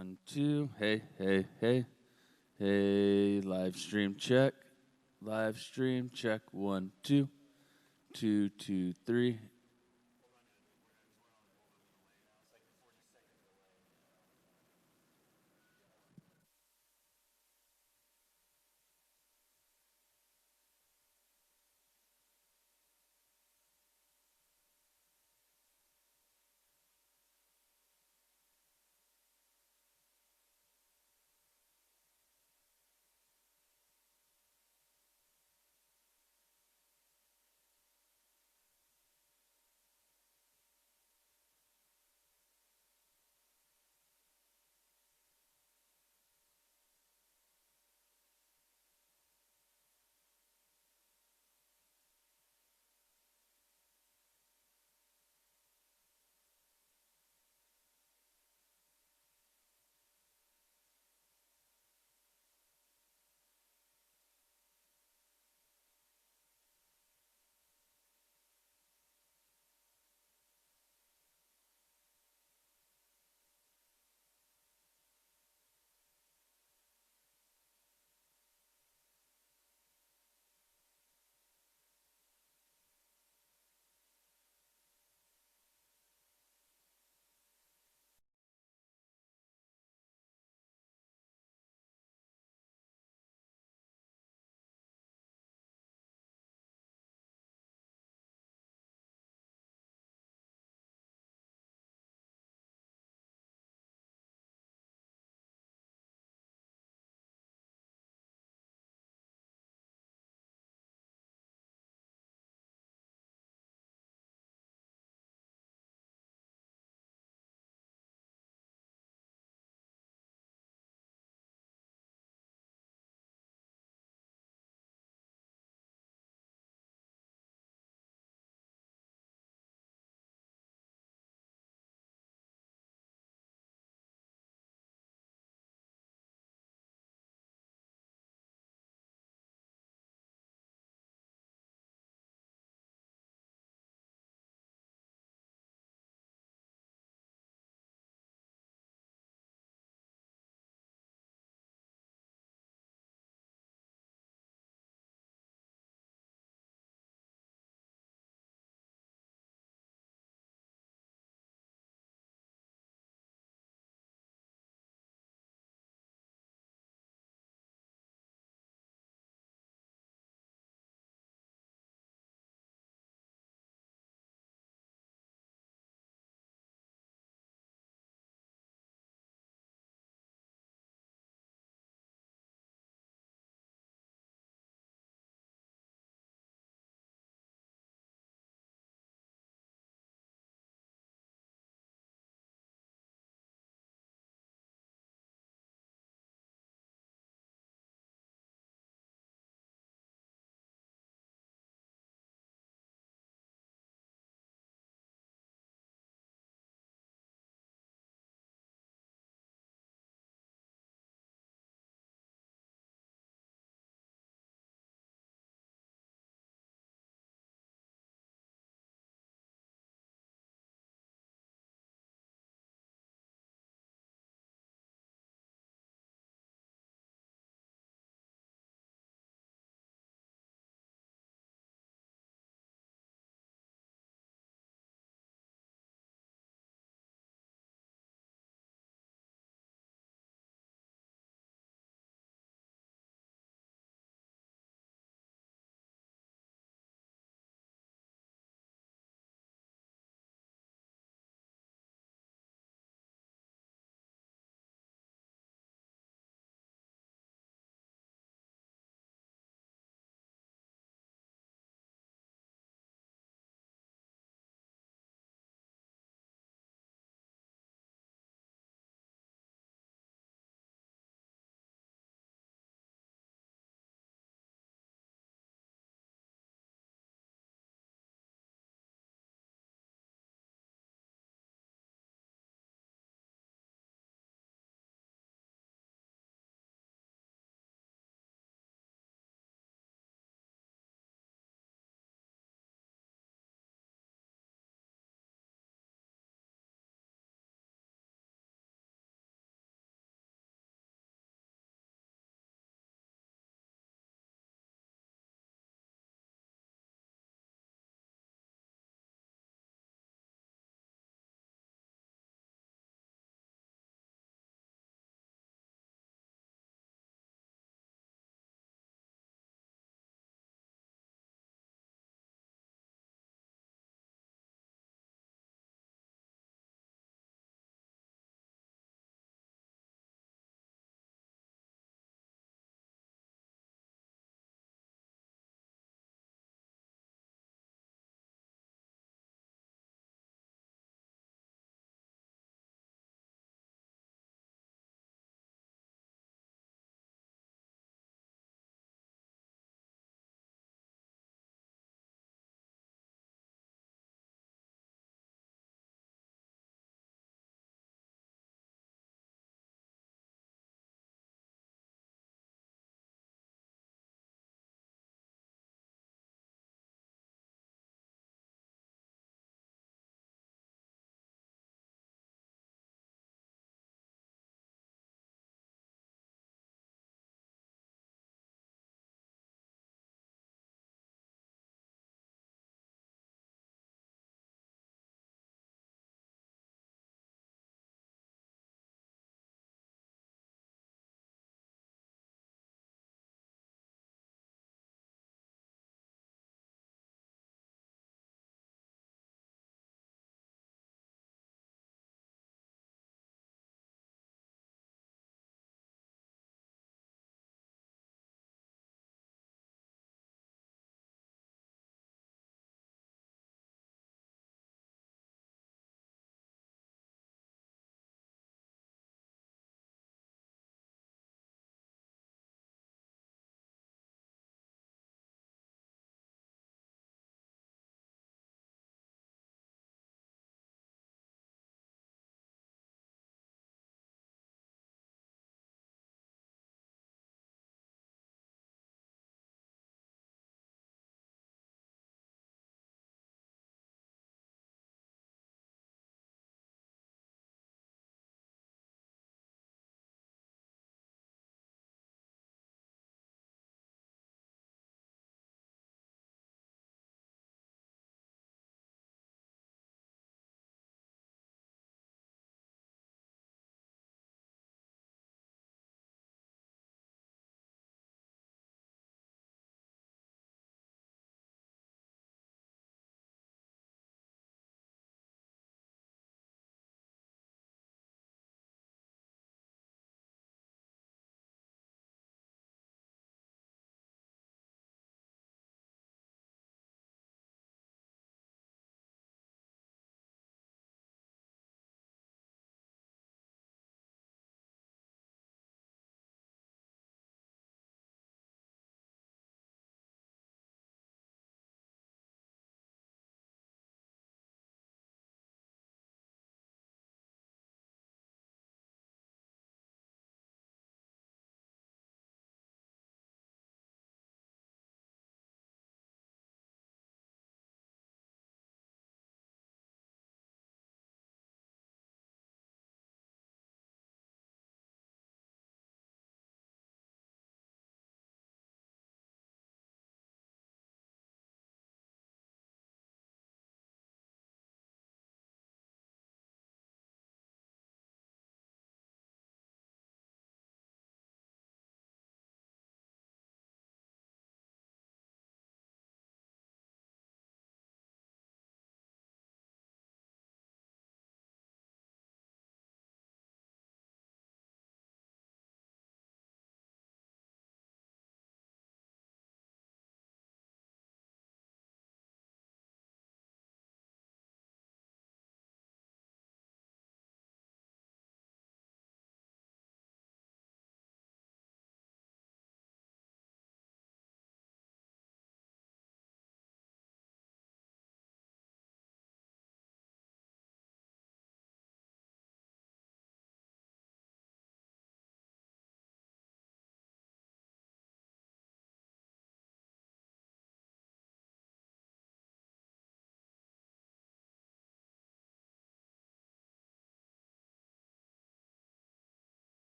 One, two. Hey, hey, hey. Hey, live stream check. Live stream check. One, two. Two, two, three.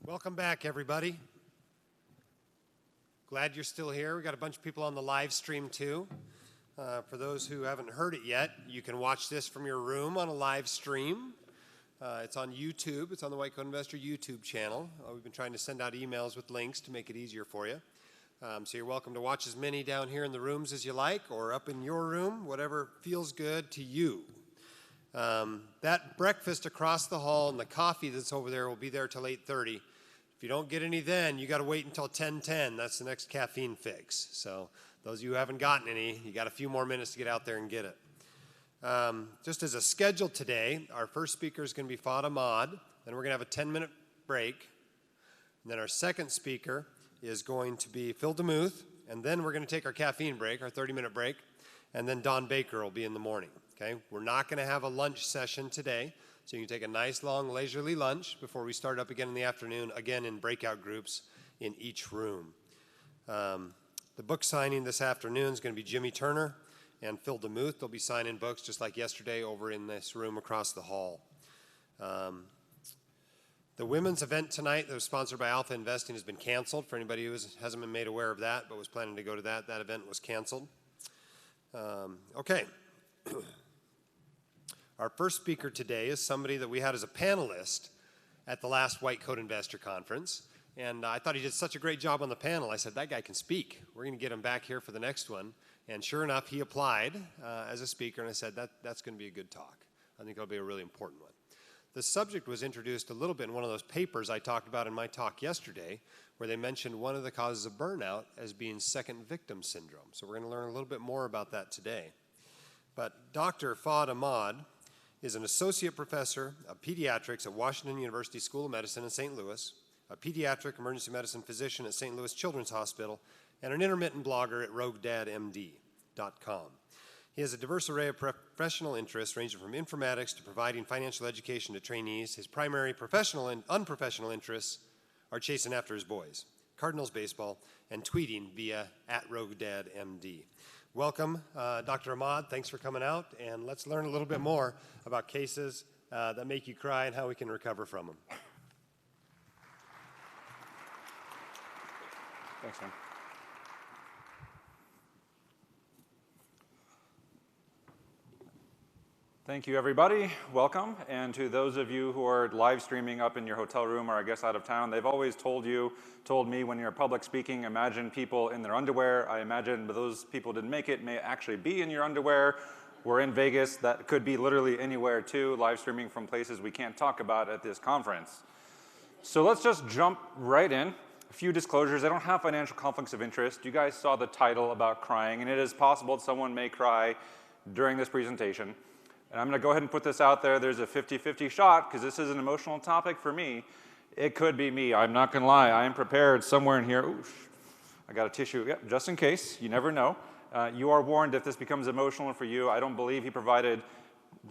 Welcome back, everybody. Glad you're still here. We got a bunch of people on the live stream too. For those who haven't heard it yet, you can watch this from your room on a live stream. It's on YouTube. It's on the White Coat Investor YouTube channel. We've been trying to send out emails with links to make it easier for you. So you're welcome to watch as many down here in the rooms as you like, or up in your room, whatever feels good to you. That breakfast across the hall and the coffee that's over there will be there till 8:30. If you don't get any then, you got to wait until 10:10. That's the next caffeine fix. So those of you who haven't gotten any, you got a few more minutes to get out there and get it. Just as a schedule today, our first speaker is going to be Fuad Ahmad. Then we're going to have a 10-minute break. And then our second speaker is going to be Phil DeMuth. And then we're going to take our caffeine break, our 30-minute break. And then Don Baker will be in the morning. Okay? We're not going to have a lunch session today. So you can take a nice, long, leisurely lunch before we start up again in the afternoon, again in breakout groups in each room. The book signing this afternoon is going to be Jimmy Turner and Phil DeMuth. They'll be signing books just like yesterday over in this room across the hall. The women's event tonight that was sponsored by Alpha Investing has been canceled. For anybody who hasn't been made aware of that but was planning to go to that event was canceled. Okay. Our first speaker today is somebody that we had as a panelist at the last White Coat Investor Conference. And I thought he did such a great job on the panel. I said, that guy can speak. We're going to get him back here for the next one. And sure enough, he applied as a speaker. And I said, that's going to be a good talk. I think it'll be a really important one. The subject was introduced a little bit in one of those papers I talked about in my talk yesterday, where they mentioned one of the causes of burnout as being second victim syndrome. So we're going to learn a little bit more about that today. But Dr. Fuad Ahmad is an associate professor of pediatrics at Washington University School of Medicine in St. Louis, a pediatric emergency medicine physician at St. Louis Children's Hospital, and an intermittent blogger at RogueDadMD.com. He has a diverse array of professional interests ranging from informatics to providing financial education to trainees. His primary professional and unprofessional interests are chasing after his boys, Cardinals baseball, and tweeting via @RogueDadMD. Welcome, Dr. Ahmad. Thanks for coming out, and let's learn a little bit more about cases that make you cry and how we can recover from them. Thanks, man. Thank you, everybody. Welcome. And to those of you who are live streaming up in your hotel room or I guess out of town, they've always told me when you're public speaking, imagine people in their underwear. I imagine those people who didn't make it may actually be in your underwear. We're in Vegas. That could be literally anywhere, too, live streaming from places we can't talk about at this conference. So let's just jump right in. A few disclosures. I don't have financial conflicts of interest. You guys saw the title about crying, and it is possible that someone may cry during this presentation. And I'm going to go ahead and put this out there. There's a 50-50 shot, because this is an emotional topic for me. It could be me. I'm not going to lie. I am prepared somewhere in here. Ooh, I got a tissue. Yep, just in case. You never know. You are warned if this becomes emotional for you. I don't believe he provided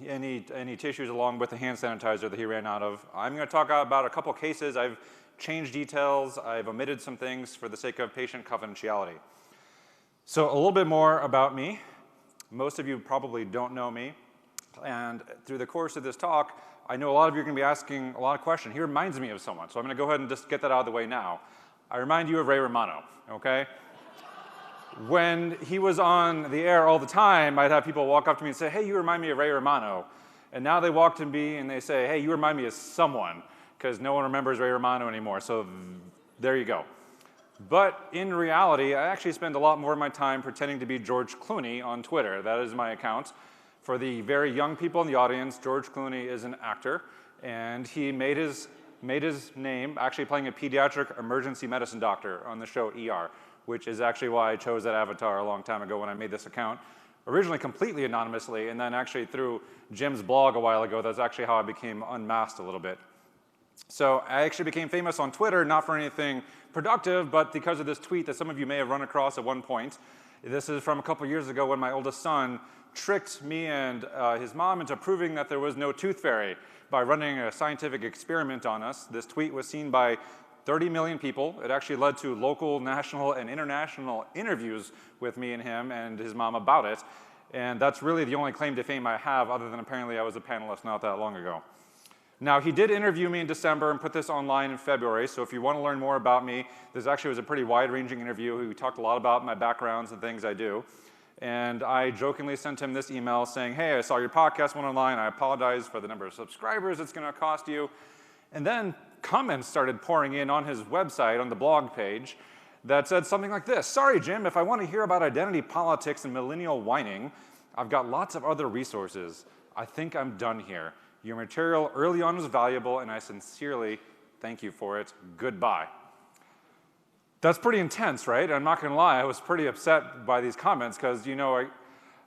any tissues along with the hand sanitizer that he ran out of. I'm going to talk about a couple cases. I've changed details. I've omitted some things for the sake of patient confidentiality. So a little bit more about me. Most of you probably don't know me. And through the course of this talk, I know a lot of you are going to be asking a lot of questions. He reminds me of someone, so I'm going to go ahead and just get that out of the way now. I remind you of Ray Romano, okay? When he was on the air all the time, I'd have people walk up to me and say, hey, you remind me of Ray Romano. And now they walk to me and they say, hey, you remind me of someone, because no one remembers Ray Romano anymore, so there you go. But in reality, I actually spend a lot more of my time pretending to be George Clooney on Twitter. That is my account. For the very young people in the audience, George Clooney is an actor, and he made his name actually playing a pediatric emergency medicine doctor on the show ER, which is actually why I chose that avatar a long time ago when I made this account. Originally completely anonymously, and then actually through Jim's blog a while ago, that's actually how I became unmasked a little bit. So I actually became famous on Twitter, not for anything productive, but because of this tweet that some of you may have run across at one point. This is from a couple years ago when my oldest son tricked me and his mom into proving that there was no tooth fairy by running a scientific experiment on us. This tweet was seen by 30 million people. It actually led to local, national, and international interviews with me and him and his mom about it. And that's really the only claim to fame I have, other than apparently I was a panelist not that long ago. Now, he did interview me in December and put this online in February, so if you want to learn more about me, this actually was a pretty wide-ranging interview. We talked a lot about my backgrounds and things I do. And I jokingly sent him this email saying, hey, I saw your podcast went online. I apologize for the number of subscribers it's going to cost you. And then comments started pouring in on his website, on the blog page, that said something like this. Sorry, Jim, if I want to hear about identity politics and millennial whining, I've got lots of other resources. I think I'm done here. Your material early on was valuable, and I sincerely thank you for it. Goodbye. That's pretty intense, right? I'm not going to lie. I was pretty upset by these comments because, you know,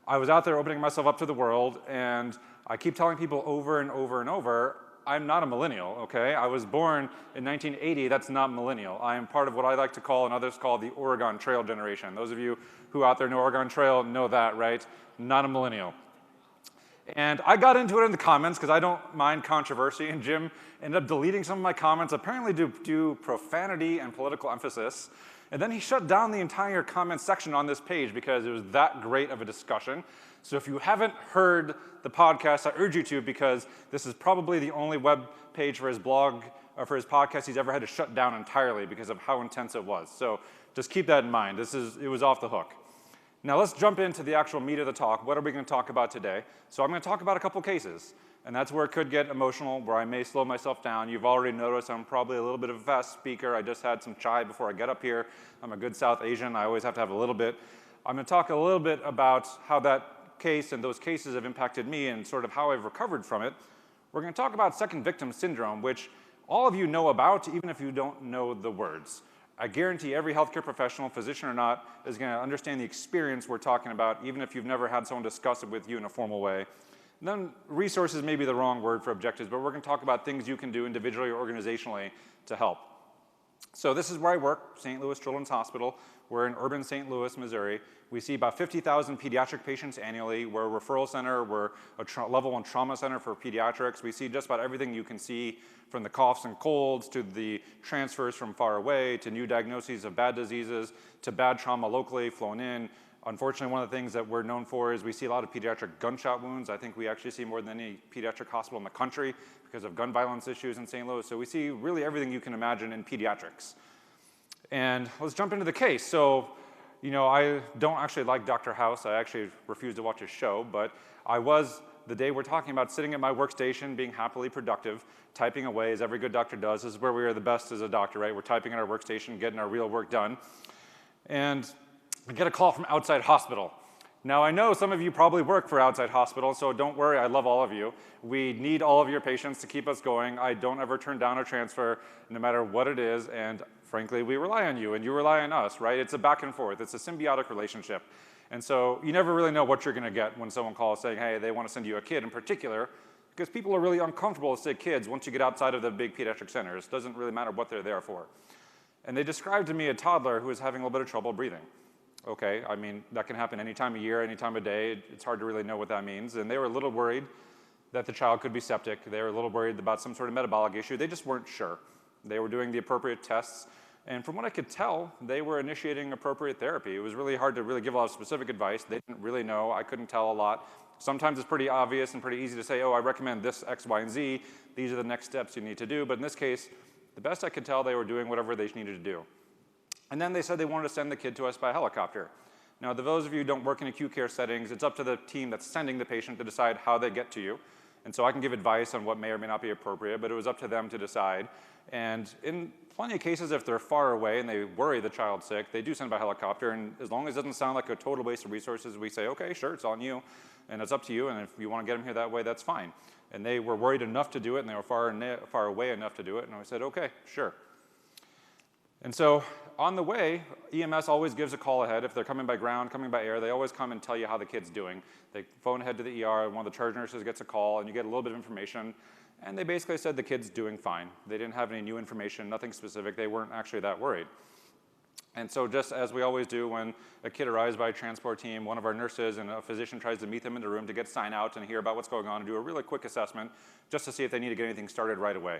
I was out there opening myself up to the world, and I keep telling people over and over and over, I'm not a millennial, okay? I was born in 1980. That's not millennial. I am part of what I like to call and others call the Oregon Trail generation. Those of you who out there know Oregon Trail know that, right? Not a millennial. And I got into it in the comments because I don't mind controversy, and Jim ended up deleting some of my comments, apparently due to profanity and political emphasis. And then he shut down the entire comment section on this page because it was that great of a discussion. So if you haven't heard the podcast, I urge you to, because this is probably the only web page for his blog or for his podcast he's ever had to shut down entirely because of how intense it was. So just keep that in mind. It was off the hook. Now let's jump into the actual meat of the talk. What are we going to talk about today? So I'm going to talk about a couple cases, and that's where it could get emotional, where I may slow myself down. You've already noticed I'm probably a little bit of a fast speaker. I just had some chai before I get up here. I'm a good South Asian. I always have to have a little bit. I'm going to talk a little bit about how that case and those cases have impacted me and sort of how I've recovered from it. We're going to talk about second victim syndrome, which all of you know about, even if you don't know the words. I guarantee every healthcare professional, physician or not, is going to understand the experience we're talking about, even if you've never had someone discuss it with you in a formal way. And then resources may be the wrong word for objectives, but we're going to talk about things you can do individually or organizationally to help. So this is where I work, St. Louis Children's Hospital. We're in urban St. Louis, Missouri. We see about 50,000 pediatric patients annually. We're a referral center. We're a level 1 trauma center for pediatrics. We see just about everything you can see, from the coughs and colds to the transfers from far away to new diagnoses of bad diseases to bad trauma locally flown in. Unfortunately, one of the things that we're known for is we see a lot of pediatric gunshot wounds. I think we actually see more than any pediatric hospital in the country because of gun violence issues in St. Louis. So we see really everything you can imagine in pediatrics. And let's jump into the case. So, you know, I don't actually like Dr. House. I actually refuse to watch his show, but I was, the day we're talking about, sitting at my workstation, being happily productive, typing away as every good doctor does. This is where we are the best as a doctor, right? We're typing at our workstation, getting our real work done. And I get a call from Outside Hospital. Now, I know some of you probably work for Outside Hospital, so don't worry, I love all of you. We need all of your patients to keep us going. I don't ever turn down a transfer, no matter what it is, and frankly, we rely on you, and you rely on us, right? It's a back and forth. It's a symbiotic relationship. And so you never really know what you're going to get when someone calls saying, hey, they want to send you a kid in particular, because people are really uncomfortable with sick kids once you get outside of the big pediatric centers. It doesn't really matter what they're there for. And they described to me a toddler who was having a little bit of trouble breathing. Okay, I mean, that can happen any time of year, any time of day. It's hard to really know what that means. And they were a little worried that the child could be septic. They were a little worried about some sort of metabolic issue. They just weren't sure. They were doing the appropriate tests. And from what I could tell, they were initiating appropriate therapy. It was really hard to really give a lot of specific advice. They didn't really know. I couldn't tell a lot. Sometimes it's pretty obvious and pretty easy to say, oh, I recommend this X, Y, and Z. These are the next steps you need to do. But in this case, the best I could tell, they were doing whatever they needed to do. And then they said they wanted to send the kid to us by helicopter. Now, to those of you who don't work in acute care settings, it's up to the team that's sending the patient to decide how they get to you. And so I can give advice on what may or may not be appropriate, but it was up to them to decide. And in plenty of cases, if they're far away and they worry the child's sick, they do send by helicopter. And as long as it doesn't sound like a total waste of resources, we say, okay, sure, it's on you. And it's up to you. And if you want to get them here that way, that's fine. And they were worried enough to do it, and they were far away enough to do it. And I said, okay, sure. And so on the way, EMS always gives a call ahead. If they're coming by ground, coming by air, they always come and tell you how the kid's doing. They phone ahead to the ER, and one of the charge nurses gets a call, and you get a little bit of information. And they basically said the kid's doing fine. They didn't have any new information, nothing specific. They weren't actually that worried. And so just as we always do when a kid arrives by a transport team, one of our nurses and a physician tries to meet them in the room to get sign out and hear about what's going on and do a really quick assessment just to see if they need to get anything started right away.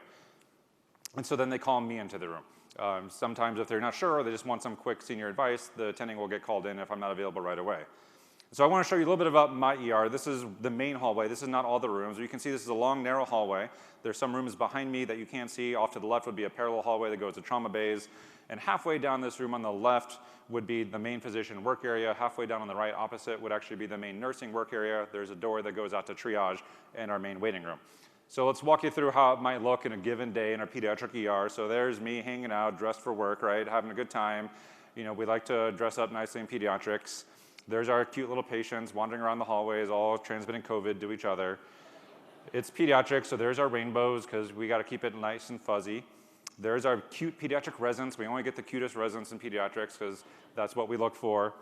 And so then they call me into the room. Sometimes if they're not sure or they just want some quick senior advice, the attending will get called in if I'm not available right away. So I want to show you a little bit about my ER. This is the main hallway. This is not all the rooms. You can see this is a long, narrow hallway. There's some rooms behind me that you can't see. Off to the left would be a parallel hallway that goes to trauma bays. And halfway down this room on the left would be the main physician work area. Halfway down on the right opposite would actually be the main nursing work area. There's a door that goes out to triage and our main waiting room. So let's walk you through how it might look in a given day in our pediatric ER. So there's me hanging out, dressed for work, right, having a good time. You know, we like to dress up nicely in pediatrics. There's our cute little patients wandering around the hallways, all transmitting COVID to each other. It's pediatrics, so there's our rainbows, because we got to keep it nice and fuzzy. There's our cute pediatric residents. We only get the cutest residents in pediatrics, because that's what we look for.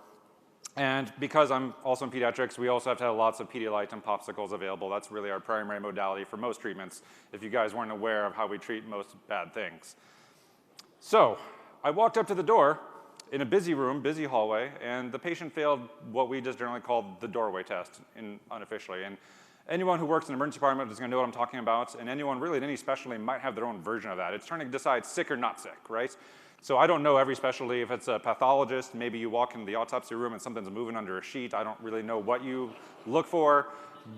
And because I'm also in pediatrics, we also have to have lots of Pedialyte and popsicles available. That's really our primary modality for most treatments, if you guys weren't aware of how we treat most bad things. So I walked up to the door in a busy room, busy hallway, and the patient failed what we just generally call the doorway test unofficially. And anyone who works in the emergency department is going to know what I'm talking about, and anyone really in any specialty might have their own version of that. It's trying to decide sick or not sick, right? So I don't know every specialty. If it's a pathologist, maybe you walk into the autopsy room and something's moving under a sheet. I don't really know what you look for.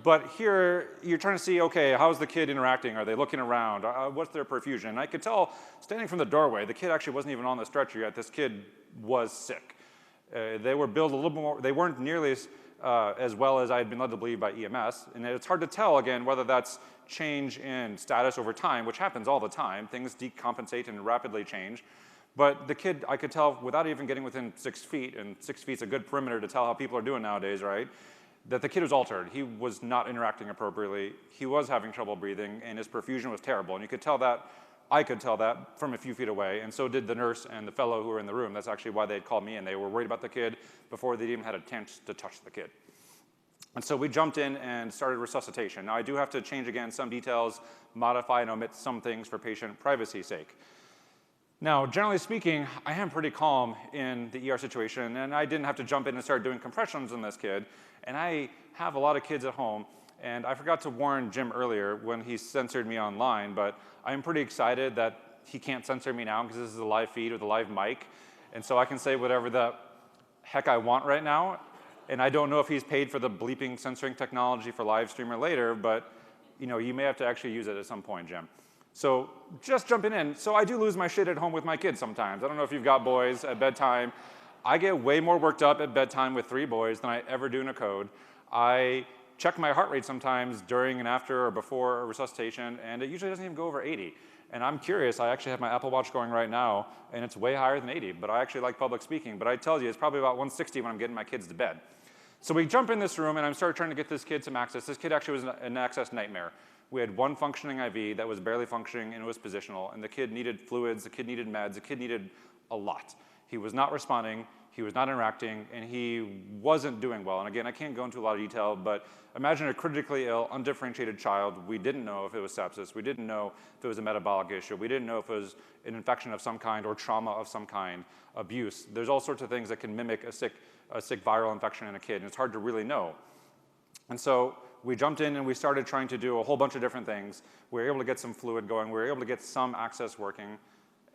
But here, you're trying to see, okay, how's the kid interacting? Are they looking around? What's their perfusion? And I could tell, standing from the doorway, the kid actually wasn't even on the stretcher yet. This kid was sick. They were billed a little bit more. They weren't nearly as well as I had been led to believe by EMS. And it's hard to tell, again, whether that's change in status over time, which happens all the time. Things decompensate and rapidly change. But the kid, I could tell, without even getting within 6 feet, and 6 feet's a good perimeter to tell how people are doing nowadays, right? That the kid was altered. He was not interacting appropriately. He was having trouble breathing, and his perfusion was terrible. And you could tell that, I could tell that from a few feet away, and so did the nurse and the fellow who were in the room. That's actually why they had called me, and they were worried about the kid before they even had a chance to touch the kid. And so we jumped in and started resuscitation. Now, I do have to change, again, some details, modify and omit some things for patient privacy's sake. Now, generally speaking, I am pretty calm in the ER situation, and I didn't have to jump in and start doing compressions on this kid. And I have a lot of kids at home, and I forgot to warn Jim earlier when he censored me online, but I'm pretty excited that he can't censor me now because this is a live feed with a live mic, and so I can say whatever the heck I want right now. And I don't know if he's paid for the bleeping censoring technology for live stream or later, but you know, you may have to actually use it at some point, Jim. So just jumping in. So I do lose my shit at home with my kids sometimes. I don't know if you've got boys at bedtime. I get way more worked up at bedtime with 3 boys than I ever do in a code. I check my heart rate sometimes during and after or before a resuscitation, and it usually doesn't even go over 80. And I'm curious, I actually have my Apple Watch going right now, and it's way higher than 80, but I actually like public speaking. But I tell you, it's probably about 160 when I'm getting my kids to bed. So we jump in this room, and I'm started trying to get this kid some access. This kid actually was an access nightmare. We had one functioning IV that was barely functioning, and it was positional, and the kid needed fluids, the kid needed meds, the kid needed a lot. He was not responding, he was not interacting, and he wasn't doing well. And again, I can't go into a lot of detail, but imagine a critically ill, undifferentiated child. We didn't know if it was sepsis. We didn't know if it was a metabolic issue. We didn't know if it was an infection of some kind or trauma of some kind, abuse. There's all sorts of things that can mimic a sick viral infection in a kid, and it's hard to really know. And so we jumped in and we started trying to do a whole bunch of different things. We were able to get some fluid going. We were able to get some access working.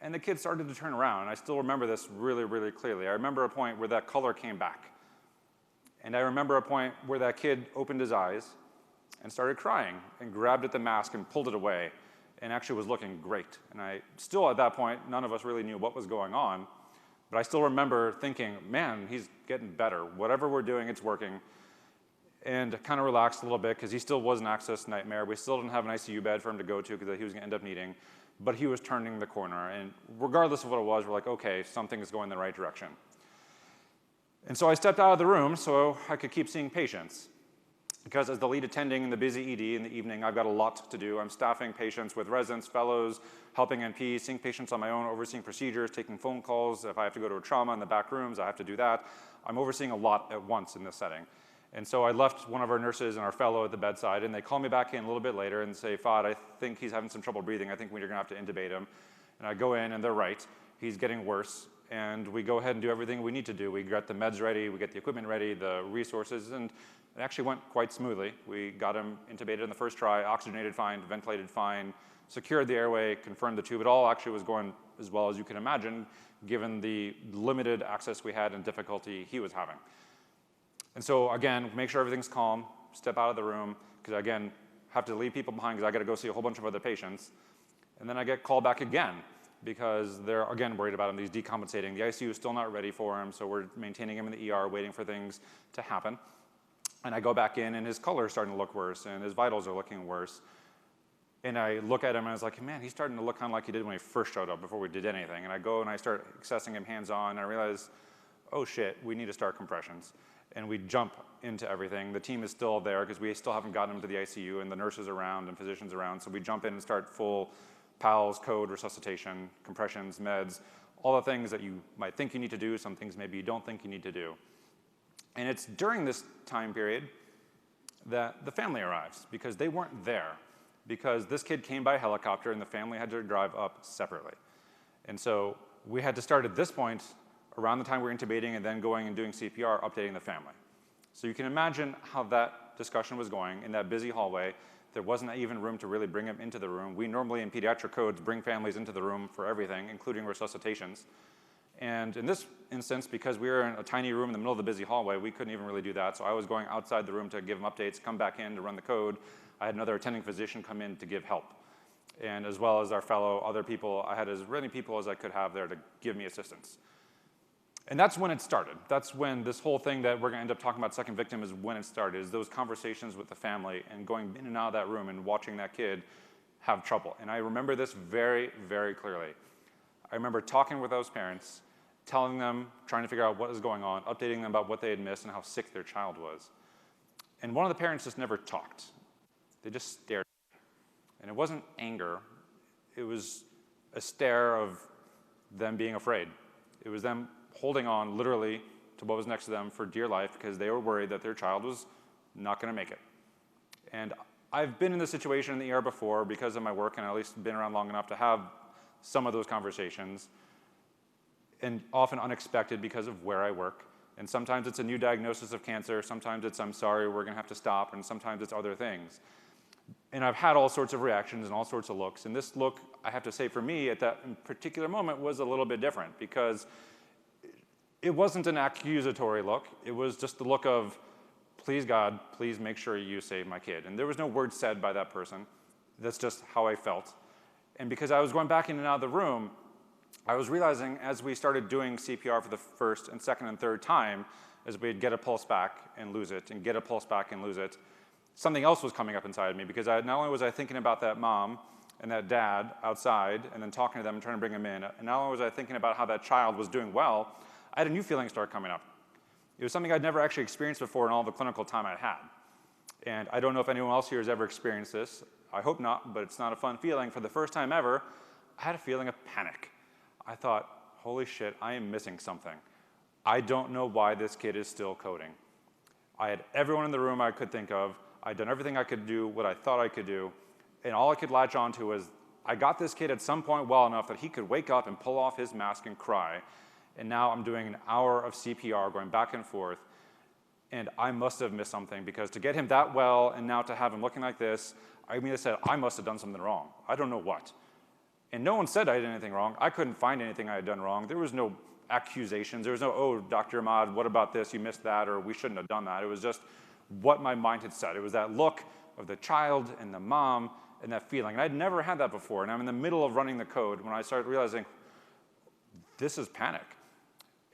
And the kid started to turn around. And I still remember this really, really clearly. I remember a point where that color came back. And I remember a point where that kid opened his eyes and started crying and grabbed at the mask and pulled it away and actually was looking great. And I still, at that point, none of us really knew what was going on. But I still remember thinking, man, he's getting better. Whatever we're doing, it's working. And kind of relaxed a little bit because he still was an access nightmare. We still didn't have an ICU bed for him to go to because he was going to end up needing. But he was turning the corner. And regardless of what it was, we're like, okay, something is going in the right direction. And so I stepped out of the room so I could keep seeing patients. Because as the lead attending in the busy ED in the evening, I've got a lot to do. I'm staffing patients with residents, fellows, helping NPs, seeing patients on my own, overseeing procedures, taking phone calls. If I have to go to a trauma in the back rooms, I have to do that. I'm overseeing a lot at once in this setting. And so I left one of our nurses and our fellow at the bedside, and they call me back in a little bit later and say, Fahd, I think he's having some trouble breathing. I think we're going to have to intubate him. And I go in, and they're right. He's getting worse. And we go ahead and do everything we need to do. We get the meds ready, we get the equipment ready, the resources, and it actually went quite smoothly. We got him intubated in the first try, oxygenated fine, ventilated fine, secured the airway, confirmed the tube. It all actually was going as well as you can imagine, given the limited access we had and difficulty he was having. And so again, make sure everything's calm, step out of the room, because again, have to leave people behind because I got to go see a whole bunch of other patients. And then I get called back again because they're again worried about him. He's decompensating. The ICU is still not ready for him, so we're maintaining him in the ER, waiting for things to happen. And I go back in, and his color is starting to look worse, and his vitals are looking worse. And I look at him, and I was like, man, he's starting to look kind of like he did when he first showed up before we did anything. And I go and I start accessing him hands-on, and I realize, oh shit, we need to start compressions. And we jump into everything. The team is still there because we still haven't gotten him to the ICU, and the nurses around and physicians around. So we jump in and start full PALS, code, resuscitation, compressions, meds, all the things that you might think you need to do, some things maybe you don't think you need to do. And it's during this time period that the family arrives because they weren't there, because this kid came by helicopter and the family had to drive up separately. And so we had to start at this point around the time we were intubating and then going and doing CPR, updating the family. So you can imagine how that discussion was going in that busy hallway. There wasn't even room to really bring him into the room. We normally in pediatric codes bring families into the room for everything, including resuscitations. And in this instance, because we were in a tiny room in the middle of the busy hallway, we couldn't even really do that. So I was going outside the room to give him updates, come back in to run the code. I had another attending physician come in to give help. And as well as our fellow other people, I had as many people as I could have there to give me assistance. And that's when it started. That's when this whole thing that we're going to end up talking about second victim is when it started, is those conversations with the family and going in and out of that room and watching that kid have trouble. And I remember this very, very clearly. I remember talking with those parents, telling them, trying to figure out what was going on, updating them about what they had missed and how sick their child was. And one of the parents just never talked. They just stared. And it wasn't anger. It was a stare of them being afraid. It was them holding on literally to what was next to them for dear life because they were worried that their child was not going to make it. And I've been in this situation in the ER before because of my work, and at least been around long enough to have some of those conversations, and often unexpected because of where I work. And sometimes it's a new diagnosis of cancer, sometimes it's I'm sorry, we're going to have to stop, and sometimes it's other things. And I've had all sorts of reactions and all sorts of looks. And this look, I have to say for me at that particular moment was a little bit different because it wasn't an accusatory look. It was just the look of, please God, please make sure you save my kid. And there was no word said by that person. That's just how I felt. And because I was going back in and out of the room, I was realizing as we started doing CPR for the first and second and third time, as we'd get a pulse back and lose it, and get a pulse back and lose it, something else was coming up inside of me because not only was I thinking about that mom and that dad outside and then talking to them and trying to bring them in, and not only was I thinking about how that child was doing well, I had a new feeling start coming up. It was something I'd never actually experienced before in all the clinical time I'd had. And I don't know if anyone else here has ever experienced this. I hope not, but it's not a fun feeling. For the first time ever, I had a feeling of panic. I thought, holy shit, I am missing something. I don't know why this kid is still coding. I had everyone in the room I could think of. I'd done everything I could do, what I thought I could do, and all I could latch onto was I got this kid at some point well enough that he could wake up and pull off his mask and cry. And now I'm doing an hour of CPR going back and forth, and I must have missed something because to get him that well and now to have him looking like this, I mean, I said, I must have done something wrong. I don't know what. And no one said I did anything wrong. I couldn't find anything I had done wrong. There was no accusations. There was no, oh, Dr. Ahmad, what about this? You missed that, or we shouldn't have done that. It was just what my mind had said. It was that look of the child and the mom and that feeling. And I'd never had that before. And I'm in the middle of running the code when I started realizing this is panic.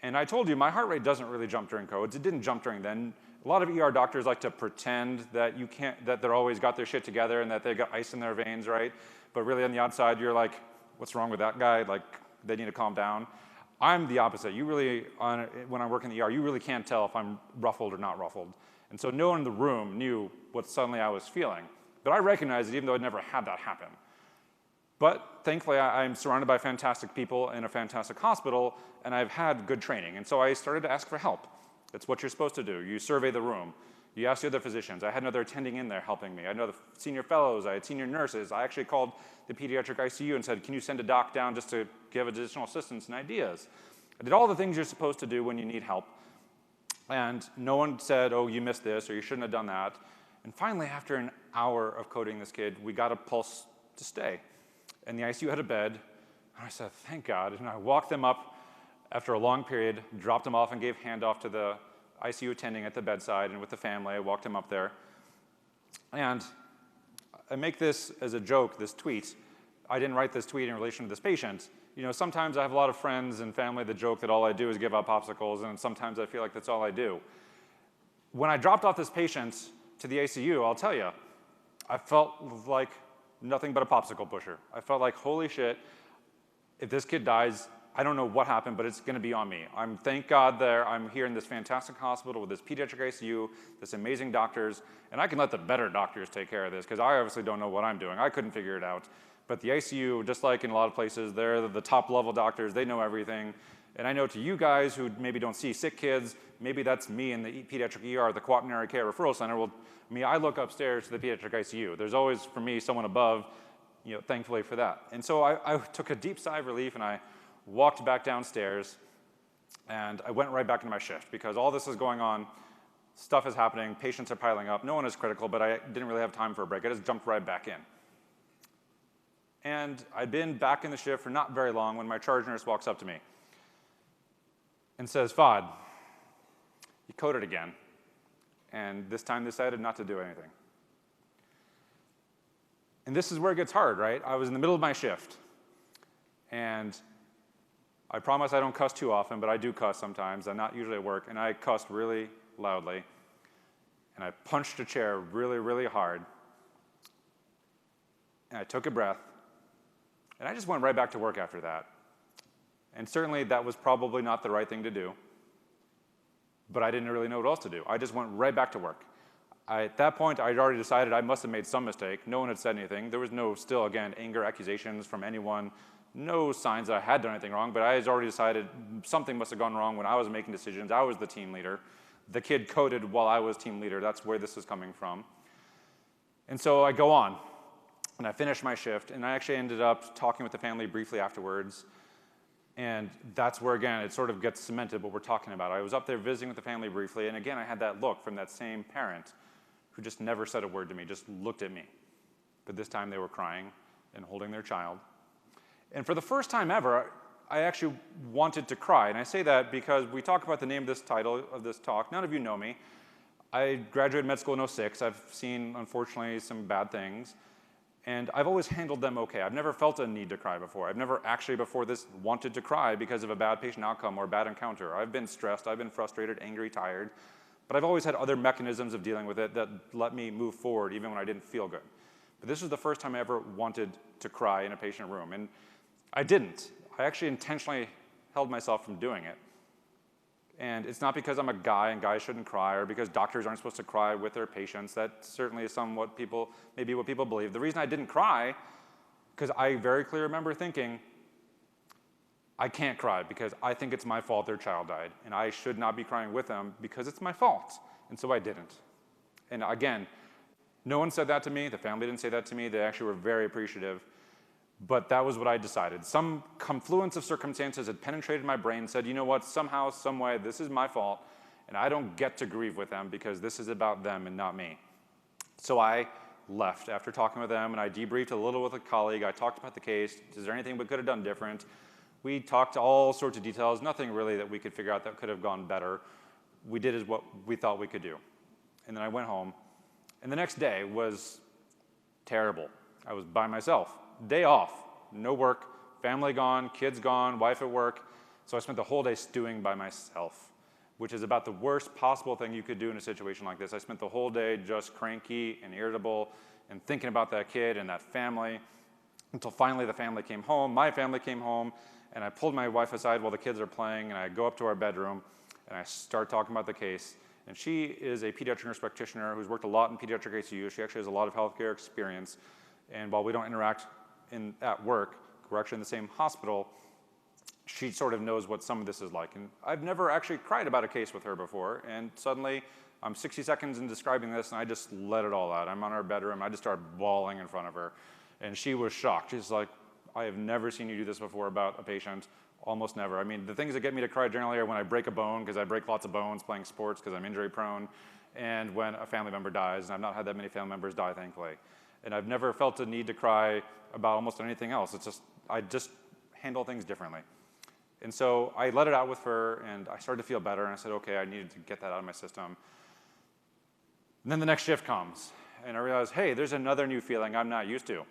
And I told you, my heart rate doesn't really jump during codes. It didn't jump during then. A lot of ER doctors like to pretend that that they're always got their shit together and that they got ice in their veins, right? But really on the outside, you're like, what's wrong with that guy? Like, they need to calm down. I'm the opposite. You really, when I work in the ER, you really can't tell if I'm ruffled or not ruffled. And so no one in the room knew what suddenly I was feeling. But I recognized it even though I'd never had that happen. But thankfully, I'm surrounded by fantastic people in a fantastic hospital, and I've had good training. And so I started to ask for help. That's what you're supposed to do. You survey the room. You ask the other physicians. I had another attending in there helping me. I had other senior fellows. I had senior nurses. I actually called the pediatric ICU and said, can you send a doc down just to give additional assistance and ideas? I did all the things you're supposed to do when you need help. And no one said, oh, you missed this, or you shouldn't have done that. And finally, after an hour of coding this kid, we got a pulse to stay. And the ICU had a bed, and I said, thank God. And I walked them up after a long period, dropped them off, and gave handoff to the ICU attending at the bedside and with the family. I walked him up there. And I make this as a joke, this tweet. I didn't write this tweet in relation to this patient. You know, sometimes I have a lot of friends and family that joke that all I do is give out popsicles, and sometimes I feel like that's all I do. When I dropped off this patient to the ICU, I'll tell you, I felt like nothing but a popsicle pusher. I felt like, holy shit, if this kid dies, I don't know what happened, but it's gonna be on me. Thank God there, I'm here in this fantastic hospital with this pediatric ICU, this amazing doctors, and I can let the better doctors take care of this, because I obviously don't know what I'm doing. I couldn't figure it out. But the ICU, just like in a lot of places, they're the top level doctors, they know everything. And I know to you guys who maybe don't see sick kids, maybe that's me in the pediatric ER, the quaternary care referral center. Well, I look upstairs to the pediatric ICU. There's always, for me, someone above, you know, thankfully for that. And so I took a deep sigh of relief and I walked back downstairs and I went right back into my shift because all this is going on, stuff is happening, patients are piling up, no one is critical, but I didn't really have time for a break. I just jumped right back in. And I'd been back in the shift for not very long when my charge nurse walks up to me and says, Fahd, you coded again, and this time decided not to do anything. And this is where it gets hard, right? I was in the middle of my shift, and I promise I don't cuss too often, but I do cuss sometimes. I'm not usually at work, and I cussed really loudly, and I punched a chair really, really hard, and I took a breath, and I just went right back to work after that. And certainly that was probably not the right thing to do, but I didn't really know what else to do. I just went right back to work. At that point, I'd already decided I must have made some mistake. No one had said anything. There was no, still, again, anger accusations from anyone, no signs that I had done anything wrong, but I had already decided something must have gone wrong when I was making decisions. I was the team leader. The kid coded while I was team leader. That's where this is coming from. And so I go on, and I finish my shift, and I actually ended up talking with the family briefly afterwards. And that's where, again, it sort of gets cemented what we're talking about. I was up there visiting with the family briefly, and again, I had that look from that same parent who just never said a word to me, just looked at me. But this time they were crying and holding their child. And for the first time ever, I actually wanted to cry. And I say that because we talk about the name of this title of this talk. None of you know me. I graduated med school in '06. I've seen, unfortunately, some bad things. And I've always handled them okay. I've never felt a need to cry before. I've never actually before this wanted to cry because of a bad patient outcome or a bad encounter. I've been stressed, I've been frustrated, angry, tired, but I've always had other mechanisms of dealing with it that let me move forward even when I didn't feel good. But this was the first time I ever wanted to cry in a patient room, and I didn't. I actually intentionally held myself from doing it. And it's not because I'm a guy and guys shouldn't cry or because doctors aren't supposed to cry with their patients. That certainly is maybe what people believe. The reason I didn't cry, because I very clearly remember thinking, I can't cry because I think it's my fault their child died. And I should not be crying with them because it's my fault. And so I didn't. And again, no one said that to me. The family didn't say that to me. They actually were very appreciative. But that was what I decided. Some confluence of circumstances had penetrated my brain and said, you know what, somehow, some way, this is my fault, and I don't get to grieve with them because this is about them and not me. So I left after talking with them, and I debriefed a little with a colleague. I talked about the case. Is there anything we could have done different? We talked all sorts of details, nothing really that we could figure out that could have gone better. We did as what we thought we could do. And then I went home, and the next day was terrible. I was by myself. Day off, no work, family gone, kids gone, wife at work. So I spent the whole day stewing by myself, which is about the worst possible thing you could do in a situation like this. I spent the whole day just cranky and irritable and thinking about that kid and that family until finally the family came home. My family came home, and I pulled my wife aside while the kids are playing, and I go up to our bedroom, and I start talking about the case. And she is a pediatric nurse practitioner who's worked a lot in pediatric ICU. She actually has a lot of healthcare experience. And while we don't interact at work, we're actually in the same hospital, she sort of knows what some of this is like. And I've never actually cried about a case with her before, and suddenly I'm 60 seconds in describing this, and I just let it all out. I'm on our bedroom, I just started bawling in front of her, and she was shocked. She's like, I have never seen you do this before about a patient, almost never. I mean, the things that get me to cry generally are when I break a bone, because I break lots of bones playing sports because I'm injury prone, and when a family member dies, and I've not had that many family members die, thankfully. And I've never felt the need to cry about almost anything else. It's just, I just handle things differently. And so I let it out with her, and I started to feel better, and I said, okay, I needed to get that out of my system. And then the next shift comes, and I realized, hey, there's another new feeling I'm not used to.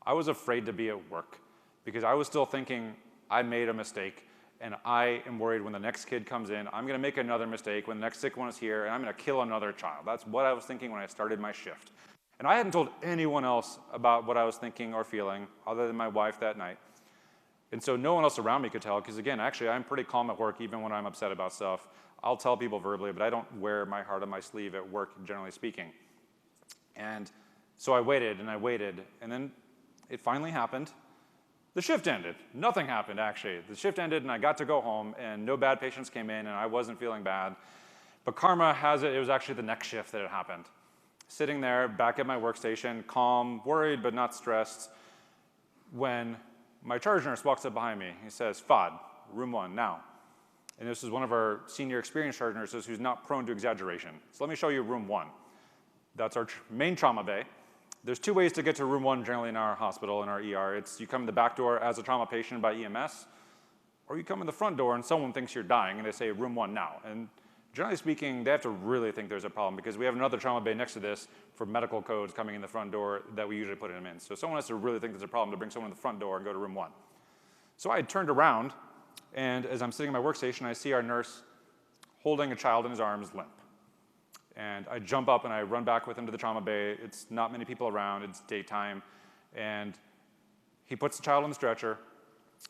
I was afraid to be at work because I was still thinking I made a mistake, and I am worried when the next kid comes in, I'm going to make another mistake when the next sick one is here, and I'm going to kill another child. That's what I was thinking when I started my shift. And I hadn't told anyone else about what I was thinking or feeling other than my wife that night. And so no one else around me could tell, because again, actually, I'm pretty calm at work even when I'm upset about stuff. I'll tell people verbally, but I don't wear my heart on my sleeve at work, generally speaking. And so I waited, and then it finally happened. The shift ended. Nothing happened, actually. The shift ended, and I got to go home, and no bad patients came in, and I wasn't feeling bad. But karma has it, it was actually the next shift that it happened. Sitting there, back at my workstation, calm, worried, but not stressed, when my charge nurse walks up behind me. He says, Fahd, room 1, now. And this is one of our senior experienced charge nurses who's not prone to exaggeration. So let me show you room 1. That's our main trauma bay. There's 2 ways to get to room 1 generally in our hospital, in our ER. It's you come in the back door as a trauma patient by EMS, or you come in the front door and someone thinks you're dying and they say room 1 now. And generally speaking, they have to really think there's a problem because we have another trauma bay next to this for medical codes coming in the front door that we usually put them in. So someone has to really think there's a problem to bring someone in the front door and go to room 1. So I had turned around, and as I'm sitting at my workstation, I see our nurse holding a child in his arms, limp. And I jump up and I run back with him to the trauma bay. It's not many people around, it's daytime. And he puts the child on the stretcher,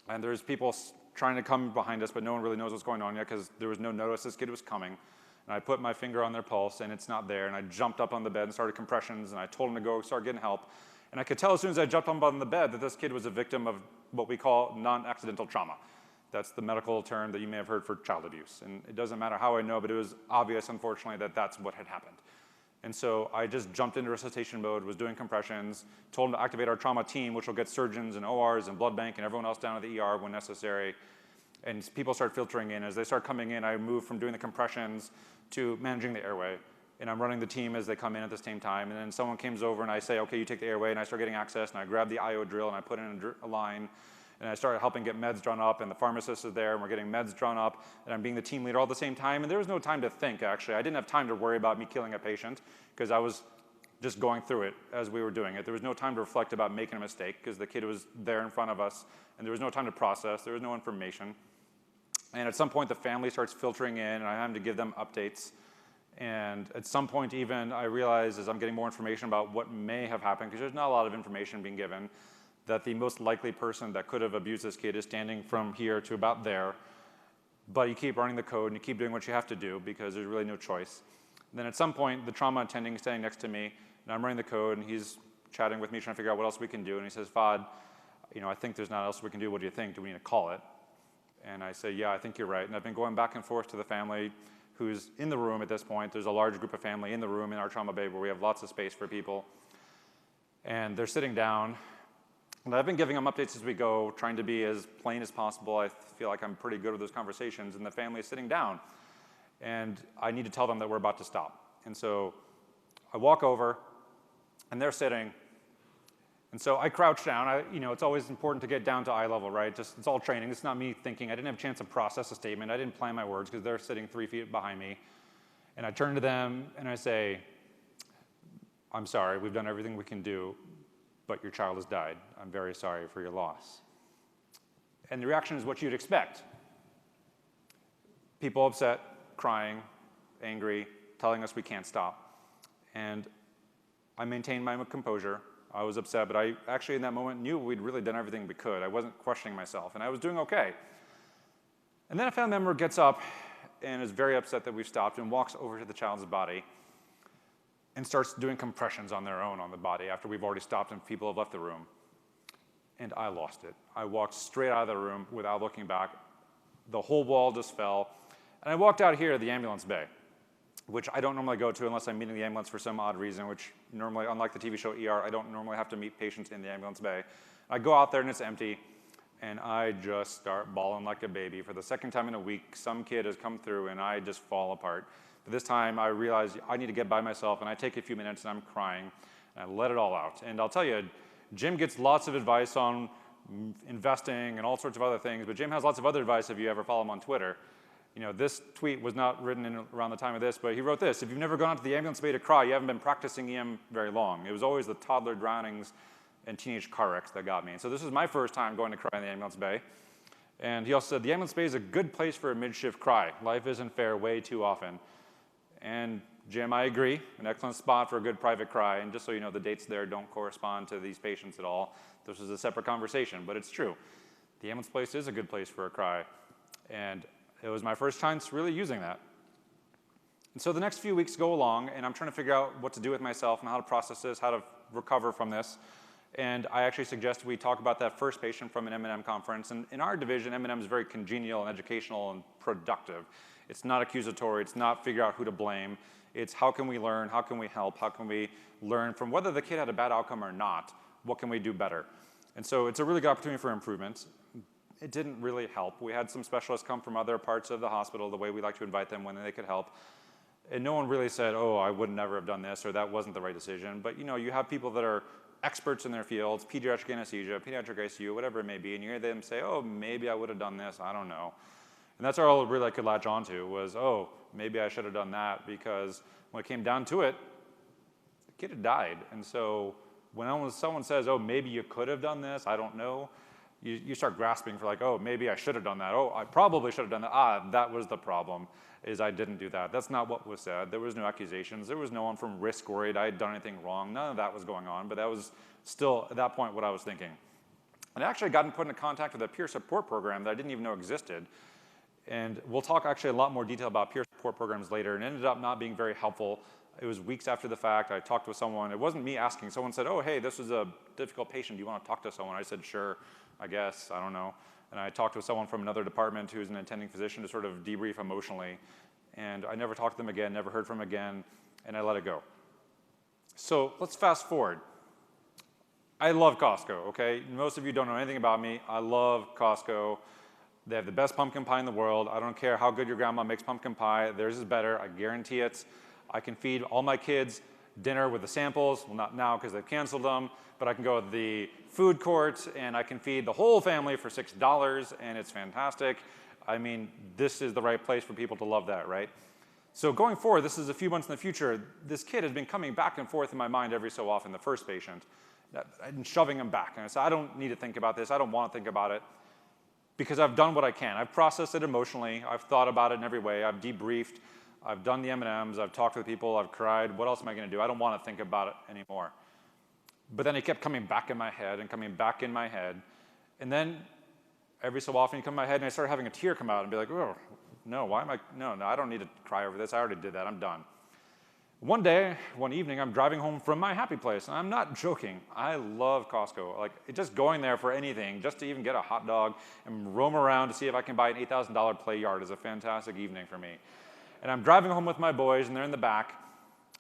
and there's people trying to come behind us, but no one really knows what's going on yet because there was no notice this kid was coming. And I put my finger on their pulse, and it's not there. And I jumped up on the bed and started compressions, and I told him to go start getting help. And I could tell as soon as I jumped up on the bed that this kid was a victim of what we call non-accidental trauma. That's the medical term that you may have heard for child abuse. And it doesn't matter how I know, but it was obvious, unfortunately, that that's what had happened. And so I just jumped into resuscitation mode, was doing compressions, told him to activate our trauma team, which will get surgeons and ORs and blood bank and everyone else down to the ER when necessary. And people start filtering in. As they start coming in, I move from doing the compressions to managing the airway. And I'm running the team as they come in at the same time. And then someone comes over and I say, okay, you take the airway, and I start getting access, and I grab the IO drill and I put in a line. And I started helping get meds drawn up, and the pharmacist is there, and we're getting meds drawn up, and I'm being the team leader all at the same time. And there was no time to think, actually. I didn't have time to worry about me killing a patient because I was just going through it as we were doing it. There was no time to reflect about making a mistake because the kid was there in front of us, and there was no time to process. There was no information. And at some point, the family starts filtering in, and I have to give them updates. And at some point, even, I realize as I'm getting more information about what may have happened, because there's not a lot of information being given, that the most likely person that could have abused this kid is standing from here to about there. But you keep running the code, and you keep doing what you have to do because there's really no choice. And then at some point, the trauma attending is standing next to me, and I'm running the code, and he's chatting with me, trying to figure out what else we can do. And he says, Fahd, I think there's not else we can do. What do you think? Do we need to call it? And I say, yeah, I think you're right. And I've been going back and forth to the family who's in the room at this point. There's a large group of family in the room in our trauma bay where we have lots of space for people. And they're sitting down. And I've been giving them updates as we go, trying to be as plain as possible. I feel like I'm pretty good with those conversations. And the family is sitting down. And I need to tell them that we're about to stop. And so I walk over, and they're sitting. And so I crouch down. It's always important to get down to eye level, right? It's all training. It's not me thinking. I didn't have a chance to process a statement. I didn't plan my words because they're sitting 3 feet behind me. And I turn to them, and I say, I'm sorry. We've done everything we can do, but your child has died. I'm very sorry for your loss. And the reaction is what you'd expect. People upset, crying, angry, telling us we can't stop. And I maintained my composure. I was upset, but I actually in that moment knew we'd really done everything we could. I wasn't questioning myself, and I was doing okay. And then a family member gets up and is very upset that we've stopped and walks over to the child's body and starts doing compressions on their own on the body after we've already stopped and people have left the room. And I lost it. I walked straight out of the room without looking back. The whole wall just fell. And I walked out here to the ambulance bay, which I don't normally go to unless I'm meeting the ambulance for some odd reason, which normally, unlike the TV show ER, I don't normally have to meet patients in the ambulance bay. I go out there and it's empty, and I just start bawling like a baby. For the second time in a week, some kid has come through, and I just fall apart. But this time, I realize I need to get by myself, and I take a few minutes, and I'm crying, and I let it all out. And I'll tell you, Jim gets lots of advice on investing and all sorts of other things, but Jim has lots of other advice if you ever follow him on Twitter. You know, this tweet was not written in around the time of this, but he wrote this: if you've never gone out to the ambulance bay to cry, you haven't been practicing EM very long. It was always the toddler drownings and teenage car wrecks that got me. And so this was my first time going to cry in the ambulance bay. And he also said, the ambulance bay is a good place for a mid-shift cry. Life isn't fair way too often. And Jim, I agree, an excellent spot for a good private cry. And just so you know, the dates there don't correspond to these patients at all. This is a separate conversation, but it's true. The ambulance place is a good place for a cry. And it was my first time really using that. And so the next few weeks go along, and I'm trying to figure out what to do with myself and how to process this, how to recover from this. And I actually suggest we talk about that first patient from an M&M conference. And in our division, M&M is very congenial and educational and productive. It's not accusatory. It's not figure out who to blame. It's how can we learn? How can we help? How can we learn from whether the kid had a bad outcome or not? What can we do better? And so it's a really good opportunity for improvement. It didn't really help. We had some specialists come from other parts of the hospital, the way we like to invite them when they could help. And no one really said, oh, I would never have done this, or that wasn't the right decision. But you know, you have people that are experts in their fields, pediatric anesthesia, pediatric ICU, whatever it may be, and you hear them say, oh, maybe I would have done this, I don't know. And that's all really I could latch onto was, oh, maybe I should have done that, because when it came down to it, the kid had died. And so when someone says, oh, maybe you could have done this, I don't know, you start grasping for like, oh, maybe I should have done that. Oh, I probably should have done that. Ah, that was the problem, is I didn't do that. That's not what was said. There was no accusations. There was no one from risk worried I had done anything wrong. None of that was going on, but that was still, at that point, what I was thinking. And I actually got put into contact with a peer support program that I didn't even know existed. And we'll talk actually a lot more detail about peer support programs later, and it ended up not being very helpful. It was weeks after the fact. I talked with someone. It wasn't me asking. Someone said, oh, hey, this is a difficult patient. Do you want to talk to someone? I said, sure, I guess. I don't know. And I talked with someone from another department who's an attending physician to sort of debrief emotionally. And I never talked to them again, never heard from them again, and I let it go. So let's fast forward. I love Costco, okay? Most of you don't know anything about me. I love Costco. They have the best pumpkin pie in the world. I don't care how good your grandma makes pumpkin pie. Theirs is better, I guarantee it. I can feed all my kids dinner with the samples. Well, not now because they've canceled them, but I can go to the food court and I can feed the whole family for $6, and it's fantastic. I mean, this is the right place for people to love that, right? So going forward, this is a few months in the future, this kid has been coming back and forth in my mind every so often, the first patient, and shoving him back. And I said, I don't need to think about this. I don't want to think about it because I've done what I can. I've processed it emotionally. I've thought about it in every way. I've debriefed. I've done the M&Ms. I've talked to people. I've cried. What else am I going to do? I don't want to think about it anymore. But then it kept coming back in my head and coming back in my head. And then every so often, you come in my head, and I started having a tear come out and be like, oh, no, why am I, no, I don't need to cry over this. I already did that. I'm done. One day, one evening, I'm driving home from my happy place, and I'm not joking. I love Costco. Like, just going there for anything, just to even get a hot dog and roam around to see if I can buy an $8,000 play yard is a fantastic evening for me. And I'm driving home with my boys, and they're in the back,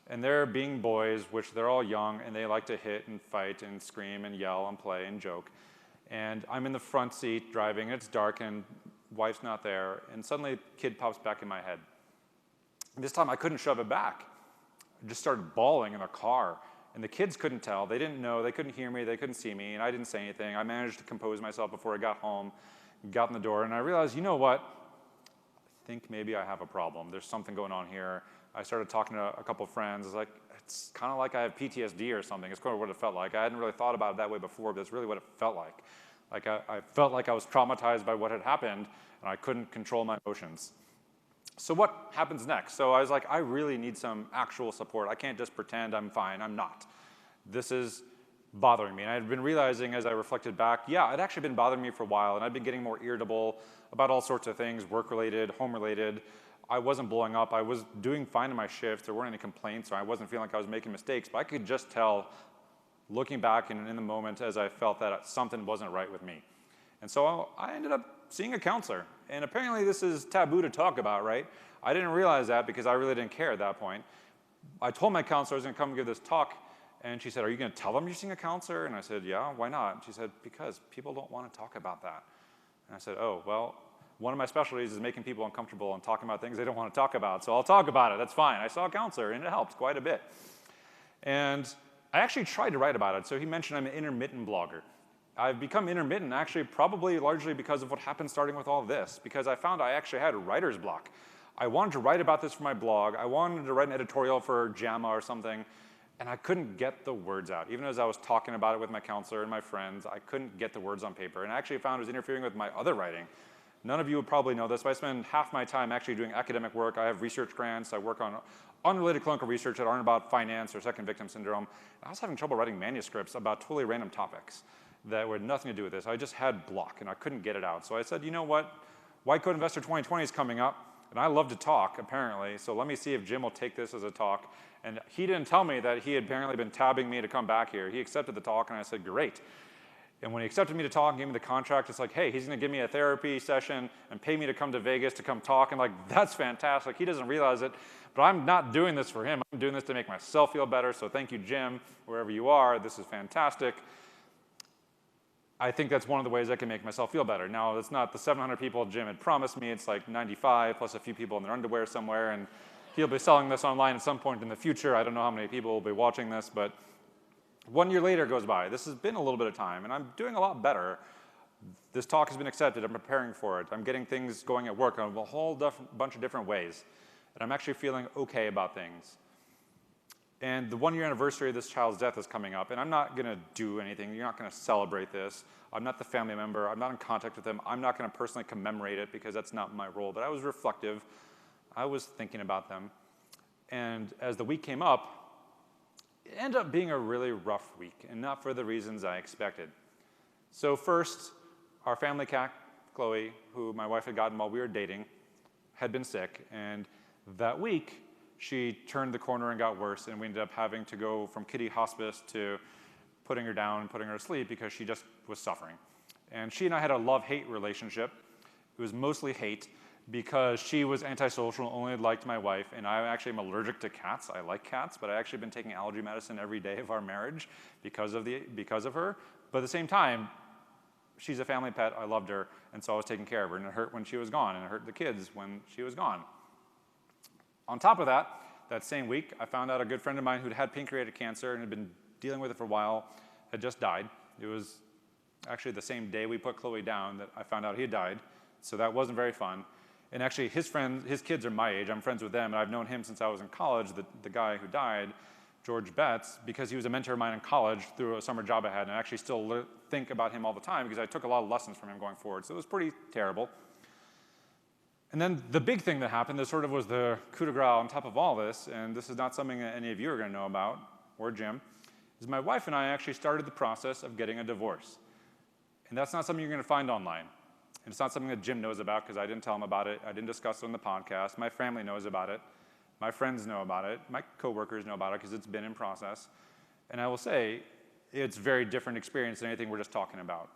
and they're being boys, which they're all young, and they like to hit and fight and scream and yell and play and joke. And I'm in the front seat driving, and it's dark, and wife's not there, and suddenly a kid pops back in my head. And this time I couldn't shove it back. I just started bawling in the car, and the kids couldn't tell. They didn't know. They couldn't hear me. They couldn't see me, and I didn't say anything. I managed to compose myself before I got home, got in the door, and I realized, you know what? I think maybe I have a problem. There's something going on here. I started talking to a couple of friends. It's kind of like I have PTSD or something. It's kind of what it felt like. I hadn't really thought about it that way before, but it's really what it felt like. Like I felt like I was traumatized by what had happened, and I couldn't control my emotions. So what happens next? So I was like, I really need some actual support. I can't just pretend I'm fine. I'm not. This is bothering me. And I had been realizing as I reflected back, yeah, it actually been bothering me for a while, and I'd been getting more irritable about all sorts of things, work-related, home-related. I wasn't blowing up. I was doing fine in my shifts. There weren't any complaints, or I wasn't feeling like I was making mistakes, but I could just tell looking back and in the moment as I felt that something wasn't right with me. And so I ended up seeing a counselor. And apparently this is taboo to talk about, right? I didn't realize that because I really didn't care at that point. I told my counselor I was going to come and give this talk, and she said, are you going to tell them you're seeing a counselor? And I said, yeah, why not? And she said, because people don't want to talk about that. And I said, oh, well, one of my specialties is making people uncomfortable and talking about things they don't want to talk about, so I'll talk about it. That's fine. I saw a counselor, and it helped quite a bit. And I actually tried to write about it. So he mentioned I'm an intermittent blogger. I've become intermittent, actually, probably largely because of what happened starting with all this, because I found I actually had writer's block. I wanted to write about this for my blog. I wanted to write an editorial for JAMA or something, and I couldn't get the words out. Even as I was talking about it with my counselor and my friends, I couldn't get the words on paper, and I actually found it was interfering with my other writing. None of you would probably know this, but I spend half my time actually doing academic work. I have research grants. I work on unrelated clinical research that aren't about finance or second victim syndrome. And I was having trouble writing manuscripts about totally random topics that had nothing to do with this. I just had block, and I couldn't get it out. So I said, you know what? White Coat Investor 2020 is coming up, and I love to talk, apparently, so let me see if Jim will take this as a talk. And he didn't tell me that he had apparently been tabbing me to come back here. He accepted the talk, and I said, great. And when he accepted me to talk and gave me the contract, it's like, hey, he's going to give me a therapy session and pay me to come to Vegas to come talk. And like, that's fantastic. He doesn't realize it, but I'm not doing this for him. I'm doing this to make myself feel better. So thank you, Jim, wherever you are. This is fantastic. I think that's one of the ways I can make myself feel better. Now, it's not the 700 people Jim had promised me. It's like 95 plus a few people in their underwear somewhere. And he'll be selling this online at some point in the future. I don't know how many people will be watching this, but 1 year later goes by. This has been a little bit of time, and I'm doing a lot better. This talk has been accepted. I'm preparing for it. I'm getting things going at work in a whole bunch of different ways, and I'm actually feeling okay about things. And the 1 year anniversary of this child's death is coming up, and I'm not going to do anything. You're not going to celebrate this. I'm not the family member. I'm not in contact with them. I'm not going to personally commemorate it because that's not my role, but I was reflective. I was thinking about them. And as the week came up, it ended up being a really rough week, and not for the reasons I expected. So first, our family cat, Chloe, who my wife had gotten while we were dating, had been sick, and that week, she turned the corner and got worse, and we ended up having to go from kitty hospice to putting her down and putting her to sleep because she just was suffering. And she and I had a love-hate relationship. It was mostly hate, because she was antisocial, only liked my wife, and I actually am allergic to cats. I like cats, but I've actually been taking allergy medicine every day of our marriage because of her. But at the same time, she's a family pet. I loved her, and so I was taking care of her, and it hurt when she was gone, and it hurt the kids when she was gone. On top of that, that same week, I found out a good friend of mine who'd had pancreatic cancer and had been dealing with it for a while had just died. It was actually the same day we put Chloe down that I found out he had died, so that wasn't very fun. And actually, his kids are my age. I'm friends with them, and I've known him since I was in college, the guy who died, George Betts, because he was a mentor of mine in college through a summer job I had, and I actually still think about him all the time because I took a lot of lessons from him going forward. So it was pretty terrible. And then the big thing that happened, that sort of was the coup de grace on top of all this, and this is not something that any of you are going to know about, or Jim, is my wife and I actually started the process of getting a divorce. And that's not something you're going to find online. And it's not something that Jim knows about because I didn't tell him about it. I didn't discuss it on the podcast. My family knows about it. My friends know about it. My coworkers know about it because it's been in process. And I will say, it's a very different experience than anything we're just talking about.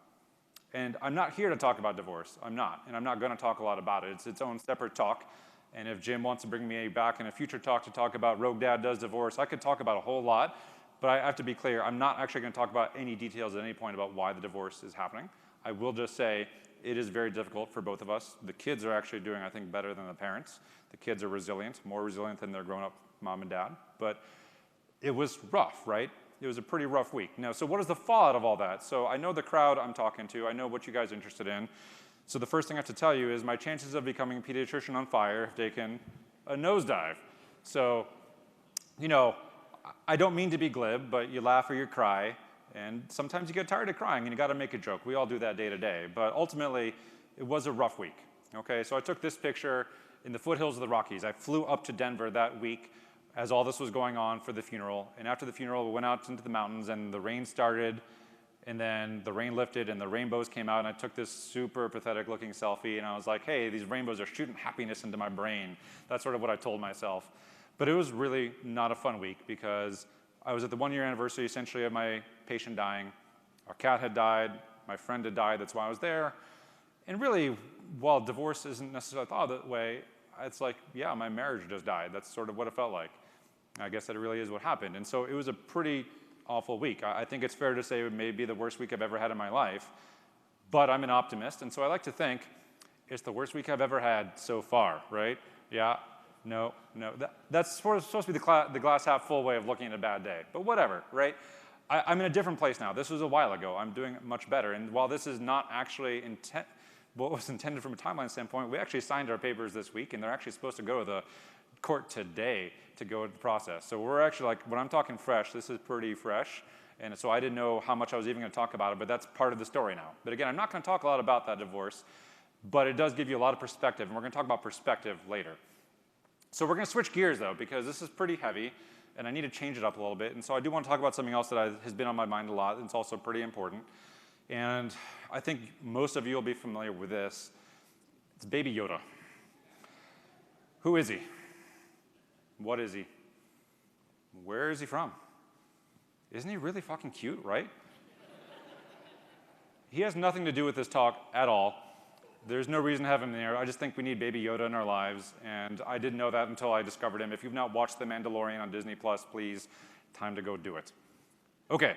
And I'm not here to talk about divorce. I'm not. And I'm not going to talk a lot about it. It's its own separate talk. And if Jim wants to bring me back in a future talk to talk about Rogue Dad Does Divorce, I could talk about a whole lot. But I have to be clear, I'm not actually going to talk about any details at any point about why the divorce is happening. I will just say it is very difficult for both of us. The kids are actually doing, I think, better than the parents. The kids are resilient, more resilient than their grown-up mom and dad. But it was rough, right? It was a pretty rough week. Now, so what is the fallout of all that? So I know the crowd I'm talking to. I know what you guys are interested in. So the first thing I have to tell you is my chances of becoming a pediatrician on fire have taken a nosedive. So, you know, I don't mean to be glib, but you laugh or you cry. And sometimes you get tired of crying and you got to make a joke. We all do that day to day. But ultimately, it was a rough week. Okay, so I took this picture in the foothills of the Rockies. I flew up to Denver that week as all this was going on for the funeral. And after the funeral, we went out into the mountains and the rain started. And then the rain lifted and the rainbows came out. And I took this super pathetic looking selfie. And I was like, hey, these rainbows are shooting happiness into my brain. That's sort of what I told myself. But it was really not a fun week because I was at the 1 year anniversary essentially of my patient dying. Our cat had died. My friend had died. That's why I was there. And really, while divorce isn't necessarily thought that way, it's like, yeah, my marriage just died. That's sort of what it felt like. I guess that really is what happened. And so it was a pretty awful week. I think it's fair to say it may be the worst week I've ever had in my life. But I'm an optimist, and so I like to think it's the worst week I've ever had so far, right? Yeah. No. That's supposed to be the glass half full way of looking at a bad day, but whatever, right? I'm in a different place now. This was a while ago. I'm doing much better. And while this is not actually what was intended from a timeline standpoint, we actually signed our papers this week, and they're actually supposed to go to the court today to go to the process. So we're actually, like, when I'm talking fresh, this is pretty fresh. And so I didn't know how much I was even going to talk about it, but that's part of the story now. But again, I'm not going to talk a lot about that divorce, but it does give you a lot of perspective, and we're going to talk about perspective later. So we're going to switch gears, though, because this is pretty heavy, and I need to change it up a little bit. And so I do want to talk about something else that has been on my mind a lot, and it's also pretty important. And I think most of you will be familiar with this. It's Baby Yoda. Who is he? What is he? Where is he from? Isn't he really fucking cute, right? He has nothing to do with this talk at all. There's no reason to have him there. I just think we need Baby Yoda in our lives, and I didn't know that until I discovered him. If you've not watched The Mandalorian on Disney+, please, time to go do it. Okay,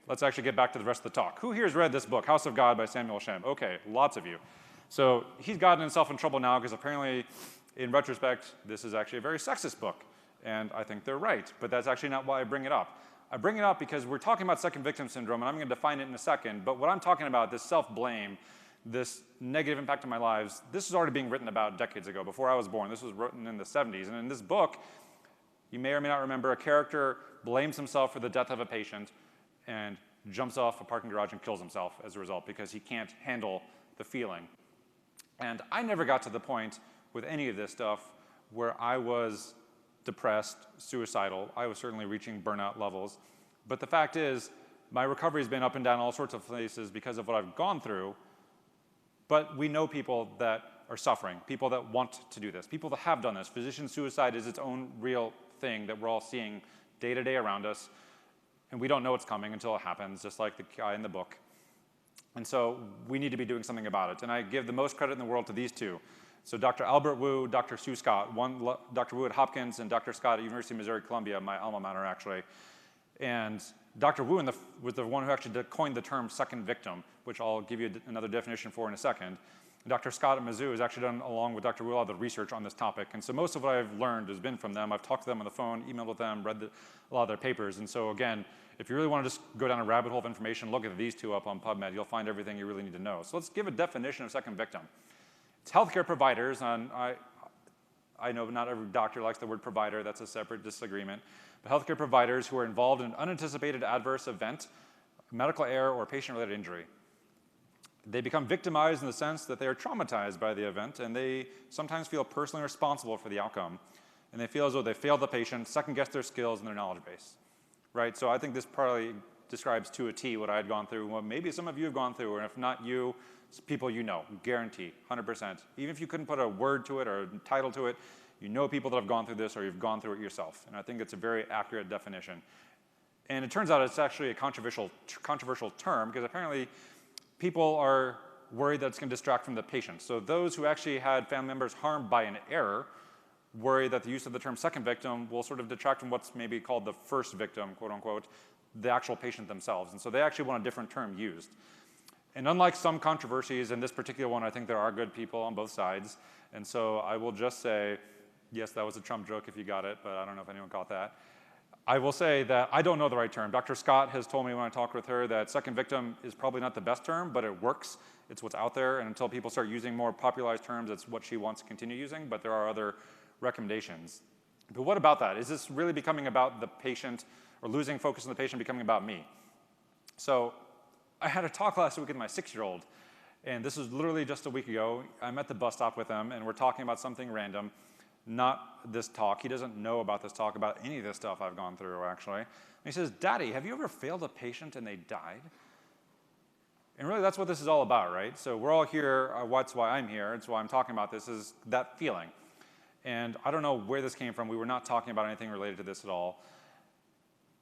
let's actually get back to the rest of the talk. Who here has read this book, House of God by Samuel Shem? Okay, lots of you. So he's gotten himself in trouble now because apparently, in retrospect, this is actually a very sexist book, and I think they're right, but that's actually not why I bring it up. I bring it up because we're talking about second victim syndrome, and I'm going to define it in a second, but what I'm talking about, this self-blame, this negative impact on my lives, this is already being written about decades ago, before I was born. This was written in the 70s, and in this book, you may or may not remember, a character blames himself for the death of a patient and jumps off a parking garage and kills himself as a result because he can't handle the feeling. And I never got to the point with any of this stuff where I was depressed, suicidal. I was certainly reaching burnout levels. But the fact is, my recovery has been up and down all sorts of places because of what I've gone through. But we know people that are suffering, people that want to do this, people that have done this. Physician suicide is its own real thing that we're all seeing day to day around us. And we don't know it's coming until it happens, just like the guy in the book. And so we need to be doing something about it. And I give the most credit in the world to these two. So Dr. Albert Wu, Dr. Sue Scott, Dr. Wu at Hopkins and Dr. Scott at University of Missouri-Columbia, my alma mater actually. And Dr. Wu was the one who actually coined the term second victim, which I'll give you another definition for in a second. Dr. Scott at Mizzou has actually done, along with Dr. Wu, all the research on this topic. And so most of what I've learned has been from them. I've talked to them on the phone, emailed with them, read a lot of their papers. And so again, if you really want to just go down a rabbit hole of information, look at these two up on PubMed. You'll find everything you really need to know. So let's give a definition of second victim. It's healthcare providers, and I know not every doctor likes the word provider. That's a separate disagreement. But healthcare providers who are involved in an unanticipated adverse event, medical error, or patient-related injury. They become victimized in the sense that they are traumatized by the event, and they sometimes feel personally responsible for the outcome. And they feel as though they failed the patient, second-guess their skills and their knowledge base. Right? So I think this probably describes to a T what I had gone through, what maybe some of you have gone through, and if not you, it's people you know, guarantee, 100%. Even if you couldn't put a word to it or a title to it, you know people that have gone through this or you've gone through it yourself. And I think it's a very accurate definition. And it turns out it's actually a controversial term because apparently people are worried that it's going to distract from the patient. So those who actually had family members harmed by an error worry that the use of the term second victim will sort of detract from what's maybe called the first victim, quote unquote, the actual patient themselves. And so they actually want a different term used. And unlike some controversies, in this particular one, I think there are good people on both sides. And so I will just say, yes, that was a Trump joke if you got it, but I don't know if anyone caught that. I will say that I don't know the right term. Dr. Scott has told me when I talked with her that second victim is probably not the best term, but it works. It's what's out there. And until people start using more popularized terms, it's what she wants to continue using. But there are other recommendations. But what about that? Is this really becoming about the patient or losing focus on the patient becoming about me? So I had a talk last week with my 6-year-old, and this was literally just a week ago. I'm at the bus stop with him, and we're talking about something random, not this talk. He doesn't know about this talk, about any of this stuff I've gone through, actually. And he says, "Daddy, have you ever failed a patient and they died?" And really, that's what this is all about, right? So we're all here. That's why I'm here. It's why I'm talking about this, is that feeling. And I don't know where this came from. We were not talking about anything related to this at all.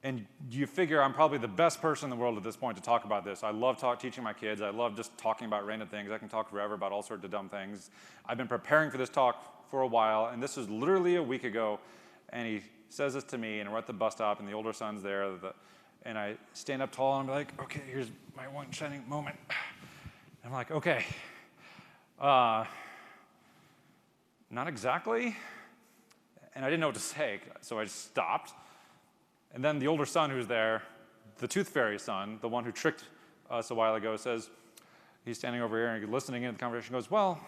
And you figure I'm probably the best person in the world at this point to talk about this. I love teaching my kids. I love just talking about random things. I can talk forever about all sorts of dumb things. I've been preparing for this talk for a while, and this was literally a week ago. And he says this to me, and we're at the bus stop, and the older son's there. And I stand up tall, and I'm like, okay, here's my one shining moment. I'm like, okay, not exactly. And I didn't know what to say, so I just stopped. And then the older son who's there the Tooth Fairy son, the one who tricked us a while ago, says, he's standing over here and listening in to the conversation, goes, well,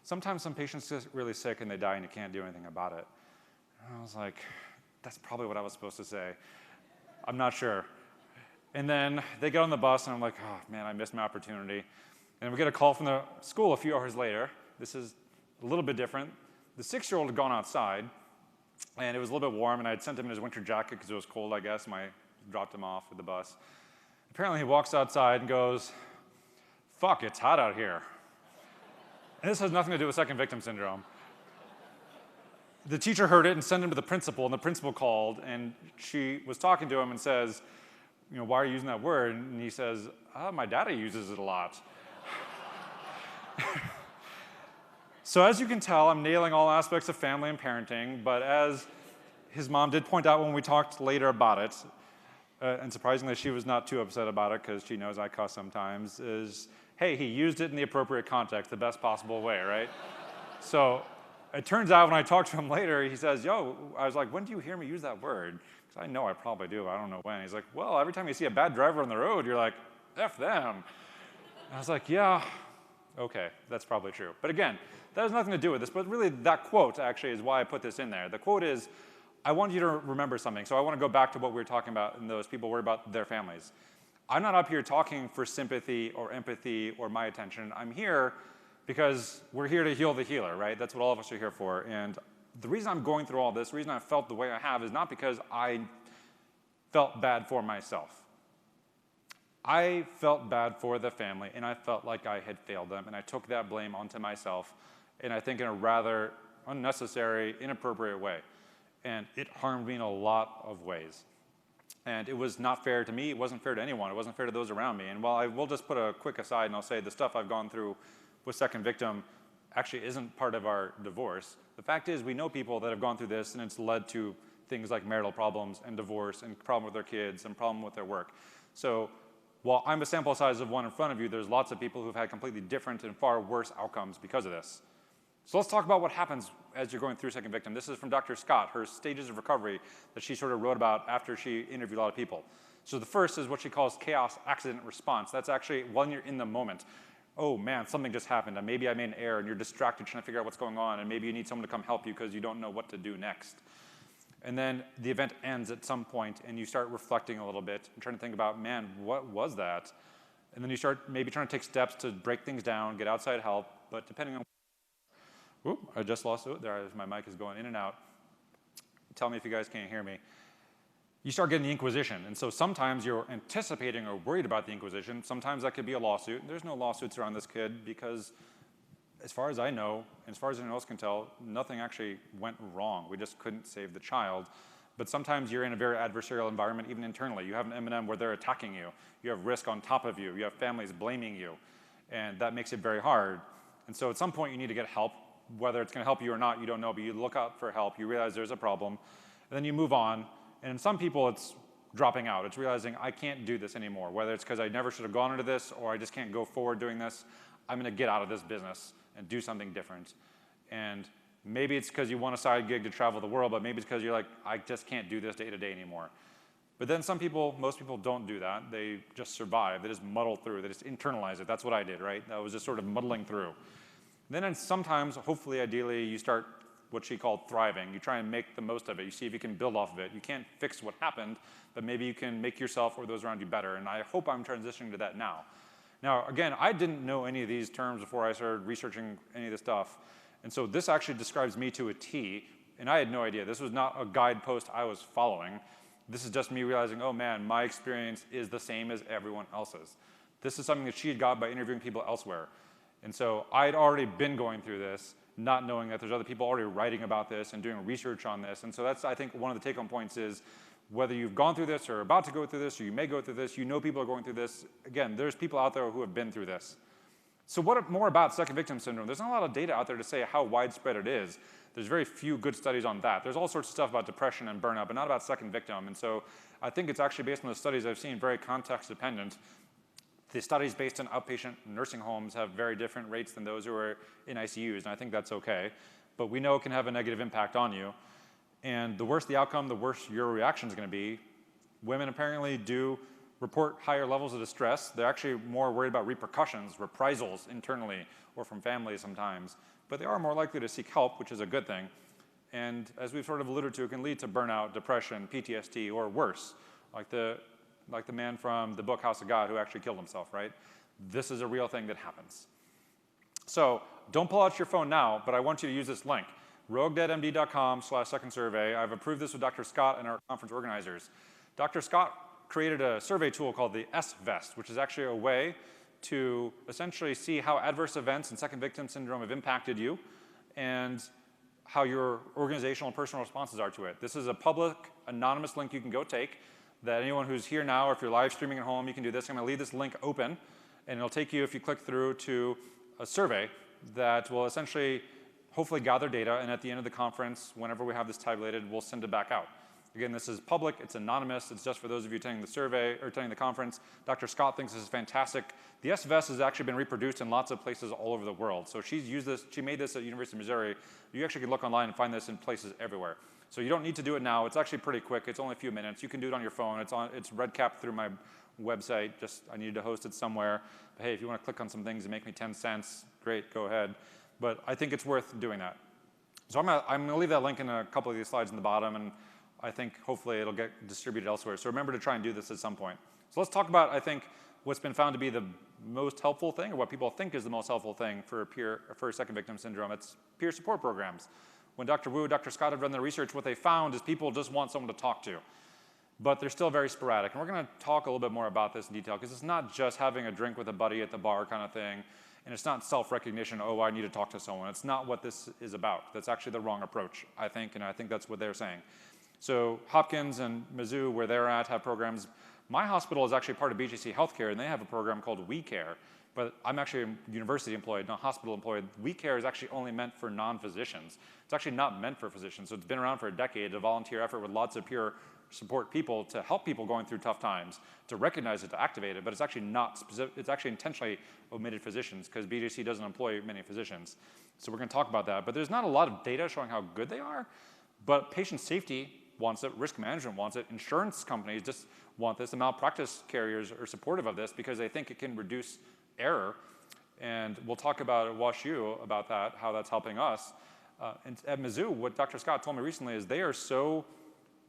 sometimes some patients get really sick and they die and you can't do anything about it. And I was like, that's probably what I was supposed to say. I'm not sure. And then they get on the bus and I'm like, oh man, I missed my opportunity. And we get a call from the school a few hours later. This is a little bit different. The 6-year-old had gone outside and it was a little bit warm and I had sent him in his winter jacket because it was cold, I guess, and I dropped him off with the bus. Apparently he walks outside and goes, fuck, it's hot out here. And this has nothing to do with second victim syndrome. The teacher heard it and sent him to the principal, and the principal called, and she was talking to him and says, you know, why are you using that word? And he says, my daddy uses it a lot. So as you can tell, I'm nailing all aspects of family and parenting, but as his mom did point out when we talked later about it, and surprisingly she was not too upset about it because she knows I cuss sometimes, is, hey, he used it in the appropriate context, the best possible way, right? So it turns out when I talked to him later, he says, yo, I was like, when do you hear me use that word? Because I know I probably do, but I don't know when. He's like, well, every time you see a bad driver on the road, you're like, F them. And I was like, yeah, okay, that's probably true. But again, that has nothing to do with this, but really that quote actually is why I put this in there. The quote is, I want you to remember something. So I want to go back to what we were talking about and those people worry about their families. I'm not up here talking for sympathy or empathy or my attention. I'm here because we're here to heal the healer, right? That's what all of us are here for. And the reason I'm going through all this, the reason I felt the way I have is not because I felt bad for myself. I felt bad for the family, and I felt like I had failed them, and I took that blame onto myself, and I think in a rather unnecessary, inappropriate way. And it harmed me in a lot of ways. And it was not fair to me, it wasn't fair to anyone, it wasn't fair to those around me. And while I will just put a quick aside and I'll say the stuff I've gone through with second victim actually isn't part of our divorce. The fact is we know people that have gone through this and it's led to things like marital problems and divorce and problem with their kids and problem with their work. So while I'm a sample size of one in front of you, there's lots of people who've had completely different and far worse outcomes because of this. So let's talk about what happens as you're going through second victim. This is from Dr. Scott, her stages of recovery that she sort of wrote about after she interviewed a lot of people. So the first is what she calls chaos accident response. That's actually when you're in the moment. Oh man, something just happened, and maybe I made an error, and you're distracted trying to figure out what's going on, and maybe you need someone to come help you because you don't know what to do next. And then the event ends at some point, and you start reflecting a little bit and trying to think about, man, what was that? And then you start maybe trying to take steps to break things down, get outside help, but depending on Oop, I just lost it. There, my mic is going in and out. Tell me if you guys can't hear me. You start getting the inquisition. And so sometimes you're anticipating or worried about the inquisition. Sometimes that could be a lawsuit. There's no lawsuits around this kid because as far as I know, and as far as anyone else can tell, nothing actually went wrong. We just couldn't save the child. But sometimes you're in a very adversarial environment, even internally. You have an M&M where they're attacking you. You have risk on top of you. You have families blaming you. And that makes it very hard. And so at some point you need to get help. Whether it's going to help you or not, you don't know, but you look out for help, you realize there's a problem, and then you move on. And in some people, it's dropping out. It's realizing, I can't do this anymore, whether it's because I never should have gone into this or I just can't go forward doing this. I'm going to get out of this business and do something different. And maybe it's because you want a side gig to travel the world, but maybe it's because you're like, I just can't do this day to day anymore. But then some people, most people don't do that. They just survive. They just muddle through. They just internalize it. That's what I did, right? I was just sort of muddling through. Then sometimes, hopefully, ideally, you start what she called thriving. You try and make the most of it. You see if you can build off of it. You can't fix what happened, but maybe you can make yourself or those around you better. And I hope I'm transitioning to that now. Now, again, I didn't know any of these terms before I started researching any of this stuff. And so this actually describes me to a T, and I had no idea. This was not a guidepost I was following. This is just me realizing, oh man, my experience is the same as everyone else's. This is something that she had got by interviewing people elsewhere. And so I'd already been going through this, not knowing that there's other people already writing about this and doing research on this. And so that's, I think, one of the take-home points is whether you've gone through this or about to go through this or you may go through this, you know people are going through this. Again, there's people out there who have been through this. So what more about second victim syndrome? There's not a lot of data out there to say how widespread it is. There's very few good studies on that. There's all sorts of stuff about depression and burnout, but not about second victim. And so I think it's actually, based on the studies I've seen, very context dependent. The studies based on outpatient nursing homes have very different rates than those who are in ICUs, and I think that's okay. But we know it can have a negative impact on you. And the worse the outcome, the worse your reaction is going to be. Women apparently do report higher levels of distress. They're actually more worried about repercussions, reprisals internally or from families sometimes. But they are more likely to seek help, which is a good thing. And as we've sort of alluded to, it can lead to burnout, depression, PTSD, or worse, like the man from the book House of God who actually killed himself, right? This is a real thing that happens. So don't pull out your phone now, but I want you to use this link, roguedeadmd.com/second survey. I've approved this with Dr. Scott and our conference organizers. Dr. Scott created a survey tool called the SVEST, which is actually a way to essentially see how adverse events and second victim syndrome have impacted you and how your organizational and personal responses are to it. This is a public, anonymous link you can go take that anyone who's here now, or if you're live streaming at home, you can do this. I'm going to leave this link open, and it'll take you, if you click through, to a survey that will essentially hopefully gather data, and at the end of the conference, whenever we have this tabulated, we'll send it back out. Again, this is public, it's anonymous, it's just for those of you attending the survey or attending the conference. Dr. Scott thinks this is fantastic. The SVEST has actually been reproduced in lots of places all over the world. So she made this at University of Missouri. You actually can look online and find this in places everywhere. So you don't need to do it now. It's actually pretty quick. It's only a few minutes. You can do it on your phone. It's REDCap through my website. I needed to host it somewhere. But hey, if you want to click on some things and make me 10 cents, great, go ahead. But I think it's worth doing that. So I'm gonna leave that link in a couple of these slides in the bottom, and I think hopefully it'll get distributed elsewhere. So remember to try and do this at some point. So let's talk about, I think, what's been found to be the most helpful thing, or what people think is the most helpful thing for second victim syndrome. It's peer support programs. When Dr. Wu, Dr. Scott have done their research, what they found is people just want someone to talk to. But they're still very sporadic. And we're going to talk a little bit more about this in detail, because it's not just having a drink with a buddy at the bar kind of thing. And it's not self-recognition, oh, I need to talk to someone. It's not what this is about. That's actually the wrong approach, I think, and I think that's what they're saying. So Hopkins and Mizzou, where they're at, have programs. My hospital is actually part of BJC Healthcare, and they have a program called WeCare. But I'm actually a university employed, not hospital employed. WeCare is actually only meant for non-physicians. It's actually not meant for physicians. So it's been around for a decade, a volunteer effort with lots of peer support people to help people going through tough times, to recognize it, to activate it. But it's actually not specific. It's actually intentionally omitted physicians, because BJC doesn't employ many physicians. So we're going to talk about that. But there's not a lot of data showing how good they are. But patient safety wants it, risk management wants it, insurance companies just want this, and malpractice carriers are supportive of this because they think it can reduce error. And we'll talk about at WashU about that, how that's helping us. And at Mizzou, what Dr. Scott told me recently is they are so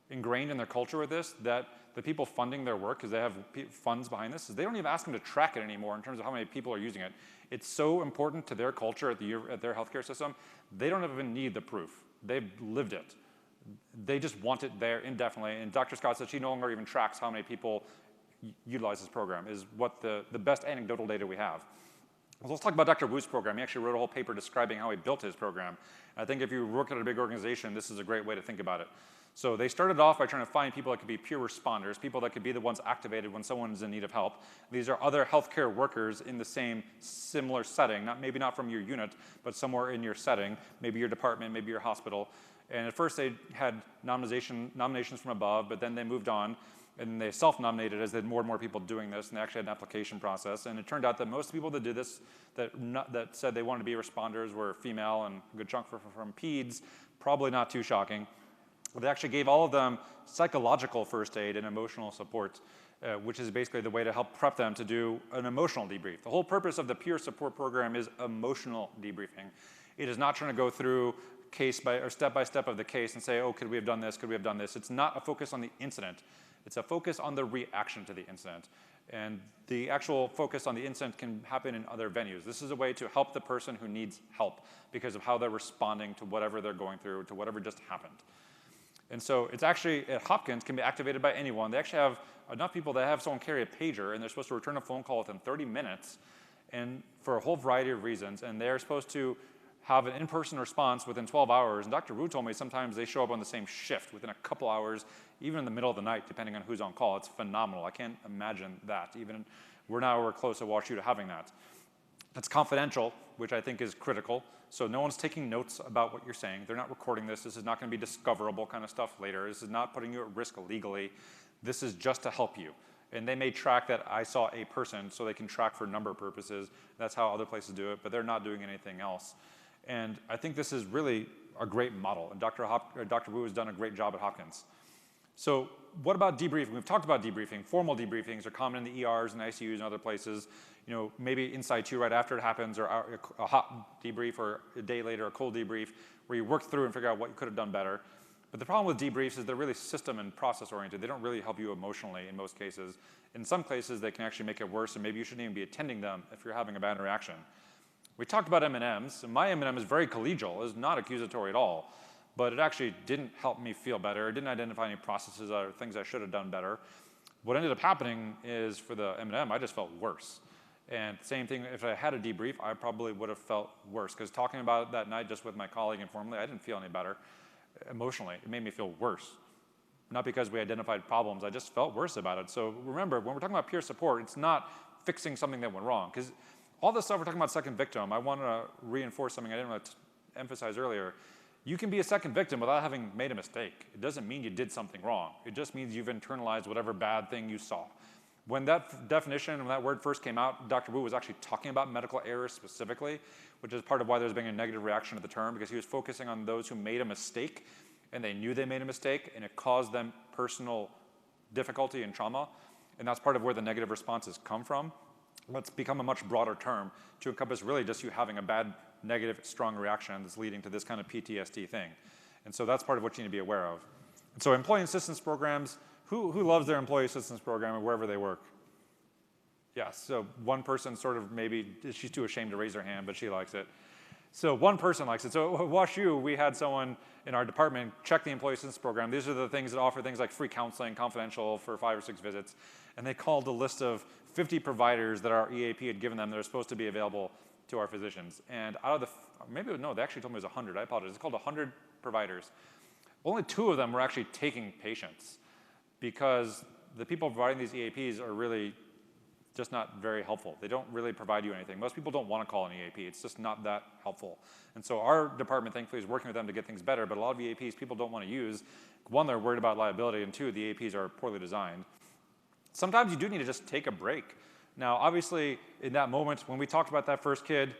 ingrained in their culture with this that the people funding their work, because they have funds behind this, is they don't even ask them to track it anymore in terms of how many people are using it. It's so important to their culture at their healthcare system, they don't even need the proof. They've lived it. They just want it there indefinitely. And Dr. Scott said she no longer even tracks how many people utilize this program, is what the best anecdotal data we have. Well, let's talk about Dr. Wu's program. He actually wrote a whole paper describing how he built his program. I think if you work at a big organization, this is a great way to think about it. So they started off by trying to find people that could be peer responders, people that could be the ones activated when someone's in need of help. These are other healthcare workers in the same similar setting, maybe not from your unit, but somewhere in your setting, maybe your department, maybe your hospital. And at first they had nominations from above, but then they moved on and they self-nominated as they had more and more people doing this, and they actually had an application process. And it turned out that most people that did this, that said they wanted to be responders, were female, and a good chunk from peds, probably not too shocking. They actually gave all of them psychological first aid and emotional support, which is basically the way to help prep them to do an emotional debrief. The whole purpose of the peer support program is emotional debriefing. It is not trying to go through step by step of the case and say, oh, could we have done this, could we have done this? It's not a focus on the incident. It's a focus on the reaction to the incident. And the actual focus on the incident can happen in other venues. This is a way to help the person who needs help because of how they're responding to whatever they're going through, to whatever just happened. And so it's actually, at Hopkins, can be activated by anyone. They actually have enough people that have someone carry a pager, and they're supposed to return a phone call within 30 minutes, and for a whole variety of reasons. And they're supposed to have an in-person response within 12 hours. And Dr. Wu told me sometimes they show up on the same shift within a couple hours, even in the middle of the night, depending on who's on call. It's phenomenal. I can't imagine that. We're close at WashU to having that. It's confidential, which I think is critical. So no one's taking notes about what you're saying. They're not recording this. This is not going to be discoverable kind of stuff later. This is not putting you at risk legally. This is just to help you. And they may track that I saw a person, so they can track for number purposes. That's how other places do it, but they're not doing anything else. And I think this is really a great model. And Dr. Wu has done a great job at Hopkins. So what about debriefing? We've talked about debriefing. Formal debriefings are common in the ERs and ICUs and other places. You know, maybe inside too right after it happens, or a hot debrief, or a day later, a cold debrief, where you work through and figure out what you could have done better. But the problem with debriefs is they're really system and process oriented. They don't really help you emotionally in most cases. In some cases, they can actually make it worse, and maybe you shouldn't even be attending them if you're having a bad reaction. We talked about M&Ms. My M&M is very collegial. It's not accusatory at all. But it actually didn't help me feel better. It didn't identify any processes or things I should have done better. What ended up happening is for the M&M, I just felt worse. And same thing, if I had a debrief, I probably would have felt worse. Because talking about it that night just with my colleague informally, I didn't feel any better emotionally. It made me feel worse. Not because we identified problems, I just felt worse about it. So remember, when we're talking about peer support, it's not fixing something that went wrong. Because all this stuff we're talking about second victim, I want to reinforce something I didn't want to emphasize earlier. You can be a second victim without having made a mistake. It doesn't mean you did something wrong. It just means you've internalized whatever bad thing you saw. When that definition, when that word first came out, Dr. Wu was actually talking about medical errors specifically, which is part of why there's been a negative reaction to the term, because he was focusing on those who made a mistake, and they knew they made a mistake, and it caused them personal difficulty and trauma. And that's part of where the negative responses come from. But it's become a much broader term to encompass really just you having a bad, negative, strong reaction that's leading to this kind of PTSD thing. And so that's part of what you need to be aware of. And so employee assistance programs, who loves their employee assistance program wherever they work? Yeah, so one person sort of maybe, she's too ashamed to raise her hand, but she likes it. So one person likes it. So at WashU, we had someone in our department check the employee assistance program. These are the things that offer things like free counseling, confidential for 5 or 6 visits. And they called a list of 50 providers that our EAP had given them that are supposed to be available to our physicians. And out of the, maybe, no, they actually told me it was 100. I apologize. It's called 100 providers. Only 2 of them were actually taking patients, because the people providing these EAPs are really just not very helpful. They don't really provide you anything. Most people don't want to call an EAP. It's just not that helpful. And so our department, thankfully, is working with them to get things better, but a lot of EAPs people don't want to use. 1, they're worried about liability, and 2, the EAPs are poorly designed. Sometimes you do need to just take a break. Now, obviously, in that moment, when we talked about that first kid,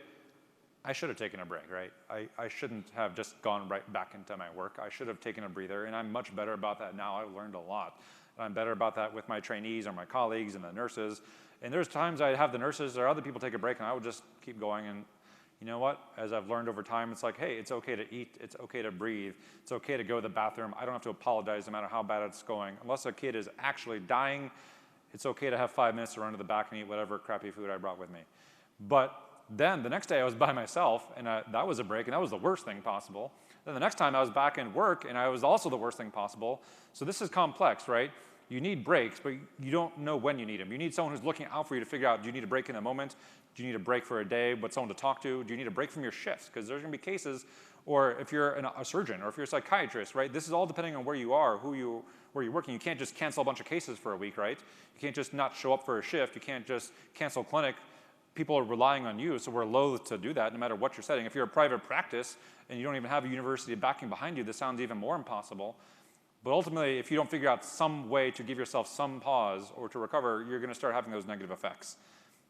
I should have taken a break, right? I shouldn't have just gone right back into my work. I should have taken a breather, and I'm much better about that now. I've learned a lot. And I'm better about that with my trainees or my colleagues and the nurses. And there's times I have the nurses or other people take a break, and I would just keep going. And you know what? As I've learned over time, it's like, hey, it's okay to eat. It's okay to breathe. It's okay to go to the bathroom. I don't have to apologize no matter how bad it's going. Unless a kid is actually dying, it's okay to have 5 minutes to run to the back and eat whatever crappy food I brought with me. But then the next day I was by myself, and that was a break, and that was the worst thing possible. Then the next time I was back in work, and I was also the worst thing possible. So this is complex, right? You need breaks, but you don't know when you need them. You need someone who's looking out for you to figure out, do you need a break in a moment? Do you need a break for a day, but someone to talk to? Do you need a break from your shifts? Because there's going to be cases, or if you're a surgeon, or if you're a psychiatrist, right? This is all depending on where you are, where you're working. You can't just cancel a bunch of cases for a week, right? You can't just not show up for a shift. You can't just cancel clinic. People are relying on you, so we're loath to do that no matter what you're setting. If you're a private practice and you don't even have a university backing behind you, this sounds even more impossible. But ultimately, if you don't figure out some way to give yourself some pause or to recover, you're going to start having those negative effects.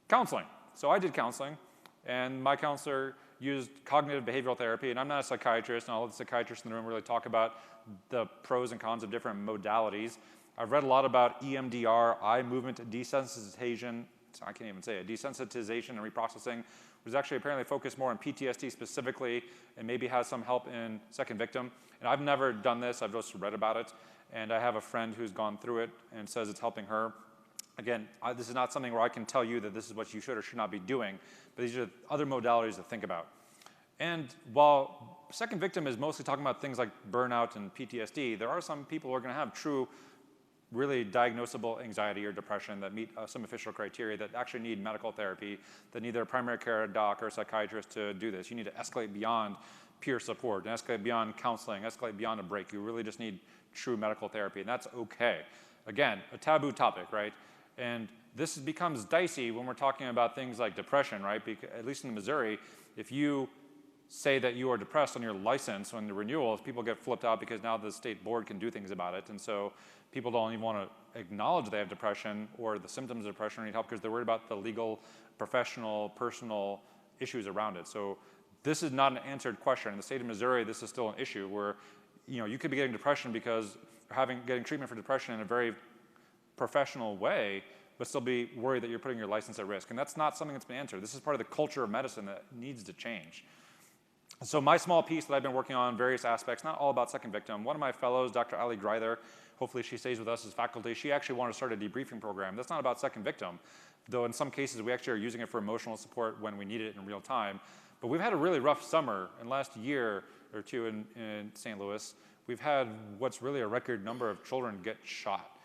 Counseling. So I did counseling, and my counselor used cognitive behavioral therapy, and I'm not a psychiatrist, and all the psychiatrists in the room really talk about the pros and cons of different modalities. I've read a lot about EMDR, eye movement desensitization, I can't even say it, desensitization and reprocessing, was actually apparently focused more on PTSD specifically, and maybe has some help in second victim. And I've never done this, I've just read about it, and I have a friend who's gone through it and says it's helping her. Again, this is not something where I can tell you that this is what you should or should not be doing, but these are other modalities to think about. And while second victim is mostly talking about things like burnout and PTSD, there are some people who are going to have true, really diagnosable anxiety or depression that meet some official criteria that actually need medical therapy, that need their primary care doc or psychiatrist to do this. You need to escalate beyond peer support, and escalate beyond counseling, escalate beyond a break. You really just need true medical therapy, and that's okay. Again, a taboo topic, right? And this becomes dicey when we're talking about things like depression, right? Because, at least in Missouri, if you say that you are depressed on your license on the renewal, people get flipped out because now the state board can do things about it. And so people don't even want to acknowledge they have depression or the symptoms of depression or need help because they're worried about the legal, professional, personal issues around it. So this is not an answered question. In the state of Missouri, this is still an issue where you could be getting depression because getting treatment for depression in a very professional way, but still be worried that you're putting your license at risk. And that's not something that's been answered. This is part of the culture of medicine that needs to change. So my small piece that I've been working on, various aspects, not all about second victim. One of my fellows, Dr. Ali Greither, hopefully she stays with us as faculty, she actually wanted to start a debriefing program. That's not about second victim, though in some cases we actually are using it for emotional support when we need it in real time. But we've had a really rough summer. In the last year or two in St. Louis, we've had what's really a record number of children get shot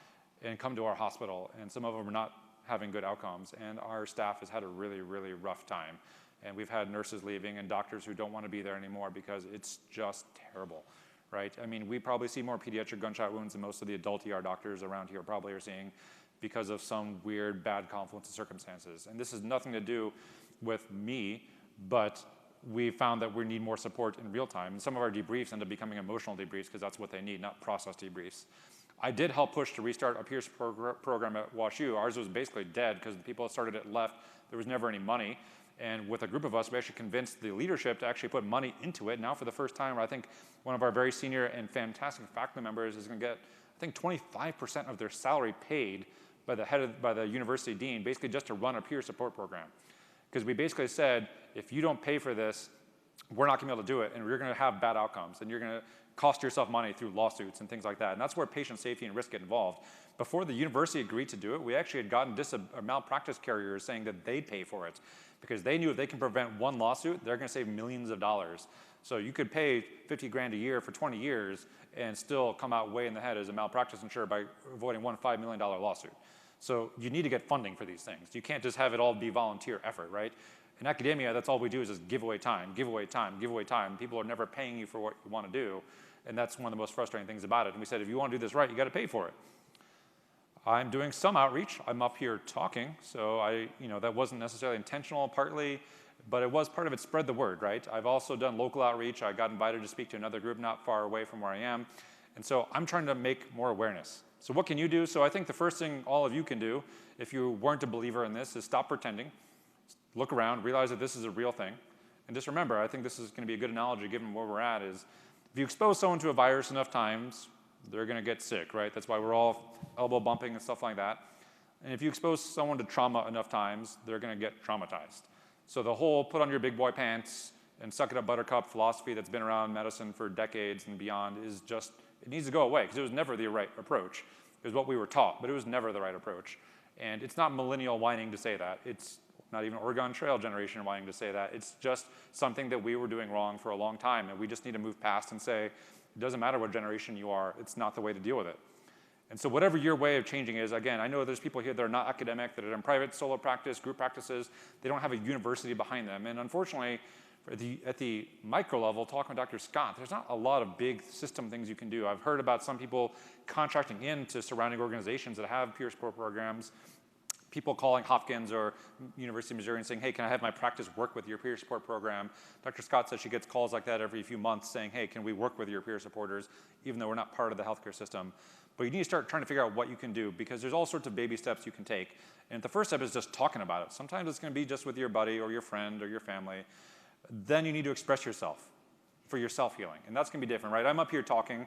and come to our hospital, and some of them are not having good outcomes, and our staff has had a really, really rough time. And we've had nurses leaving and doctors who don't want to be there anymore because it's just terrible, right? I mean, we probably see more pediatric gunshot wounds than most of the adult ER doctors around here probably are seeing because of some weird, bad confluence of circumstances. And this has nothing to do with me, but we found that we need more support in real time. And some of our debriefs end up becoming emotional debriefs because that's what they need, not process debriefs. I did help push to restart a Pierce program at WashU. Ours was basically dead because the people that started it left. There was never any money. And with a group of us, we actually convinced the leadership to actually put money into it. Now for the first time, I think one of our very senior and fantastic faculty members is going to get, I think, 25% of their salary paid by the university dean, basically just to run a peer support program. Because we basically said, if you don't pay for this, we're not going to be able to do it, and you're going to have bad outcomes, and you're going to cost yourself money through lawsuits and things like that. And that's where patient safety and risk get involved. Before the university agreed to do it, we actually had gotten malpractice carriers saying that they'd pay for it because they knew if they can prevent one lawsuit, they're going to save millions of dollars. So you could pay 50 grand a year for 20 years and still come out way in the head as a malpractice insurer by avoiding one $5 million lawsuit. So you need to get funding for these things. You can't just have it all be volunteer effort, right? In academia, that's all we do is just give away time, give away time, give away time. People are never paying you for what you want to do. And that's one of the most frustrating things about it. And we said, if you want to do this right, you got to pay for it. I'm doing some outreach. I'm up here talking. So that wasn't necessarily intentional partly, but it was part of it spread the word, right? I've also done local outreach. I got invited to speak to another group not far away from where I am. And so I'm trying to make more awareness. So what can you do? So I think the first thing all of you can do, if you weren't a believer in this, is stop pretending. Look around, realize that this is a real thing. And just remember, I think this is going to be a good analogy given where we're at, is if you expose someone to a virus enough times, they're going to get sick, right? That's why we're all elbow bumping and stuff like that. And if you expose someone to trauma enough times, they're going to get traumatized. So the whole put on your big boy pants and suck it up buttercup philosophy that's been around medicine for decades and beyond is just, it needs to go away because it was never the right approach. It was what we were taught, but it was never the right approach. And it's not millennial whining to say that. It's not even Oregon Trail generation whining to say that. It's just something that we were doing wrong for a long time, and we just need to move past and say, it doesn't matter what generation you are, it's not the way to deal with it. And so whatever your way of changing is, again, I know there's people here that are not academic, that are in private solo practice, group practices, they don't have a university behind them. And unfortunately, at the micro level, talking with Dr. Scott, there's not a lot of big system things you can do. I've heard about some people contracting into surrounding organizations that have peer support programs, people calling Hopkins or University of Missouri and saying, hey, can I have my practice work with your peer support program? Dr. Scott says she gets calls like that every few months saying, hey, can we work with your peer supporters, even though we're not part of the healthcare system. But you need to start trying to figure out what you can do because there's all sorts of baby steps you can take. And the first step is just talking about it. Sometimes it's going to be just with your buddy or your friend or your family. Then you need to express yourself for your self-healing. And that's going to be different, right? I'm up here talking.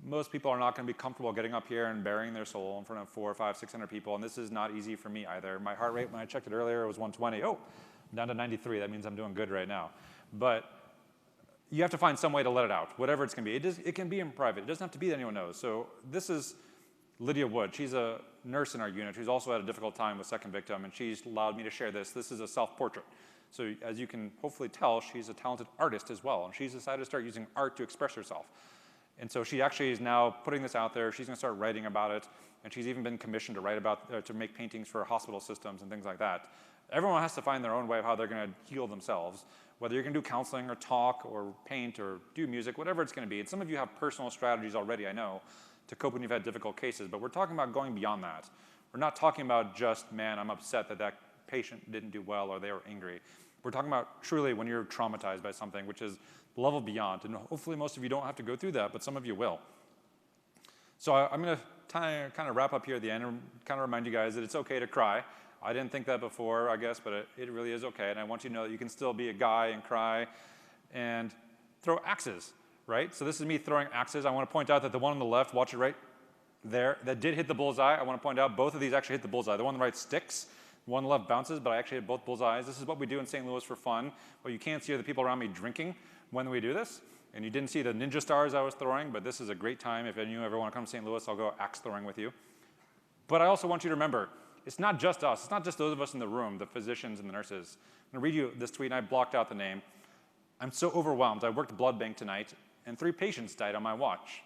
Most people are not going to be comfortable getting up here and bearing their soul in front of 400, 500, 600 people, and this is not easy for me either. My heart rate, when I checked it earlier, was 120. Oh, I'm down to 93. That means I'm doing good right now. But you have to find some way to let it out, whatever it's going to be. It can be in private. It doesn't have to be that anyone knows. So this is Lydia Wood. She's a nurse in our unit who's also had a difficult time with second victim, and she's allowed me to share this. This is a self-portrait. So as you can hopefully tell, she's a talented artist as well, and she's decided to start using art to express herself. And so she actually is now putting this out there. She's going to start writing about it, and she's even been commissioned to write about, to make paintings for hospital systems and things like that. Everyone has to find their own way of how they're going to heal themselves, whether you're going to do counseling or talk or paint or do music, whatever it's going to be. And some of you have personal strategies already, I know, to cope when you've had difficult cases, but we're talking about going beyond that. We're not talking about just, man, I'm upset that that patient didn't do well or they were angry. We're talking about truly when you're traumatized by something, which is the level beyond. And hopefully most of you don't have to go through that, but some of you will. So I'm going to kind of wrap up here at the end and kind of remind you guys that it's okay to cry. I didn't think that before, I guess, but it really is okay. And I want you to know that you can still be a guy and cry and throw axes, right? So this is me throwing axes. I want to point out that the one on the left, watch it right there, that did hit the bullseye. I want to point out both of these actually hit the bullseye. The one on the right sticks, the one on the left bounces, but I actually hit both bullseyes. This is what we do in St. Louis for fun. What you can't see are the people around me drinking when we do this. And you didn't see the ninja stars I was throwing, but this is a great time. If any of you ever want to come to St. Louis, I'll go axe throwing with you. But I also want you to remember, it's not just us. It's not just those of us in the room, the physicians and the nurses. I'm going to read you this tweet, and I blocked out the name. I'm so overwhelmed. I worked blood bank tonight, and 3 patients died on my watch.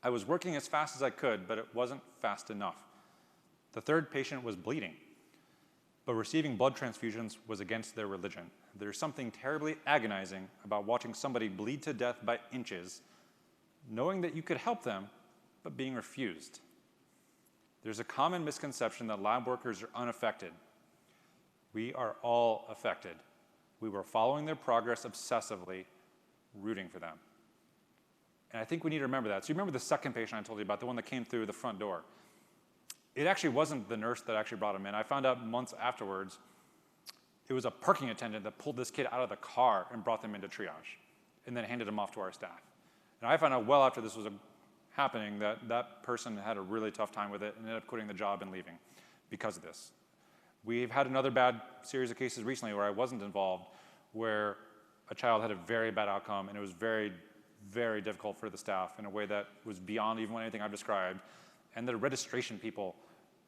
I was working as fast as I could, but it wasn't fast enough. The 3rd patient was bleeding, but receiving blood transfusions was against their religion. There's something terribly agonizing about watching somebody bleed to death by inches, knowing that you could help them, but being refused. There's a common misconception that lab workers are unaffected. We are all affected. We were following their progress obsessively, rooting for them. And I think we need to remember that. So you remember the second patient I told you about, the one that came through the front door. It actually wasn't the nurse that actually brought him in. I found out months afterwards, it was a parking attendant that pulled this kid out of the car and brought them into triage, and then handed him off to our staff. And I found out well after this was happening that that person had a really tough time with it and ended up quitting the job and leaving because of this. We've had another bad series of cases recently where I wasn't involved, where a child had a very bad outcome, and it was very, very difficult for the staff in a way that was beyond even anything I've described. And the registration people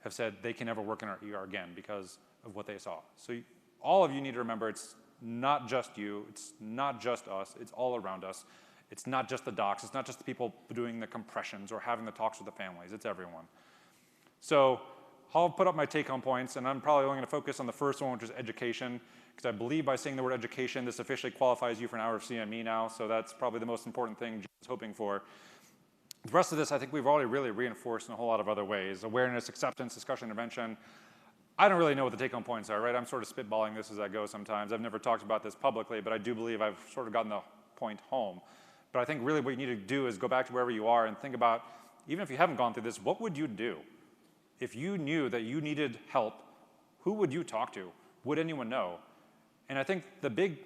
have said they can never work in our ER again because of what they saw. So all of you need to remember, it's not just you, it's not just us, it's all around us. It's not just the docs, it's not just the people doing the compressions or having the talks with the families, it's everyone. So I'll put up my take-home points, and I'm probably only going to focus on the first one, which is education, because I believe by saying the word education, this officially qualifies you for an hour of CME now, so that's probably the most important thing Jim's hoping for. The rest of this, I think we've already really reinforced in a whole lot of other ways. Awareness, acceptance, discussion, intervention. I don't really know what the take-home points are, right? I'm sort of spitballing this as I go sometimes. I've never talked about this publicly, but I do believe I've sort of gotten the point home. But I think really what you need to do is go back to wherever you are and think about, even if you haven't gone through this, what would you do? If you knew that you needed help, who would you talk to? Would anyone know? And I think the big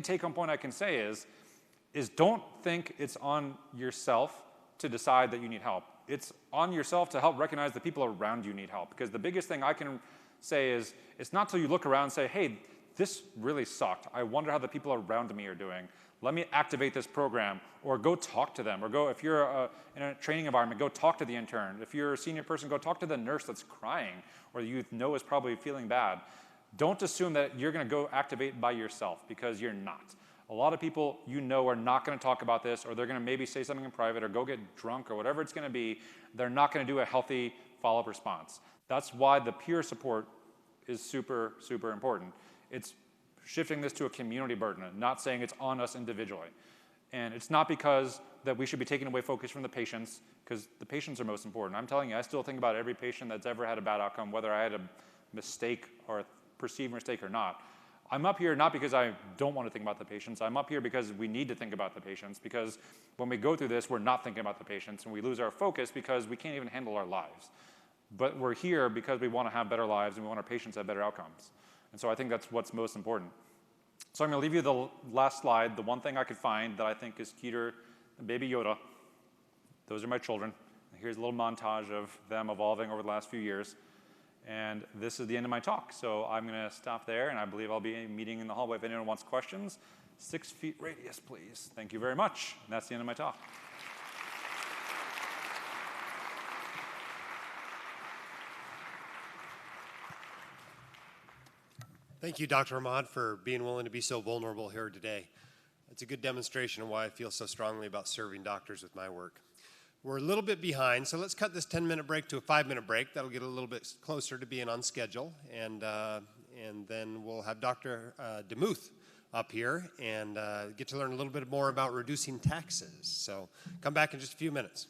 take-home point I can say is don't think it's on yourself to decide that you need help. It's on yourself to help recognize the people around you need help. Because the biggest thing I can say is, it's not till you look around and say, hey, this really sucked. I wonder how the people around me are doing. Let me activate this program, or go talk to them, or go, if you're in a training environment, go talk to the intern. If you're a senior person, go talk to the nurse that's crying, or you know is probably feeling bad. Don't assume that you're gonna go activate by yourself, because you're not. A lot of people you know are not gonna talk about this, or they're gonna maybe say something in private, or go get drunk, or whatever it's gonna be. They're not gonna do a healthy follow-up response. That's why the peer support is super, super important. It's shifting this to a community burden, not saying it's on us individually. And it's not because that we should be taking away focus from the patients, because the patients are most important. I'm telling you, I still think about every patient that's ever had a bad outcome, whether I had a mistake or a perceived mistake or not. I'm up here not because I don't want to think about the patients. I'm up here because we need to think about the patients, because when we go through this, we're not thinking about the patients, and we lose our focus because we can't even handle our lives. But we're here because we want to have better lives, and we want our patients to have better outcomes. And so I think that's what's most important. So I'm going to leave you the last slide, the one thing I could find that I think is cuter than Baby Yoda. Those are my children. Here's a little montage of them evolving over the last few years. And this is the end of my talk. So I'm going to stop there, and I believe I'll be meeting in the hallway if anyone wants questions. 6 feet radius, please. Thank you very much. And that's the end of my talk. Thank you, Dr. Ahmad, for being willing to be so vulnerable here today. It's a good demonstration of why I feel so strongly about serving doctors with my work. We're a little bit behind, so let's cut this 10-minute break to a 5-minute break. That'll get a little bit closer to being on schedule, and then we'll have Dr. DeMuth up here and get to learn a little bit more about reducing taxes. So come back in just a few minutes.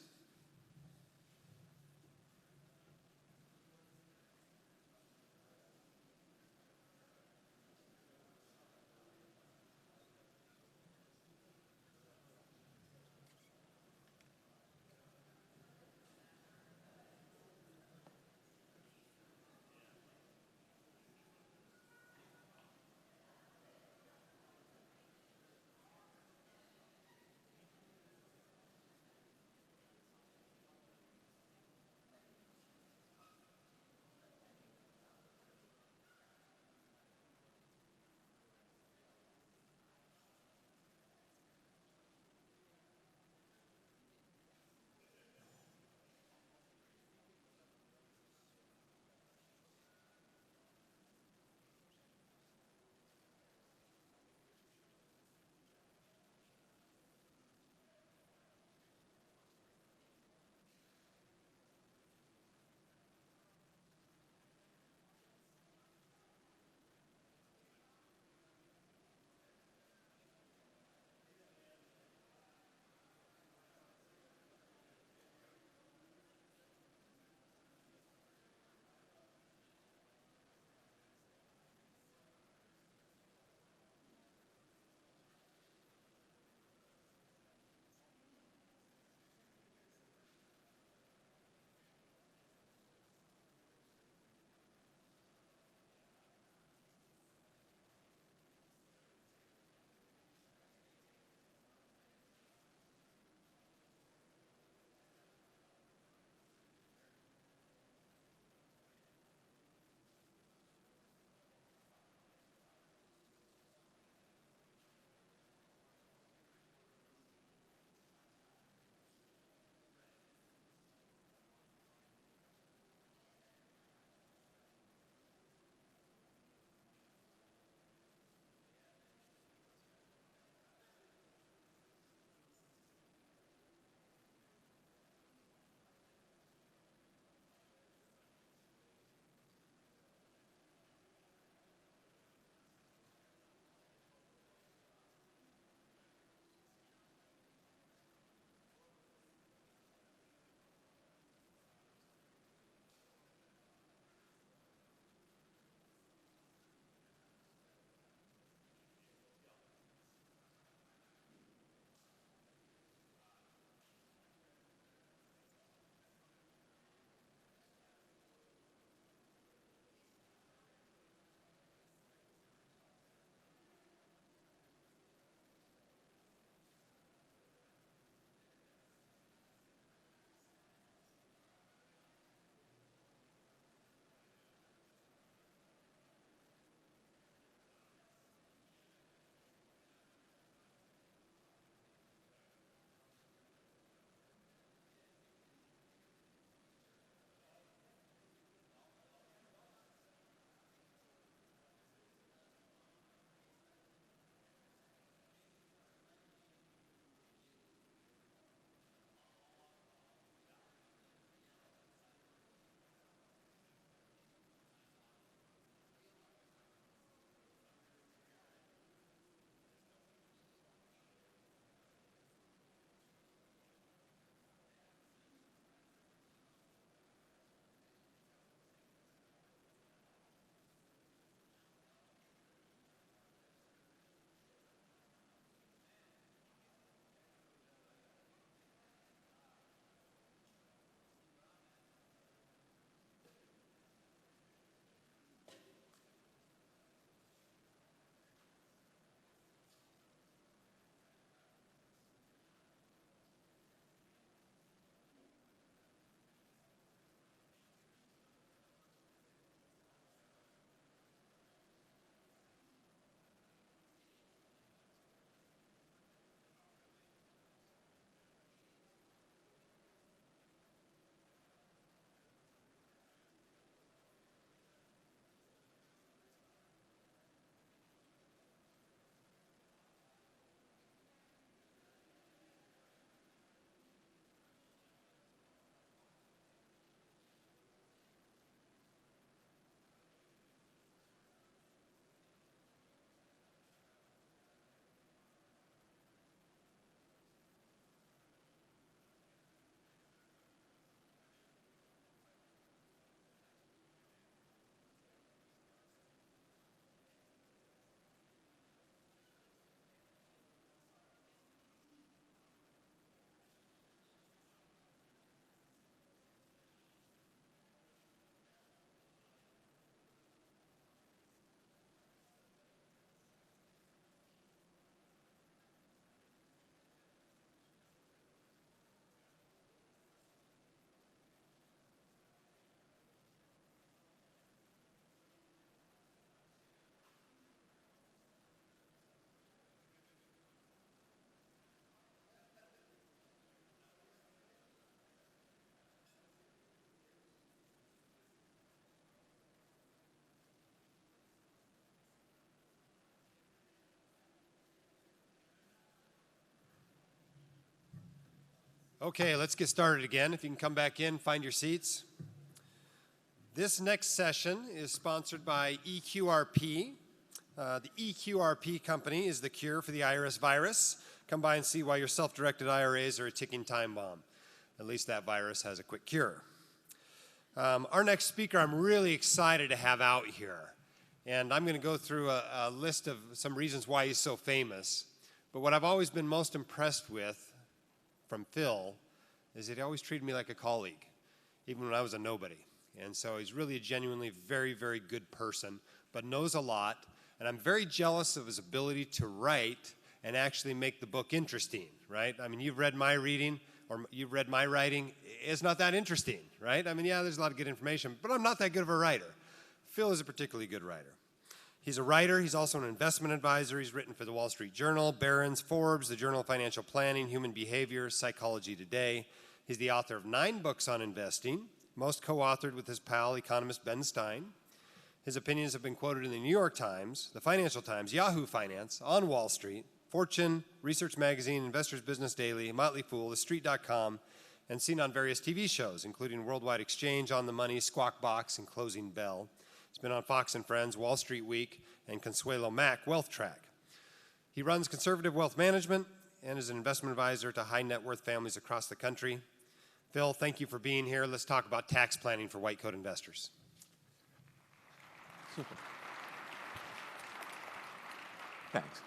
Okay, let's get started again. If you can come back in, find your seats. This next session is sponsored by EQRP. The EQRP company is the cure for the IRS virus. Come by and see why your self-directed IRAs are a ticking time bomb. At least that virus has a quick cure. Our next speaker I'm really excited to have out here. And I'm going to go through a list of some reasons why he's so famous. But what I've always been most impressed with from Phil is that he always treated me like a colleague, even when I was a nobody. And so he's really a genuinely very, very good person, but knows a lot. And I'm very jealous of his ability to write and actually make the book interesting, right? I mean, you've read my reading, or you've read my writing. It's not that interesting, right? I mean, yeah, there's a lot of good information, but I'm not that good of a writer. Phil is a particularly good writer. He's a writer. He's also an investment advisor. He's written for the Wall Street Journal, Barron's, Forbes, the Journal of Financial Planning, Human Behavior, Psychology Today. He's the author of 9 books on investing, most co-authored with his pal, economist Ben Stein. His opinions have been quoted in the New York Times, the Financial Times, Yahoo Finance, On Wall Street, Fortune, Research Magazine, Investors Business Daily, Motley Fool, TheStreet.com, and seen on various TV shows, including Worldwide Exchange, On the Money, Squawk Box, and Closing Bell. He's been on Fox and Friends, Wall Street Week, and Consuelo Mack Wealth Track. He runs Conservative Wealth Management and is an investment advisor to high net worth families across the country. Phil, thank you for being here. Let's talk about tax planning for white coat investors. Super. Thanks.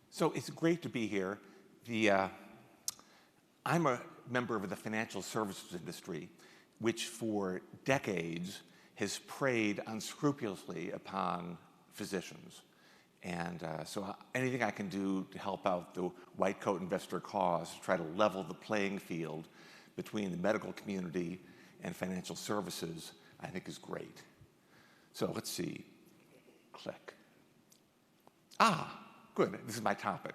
So it's great to be here. I'm a member of the financial services industry, which for decades has preyed unscrupulously upon physicians. And so anything I can do to help out the white coat investor cause, to try to level the playing field between the medical community and financial services, I think is great. So let's see. Click. Good, this is my topic.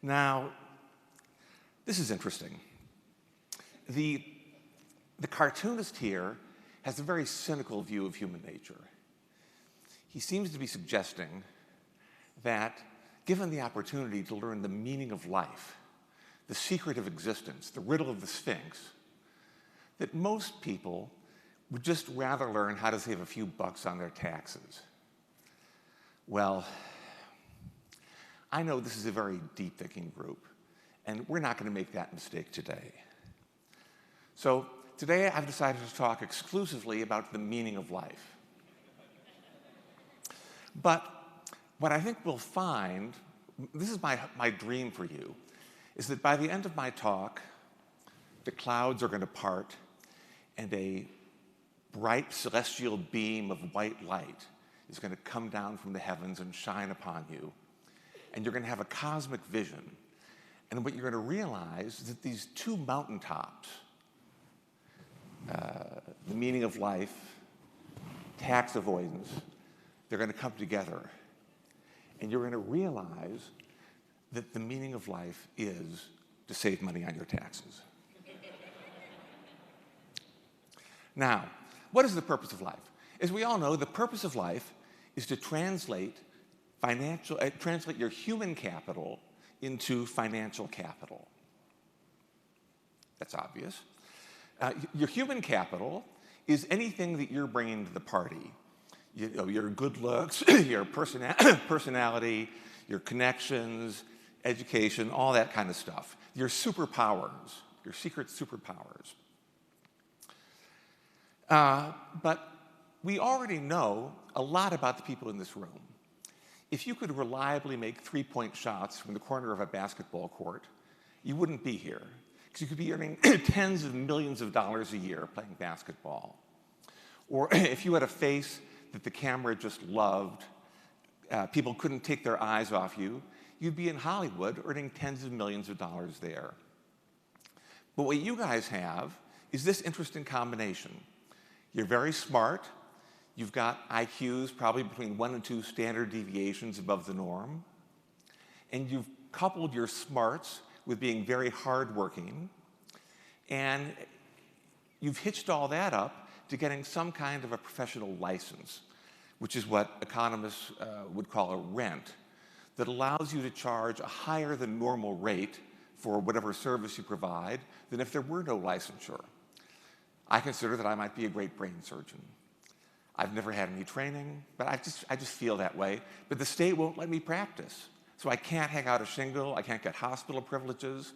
Now, this is interesting. The cartoonist here has a very cynical view of human nature. He seems to be suggesting that given the opportunity to learn the meaning of life, the secret of existence, the riddle of the Sphinx, that most people would just rather learn how to save a few bucks on their taxes. Well, I know this is a very deep-thinking group, and we're not going to make that mistake today. So today I've decided to talk exclusively about the meaning of life. But what I think we'll find, this is my dream for you, is that by the end of my talk, the clouds are going to part and a bright celestial beam of white light is going to come down from the heavens and shine upon you. And you're going to have a cosmic vision. And what you're going to realize is that these two mountaintops, the meaning of life, tax avoidance, they're going to come together. And you're going to realize that the meaning of life is to save money on your taxes. Now, what is the purpose of life? As we all know, the purpose of life is to translate your human capital into financial capital. That's obvious. Your human capital is anything that you're bringing to the party. Your good looks, your personality, your connections, education, all that kind of stuff. Your superpowers, your secret superpowers. But we already know a lot about the people in this room. If you could reliably make three-point shots from the corner of a basketball court, you wouldn't be here, because you could be earning tens of millions of dollars a year playing basketball. Or if you had a face that the camera just loved, people couldn't take their eyes off you, you'd be in Hollywood earning tens of millions of dollars there. But what you guys have is this interesting combination. You're very smart. You've got IQs probably between 1 and 2 standard deviations above the norm. And you've coupled your smarts with being very hardworking, and you've hitched all that up to getting some kind of a professional license, which is what economists would call a rent, that allows you to charge a higher than normal rate for whatever service you provide than if there were no licensure. I consider that I might be a great brain surgeon. I've never had any training, but I just feel that way. But the state won't let me practice. So I can't hang out a shingle, I can't get hospital privileges.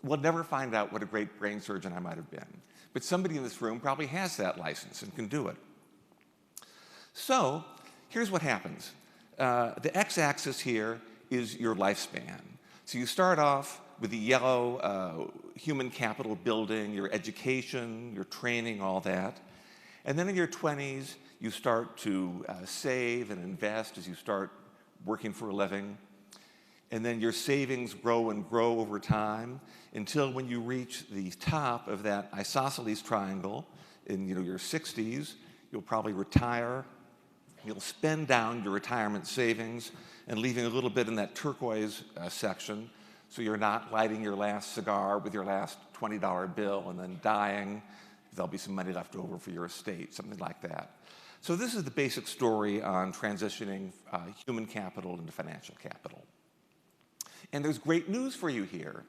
We'll never find out what a great brain surgeon I might have been. But somebody in this room probably has that license and can do it. So here's what happens. The x-axis here is your lifespan. So you start off with the yellow human capital building, your education, your training, all that. And then in your 20s, you start to save and invest as you start working for a living. And then your savings grow and grow over time until when you reach the top of that isosceles triangle in your 60s, you'll probably retire. You'll spend down your retirement savings and leaving a little bit in that turquoise section, so you're not lighting your last cigar with your last $20 bill and then dying. There'll be some money left over for your estate, something like that. So this is the basic story on transitioning human capital into financial capital. And there's great news for you here.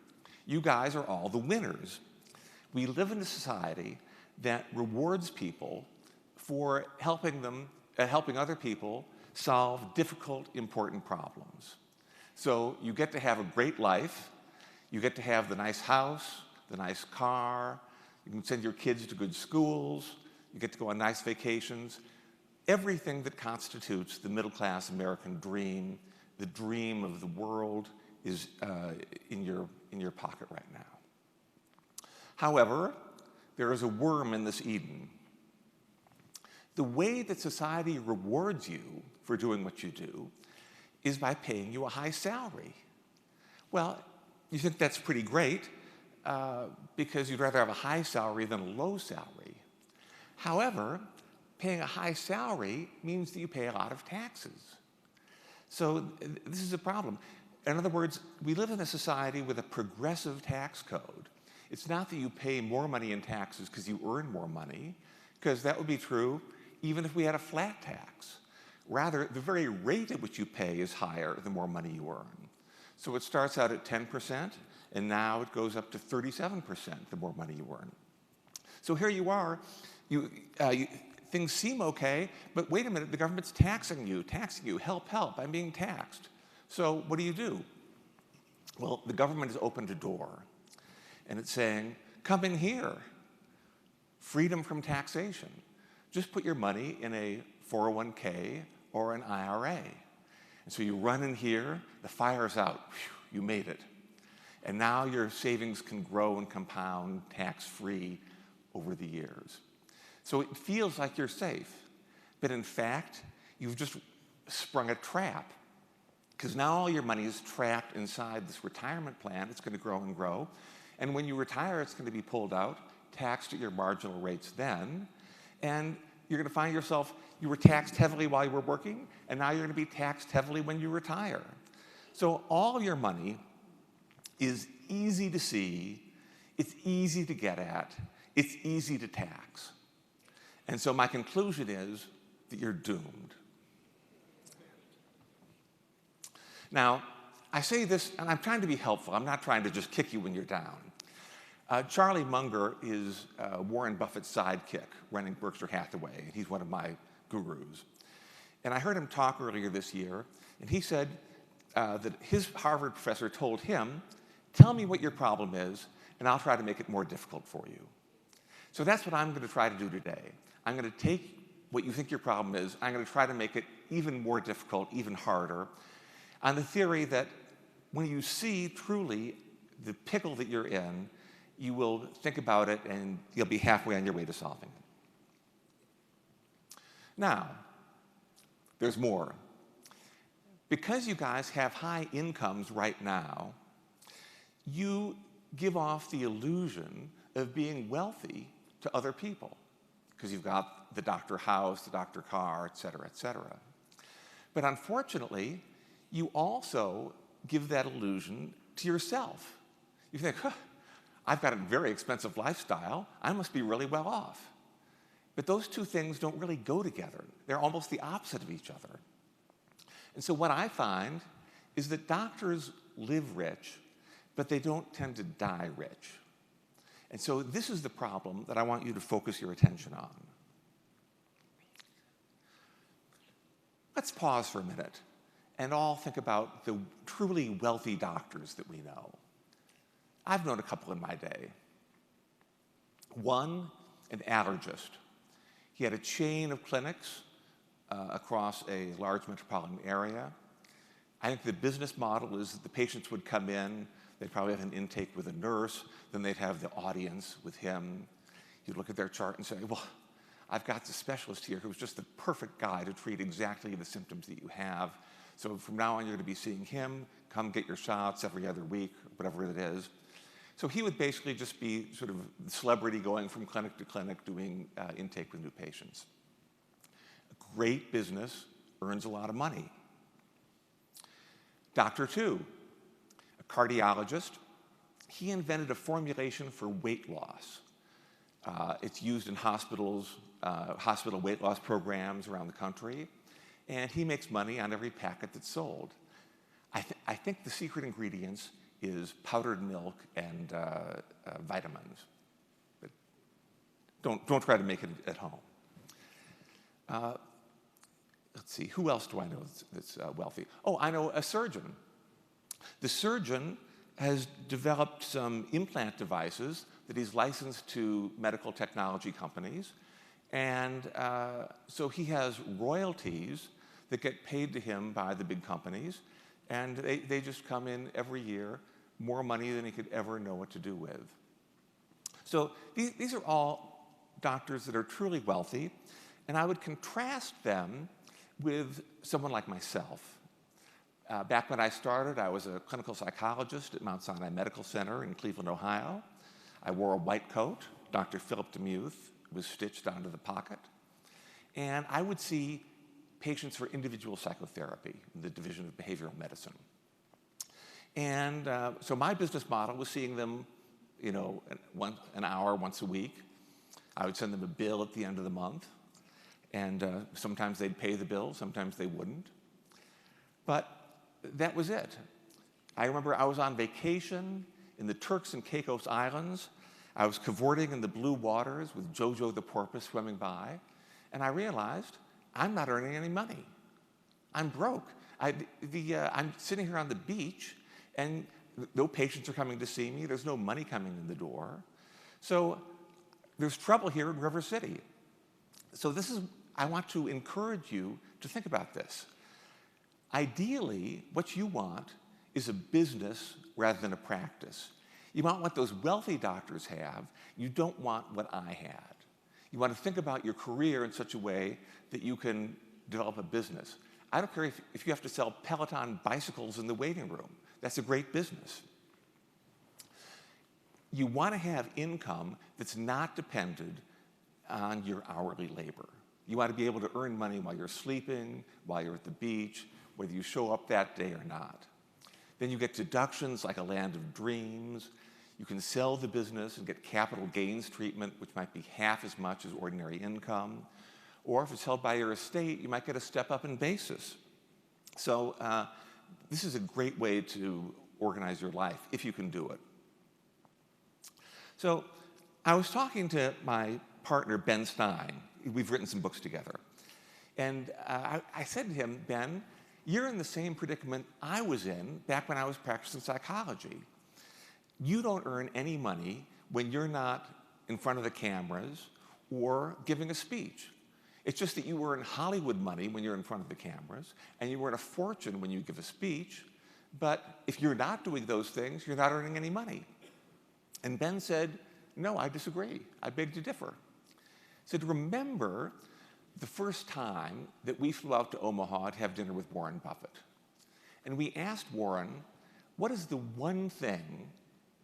You guys are all the winners. We live in a society that rewards people for helping other people solve difficult, important problems. So you get to have a great life. You get to have the nice house, the nice car. You can send your kids to good schools. You get to go on nice vacations. Everything that constitutes the middle-class American dream, the dream of the world, is in your pocket right now. However, there is a worm in this Eden. The way that society rewards you for doing what you do is by paying you a high salary. Well, you think that's pretty great because you'd rather have a high salary than a low salary. However, paying a high salary means that you pay a lot of taxes. So this is a problem. In other words, we live in a society with a progressive tax code. It's not that you pay more money in taxes because you earn more money, because that would be true even if we had a flat tax. Rather, the very rate at which you pay is higher the more money you earn. So it starts out at 10%, and now it goes up to 37% the more money you earn. So here you are, things seem okay, but wait a minute, the government's taxing you, help, I'm being taxed. So what do? Well, the government has opened a door, and it's saying, come in here, freedom from taxation. Just put your money in a 401k or an IRA. And so you run in here, the fire's out, whew, you made it. And now your savings can grow and compound tax-free over the years. So it feels like you're safe, but in fact, you've just sprung a trap, because now all your money is trapped inside this retirement plan. It's going to grow and grow. And when you retire, it's going to be pulled out, taxed at your marginal rates then, and you're going to find yourself, you were taxed heavily while you were working, and now you're going to be taxed heavily when you retire. So all your money is easy to see, it's easy to get at, it's easy to tax. And so my conclusion is that you're doomed. Now, I say this, and I'm trying to be helpful. I'm not trying to just kick you when you're down. Charlie Munger is Warren Buffett's sidekick running Berkshire Hathaway. He's one of my gurus. And I heard him talk earlier this year, and he said that his Harvard professor told him, tell me what your problem is, and I'll try to make it more difficult for you. So that's what I'm going to try to do today. I'm going to take what you think your problem is, I'm going to try to make it even more difficult, even harder, on the theory that when you see truly the pickle that you're in, you will think about it and you'll be halfway on your way to solving it. Now, there's more. Because you guys have high incomes right now, you give off the illusion of being wealthy to other people, because you've got the doctor house, the doctor car, et cetera, et cetera. But unfortunately, you also give that illusion to yourself. You think, huh, I've got a very expensive lifestyle. I must be really well off. But those two things don't really go together. They're almost the opposite of each other. And so what I find is that doctors live rich, but they don't tend to die rich. And so this is the problem that I want you to focus your attention on. Let's pause for a minute and all think about the truly wealthy doctors that we know. I've known a couple in my day. One, an allergist. He had a chain of clinics across a large metropolitan area. I think the business model is that the patients would come in, they'd probably have an intake with a nurse, then they'd have the audience with him. You'd look at their chart and say, well, I've got the specialist here who's just the perfect guy to treat exactly the symptoms that you have. So from now on, you're going to be seeing him. Come get your shots every other week, whatever it is. So he would basically just be sort of the celebrity going from clinic to clinic doing intake with new patients. A great business, earns a lot of money. Dr. Two, a cardiologist. He invented a formulation for weight loss. It's used in hospitals, hospital weight loss programs around the country, and he makes money on every packet that's sold. I think the secret ingredients is powdered milk and vitamins. But don't try to make it at home. Let's see, who else do I know that's wealthy? Oh, I know a surgeon. The surgeon has developed some implant devices that he's licensed to medical technology companies. And so he has royalties that get paid to him by the big companies. And they just come in every year, more money than he could ever know what to do with. So these are all doctors that are truly wealthy. And I would contrast them with someone like myself. Back when I started, I was a clinical psychologist at Mount Sinai Medical Center in Cleveland, Ohio. I wore a white coat. Dr. Philip Demuth was stitched onto the pocket. And I would see patients for individual psychotherapy in the Division of Behavioral Medicine. And so my business model was seeing them, an hour once a week. I would send them a bill at the end of the month. And sometimes they'd pay the bill, sometimes they wouldn't. But that was it. I remember I was on vacation in the Turks and Caicos Islands. I was cavorting in the blue waters with Jojo the porpoise swimming by. And I realized I'm not earning any money. I'm broke. I'm sitting here on the beach, and no patients are coming to see me. There's no money coming in the door. So there's trouble here in River City. So I want to encourage you to think about this. Ideally, what you want is a business rather than a practice. You want what those wealthy doctors have. You don't want what I had. You want to think about your career in such a way that you can develop a business. I don't care if you have to sell Peloton bicycles in the waiting room. That's a great business. You want to have income that's not dependent on your hourly labor. You want to be able to earn money while you're sleeping, while you're at the beach, whether you show up that day or not. Then you get deductions like a land of dreams. You can sell the business and get capital gains treatment, which might be half as much as ordinary income. Or if it's held by your estate, you might get a step up in basis. So this is a great way to organize your life, if you can do it. So I was talking to my partner, Ben Stein. We've written some books together. And I said to him, Ben, you're in the same predicament I was in back when I was practicing psychology. You don't earn any money when you're not in front of the cameras or giving a speech. It's just that you earn Hollywood money when you're in front of the cameras, and you earn a fortune when you give a speech. But if you're not doing those things, you're not earning any money. And Ben said, no, I disagree. I beg to differ. He said, remember the first time that we flew out to Omaha to have dinner with Warren Buffett. And we asked Warren, what is the one thing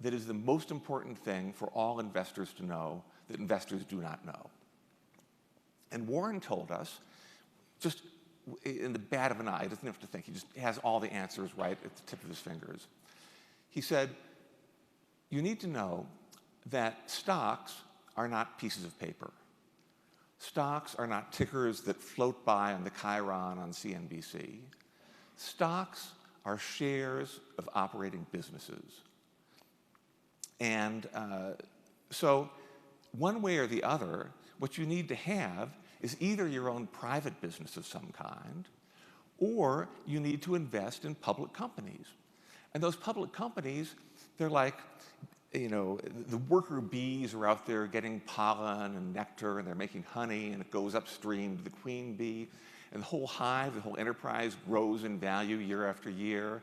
that is the most important thing for all investors to know that investors do not know? And Warren told us, just in the bat of an eye. He doesn't have to think. He just has all the answers right at the tip of his fingers. He said, you need to know that stocks are not pieces of paper. Stocks are not tickers that float by on the Chiron on CNBC. Stocks are shares of operating businesses. And so one way or the other, what you need to have is either your own private business of some kind, or you need to invest in public companies. And those public companies, they're like, you know, the worker bees are out there getting pollen and nectar, and they're making honey, and it goes upstream to the queen bee. And the whole hive, the whole enterprise grows in value year after year,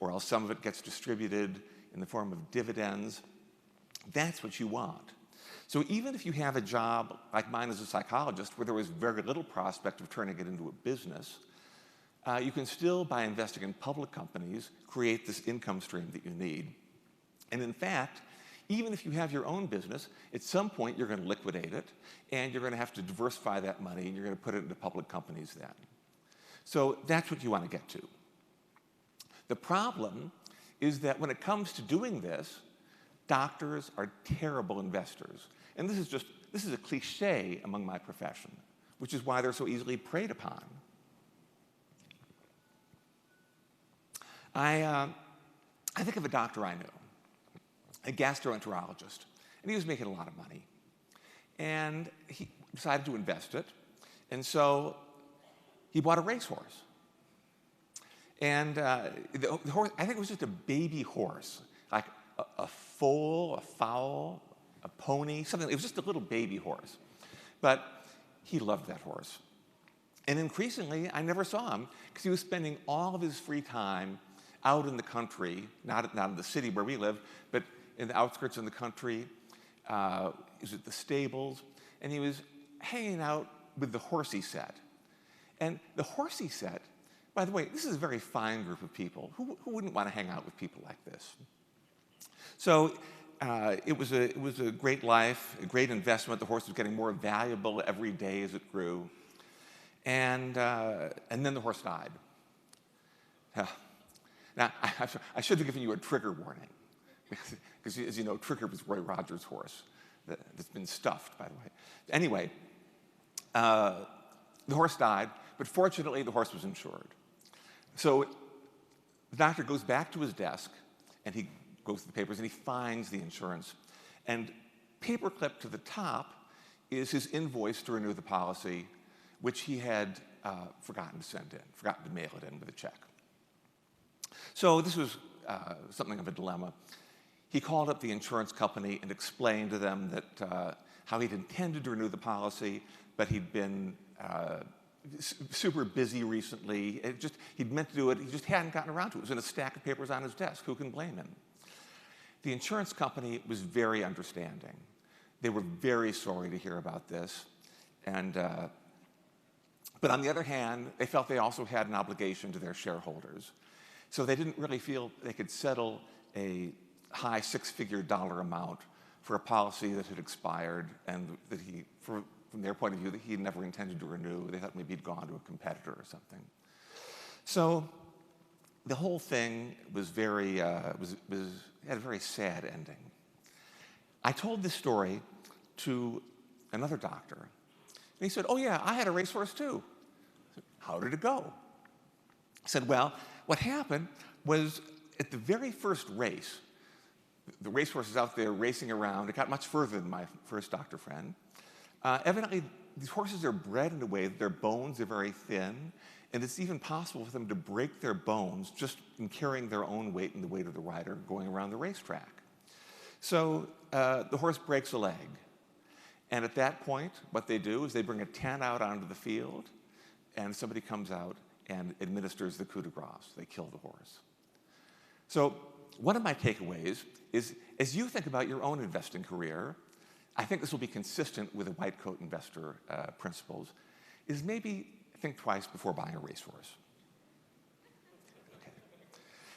or else some of it gets distributed in the form of dividends. That's what you want. So even if you have a job like mine as a psychologist, where there was very little prospect of turning it into a business, you can still, by investing in public companies, create this income stream that you need. And in fact, even if you have your own business, at some point you're going to liquidate it, and you're going to have to diversify that money, and you're going to put it into public companies then. So that's what you want to get to. The problem is that when it comes to doing this, doctors are terrible investors. And this is a cliche among my profession, which is why they're so easily preyed upon. I think of a doctor I knew, a gastroenterologist, and he was making a lot of money. And he decided to invest it, and so he bought a racehorse. And the horse, I think it was just a baby horse, like a foal, a foal, a pony, something. It was just a little baby horse. But he loved that horse. And increasingly, I never saw him because he was spending all of his free time out in the country, not in the city where we live, but in the outskirts of the country. He was at the stables, and he was hanging out with the horsey set. And the horsey set, by the way, this is a very fine group of people. Who wouldn't want to hang out with people like this? So it was a great life, a great investment. The horse was getting more valuable every day as it grew. And then the horse died. Now, I should have given you a trigger warning, because as you know, Trigger was Roy Rogers' horse that's been stuffed, by the way. Anyway, the horse died, but fortunately the horse was insured. So the doctor goes back to his desk, and he goes to the papers, and he finds the insurance. And paperclipped to the top is his invoice to renew the policy, which he had forgotten to mail it in with a check. So this was something of a dilemma. He called up the insurance company and explained to them that how he'd intended to renew the policy, but he'd been super busy recently. He'd meant to do it, he just hadn't gotten around to it. It was in a stack of papers on his desk. Who can blame him? The insurance company was very understanding. They were very sorry to hear about this. But on the other hand, they felt they also had an obligation to their shareholders. So they didn't really feel they could settle a high six-figure dollar amount for a policy that had expired and that from their point of view, that he had never intended to renew. They thought maybe he'd gone to a competitor or something. So the whole thing was had a very sad ending. I told this story to another doctor, and he said, "Oh yeah, I had a racehorse too." I said, "How did it go?" I said, "Well, what happened was at the very first race, the racehorse is out there racing around. It got much further than my first doctor friend. Evidently, these horses are bred in a way that their bones are very thin, and it's even possible for them to break their bones just in carrying their own weight and the weight of the rider going around the racetrack. So the horse breaks a leg. And at that point, what they do is they bring a tent out onto the field, and somebody comes out and administers the coup de grace. They kill the horse. So one of my takeaways is, as you think about your own investing career, I think this will be consistent with the white coat investor principles, is maybe think twice before buying a racehorse. Okay.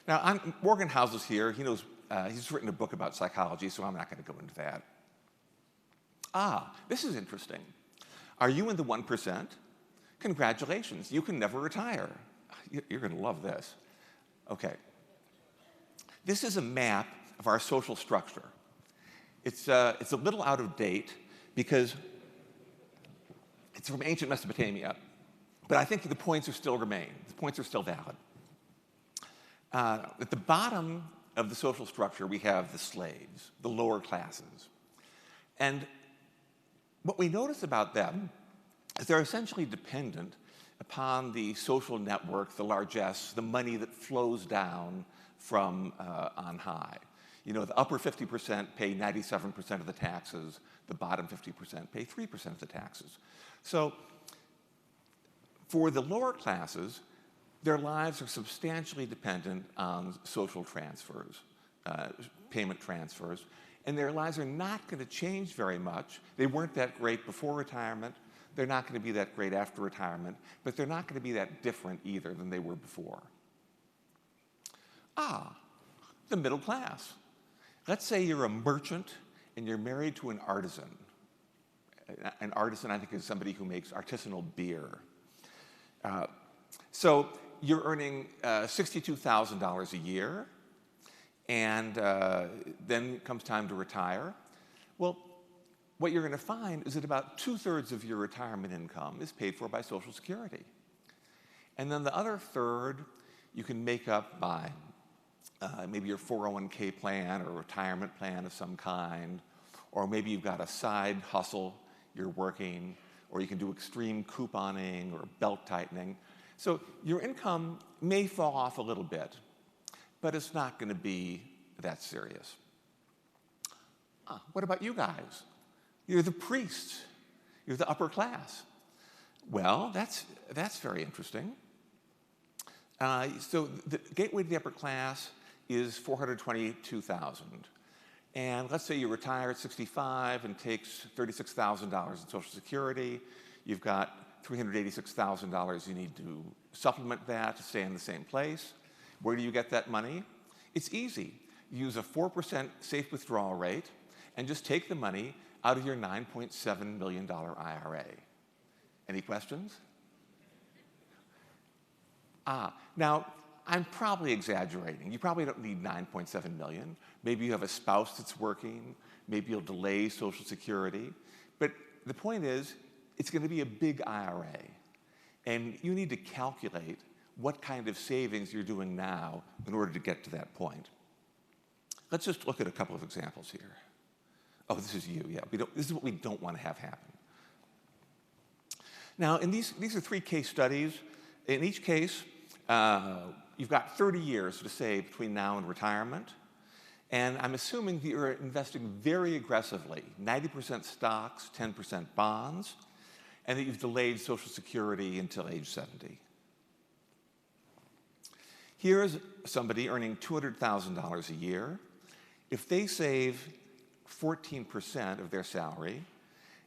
Now, Morgan House is here. He knows, he's written a book about psychology, so I'm not going to go into that. This is interesting. Are you in the 1%? Congratulations, you can never retire. You're going to love this. Okay. This is a map of our social structure. It's a little out of date because it's from ancient Mesopotamia, but I think the points still remain. The points are still valid. At the bottom of the social structure, we have the slaves, the lower classes. And what we notice about them is they're essentially dependent upon the social network, the largesse, the money that flows down from on high. You know, the upper 50% pay 97% of the taxes, the bottom 50% pay 3% of the taxes. So for the lower classes, their lives are substantially dependent on social transfers, payment transfers, and their lives are not going to change very much. They weren't that great before retirement. They're not going to be that great after retirement, but they're not going to be that different either than they were before. The middle class. Let's say you're a merchant and you're married to an artisan. An artisan, I think, is somebody who makes artisanal beer. So you're earning $62,000 a year, and then comes time to retire. Well, what you're going to find is that about 2/3 of your retirement income is paid for by Social Security. And then the other third you can make up by maybe your 401k plan or retirement plan of some kind, or maybe you've got a side hustle you're working, or you can do extreme couponing or belt tightening. So your income may fall off a little bit, but it's not going to be that serious. What about you guys? You're the priests. You're the upper class. Well, that's very interesting. So the gateway to the upper class is $422,000. And let's say you retire at 65 and takes $36,000 in Social Security. You've got $386,000 you need to supplement that to stay in the same place. Where do you get that money? It's easy. You use a 4% safe withdrawal rate and just take the money out of your $9.7 million IRA. Any questions? Now, I'm probably exaggerating. You probably don't need $9.7 million. Maybe you have a spouse that's working. Maybe you'll delay Social Security. But the point is, it's going to be a big IRA. And you need to calculate what kind of savings you're doing now in order to get to that point. Let's just look at a couple of examples here. Oh, this is you, yeah. This is what we don't want to have happen. Now, in these are 3 case studies. In each case, you've got 30 years to save between now and retirement. And I'm assuming that you're investing very aggressively, 90% stocks, 10% bonds, and that you've delayed Social Security until age 70. Here's somebody earning $200,000 a year. If they save 14% of their salary,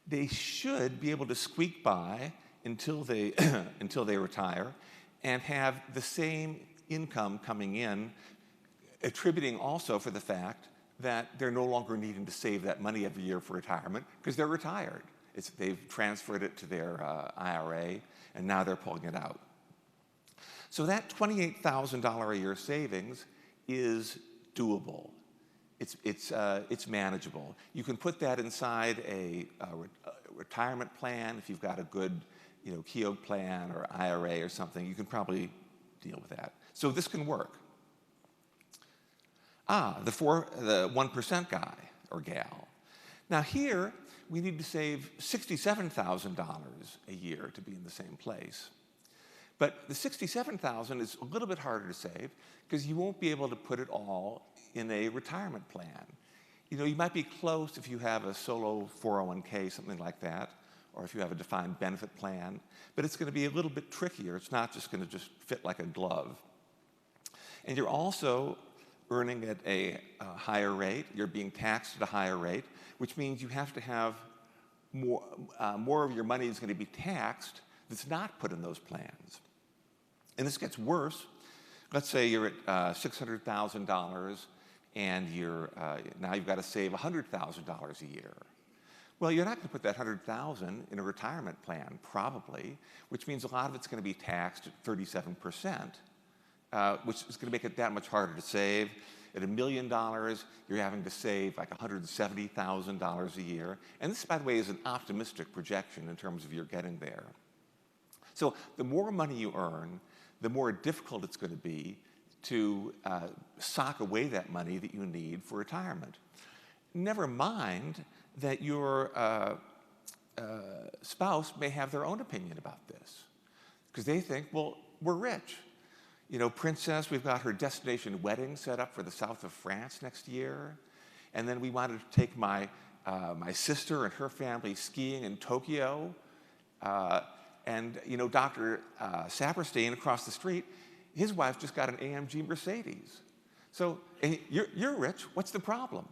they should be able to squeak by until they, until they retire and have the same income coming in, attributing also for the fact that they're no longer needing to save that money every year for retirement because they're retired. They've transferred it to their IRA, and now they're pulling it out. So that $28,000 a year savings is doable. It's manageable. You can put that inside a retirement plan if you've got a good, Keogh plan or IRA or something. You can probably deal with that. So this can work. The 1% guy or gal. Now here, we need to save $67,000 a year to be in the same place. But the $67,000 is a little bit harder to save because you won't be able to put it all in a retirement plan. You might be close if you have a solo 401k, something like that, or if you have a defined benefit plan, but it's going to be a little bit trickier. It's not just going to just fit like a glove. And you're also earning at a higher rate. You're being taxed at a higher rate, which means you have to have more of your money is going to be taxed that's not put in those plans. And this gets worse. Let's say you're at $600,000 and now you've got to save $100,000 a year. Well, you're not going to put that 100,000 in a retirement plan, probably, which means a lot of it's going to be taxed at 37%, which is going to make it that much harder to save. At $1 million, you're having to save like $170,000 a year. And this, by the way, is an optimistic projection in terms of you're getting there. So the more money you earn, the more difficult it's going to be to sock away that money that you need for retirement. Never mind that your spouse may have their own opinion about this, because they think, well, we're rich. You know, Princess, we've got her destination wedding set up for the south of France next year, and then we wanted to take my sister and her family skiing in Tokyo, and you know, Dr. Saperstein across the street, his wife just got an AMG Mercedes. So and you're rich. What's the problem?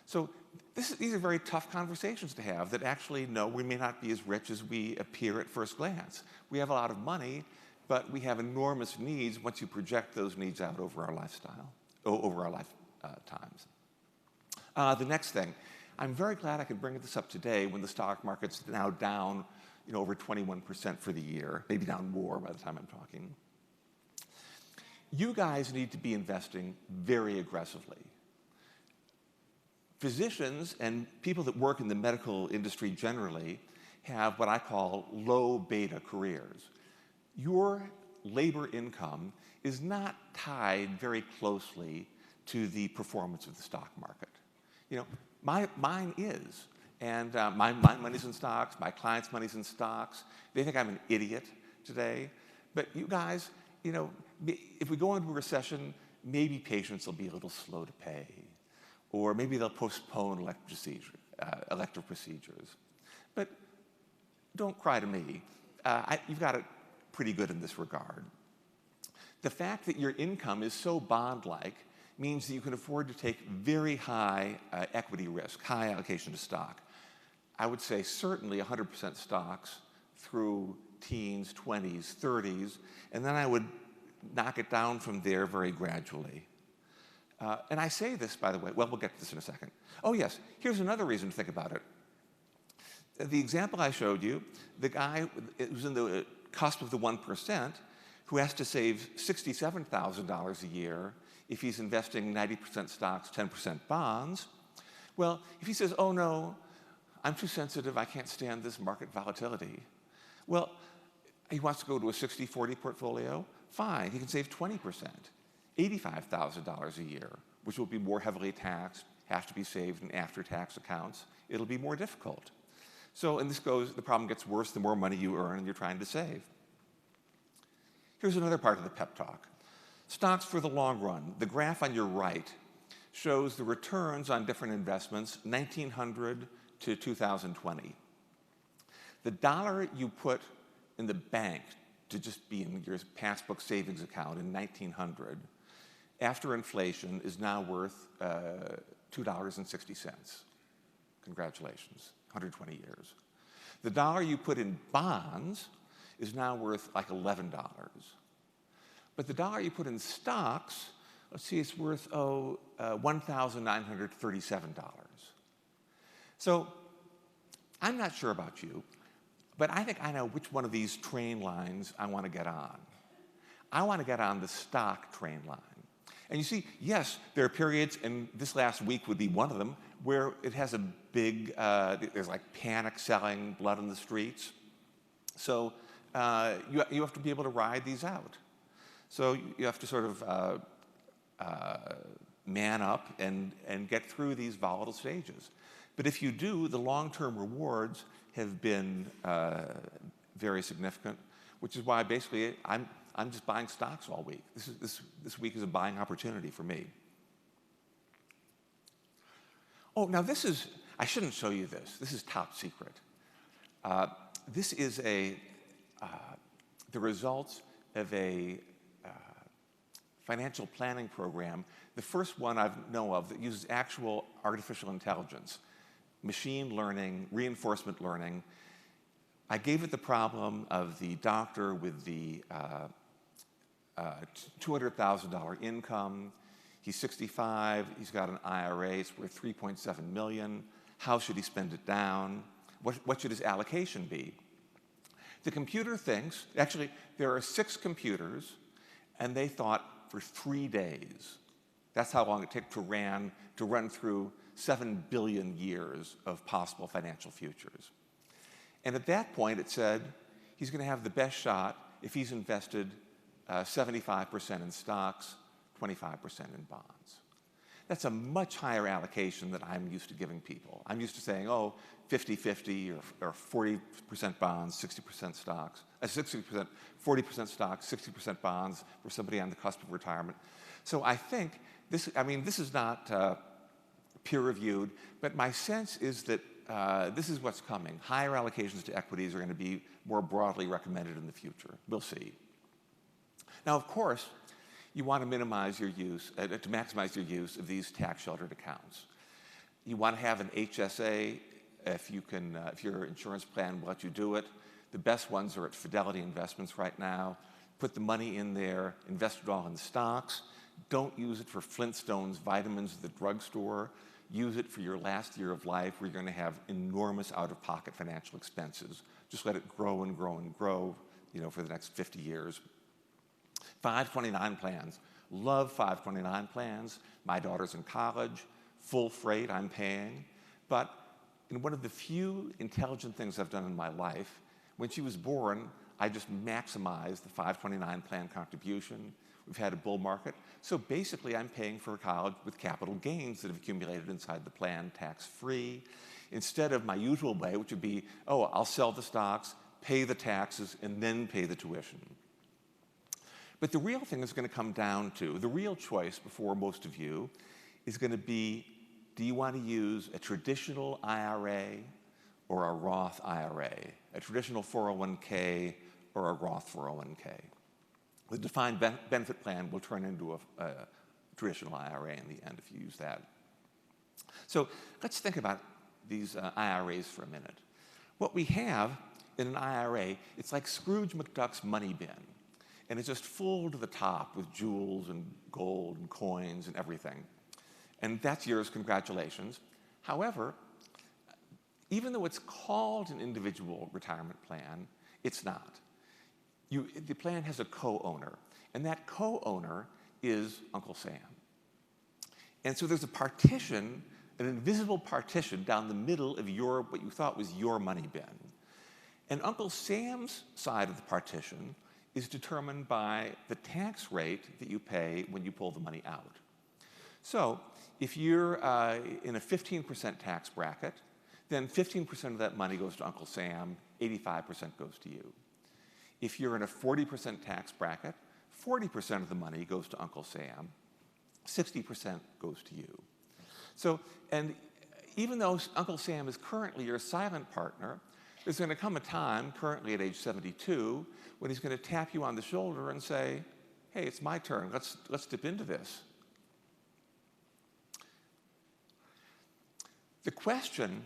So these are very tough conversations to have that actually, no, we may not be as rich as we appear at first glance. We have a lot of money, but we have enormous needs once you project those needs out over our lifestyle, over our lifetimes. The next thing, I'm very glad I could bring this up today when the stock market's now down, you know, over 21% for the year, maybe down more by the time I'm talking. You guys need to be investing very aggressively. Physicians and people that work in the medical industry generally have what I call low beta careers. Your labor income is not tied very closely to the performance of the stock market. You know, mine is. And my money's in stocks, my clients' money's in stocks. They think I'm an idiot today. But you guys, you know, if we go into a recession, maybe patients will be a little slow to pay. Or maybe they'll postpone elective procedures. But don't cry to me. You've got it pretty good in this regard. The fact that your income is so bond-like means that you can afford to take very high equity risk, high allocation to stock. I would say certainly 100% stocks through teens, 20s, 30s, and then I would knock it down from there very gradually. And I say this, by the way, well, we'll get to this in a second. Oh, yes, here's another reason to think about it. The example I showed you, the guy who's in the cusp of the 1% who has to save $67,000 a year if he's investing 90% stocks, 10% bonds. Well, if he says, oh, no, I'm too sensitive, I can't stand this market volatility. Well, he wants to go to a 60-40 portfolio, fine, he can save 20%. $85,000 a year, which will be more heavily taxed, have to be saved in after-tax accounts. It'll be more difficult. So, and the problem gets worse the more money you earn and you're trying to save. Here's another part of the pep talk. Stocks for the long run. The graph on your right shows the returns on different investments, 1900 to 2020. The dollar you put in the bank to just be in your passbook savings account in 1900, after inflation, is now worth $2.60. Congratulations, 120 years. The dollar you put in bonds is now worth like $11. But the dollar you put in stocks, let's see, it's worth $1,937. So I'm not sure about you, but I think I know which one of these train lines I want to get on. I want to get on the stock train line. And you see, yes, there are periods, and this last week would be one of them, where it has a big, there's like panic selling, blood in the streets. So you have to be able to ride these out. So you have to sort of man up and get through these volatile stages. But if you do, the long-term rewards have been very significant, which is why basically I'm just buying stocks all week. This week is a buying opportunity for me. Oh, now this is, I shouldn't show you this. This is top secret. This is the results of a financial planning program, the first one I know of that uses actual artificial intelligence, machine learning, reinforcement learning. I gave it the problem of the doctor with the $200,000 income. He's 65. He's got an IRA. It's worth $3.7 million. How should he spend it down? What should his allocation be? The computer thinks, actually, there are 6 computers, and they thought for 3 days. That's how long it took to run through 7 billion years of possible financial futures. And at that point, it said he's going to have the best shot if he's invested 75% in stocks, 25% in bonds. That's a much higher allocation than I'm used to giving people. I'm used to saying, oh, 50-50 or 40% bonds, 60% stocks, 60%, 40% stocks, 60% bonds for somebody on the cusp of retirement. So I think this is not peer-reviewed, but my sense is that this is what's coming. Higher allocations to equities are going to be more broadly recommended in the future. We'll see. Now, of course, you want to minimize your use, to maximize your use of these tax-sheltered accounts. You want to have an HSA if your insurance plan will let you do it. The best ones are at Fidelity Investments right now. Put the money in there, invest it all in stocks. Don't use it for Flintstones vitamins at the drugstore. Use it for your last year of life where you're going to have enormous out-of-pocket financial expenses. Just let it grow and grow and grow, for the next 50 years. 529 plans. Love 529 plans. My daughter's in college. Full freight, I'm paying. But one of the few intelligent things I've done in my life, when she was born, I just maximized the 529 plan contribution. We've had a bull market. So basically, I'm paying for college with capital gains that have accumulated inside the plan tax-free, instead of my usual way, which would be, oh, I'll sell the stocks, pay the taxes, and then pay the tuition. But the real thing is going to come down to, the real choice before most of you is going to be, do you want to use a traditional IRA or a Roth IRA, a traditional 401k or a Roth 401k? The defined benefit plan will turn into a traditional IRA in the end if you use that. So let's think about these IRAs for a minute. What we have in an IRA, it's like Scrooge McDuck's money bin. And it's just full to the top with jewels and gold and coins and everything. And that's yours, congratulations. However, even though it's called an individual retirement plan, it's not. The plan has a co-owner, and that co-owner is Uncle Sam. And so there's a partition, an invisible partition down the middle of what you thought was your money bin. And Uncle Sam's side of the partition is determined by the tax rate that you pay when you pull the money out. So if you're in a 15% tax bracket, then 15% of that money goes to Uncle Sam, 85% goes to you. If you're in a 40% tax bracket, 40% of the money goes to Uncle Sam, 60% goes to you. So, and even though Uncle Sam is currently your silent partner, there's going to come a time, currently at age 72, when he's going to tap you on the shoulder and say, hey, it's my turn, let's dip into this. The question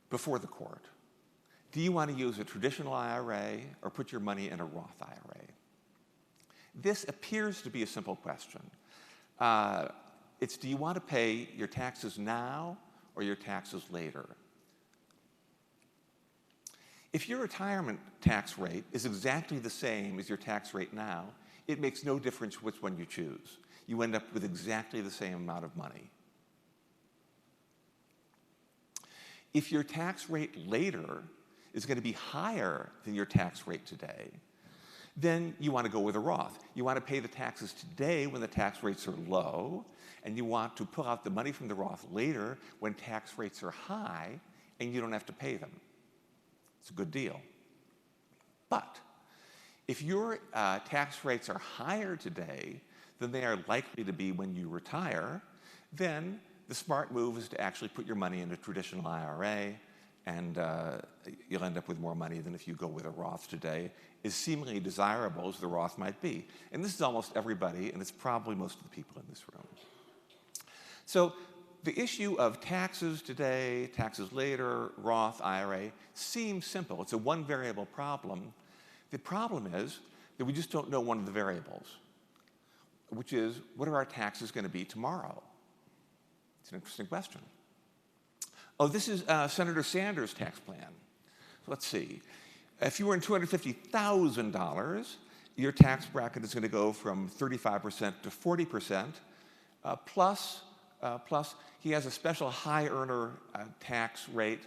before the court, do you want to use a traditional IRA or put your money in a Roth IRA? This appears to be a simple question. It's, do you want to pay your taxes now or your taxes later? If your retirement tax rate is exactly the same as your tax rate now, it makes no difference which one you choose. You end up with exactly the same amount of money. If your tax rate later is going to be higher than your tax rate today, then you want to go with a Roth. You want to pay the taxes today when the tax rates are low, and you want to pull out the money from the Roth later when tax rates are high and you don't have to pay them. It's a good deal. But if your tax rates are higher today than they are likely to be when you retire, then the smart move is to actually put your money in a traditional IRA, and you'll end up with more money than if you go with a Roth today, as seemingly desirable as the Roth might be. And this is almost everybody, and it's probably most of the people in this room. So the issue of taxes today, taxes later, Roth, IRA, seems simple. It's a one-variable problem. The problem is that we just don't know one of the variables, which is, what are our taxes going to be tomorrow? It's an interesting question. Oh, this is Senator Sanders' tax plan. Let's see. If you earn $250,000, your tax bracket is going to go from 35% to 40%, plus he has a special high earner tax rate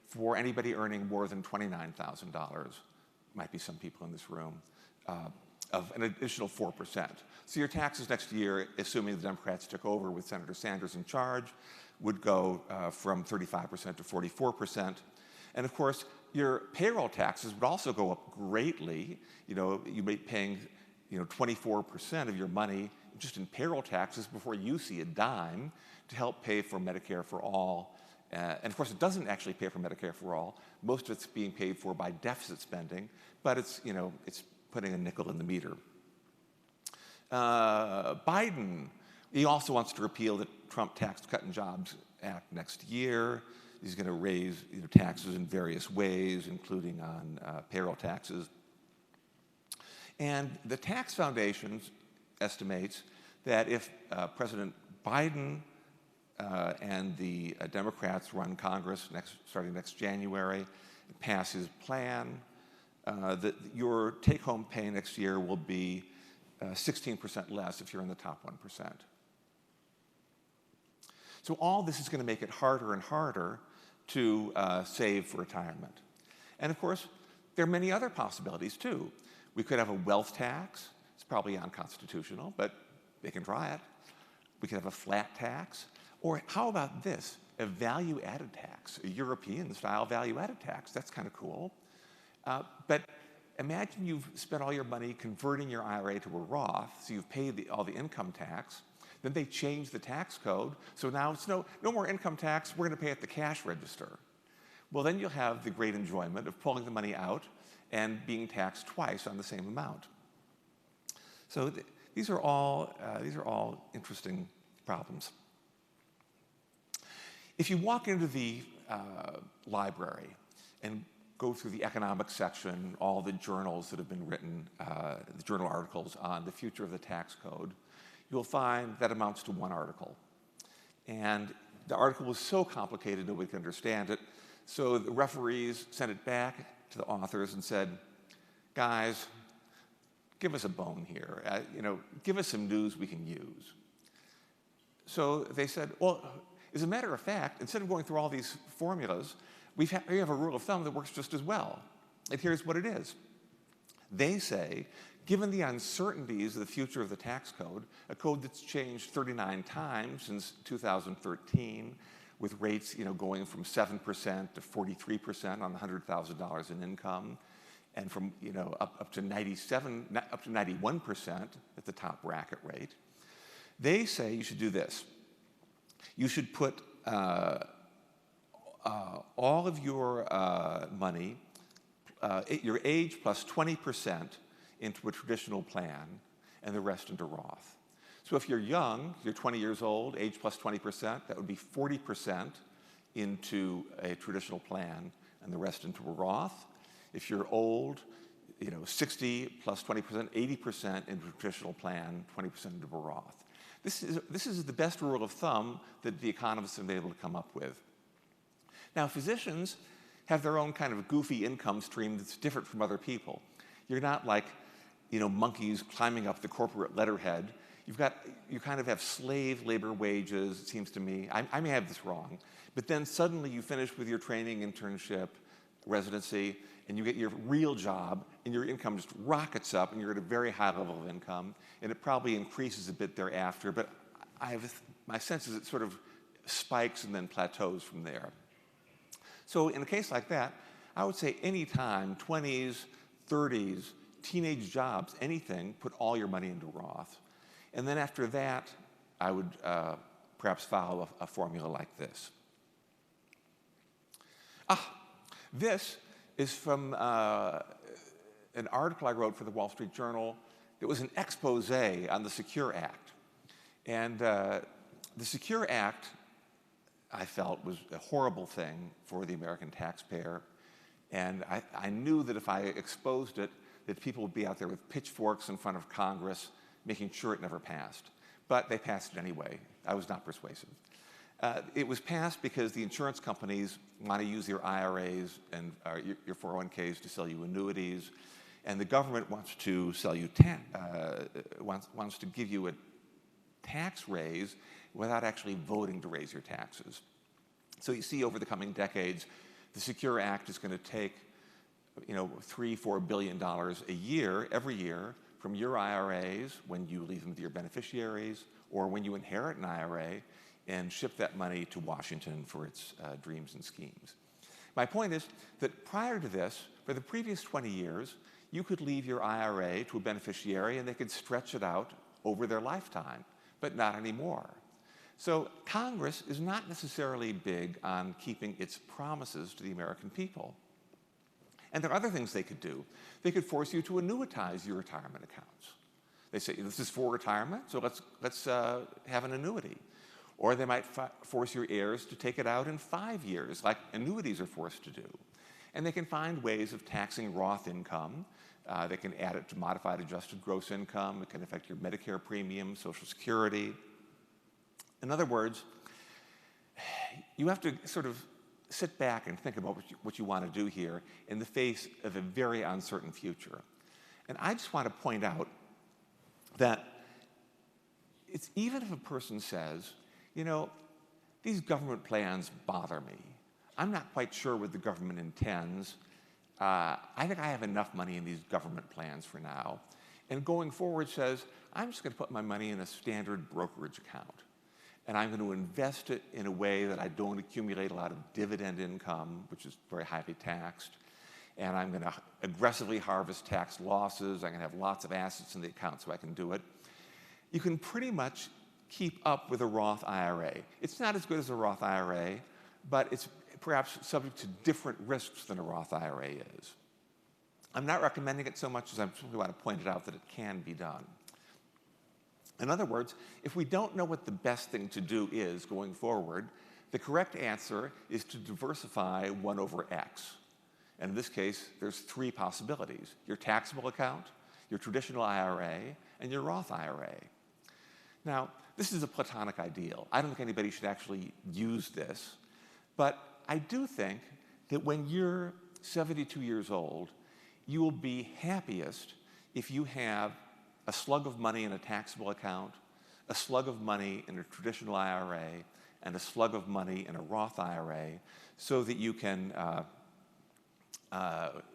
for anybody earning more than $29,000. Might be some people in this room, of an additional 4%. So your taxes next year, assuming the Democrats took over with Senator Sanders in charge, would go from 35% to 44%. And of course, your payroll taxes would also go up greatly. You know, you'd be paying 24% of your money just in payroll taxes before you see a dime to help pay for Medicare for all. And of course, it doesn't actually pay for Medicare for all. Most of it's being paid for by deficit spending, but it's putting a nickel in the meter. Biden, he also wants to repeal the Trump Tax Cut and Jobs Act next year. He's going to raise taxes in various ways, including on payroll taxes. And the Tax Foundation estimates that if President Biden and the Democrats run Congress starting next January and pass his plan, that your take-home pay next year will be 16% less if you're in the top 1%. So all this is going to make it harder and harder to save for retirement. And of course, there are many other possibilities too. We could have a wealth tax. It's probably unconstitutional, but they can try it. We could have a flat tax. Or how about this? A value-added tax, a European-style value-added tax. That's kind of cool. But imagine you've spent all your money converting your IRA to a Roth, so you've paid all the income tax. Then they change the tax code, so now it's no more income tax, we're going to pay at the cash register. Well, then you'll have the great enjoyment of pulling the money out and being taxed twice on the same amount. So these are all interesting problems. If you walk into the library and go through the economics section, all the journals that have been written, the journal articles on the future of the tax code, you'll find that amounts to one article. And the article was so complicated nobody could understand it, so the referees sent it back to the authors and said, guys, give us a bone here. Give us some news we can use. So they said, well, as a matter of fact, instead of going through all these formulas, we have a rule of thumb that works just as well. And here's what it is. They say, given the uncertainties of the future of the tax code, a code that's changed 39 times since 2013, with rates going from 7% to 43% on the $100,000 in income, and from up to 91% at the top bracket rate, they say you should do this. You should put all of your money, your age plus 20% into a traditional plan, and the rest into Roth. So if you're young, you're 20 years old, age plus 20%, that would be 40% into a traditional plan, and the rest into a Roth. If you're old, 60 plus 20%, 80% into a traditional plan, 20% into a Roth. This is the best rule of thumb that the economists have been able to come up with. Now, physicians have their own kind of goofy income stream that's different from other people. You're not like, monkeys climbing up the corporate letterhead. You kind of have slave labor wages, it seems to me. I may have this wrong. But then suddenly you finish with your training, internship, residency, and you get your real job, and your income just rockets up, and you're at a very high level of income, and it probably increases a bit thereafter, but my sense is it sort of spikes and then plateaus from there. So in a case like that, I would say any time, 20s, 30s, teenage jobs, anything, put all your money into Roth. And then after that, I would perhaps follow a formula like this. This is from an article I wrote for the Wall Street Journal. It was an expose on the Secure Act. And the Secure Act, I felt, was a horrible thing for the American taxpayer. And I knew that if I exposed it, that people would be out there with pitchforks in front of Congress, making sure it never passed. But they passed it anyway. I was not persuasive. It was passed because the insurance companies want to use your IRAs and your 401ks to sell you annuities, and the government wants to sell you wants to give you a tax raise without actually voting to raise your taxes. So you see, over the coming decades, the Secure Act is going to take, $3-4 billion a year, every year, from your IRAs when you leave them to your beneficiaries, or when you inherit an IRA, and ship that money to Washington for its dreams and schemes. My point is that prior to this, for the previous 20 years, you could leave your IRA to a beneficiary and they could stretch it out over their lifetime, but not anymore. So Congress is not necessarily big on keeping its promises to the American people. And there are other things they could do. They could force you to annuitize your retirement accounts. They say, this is for retirement, so let's have an annuity. Or they might force your heirs to take it out in 5 years, like annuities are forced to do. And they can find ways of taxing Roth income. They can add it to modified adjusted gross income. It can affect your Medicare premium, Social Security. In other words, you have to sort of sit back and think about what you want to do here in the face of a very uncertain future. And I just want to point out that it's even if a person says, these government plans bother me. I'm not quite sure what the government intends. I think I have enough money in these government plans for now. And going forward says, I'm just going to put my money in a standard brokerage account. And I'm going to invest it in a way that I don't accumulate a lot of dividend income, which is very highly taxed. And I'm going to aggressively harvest tax losses. I'm going to have lots of assets in the account so I can do it. You can pretty much keep up with a Roth IRA. It's not as good as a Roth IRA, but it's perhaps subject to different risks than a Roth IRA is. I'm not recommending it so much as I simply want to point it out that it can be done. In other words, if we don't know what the best thing to do is going forward, the correct answer is to diversify 1 over X. And in this case, there's 3 possibilities: your taxable account, your traditional IRA, and your Roth IRA. Now, this is a platonic ideal. I don't think anybody should actually use this. But I do think that when you're 72 years old, you will be happiest if you have a slug of money in a taxable account, a slug of money in a traditional IRA, and a slug of money in a Roth IRA, so that you can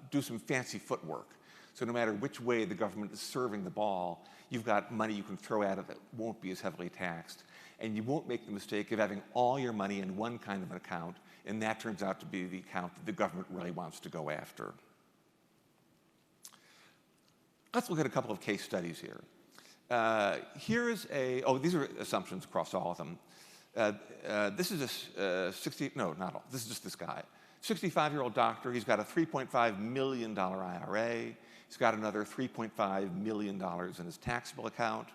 do some fancy footwork. So no matter which way the government is serving the ball, you've got money you can throw at it that won't be as heavily taxed. And you won't make the mistake of having all your money in one kind of an account, and that turns out to be the account that the government really wants to go after. Let's look at a couple of case studies here. These are assumptions across all of them. This is this is just this guy. 65-year-old doctor, he's got a $3.5 million IRA. He's got another $3.5 million in his taxable account.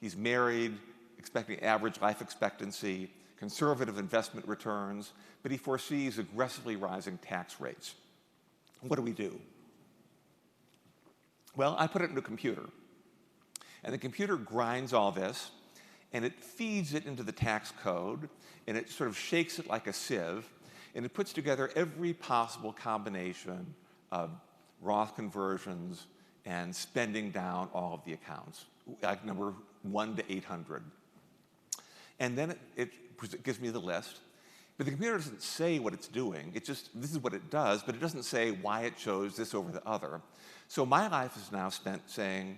He's married, expecting average life expectancy, conservative investment returns, but he foresees aggressively rising tax rates. What do? Well, I put it in a computer. And the computer grinds all this, and it feeds it into the tax code, and it sort of shakes it like a sieve, and it puts together every possible combination of Roth conversions and spending down all of the accounts, like number 1 to 800. And then it gives me the list. But the computer doesn't say what it's doing. This is what it does, but it doesn't say why it chose this over the other. So my life is now spent saying,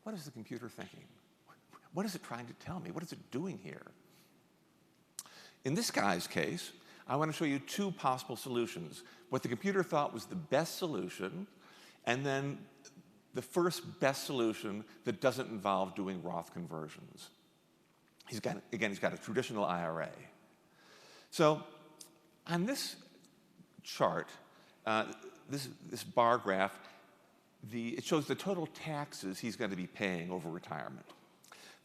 what is the computer thinking? What is it trying to tell me? What is it doing here? In this guy's case, I want to show you 2 possible solutions. What the computer thought was the best solution, and then the first best solution that doesn't involve doing Roth conversions. He's got a traditional IRA. So on this chart, this bar graph, it shows the total taxes he's going to be paying over retirement.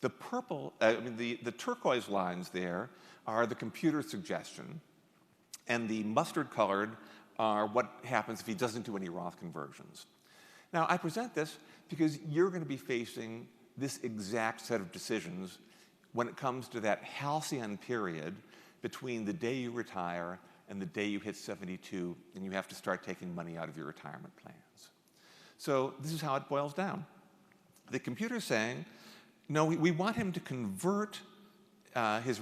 The turquoise lines there are the computer suggestion, and the mustard colored are what happens if he doesn't do any Roth conversions. Now, I present this because you're going to be facing this exact set of decisions when it comes to that halcyon period between the day you retire and the day you hit 72, and you have to start taking money out of your retirement plans. So this is how it boils down. The computer's saying, no, we want him to convert his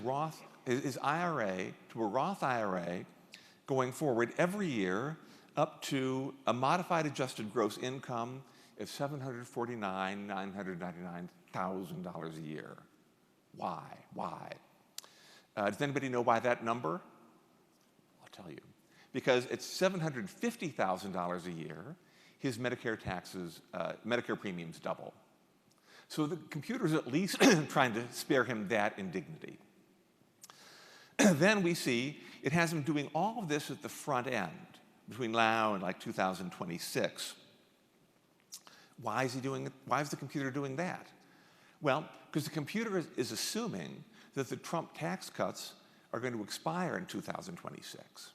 IRA to a Roth IRA going forward every year up to a modified adjusted gross income of $749,999,000 a year. Why? Why? Does anybody know why that number? I'll tell you. Because at $750,000 a year, his Medicare premiums double. So the computer's at least trying to spare him that indignity. Then we see it has him doing all of this at the front end between now and like 2026. Why is he doing it? Why is the computer doing that? Well, because the computer is assuming that the Trump tax cuts are going to expire in 2026.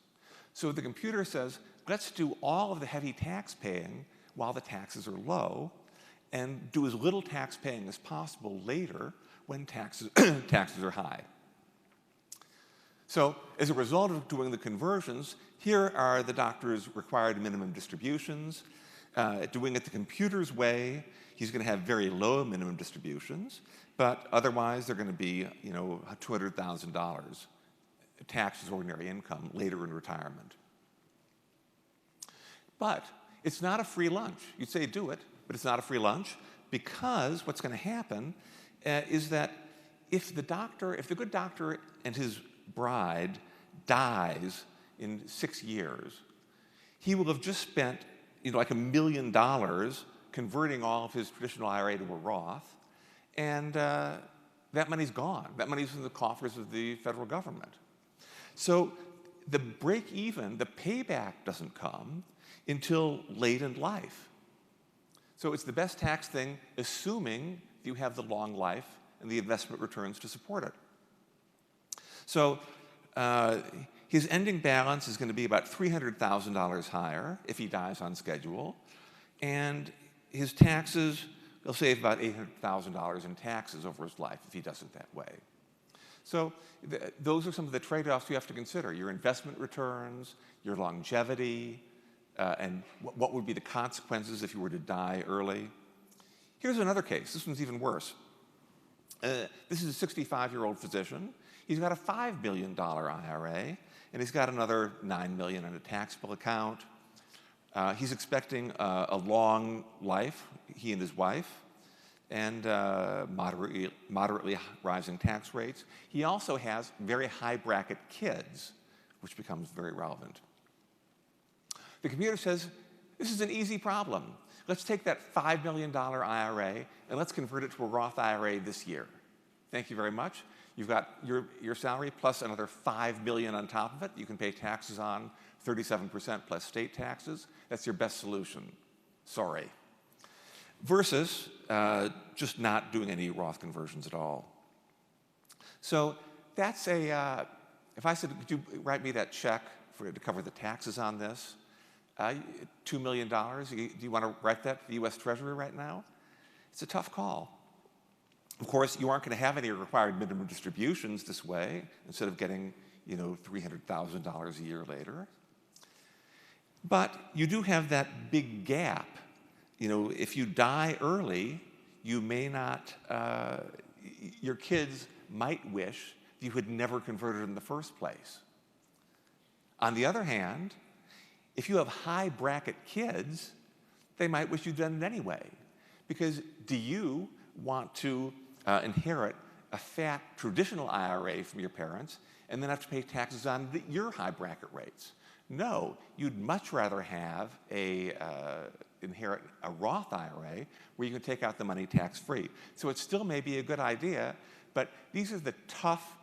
So the computer says, let's do all of the heavy tax paying while the taxes are low, and do as little tax paying as possible later when taxes are high. So as a result of doing the conversions, here are the doctor's required minimum distributions. Doing it the computer's way, he's going to have very low minimum distributions, but otherwise they're going to be, $200,000 taxed as ordinary income later in retirement. But it's not a free lunch. You'd say do it, but it's not a free lunch, because what's going to happen is that if the good doctor and his bride dies in 6 years, he will have just spent like $1 million converting all of his traditional IRA to a Roth, and that money's gone. That money's in the coffers of the federal government. So the break even, the payback doesn't come until late in life. So it's the best tax thing, assuming you have the long life and the investment returns to support it. So his ending balance is going to be about $300,000 higher if he dies on schedule, and his taxes, he'll save about $800,000 in taxes over his life if he does it that way. So those are some of the trade-offs you have to consider: your investment returns, your longevity, and what would be the consequences if you were to die early. Here's another case. This one's even worse. This is a 65-year-old physician. He's got a $5 million IRA, and he's got another $9 million in a taxable account. He's expecting a long life, he and his wife, and moderately rising tax rates. He also has very high bracket kids, which becomes very relevant. The computer says, this is an easy problem. Let's take that $5 million IRA and let's convert it to a Roth IRA this year. Thank you very much. You've got your salary plus another $5 million on top of it. You can pay taxes on 37% plus state taxes. That's your best solution. Sorry. Versus just not doing any Roth conversions at all. So that's if I said, could you write me that check to cover the taxes on this? $2 million, do you want to write that to the US Treasury right now? It's a tough call. Of course, you aren't going to have any required minimum distributions this way, instead of getting, $300,000 a year later. But you do have that big gap. If you die early, you may not, your kids might wish you had never converted in the first place. On the other hand, if you have high bracket kids, they might wish you'd done it anyway. Because do you want to inherit a fat traditional IRA from your parents and then have to pay taxes on your high bracket rates? No, you'd much rather have inherit a Roth IRA where you can take out the money tax-free. So it still may be a good idea, but these are the tough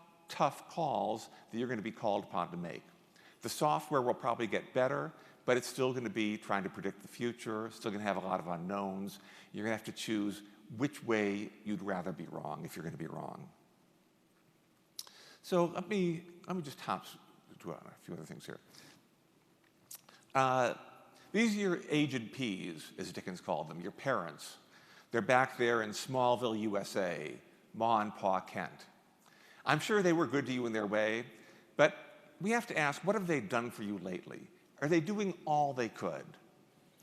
calls that you're going to be called upon to make. The software will probably get better, but it's still going to be trying to predict the future, still going to have a lot of unknowns. You're going to have to choose which way you'd rather be wrong if you're going to be wrong. So let me just hop to a few other things here. These are your aged Ps, as Dickens called them, your parents. They're back there in Smallville, USA, Ma and Pa Kent. I'm sure they were good to you in their way, But we have to ask, what have they done for you lately? Are they doing all they could?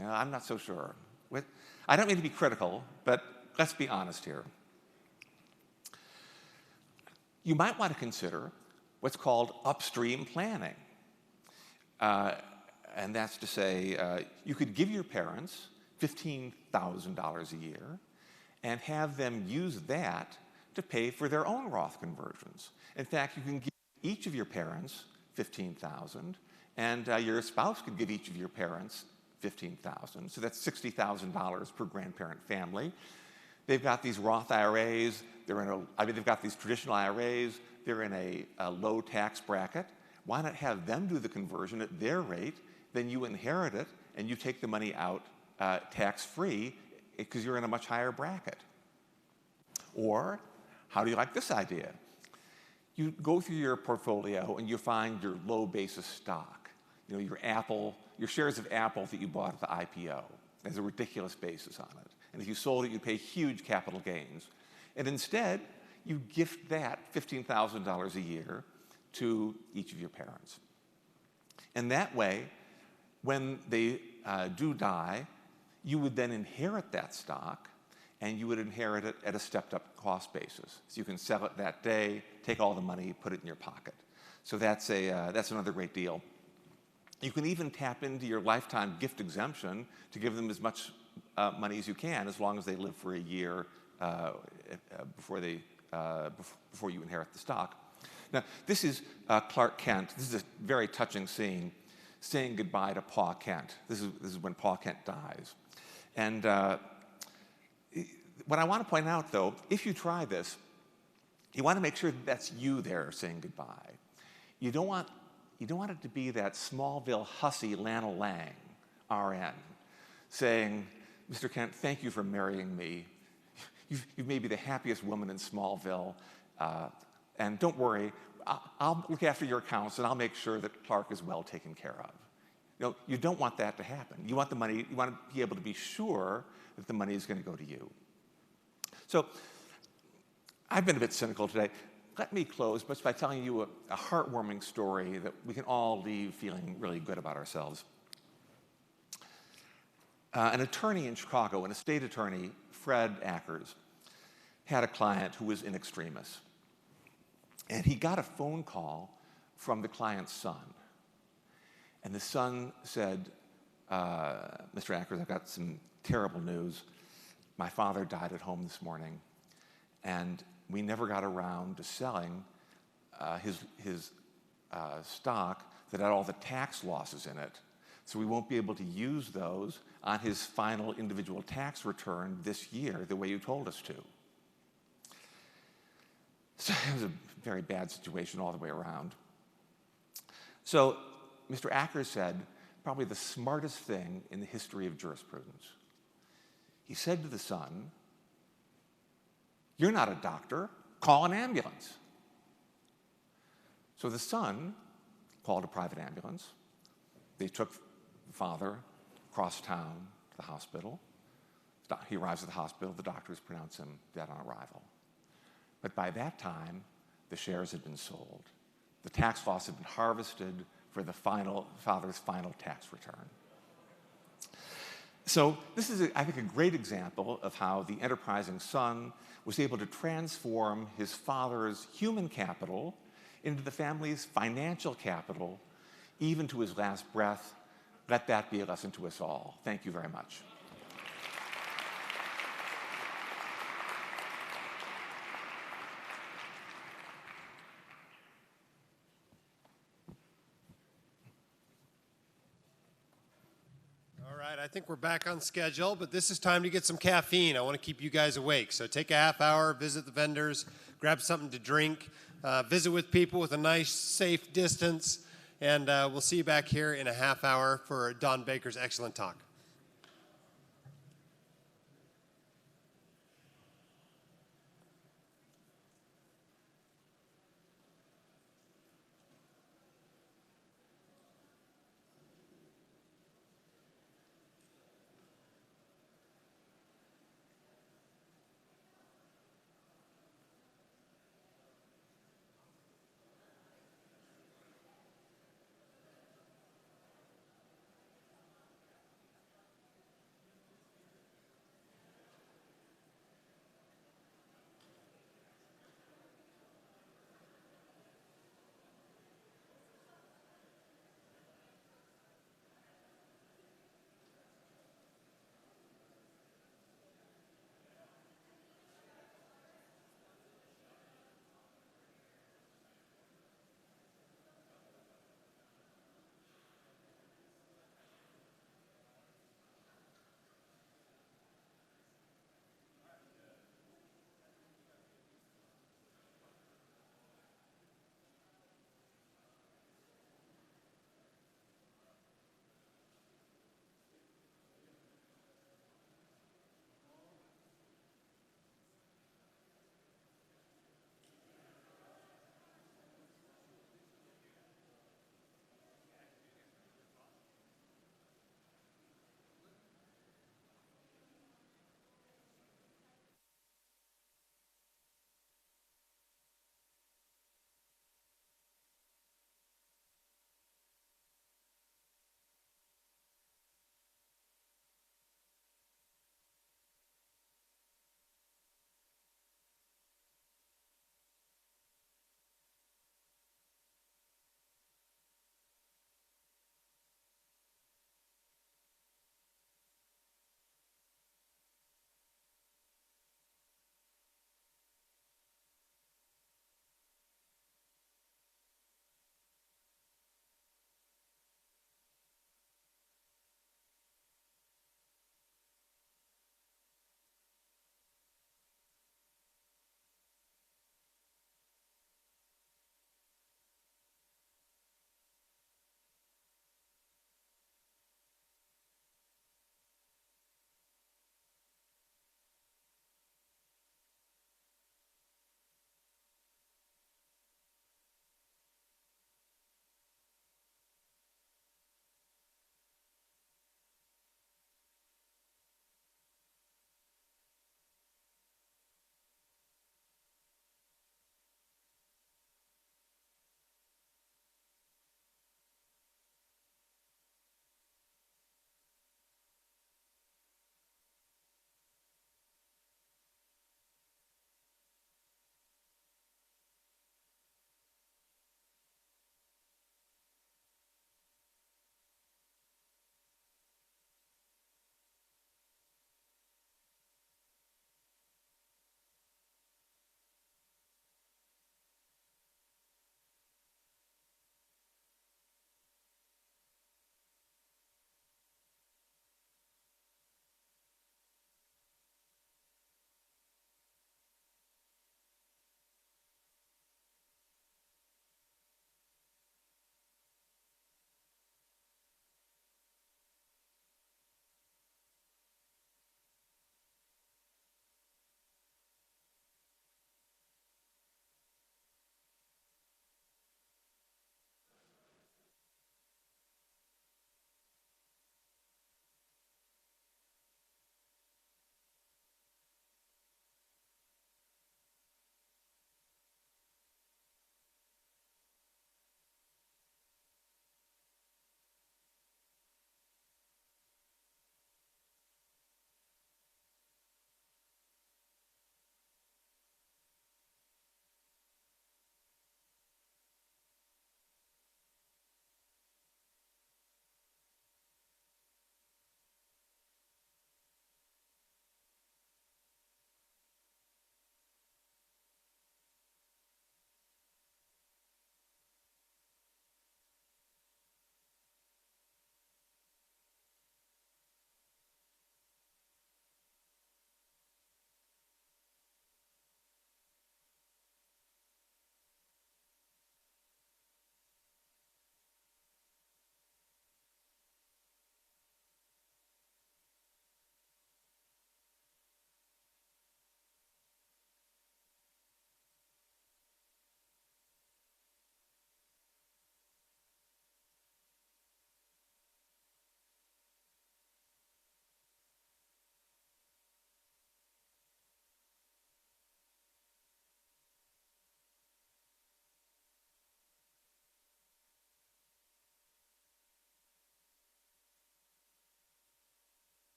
I'm not so sure. I don't mean to be critical, but let's be honest here. You might want to consider what's called upstream planning. And that's to say, you could give your parents $15,000 a year and have them use that to pay for their own Roth conversions. In fact, you can give each of your parents $15,000, and your spouse could give each of your parents $15,000. So that's $60,000 per grandparent family. They've got these Roth IRAs. They've got these traditional IRAs. They're in a low tax bracket. Why not have them do the conversion at their rate? Then you inherit it, and you take the money out tax-free because you're in a much higher bracket. Or, how do you like this idea? You go through your portfolio and you find your low basis stock. Your shares of Apple that you bought at the IPO. There's a ridiculous basis on it. And if you sold it, you'd pay huge capital gains. And instead, you gift that $15,000 a year to each of your parents. And that way, when they do die, you would then inherit that stock, and you would inherit it at a stepped-up cost basis. So you can sell it that day, take all the money, put it in your pocket. So that's another great deal. You can even tap into your lifetime gift exemption to give them as much money as you can, as long as they live for a year before you inherit the stock. Now, this is Clark Kent. This is a very touching scene, saying goodbye to Pa Kent. This is when Pa Kent dies. And what I want to point out, though, if you try this, you want to make sure that that's you there saying goodbye. You don't want it to be that Smallville hussy Lana Lang, RN, saying, "Mr. Kent, thank you for marrying me. You've made me the happiest woman in Smallville. And don't worry, I'll look after your accounts, and I'll make sure that Clark is well taken care of." You don't want that to happen. You want the money. You want to be able to be sure that the money is going to go to you. So I've been a bit cynical today. Let me close by telling you a heartwarming story that we can all leave feeling really good about ourselves. An attorney in Chicago, an estate attorney, Fred Ackers, had a client who was in extremis. And he got a phone call from the client's son. And the son said, "Mr. Ackers, I've got some terrible news. My father died at home this morning, and we never got around to selling his stock that had all the tax losses in it. So we won't be able to use those on his final individual tax return this year the way you told us to." So it was a very bad situation all the way around. So Mr. Ackers said probably the smartest thing in the history of jurisprudence. He said to the son, "You're not a doctor. Call an ambulance." So the son called a private ambulance. They took the father across town to the hospital. He arrives at the hospital. The doctors pronounce him dead on arrival. But by that time, the shares had been sold. The tax loss had been harvested for the father's final tax return. So this is, I think, a great example of how the enterprising son was able to transform his father's human capital into the family's financial capital, even to his last breath. Let that be a lesson to us all. Thank you very much. I think we're back on schedule, but this is time to get some caffeine. I want to keep you guys awake. So take a half hour, visit the vendors, grab something to drink, visit with people with a nice, safe distance, and we'll see you back here in a half hour for Don Baker's excellent talk.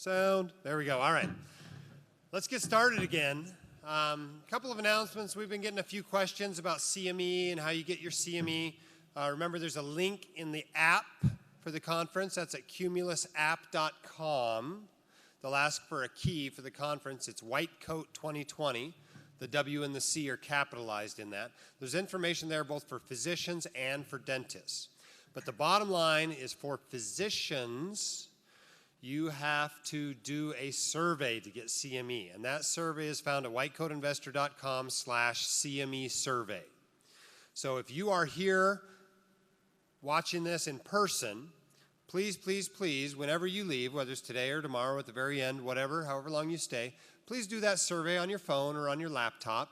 Sound. There we go. All right. Let's get started again. A couple of announcements. We've been getting a few questions about CME and how you get your CME. Remember, there's a link in the app for the conference. That's at cumulusapp.com. They'll ask for a key for the conference. It's White Coat 2020. The W and the C are capitalized in that. There's information there both for physicians and for dentists. But the bottom line is for physicians, you have to do a survey to get CME. And that survey is found at whitecoatinvestor.com/CME survey. So if you are here watching this in person, please, please, please, whenever you leave, whether it's today or tomorrow at the very end, whatever, however long you stay, please do that survey on your phone or on your laptop,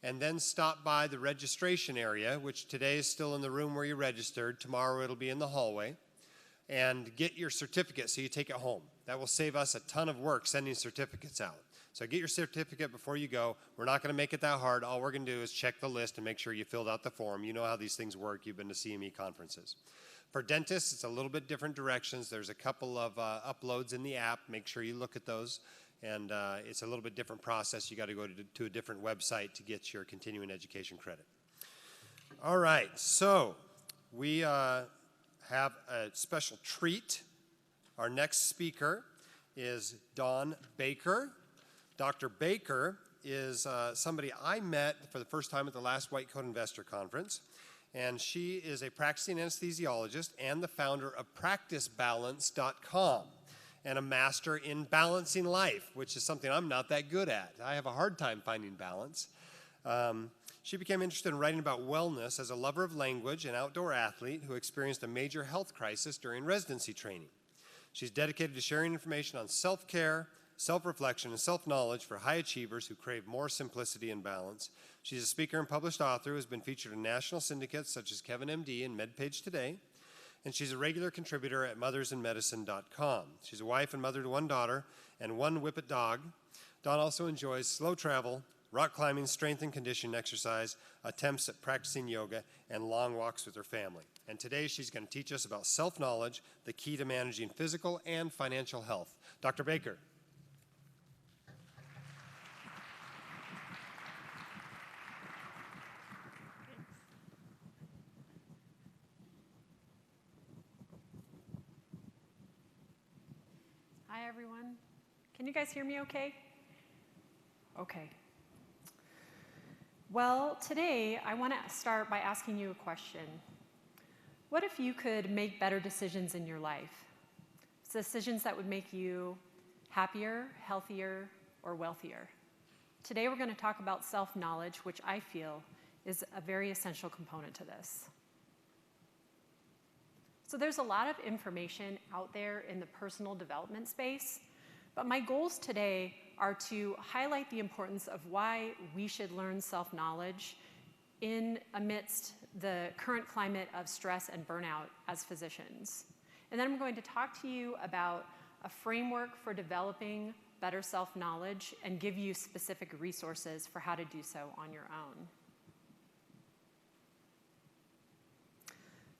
and then stop by the registration area, which today is still in the room where you registered. Tomorrow it'll be in the hallway, and get your certificate so you take it home. That will save us a ton of work sending certificates out. So get your certificate before you go. We're not going to make it that hard. All we're going to do is check the list and make sure you filled out the form. You know how these things work. You've been to CME conferences. For dentists, it's a little bit different directions. There's a couple of uploads in the app. Make sure you look at those. And it's a little bit different process. You got to go to a different website to get your continuing education credit. All right, so we have a special treat. Our next speaker is Dawn Baker. Dr. Baker is somebody I met for the first time at the last White Coat Investor Conference. And she is a practicing anesthesiologist and the founder of PracticeBalance.com. and a master in balancing life, which is something I'm not that good at. I have a hard time finding balance. She became interested in writing about wellness as a lover of language and outdoor athlete who experienced a major health crisis during residency training. She's dedicated to sharing information on self-care, self-reflection, and self-knowledge for high achievers who crave more simplicity and balance. She's a speaker and published author who has been featured in national syndicates such as Kevin MD and MedPage Today. And she's a regular contributor at mothersinmedicine.com. She's a wife and mother to one daughter and one whippet dog. Dawn also enjoys slow travel, rock climbing, strength and conditioning exercise, attempts at practicing yoga, and long walks with her family. And today she's going to teach us about self-knowledge, the key to managing physical and financial health. Dr. Baker. Hi, everyone. Can you guys hear me okay? Okay. Well, today I want to start by asking you a question. What if you could make better decisions in your life? Decisions that would make you happier, healthier, or wealthier. Today we're going to talk about self-knowledge, which I feel is a very essential component to this. So there's a lot of information out there in the personal development space, but my goals today are to highlight the importance of why we should learn self-knowledge amidst the current climate of stress and burnout as physicians. And then I'm going to talk to you about a framework for developing better self-knowledge and give you specific resources for how to do so on your own.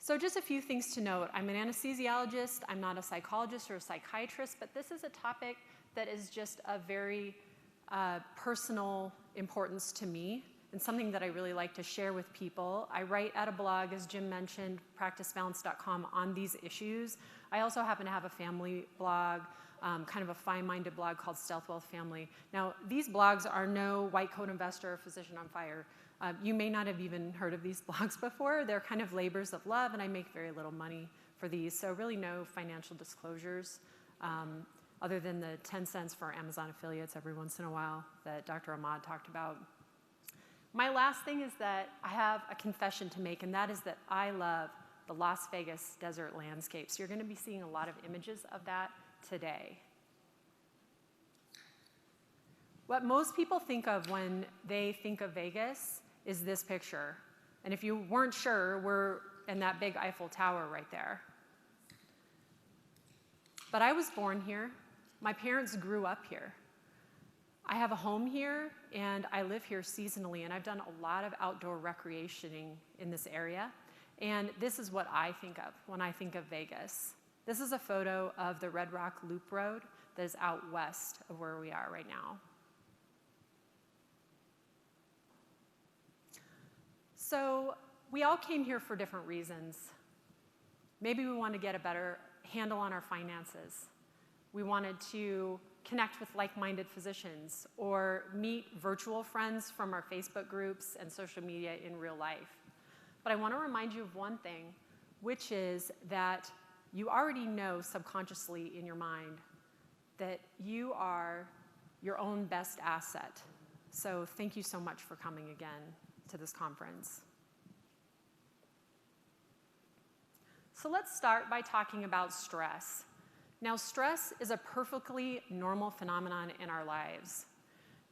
So just a few things to note. I'm an anesthesiologist. I'm not a psychologist or a psychiatrist, but this is a topic that is just of very personal importance to me and something that I really like to share with people. I write at a blog, as Jim mentioned, practicebalance.com, on these issues. I also happen to have a family blog, kind of a fine-minded blog called Stealth Wealth Family. Now, these blogs are no White Coat Investor or Physician on Fire. You may not have even heard of these blogs before. They're kind of labors of love, and I make very little money for these, so really no financial disclosures other than the 10 cents for Amazon affiliates every once in a while that Dr. Ahmad talked about. My last thing is that I have a confession to make, and that is that I love the Las Vegas desert landscapes. You're going to be seeing a lot of images of that today. What most people think of when they think of Vegas is this picture. And if you weren't sure, we're in that big Eiffel Tower right there. But I was born here. My parents grew up here. I have a home here, and I live here seasonally, and I've done a lot of outdoor recreationing in this area. And this is what I think of when I think of Vegas. This is a photo of the Red Rock Loop Road that is out west of where we are right now. So we all came here for different reasons. Maybe we want to get a better handle on our finances. We wanted to connect with like-minded physicians or meet virtual friends from our Facebook groups and social media in real life. But I want to remind you of one thing, which is that you already know subconsciously in your mind that you are your own best asset. So thank you so much for coming again to this conference. So let's start by talking about stress. Now, stress is a perfectly normal phenomenon in our lives.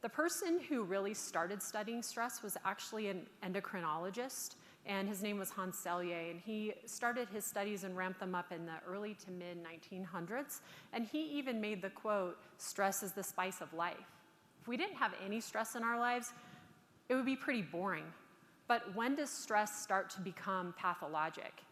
The person who really started studying stress was actually an endocrinologist, and his name was Hans Selye, and he started his studies and ramped them up in the early to mid 1900s, and he even made the quote, "Stress is the spice of life." If we didn't have any stress in our lives, it would be pretty boring. But when does stress start to become pathologic?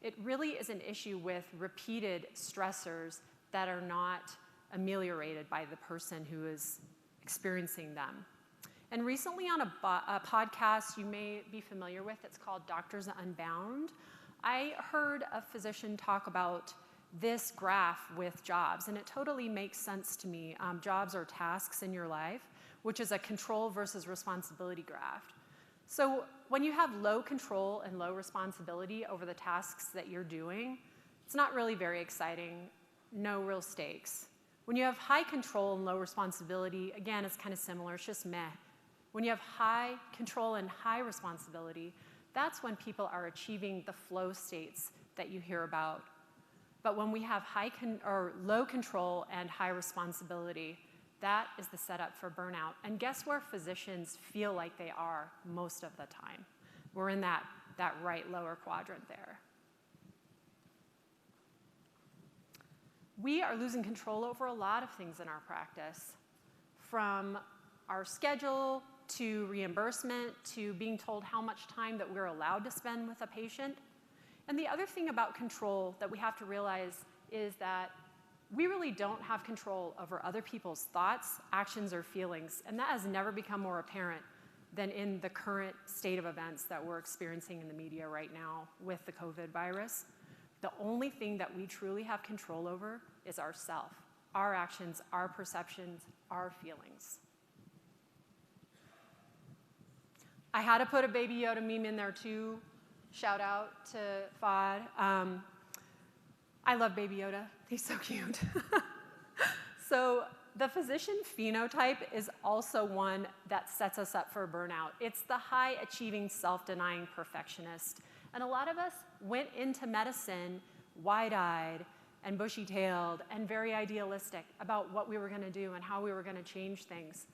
It really is an issue with repeated stressors that are not ameliorated by the person who is experiencing them. And recently on a podcast you may be familiar with, it's called Doctors Unbound, I heard a physician talk about this graph with jobs, and it totally makes sense to me. Jobs are tasks in your life, which is a control versus responsibility graph. So when you have low control and low responsibility over the tasks that you're doing, it's not really very exciting, no real stakes. When you have high control and low responsibility, again, it's kind of similar, it's just meh. When you have high control and high responsibility, that's when people are achieving the flow states that you hear about. But when we have low control and high responsibility, that is the setup for burnout. And guess where physicians feel like they are most of the time? We're in that right lower quadrant there. We are losing control over a lot of things in our practice, from our schedule to reimbursement to being told how much time that we're allowed to spend with a patient. And the other thing about control that we have to realize is that we really don't have control over other people's thoughts, actions, or feelings, and that has never become more apparent than in the current state of events that we're experiencing in the media right now with the COVID virus. The only thing that we truly have control over is ourself, our actions, our perceptions, our feelings. I had to put a Baby Yoda meme in there too. Shout out to Fod. I love Baby Yoda. He's so cute. So the physician phenotype is also one that sets us up for burnout. It's the high-achieving, self-denying perfectionist. And a lot of us went into medicine wide-eyed and bushy-tailed and very idealistic about what we were going to do and how we were going to change things.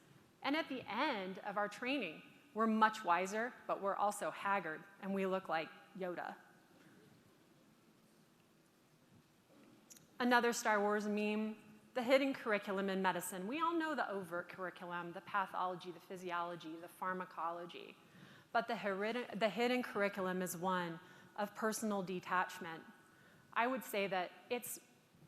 And at the end of our training, we're much wiser, but we're also haggard, and we look like Yoda. Another Star Wars meme, the hidden curriculum in medicine. We all know the overt curriculum, the pathology, the physiology, the pharmacology. But the hidden curriculum is one of personal detachment. I would say that it's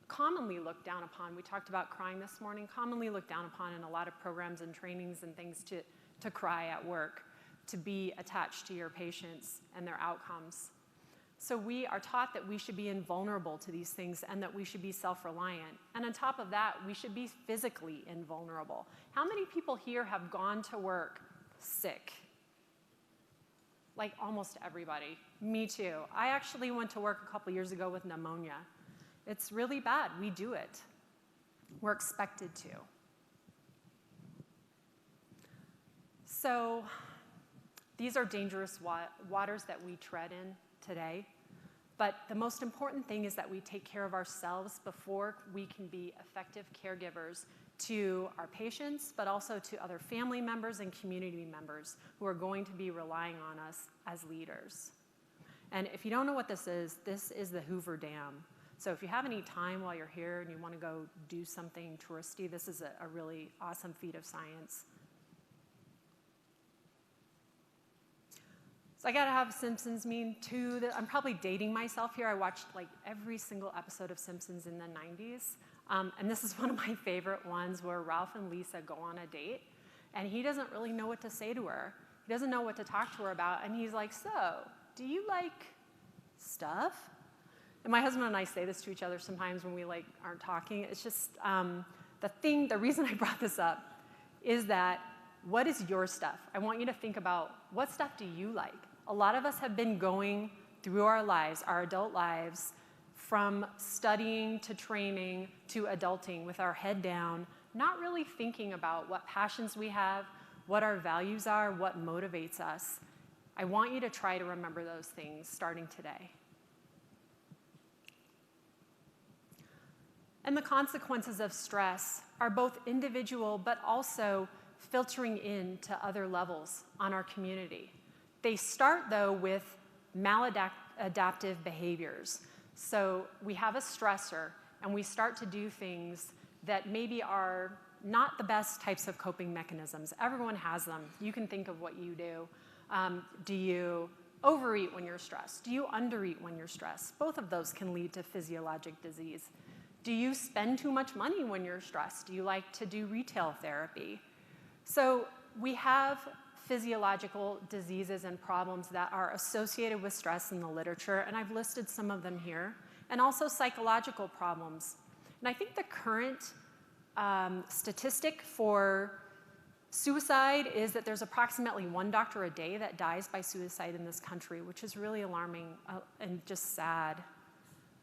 commonly looked down upon. We talked about crying this morning, commonly looked down upon in a lot of programs and trainings and things to cry at work, to be attached to your patients and their outcomes. So we are taught that we should be invulnerable to these things and that we should be self-reliant. And on top of that, we should be physically invulnerable. How many people here have gone to work sick? Like almost everybody. Me too. I actually went to work a couple years ago with pneumonia. It's really bad. We do it. We're expected to. So these are dangerous waters that we tread in today. But the most important thing is that we take care of ourselves before we can be effective caregivers to our patients, but also to other family members and community members who are going to be relying on us as leaders. And if you don't know what this is the Hoover Dam. So if you have any time while you're here and you want to go do something touristy, this is a really awesome feat of science. So I gotta have a Simpsons meme too. I'm probably dating myself here. I watched like every single episode of Simpsons in the 90s. And this is one of my favorite ones where Ralph and Lisa go on a date, and he doesn't really know what to say to her. He doesn't know what to talk to her about, and he's like, so, do you like stuff? And my husband and I say this to each other sometimes when we aren't talking. It's just the reason I brought this up is that what is your stuff? I want you to think about what stuff do you like? A lot of us have been going through our lives, our adult lives, from studying to training to adulting with our head down, not really thinking about what passions we have, what our values are, what motivates us. I want you to try to remember those things starting today. And the consequences of stress are both individual but also filtering into other levels on our community. They start, though, with maladaptive behaviors. So we have a stressor, and we start to do things that maybe are not the best types of coping mechanisms. Everyone has them. You can think of what you do. Do you overeat when you're stressed? Do you undereat when you're stressed? Both of those can lead to physiologic disease. Do you spend too much money when you're stressed? Do you like to do retail therapy? So we have physiological diseases and problems that are associated with stress in the literature, and I've listed some of them here, and also psychological problems. And I think the current statistic for suicide is that there's approximately 1 doctor a day that dies by suicide in this country, which is really alarming and just sad.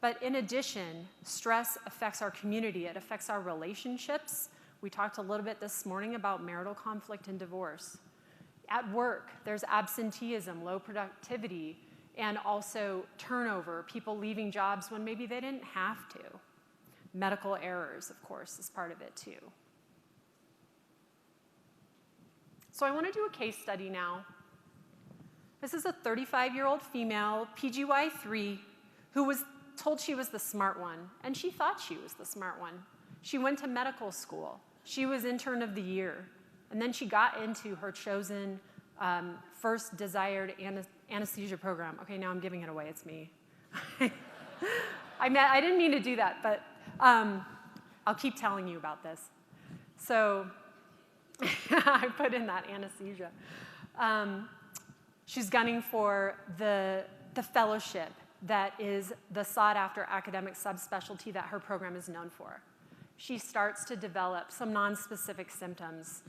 But in addition, stress affects our community. It affects our relationships. We talked a little bit this morning about marital conflict and divorce. At work, there's absenteeism, low productivity, and also turnover, people leaving jobs when maybe they didn't have to. Medical errors, of course, is part of it too. So I want to do a case study now. This is a 35-year-old female, PGY3, who was told she was the smart one, and she thought she was the smart one. She went to medical school. She was intern of the year, and then she got into her chosen first desired anesthesia program. Okay, now I'm giving it away. It's me. I didn't mean to do that, but I'll keep telling you about this. So I put in that anesthesia. She's gunning for the fellowship that is the sought-after academic subspecialty that her program is known for. She starts to develop some nonspecific symptoms.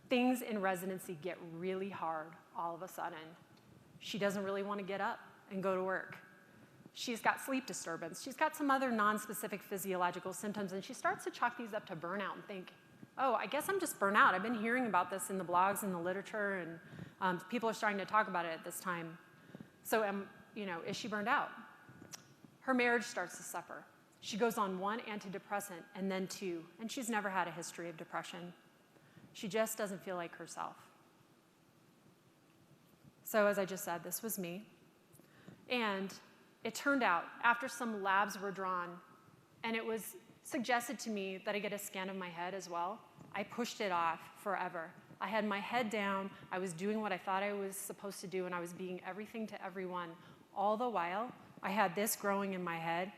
Things in residency get really hard all of a sudden. She doesn't really want to get up and go to work. She's got sleep disturbance. She's got some other nonspecific physiological symptoms, and she starts to chalk these up to burnout and think, oh, I guess I'm just burnt out. I've been hearing about this in the blogs and the literature, and people are starting to talk about it at this time. So, is she burned out? Her marriage starts to suffer. She goes on 1 antidepressant and then 2, and she's never had a history of depression. She just doesn't feel like herself. So as I just said, this was me. And it turned out, after some labs were drawn, and it was suggested to me that I get a scan of my head as well, I pushed it off forever. I had my head down, I was doing what I thought I was supposed to do, and I was being everything to everyone. All the while, I had this growing in my head.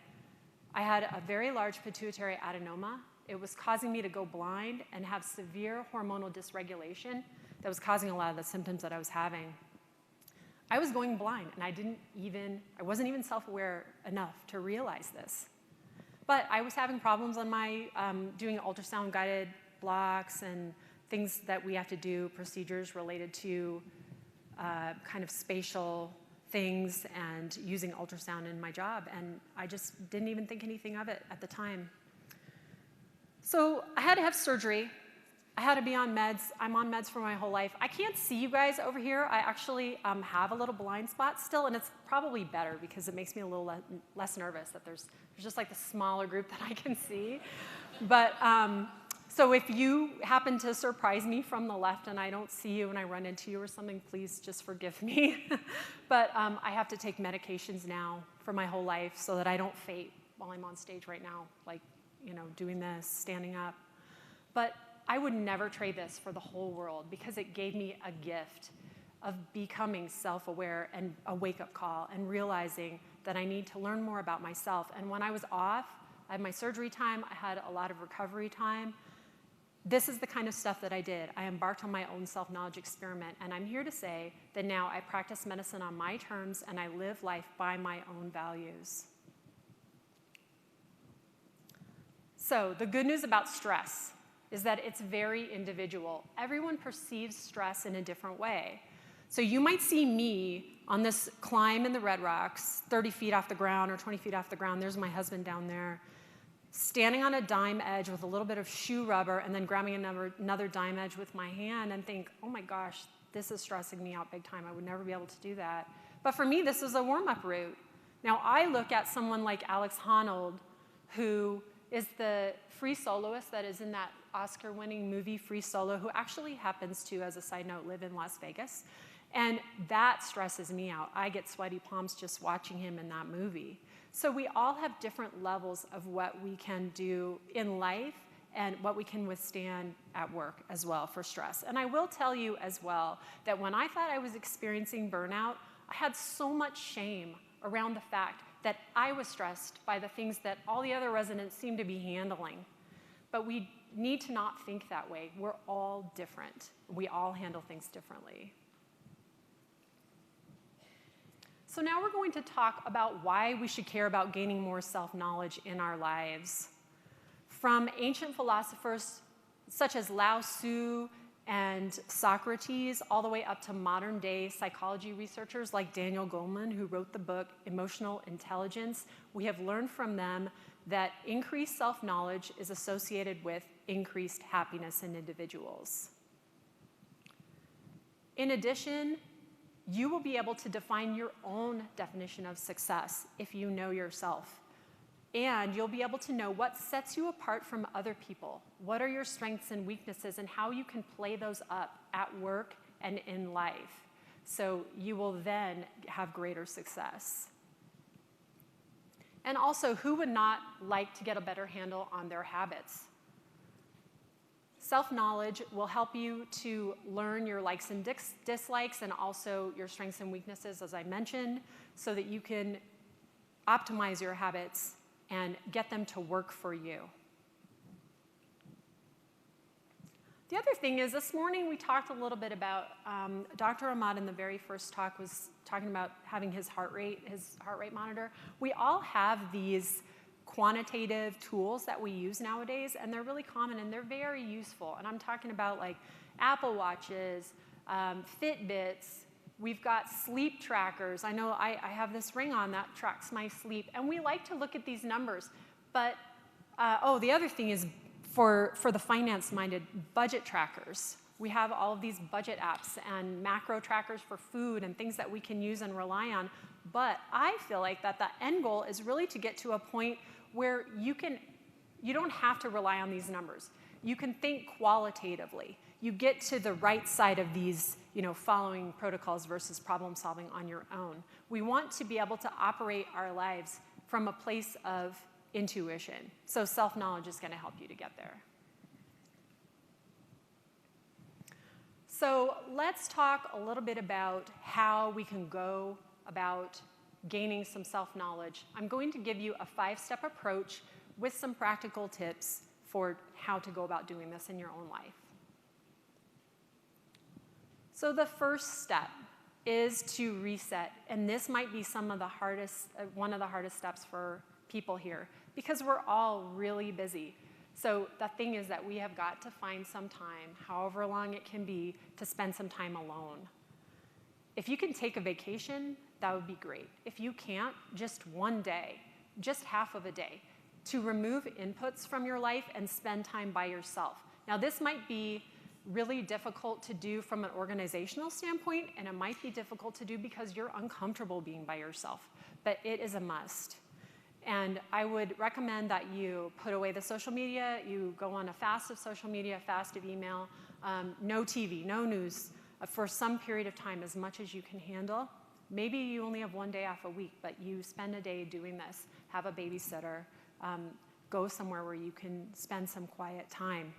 I had a very large pituitary adenoma. It was causing me to go blind and have severe hormonal dysregulation that was causing a lot of the symptoms that I was having. I was going blind, and I wasn't even self-aware enough to realize this. But I was having problems on my doing ultrasound-guided blocks and things that we have to do, procedures related to kind of spatial things and using ultrasound in my job, and I just didn't even think anything of it at the time. So I had to have surgery. I had to be on meds. I'm on meds for my whole life. I can't see you guys over here. I actually have a little blind spot still, and it's probably better because it makes me a little less nervous that there's just like the smaller group that I can see. But so if you happen to surprise me from the left and I don't see you and I run into you or something, please just forgive me. But I have to take medications now for my whole life so that I don't faint while I'm on stage right now, like, doing this, standing up. But I would never trade this for the whole world because it gave me a gift of becoming self-aware and a wake-up call and realizing that I need to learn more about myself. And when I was off, I had my surgery time. I had a lot of recovery time. This is the kind of stuff that I did. I embarked on my own self-knowledge experiment, and I'm here to say that now I practice medicine on my terms and I live life by my own values. So the good news about stress is that it's very individual. Everyone perceives stress in a different way. So you might see me on this climb in the Red Rocks, 30 feet off the ground or 20 feet off the ground. There's my husband down there, standing on a dime edge with a little bit of shoe rubber and then grabbing another dime edge with my hand and think, oh my gosh, this is stressing me out big time. I would never be able to do that. But for me, this is a warm-up route. Now, I look at someone like Alex Honnold, who is the free soloist that is in that Oscar-winning movie Free Solo, who actually happens to, as a side note, live in Las Vegas. And that stresses me out. I get sweaty palms just watching him in that movie. So we all have different levels of what we can do in life and what we can withstand at work as well for stress. And I will tell you as well that when I thought I was experiencing burnout, I had so much shame around the fact that I was stressed by the things that all the other residents seemed to be handling. But we need to not think that way. We're all different. We all handle things differently. So now we're going to talk about why we should care about gaining more self-knowledge in our lives. From ancient philosophers such as Lao Tzu and Socrates, all the way up to modern day psychology researchers like Daniel Goleman, who wrote the book Emotional Intelligence, we have learned from them that increased self-knowledge is associated with increased happiness in individuals. In addition, you will be able to define your own definition of success if you know yourself. And you'll be able to know what sets you apart from other people. What are your strengths and weaknesses and how you can play those up at work and in life. So you will then have greater success. And also, who would not like to get a better handle on their habits? Self-knowledge will help you to learn your likes and dislikes and also your strengths and weaknesses, as I mentioned, so that you can optimize your habits and get them to work for you. The other thing is, this morning we talked a little bit about, Dr. Ahmad in the very first talk was talking about having his heart rate monitor. We all have these quantitative tools that we use nowadays, and they're really common and they're very useful. And I'm talking about like Apple Watches, Fitbits. We've got sleep trackers. I know I have this ring on that tracks my sleep, and we like to look at these numbers. But the other thing is for the finance-minded, budget trackers. We have all of these budget apps and macro trackers for food and things that we can use and rely on. But I feel like that the end goal is really to get to a point where you don't have to rely on these numbers. You can think qualitatively. You get to the right side of these, following protocols versus problem solving on your own. We want to be able to operate our lives from a place of intuition. So self-knowledge is going to help you to get there. So let's talk a little bit about how we can go about gaining some self-knowledge. I'm going to give you a 5-step approach with some practical tips for how to go about doing this in your own life. So the first step is to reset, and this might be one of the hardest steps for people here, because we're all really busy. So the thing is that we have got to find some time, however long it can be, to spend some time alone. If you can take a vacation, that would be great. If you can't, just one day, just half of a day, to remove inputs from your life and spend time by yourself. Now, this might be really difficult to do from an organizational standpoint, and it might be difficult to do because you're uncomfortable being by yourself, but it is a must. And I would recommend that you put away the social media, you go on a fast of social media, fast of email, no TV, no news, for some period of time, as much as you can handle. Maybe you only have one day off a week, but you spend a day doing this. Have a babysitter. Go somewhere where you can spend some quiet time.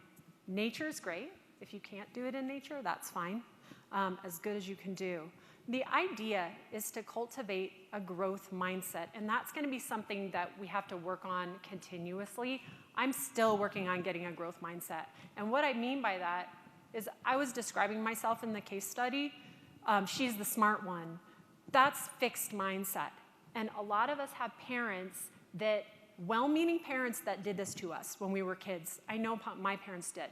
Nature is great. If you can't do it in nature, that's fine. As good as you can do. The idea is to cultivate a growth mindset, and that's going to be something that we have to work on continuously. I'm still working on getting a growth mindset. And what I mean by that is I was describing myself in the case study. She's the smart one. That's fixed mindset. And a lot of us have parents that, well-meaning parents that did this to us when we were kids. I know my parents did.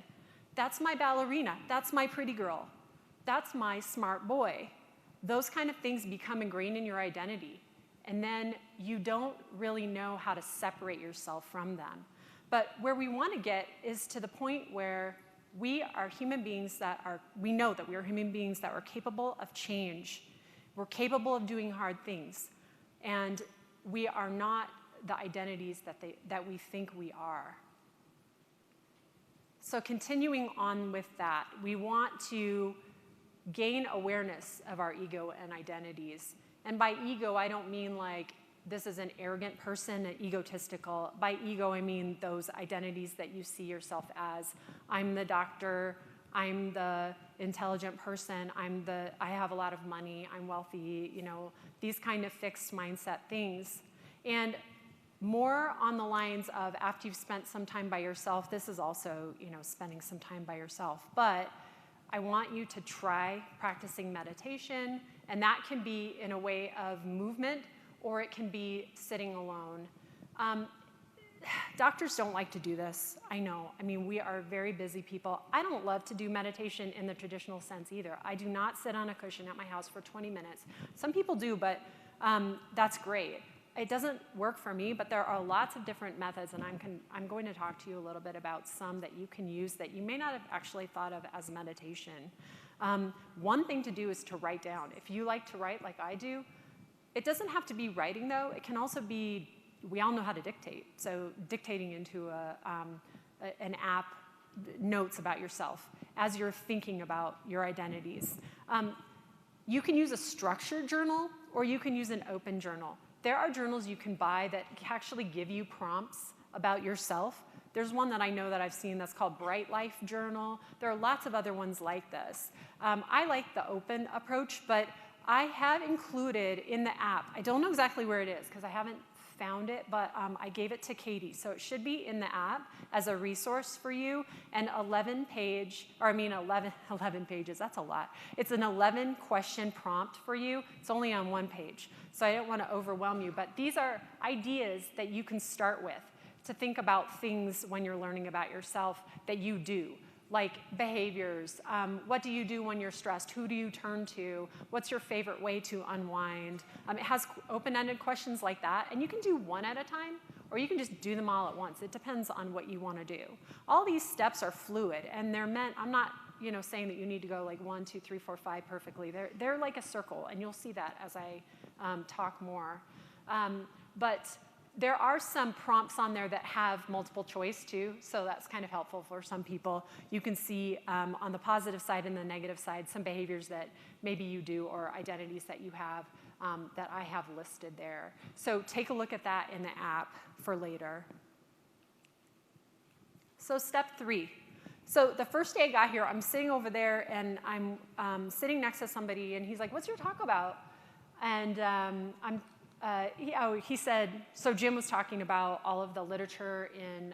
That's my ballerina. That's my pretty girl. That's my smart boy. Those kind of things become ingrained in your identity. And then you don't really know how to separate yourself from them. But where we want to get is to the point where we are human beings we know that we are human beings that are capable of change. We're capable of doing hard things. And we are not the identities that we think we are. So continuing on with that, we want to gain awareness of our ego and identities. And by ego, I don't mean like this is an arrogant person, an egotistical. By ego, I mean those identities that you see yourself as. I'm the doctor, I'm the intelligent person, I have a lot of money, I'm wealthy, these kind of fixed mindset things. And more on the lines of after you've spent some time by yourself, this is also, spending some time by yourself. But I want you to try practicing meditation, and that can be in a way of movement, or it can be sitting alone. Doctors don't like to do this, I know. I mean, we are very busy people. I don't love to do meditation in the traditional sense either. I do not sit on a cushion at my house for 20 minutes. Some people do, but that's great. It doesn't work for me, but there are lots of different methods, and I'm going to talk to you a little bit about some that you can use that you may not have actually thought of as meditation. One thing to do is to write down. If you like to write like I do, it doesn't have to be writing, though. It can also be, we all know how to dictate, so dictating into an app, notes about yourself as you're thinking about your identities. You can use a structured journal, or you can use an open journal. There are journals you can buy that actually give you prompts about yourself. There's one that I know that I've seen that's called Bright Life Journal. There are lots of other ones like this. I like the open approach, but I have included in the app, I don't know exactly where it is because I haven't found it, but I gave it to Katie. So it should be in the app as a resource for you. An 11 pages, that's a lot. It's an 11 question prompt for you. It's only on one page. So I don't want to overwhelm you, but these are ideas that you can start with to think about things when you're learning about yourself that you do. Like behaviors, what do you do when you're stressed? Who do you turn to? What's your favorite way to unwind? It has open-ended questions like that, and you can do one at a time, or you can just do them all at once. It depends on what you want to do. All these steps are fluid, and they're meant, I'm not saying that you need to go like 1, 2, 3, 4, 5 perfectly. They're like a circle, and you'll see that as I talk more. But there are some prompts on there that have multiple choice too, so that's kind of helpful for some people. You can see on the positive side and the negative side some behaviors that maybe you do or identities that you have that I have listed there. So take a look at that in the app for later. So step 3. So the first day I got here, I'm sitting over there and I'm sitting next to somebody and he's like, "What's your talk about?" And he said, so Jim was talking about all of the literature in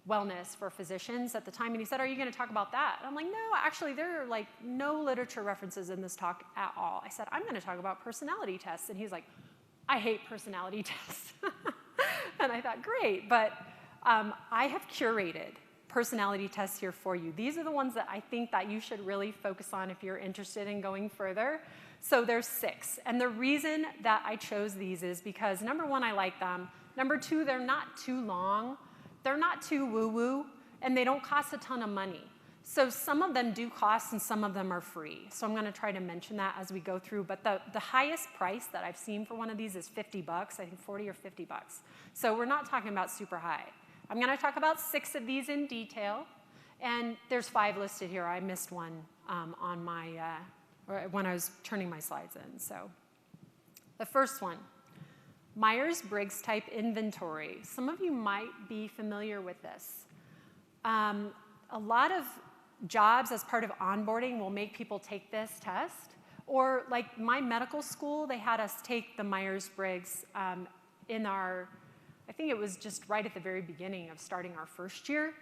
wellness for physicians at the time, and he said, "Are you going to talk about that?" And I'm like, "No, actually, there are like no literature references in this talk at all." I said, "I'm going to talk about personality tests," and he's like, "I hate personality tests." And I thought, great, but I have curated personality tests here for you. These are the ones that I think that you should really focus on if you're interested in going further. So there's 6. And the reason that I chose these is because, number 1, I like them. Number 2, they're not too long. They're not too woo-woo. And they don't cost a ton of money. So some of them do cost and some of them are free. So I'm going to try to mention that as we go through. But the highest price that I've seen for one of these is $50. I think 40 or $50. So we're not talking about super high. I'm going to talk about 6 of these in detail. And there's 5 listed here. I missed one on my... when I was turning my slides in. So the first one, Myers-Briggs type inventory. Some of you might be familiar with this. A lot of jobs as part of onboarding will make people take this test, Or like my medical school, they had us take the Myers-Briggs in our, I think it was just right at the very beginning of starting our first year.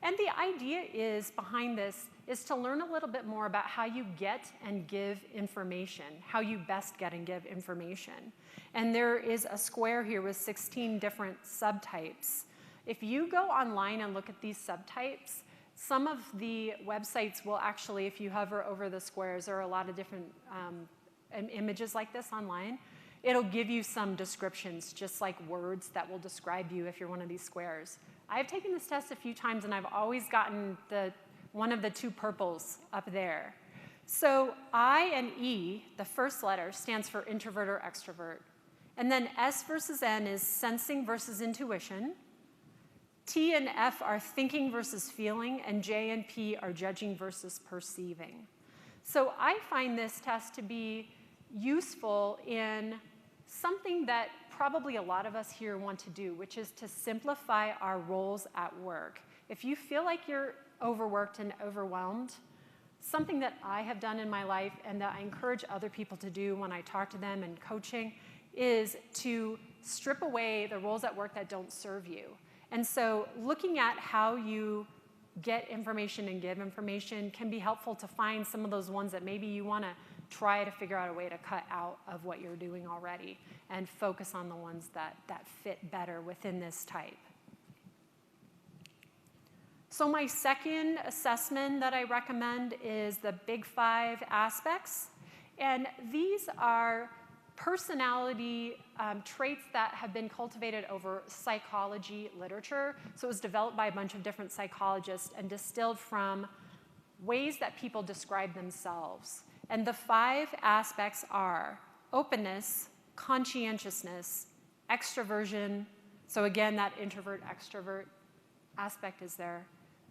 And the idea is behind this is to learn a little bit more about how you get and give information, how you best get and give information. And there is a square here with 16 different subtypes. If you go online and look at these subtypes, some of the websites will actually, if you hover over the squares, there are a lot of different images like this online. It'll give you some descriptions, just like words that will describe you if you're one of these squares. I've taken this test a few times, and I've always gotten one of the two purples up there. So I and E, the first letter, stands for introvert or extrovert. And then S versus N is sensing versus intuition. T and F are thinking versus feeling, and J and P are judging versus perceiving. So I find this test to be useful in something that probably a lot of us here want to do, which is to simplify our roles at work. If you feel like you're overworked and overwhelmed, something that I have done in my life and that I encourage other people to do when I talk to them in coaching is to strip away the roles at work that don't serve you. And so looking at how you get information and give information can be helpful to find some of those ones that maybe you want to try to figure out a way to cut out of what you're doing already and focus on the ones that fit better within this type. So my second assessment that I recommend is the Big Five aspects. And these are personality traits that have been cultivated over psychology literature. So it was developed by a bunch of different psychologists and distilled from ways that people describe themselves. And the 5 aspects are openness, conscientiousness, extroversion. So again, that introvert-extrovert aspect is there.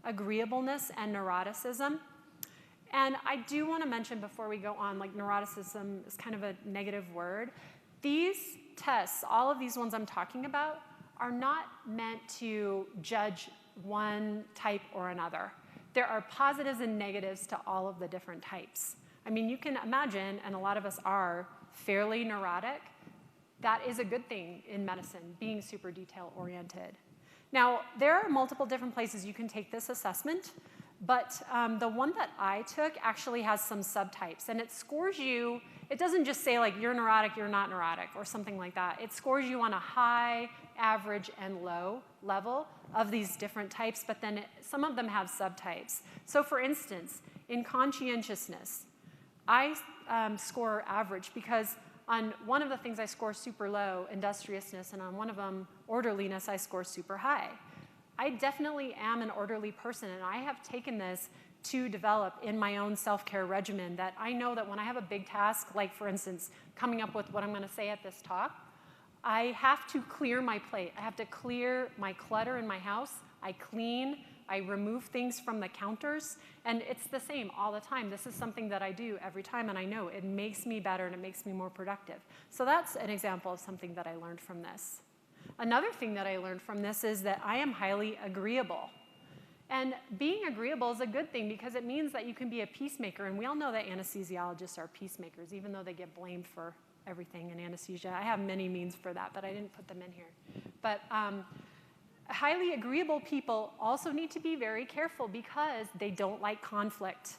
Agreeableness and neuroticism. And I do want to mention before we go on, like neuroticism is kind of a negative word. These tests, all of these ones I'm talking about, are not meant to judge one type or another. There are positives and negatives to all of the different types. I mean, you can imagine, and a lot of us are, fairly neurotic. That is a good thing in medicine, being super detail-oriented. Now, there are multiple different places you can take this assessment, but the one that I took actually has some subtypes, and it scores you. It doesn't just say, like, you're neurotic, you're not neurotic, or something like that. It scores you on a high, average, and low level of these different types, but then some of them have subtypes. So for instance, in conscientiousness, I score average because on one of the things I score super low, industriousness, and on one of them, orderliness, I score super high. I definitely am an orderly person, and I have taken this to develop in my own self-care regimen that I know that when I have a big task, like for instance, coming up with what I'm going to say at this talk, I have to clear my plate. I have to clear my clutter in my house. I clean. I remove things from the counters, and it's the same all the time. This is something that I do every time, and I know it makes me better and it makes me more productive. So that's an example of something that I learned from this. Another thing that I learned from this is that I am highly agreeable. And being agreeable is a good thing because it means that you can be a peacemaker, and we all know that anesthesiologists are peacemakers, even though they get blamed for everything in anesthesia. I have many means for that, but I didn't put them in here. But highly agreeable people also need to be very careful because they don't like conflict.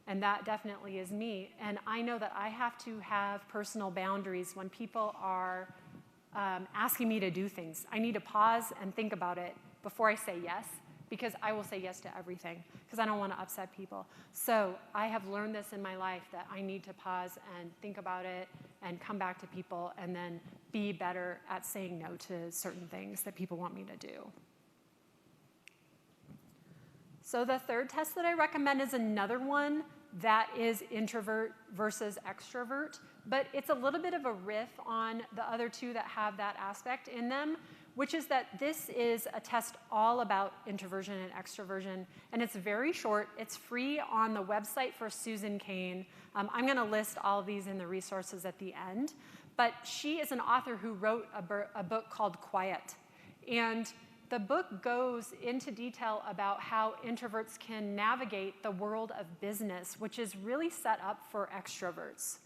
And that definitely is me. And I know that I have to have personal boundaries when people are asking me to do things. I need to pause and think about it before I say yes, because I will say yes to everything, because I don't want to upset people. So I have learned this in my life that I need to pause and think about it and come back to people and then be better at saying no to certain things that people want me to do. So the third test that I recommend is another one that is introvert versus extrovert, but it's a little bit of a riff on the other two that have that aspect in them, which is that this is a test all about introversion and extroversion, and it's very short. It's free on the website for Susan Cain. I'm going to list all of these in the resources at the end, but she is an author who wrote a book called Quiet, and the book goes into detail about how introverts can navigate the world of business, which is really set up for extroverts.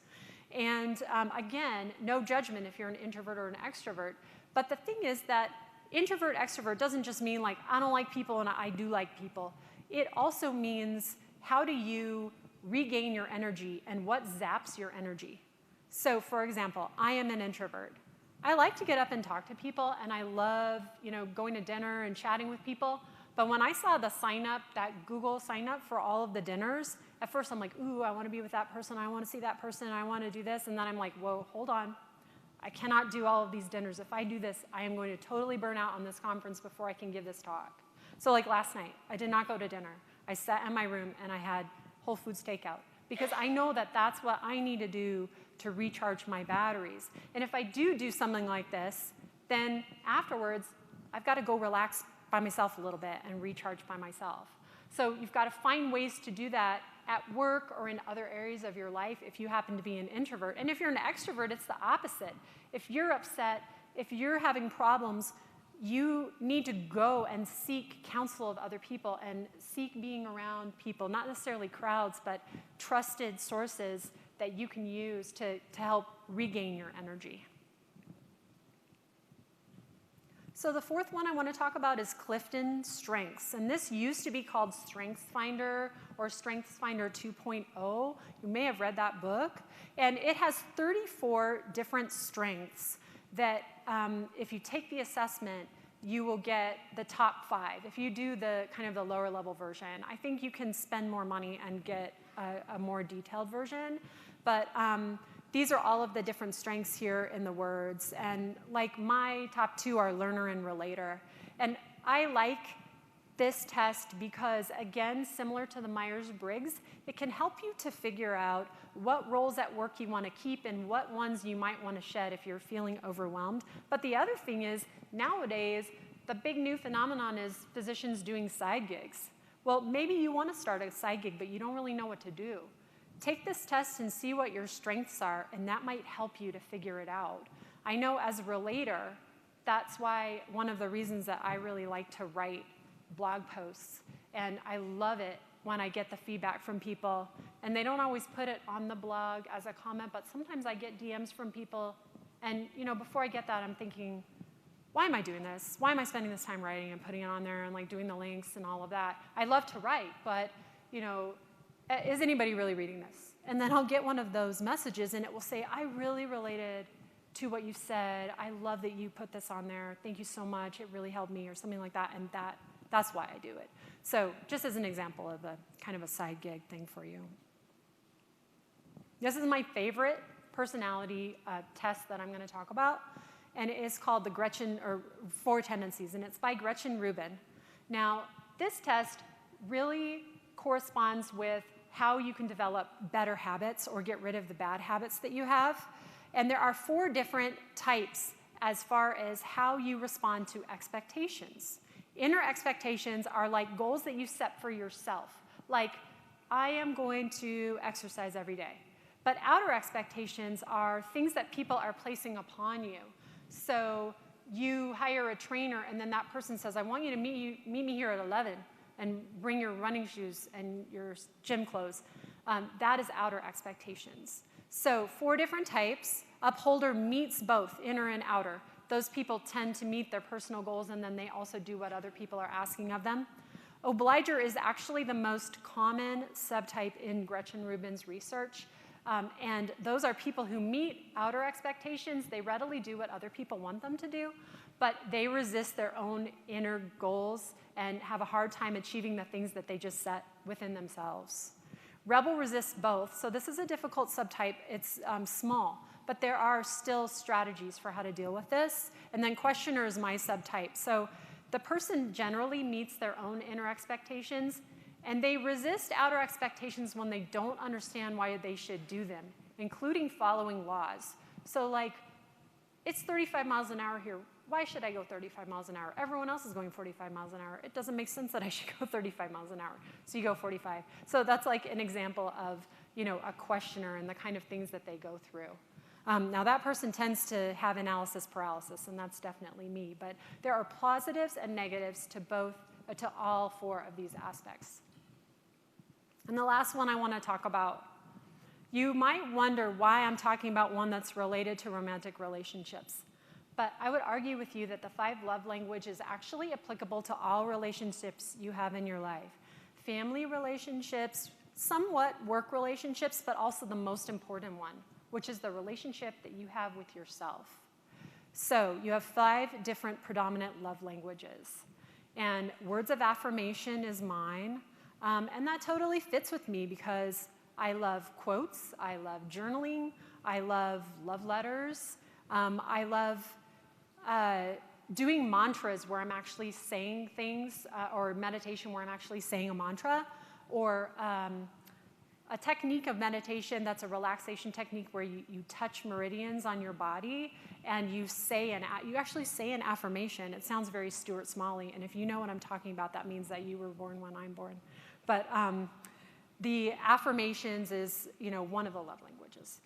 And again, no judgment if you're an introvert or an extrovert. But the thing is that introvert, extrovert doesn't just mean like, I don't like people and I do like people. It also means how do you regain your energy and what zaps your energy. So for example, I am an introvert. I like to get up and talk to people, and I love, going to dinner and chatting with people. But when I saw the sign up, that Google sign up for all of the dinners, at first I'm like, ooh, I want to be with that person, I want to see that person, I want to do this. And then I'm like, whoa, hold on. I cannot do all of these dinners. If I do this, I am going to totally burn out on this conference before I can give this talk. So like last night, I did not go to dinner. I sat in my room and I had Whole Foods takeout because I know that that's what I need to do to recharge my batteries. And if I do something like this, then afterwards, I've got to go relax by myself a little bit and recharge by myself. So you've got to find ways to do that at work or in other areas of your life if you happen to be an introvert. And if you're an extrovert, it's the opposite. If you're upset, if you're having problems, you need to go and seek counsel of other people and seek being around people, not necessarily crowds, but trusted sources that you can use to help regain your energy. So the fourth one I want to talk about is Clifton Strengths. And this used to be called StrengthsFinder or StrengthsFinder 2.0. You may have read that book. And it has 34 different strengths that if you take the assessment, you will get the top 5. If you do the kind of the lower level version, I think you can spend more money and get a more detailed version. But these are all of the different strengths here in the words. And like my top 2 are learner and relator. And I like this test because, again, similar to the Myers-Briggs, it can help you to figure out what roles at work you want to keep and what ones you might want to shed if you're feeling overwhelmed. But the other thing is, nowadays, the big new phenomenon is physicians doing side gigs. Well, maybe you want to start a side gig, but you don't really know what to do. Take this test and see what your strengths are, and that might help you to figure it out. I know as a relator, that's why one of the reasons that I really like to write blog posts, and I love it when I get the feedback from people, and they don't always put it on the blog as a comment, but sometimes I get DMs from people, and before I get that, I'm thinking, why am I doing this? Why am I spending this time writing and putting it on there and like doing the links and all of that? I love to write, but is anybody really reading this? And then I'll get one of those messages and it will say, I really related to what you said. I love that you put this on there. Thank you so much. It really helped me, or something like that. And that's why I do it. So just as an example of a kind of a side gig thing for you. This is my favorite personality test that I'm going to talk about. And it is called the Gretchen, or 4 Tendencies, and it's by Gretchen Rubin. Now, this test really corresponds with how you can develop better habits or get rid of the bad habits that you have. And there are 4 different types as far as how you respond to expectations. Inner expectations are like goals that you set for yourself. Like, I am going to exercise every day. But outer expectations are things that people are placing upon you. So you hire a trainer, and then that person says, I want you to meet me here at 11 and bring your running shoes and your gym clothes. That is outer expectations. So 4 different types. Upholder meets both inner and outer. Those people tend to meet their personal goals, and then they also do what other people are asking of them. Obliger is actually the most common subtype in Gretchen Rubin's research. And those are people who meet outer expectations. They readily do what other people want them to do, but they resist their own inner goals and have a hard time achieving the things that they just set within themselves. Rebel resists both, so this is a difficult subtype. It's small, but there are still strategies for how to deal with this. And then questioner is my subtype. So the person generally meets their own inner expectations, and they resist outer expectations when they don't understand why they should do them, including following laws. So like, it's 35 miles an hour here. Why should I go 35 miles an hour? Everyone else is going 45 miles an hour. It doesn't make sense that I should go 35 miles an hour. So you go 45. So that's like an example of a questioner and the kind of things that they go through. Now that person tends to have analysis paralysis, and that's definitely me. But there are positives and negatives to all 4 of these aspects. And the last one I want to talk about You might wonder why I'm talking about one that's related to romantic relationships. But I would argue with you that the 5 love language is actually applicable to all relationships you have in your life. Family relationships, somewhat work relationships, but also the most important one, which is the relationship that you have with yourself. So you have 5 different predominant love languages. And words of affirmation is mine. And that totally fits with me because I love quotes, I love journaling, I love letters, I love doing mantras where I'm actually saying things, or meditation where I'm actually saying a mantra, or a technique of meditation that's a relaxation technique where you touch meridians on your body and you actually say an affirmation. It sounds very Stuart Smalley, and if you know what I'm talking about, that means that you were born when I'm born. But the affirmations is, one of the love languages.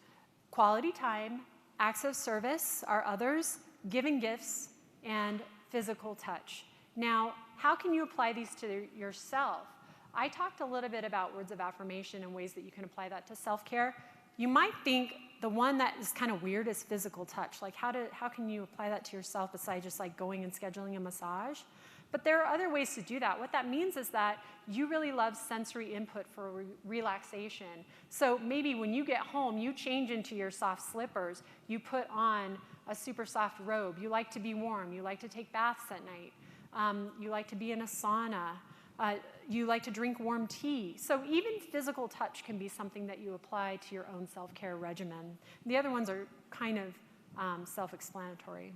Quality time, acts of service are others, giving gifts, and physical touch. Now, how can you apply these to yourself? I talked a little bit about words of affirmation and ways that you can apply that to self-care. You might think the one that is kind of weird is physical touch. Like how can you apply that to yourself besides just like going and scheduling a massage? But there are other ways to do that. What that means is that you really love sensory input for relaxation. So maybe when you get home, you change into your soft slippers, you put on a super soft robe, you like to be warm, you like to take baths at night, you like to be in a sauna, you like to drink warm tea. So even physical touch can be something that you apply to your own self-care regimen. The other ones are kind of self-explanatory.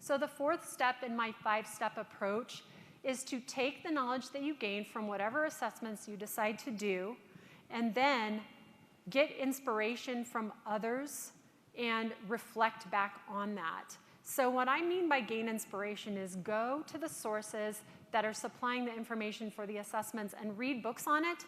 So the 4th step in my 5-step approach is to take the knowledge that you gain from whatever assessments you decide to do, and then get inspiration from others and reflect back on that. So what I mean by gain inspiration is go to the sources that are supplying the information for the assessments and read books on it.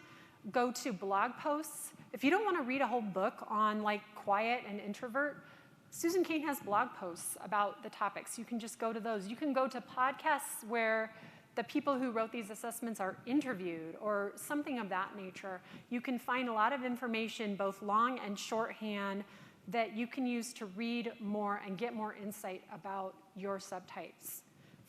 Go to blog posts. If you don't want to read a whole book on like quiet and introvert, Susan Cain has blog posts about the topics. You can just go to those. You can go to podcasts where the people who wrote these assessments are interviewed or something of that nature. You can find a lot of information, both long and shorthand, that you can use to read more and get more insight about your subtypes.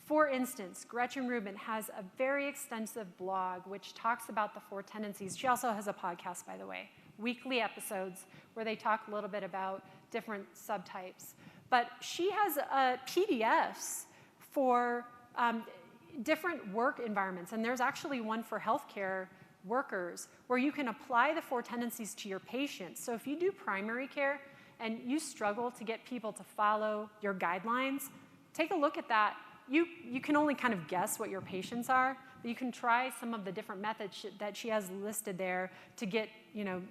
For instance, Gretchen Rubin has a very extensive blog which talks about the 4 tendencies. She also has a podcast, by the way, weekly episodes where they talk a little bit about different subtypes. But she has PDFs for different work environments, and there's actually one for healthcare workers where you can apply the 4 tendencies to your patients. So if you do primary care and you struggle to get people to follow your guidelines, take a look at that. You can only kind of guess what your patients are, but you can try some of the different methods that she has listed there to get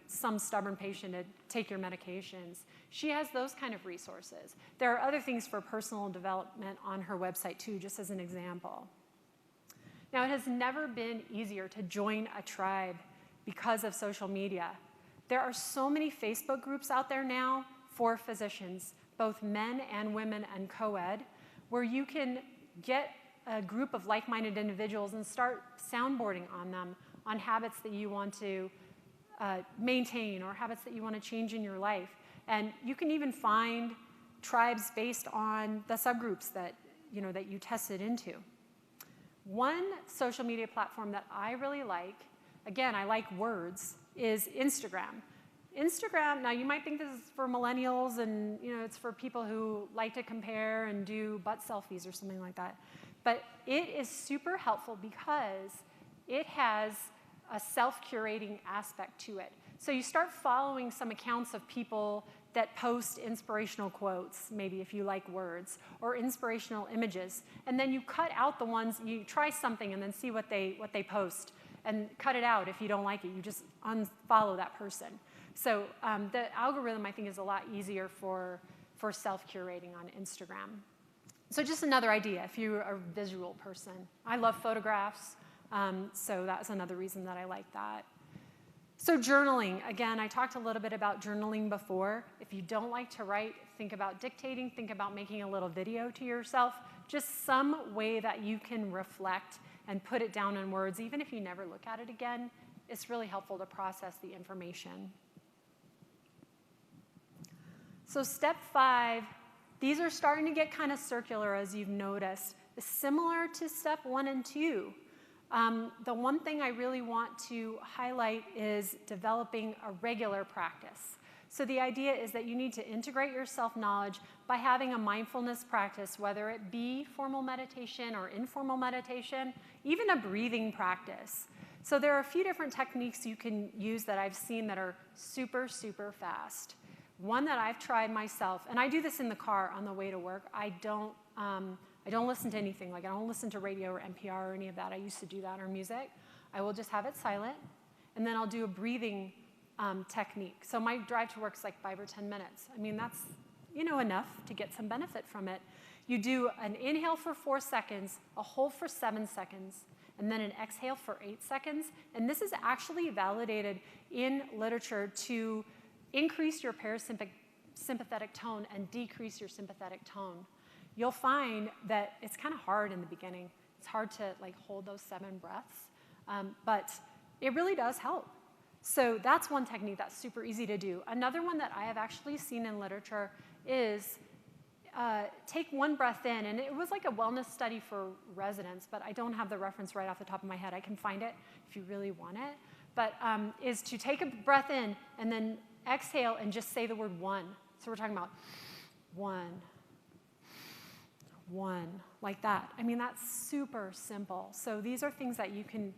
some stubborn patient to take your medications. She has those kind of resources. There are other things for personal development on her website too, just as an example. Now, it has never been easier to join a tribe because of social media. There are so many Facebook groups out there now for physicians, both men and women and co-ed, where you can get a group of like-minded individuals and start soundboarding on them on habits that you want to maintain or habits that you want to change in your life. And you can even find tribes based on the subgroups that you tested into. One social media platform that I really like, again, I like words, is Instagram. Instagram, now you might think this is for millennials and it's for people who like to compare and do butt selfies or something like that. But it is super helpful because it has a self-curating aspect to it. So you start following some accounts of people that post inspirational quotes, maybe if you like words, or inspirational images. And then you cut out the ones, you try something and then see what they post, and cut it out if you don't like it. You just unfollow that person. So the algorithm, I think, is a lot easier for self-curating on Instagram. So just another idea if you're a visual person. I love photographs, so that's another reason that I like that. So journaling, again, I talked a little bit about journaling before. If you don't like to write, think about dictating, think about making a little video to yourself, just some way that you can reflect and put it down in words, even if you never look at it again. it's really helpful to process the information. So step 5, these are starting to get kind of circular, as you've noticed. It's similar to step 1 and 2. The one thing I really want to highlight is developing a regular practice. So the idea is that you need to integrate your self-knowledge by having a mindfulness practice, whether it be formal meditation or informal meditation, even a breathing practice. So there are a few different techniques you can use that I've seen that are super, super fast. One that I've tried myself, and I do this in the car on the way to work. I don't listen to anything. Like, I don't listen to radio or NPR or any of that. I used to do that, or music. I will just have it silent, and then I'll do a breathing technique. So my drive to work is like 5 or 10 minutes. I mean, that's, enough to get some benefit from it. You do an inhale for 4 seconds, a hold for 7 seconds, and then an exhale for 8 seconds. And this is actually validated in literature to increase your parasympathetic tone and decrease your sympathetic tone. You'll find that it's kind of hard in the beginning. It's hard to hold those 7 breaths, but it really does help. So that's one technique that's super easy to do. Another one that I have actually seen in literature is take 1 breath in, and it was like a wellness study for residents, but I don't have the reference right off the top of my head. I can find it if you really want it. But is to take a breath in and then exhale and just say the word 1. So we're talking about 1, 1, like that. I mean, that's super simple. So these are things that you can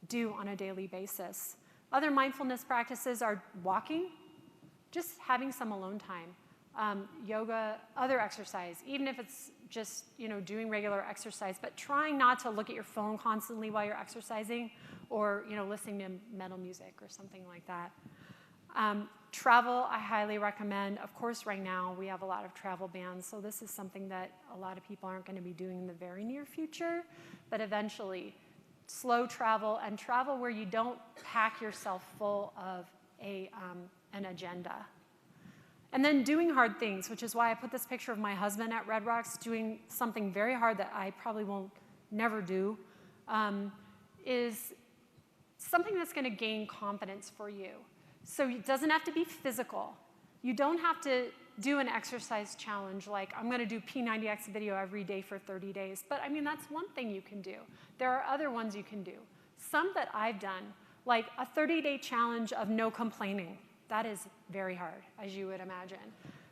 do on a daily basis. Other mindfulness practices are walking, just having some alone time, yoga, other exercise, even if it's just doing regular exercise, but trying not to look at your phone constantly while you're exercising, or listening to metal music or something like that. Travel, I highly recommend. Of course, right now we have a lot of travel bans, so this is something that a lot of people aren't going to be doing in the very near future, but eventually. Slow travel, and travel where you don't pack yourself full of an agenda. And then doing hard things, which is why I put this picture of my husband at Red Rocks doing something very hard that I probably won't never do, is something that's going to gain confidence for you. So it doesn't have to be physical. You don't have to do an exercise challenge like, I'm going to do P90X video every day for 30 days. But I mean, that's one thing you can do. There are other ones you can do. Some that I've done, like a 30-day challenge of no complaining. That is very hard, as you would imagine.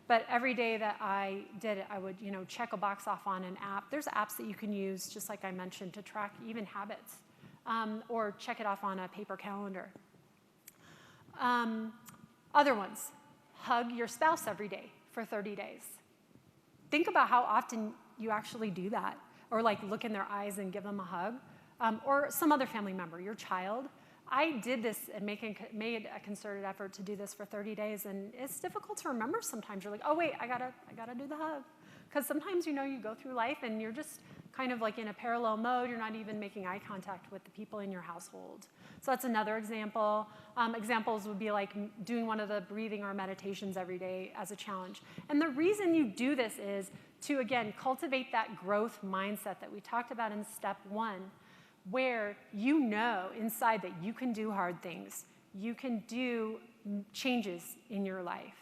But every day that I did it, I would check a box off on an app. There's apps that you can use, just like I mentioned, to track even habits, or check it off on a paper calendar. Other ones. Hug your spouse every day for 30 days. Think about how often you actually do that, or look in their eyes and give them a hug, or some other family member, your child. I did this and made a concerted effort to do this for 30 days, and it's difficult to remember sometimes. You're like, oh wait, I gotta do the hug, because sometimes you go through life and you're just kind of in a parallel mode. You're not even making eye contact with the people in your household. So that's another example. Examples would be like doing one of the breathing or meditations every day as a challenge. And the reason you do this is to, again, cultivate that growth mindset that we talked about in step 1, where inside that you can do hard things. You can do changes in your life.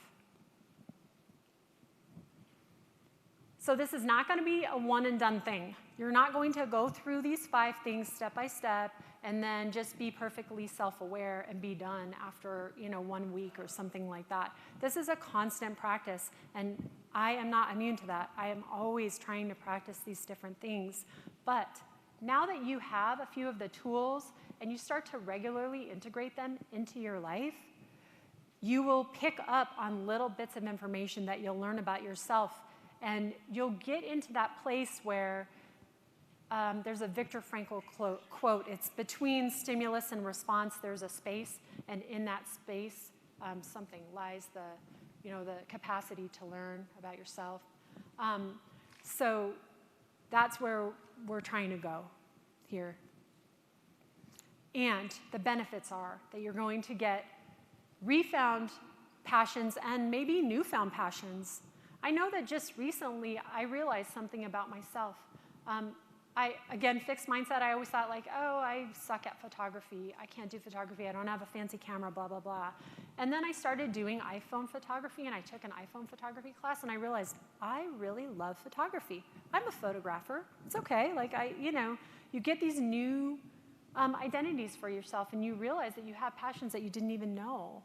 So this is not going to be a one and done thing. You're not going to go through these 5 things step by step and then just be perfectly self-aware and be done after 1 week or something like that. This is a constant practice, and I am not immune to that. I am always trying to practice these different things. But now that you have a few of the tools and you start to regularly integrate them into your life, you will pick up on little bits of information that you'll learn about yourself. And you'll get into that place where there's a Viktor Frankl quote. It's between stimulus and response, there's a space. And in that space, something lies the capacity to learn about yourself. So that's where we're trying to go here. And the benefits are that you're going to get refound passions and maybe newfound passions. I know that just recently I realized something about myself. again, fixed mindset, I always thought like, oh, I suck at photography. I can't do photography. I don't have a fancy camera, blah, blah, blah. And then I started doing iPhone photography, and I took an iPhone photography class, and I realized I really love photography. I'm a photographer. It's okay. Like, you get these new identities for yourself, and you realize that you have passions that you didn't even know.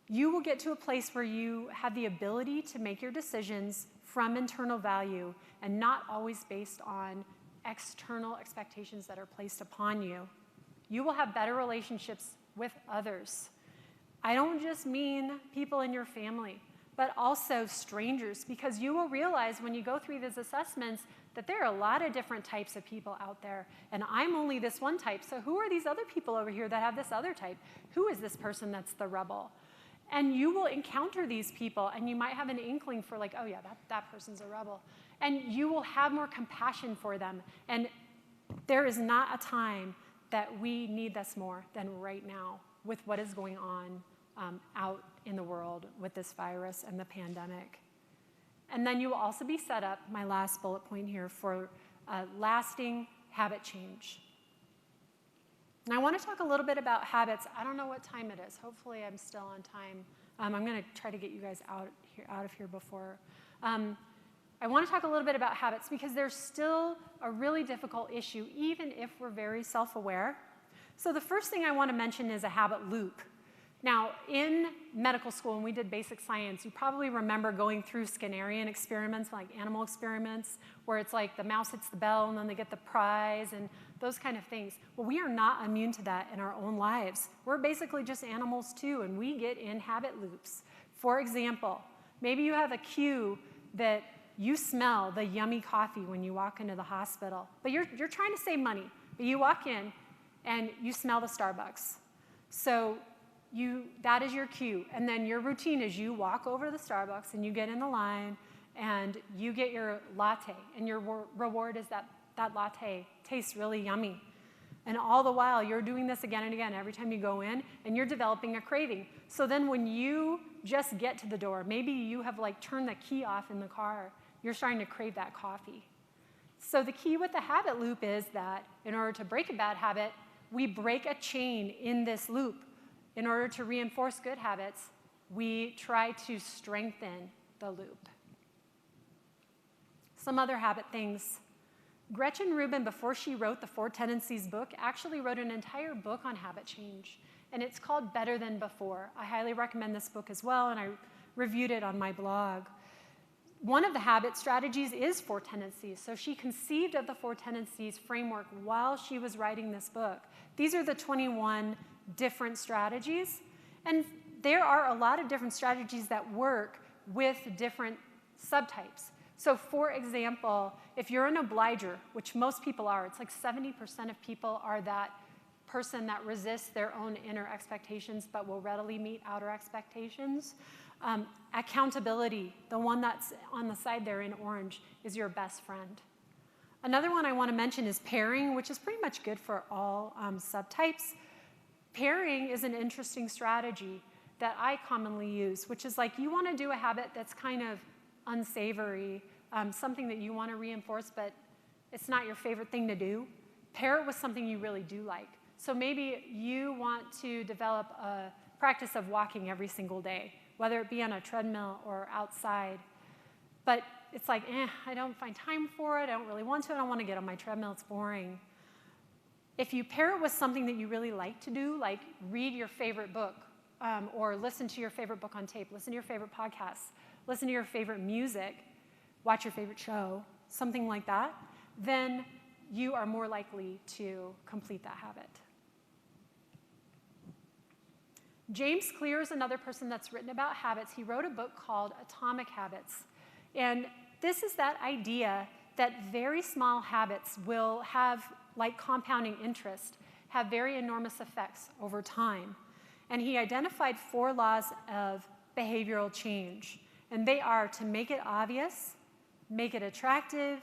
You will get to a place where you have the ability to make your decisions from internal value and not always based on external expectations that are placed upon you. You will have better relationships with others. I don't just mean people in your family, but also strangers, because you will realize when you go through these assessments that there are a lot of different types of people out there, and I'm only this one type, so who are these other people over here that have this other type? Who is this person that's the rebel? And you will encounter these people, and you might have an inkling for like, oh yeah, that person's a rebel. And you will have more compassion for them. And there is not a time that we need this more than right now with what is going on out in the world with this virus and the pandemic. And then you will also be set up, my last bullet point here, for lasting habit change. And I want to talk a little bit about habits. I don't know what time it is. Hopefully I'm still on time. I'm going to try to get you guys out of here before. I want to talk a little bit about habits because there's still a really difficult issue, even if we're very self-aware. So the first thing I want to mention is a habit loop. Now, in medical school, when we did basic science, you probably remember going through Skinnerian experiments, like animal experiments, where it's like the mouse hits the bell and then they get the prize and those kind of things. Well, we are not immune to that in our own lives. We're basically just animals too, and we get in habit loops. For example, maybe you have a cue that you smell the yummy coffee when you walk into the hospital, but you're trying to save money, but you walk in and you smell the Starbucks. So that is your cue. And then your routine is you walk over to the Starbucks and you get in the line and you get your latte. And your reward is that latte tastes really yummy. And all the while, you're doing this again and again every time you go in, and you're developing a craving. So then when you just get to the door, maybe you have like turned the key off in the car, you're starting to crave that coffee. So the key with the habit loop is that in order to break a bad habit, we break a chain in this loop. In order to reinforce good habits, we try to strengthen the loop. Some other habit things. Gretchen Rubin, before she wrote the 4 Tendencies book, actually wrote an entire book on habit change, and it's called Better Than Before. I highly recommend this book as well, and I reviewed it on my blog. One of the habit strategies is 4 Tendencies, so she conceived of the 4 Tendencies framework while she was writing this book. These are the 21 different strategies, and there are a lot of different strategies that work with different subtypes. So for example, if you're an obliger, which most people are, it's like 70% of people are that person that resists their own inner expectations but will readily meet outer expectations. Accountability, the one that's on the side there in orange, is your best friend. Another one I want to mention is pairing, which is pretty much good for all subtypes. Pairing is an interesting strategy that I commonly use, which is like you want to do a habit that's kind of unsavory, something that you want to reinforce, but it's not your favorite thing to do. Pair it with something you really do like. So maybe you want to develop a practice of walking every single day, whether it be on a treadmill or outside. But it's like, I don't find time for it. I don't really want to. I don't want to get on my treadmill. It's boring. If you pair it with something that you really like to do, like read your favorite book, or listen to your favorite book on tape, listen to your favorite podcasts, listen to your favorite music, watch your favorite show, something like that, then you are more likely to complete that habit. James Clear is another person that's written about habits. He wrote a book called Atomic Habits. And this is that idea that very small habits will have, like compounding interest, have very enormous effects over time. And he identified 4 laws of behavioral change. And they are to make it obvious, make it attractive,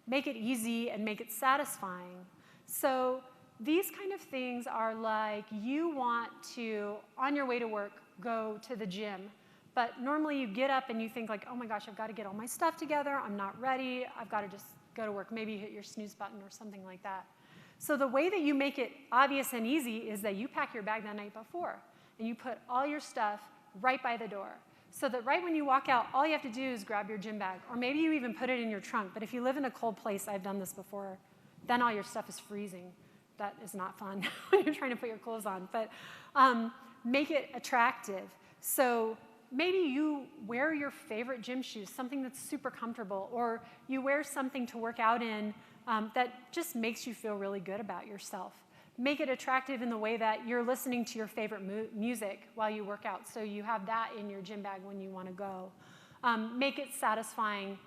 make it easy, and make it satisfying. So these kind of things are like you want to, on your way to work, go to the gym. But normally you get up and you think like, oh my gosh, I've got to get all my stuff together. I'm not ready. I've got to just go to work. Maybe you hit your snooze button or something like that. So the way that you make it obvious and easy is that you pack your bag the night before, and you put all your stuff right by the door. So that right when you walk out, all you have to do is grab your gym bag. Or maybe you even put it in your trunk. But if you live in a cold place, I've done this before, then all your stuff is freezing. That is not fun when you're trying to put your clothes on. But make it attractive. So maybe you wear your favorite gym shoes, something that's super comfortable, or you wear something to work out in that just makes you feel really good about yourself. Make it attractive in the way that you're listening to your favorite music while you work out, so you have that in your gym bag when you want to go. Make it satisfying.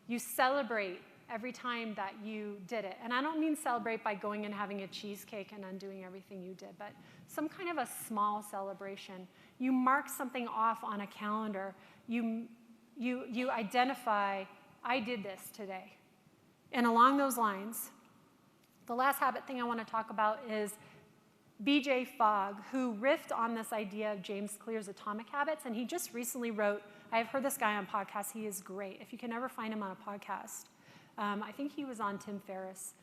You celebrate every time that you did it. And I don't mean celebrate by going and having a cheesecake and undoing everything you did, but some kind of a small celebration. You mark something off on a calendar. You identify, I did this today. And along those lines, the last habit thing I want to talk about is B.J. Fogg, who riffed on this idea of James Clear's Atomic Habits, and he just recently wrote, I've heard this guy on podcasts, he is great. If you can ever find him on a podcast, I think he was on Tim Ferriss.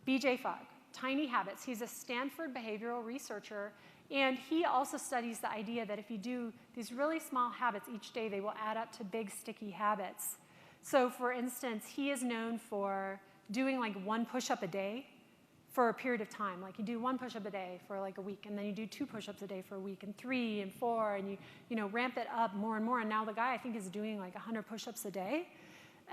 B.J. Fogg, Tiny Habits. He's a Stanford behavioral researcher, and he also studies the idea that if you do these really small habits each day, they will add up to big, sticky habits. So, for instance, he is known for doing like 1 push-up a day for a period of time. Like you do 1 push-up a day for like a week, and then you do 2 push-ups a day for a week, and 3 and 4, and you ramp it up more and more. And now the guy, I think, is doing like 100 push-ups a day.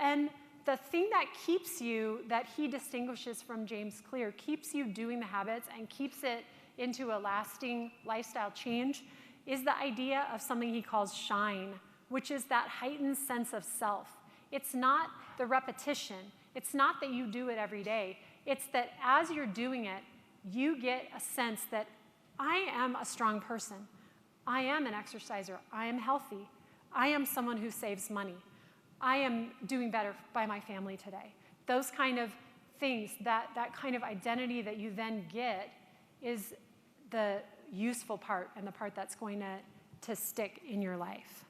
And the thing that keeps you, that he distinguishes from James Clear, keeps you doing the habits and keeps it into a lasting lifestyle change, is the idea of something he calls shine, which is that heightened sense of self. It's not the repetition. It's not that you do it every day. It's that as you're doing it, you get a sense that I am a strong person. I am an exerciser. I am healthy. I am someone who saves money. I am doing better by my family today. Those kind of things, that kind of identity that you then get is the useful part and the part that's going to stick in your life.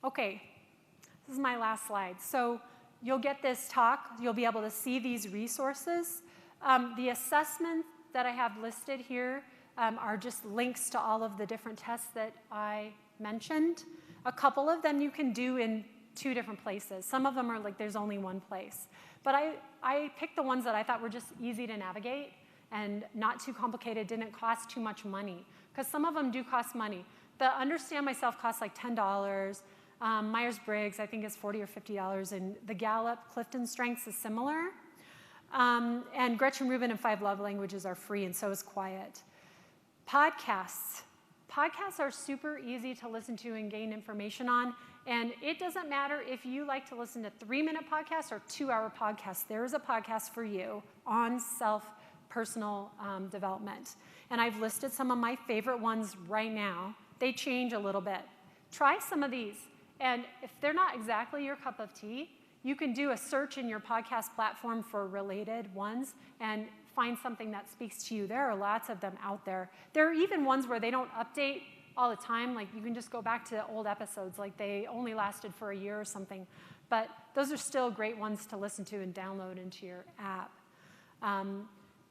Okay, this is my last slide. So you'll get this talk. You'll be able to see these resources. The assessments that I have listed here are just links to all of the different tests that I mentioned. A couple of them you can do in 2 different places. Some of them are like there's only one place. But I picked the ones that I thought were just easy to navigate and not too complicated, didn't cost too much money. Because some of them do cost money. The Understand Myself costs like $10. Myers-Briggs, I think, is $40 or $50. And the Gallup Clifton Strengths is similar. And Gretchen Rubin and 5 Love Languages are free, and so is Quiet. Podcasts. Podcasts are super easy to listen to and gain information on, and it doesn't matter if you like to listen to 3-minute podcasts or 2-hour podcasts. There is a podcast for you on personal development. And I've listed some of my favorite ones right now. They change a little bit. Try some of these, and if they're not exactly your cup of tea, you can do a search in your podcast platform for related ones and find something that speaks to you. There are lots of them out there. There are even ones where they don't update all the time. Like you can just go back to old episodes, like they only lasted for a year or something. But those are still great ones to listen to and download into your app.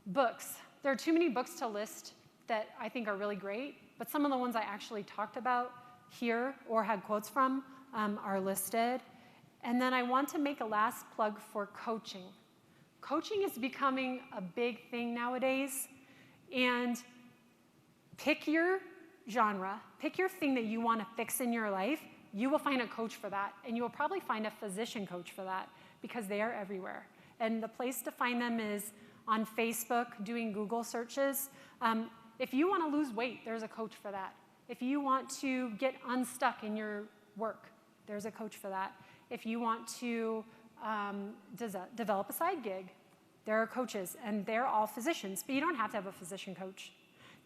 Books. There are too many books to list that I think are really great, but some of the ones I actually talked about here or had quotes from are listed. And then I want to make a last plug for coaching. Coaching is becoming a big thing nowadays, and pick your genre, pick your thing that you want to fix in your life. You will find a coach for that, and you will probably find a physician coach for that because they are everywhere. And the place to find them is on Facebook, doing Google searches. If you want to lose weight, there's a coach for that. If you want to get unstuck in your work, there's a coach for that. If you want to develop a side gig, there are coaches, and they're all physicians, but you don't have to have a physician coach.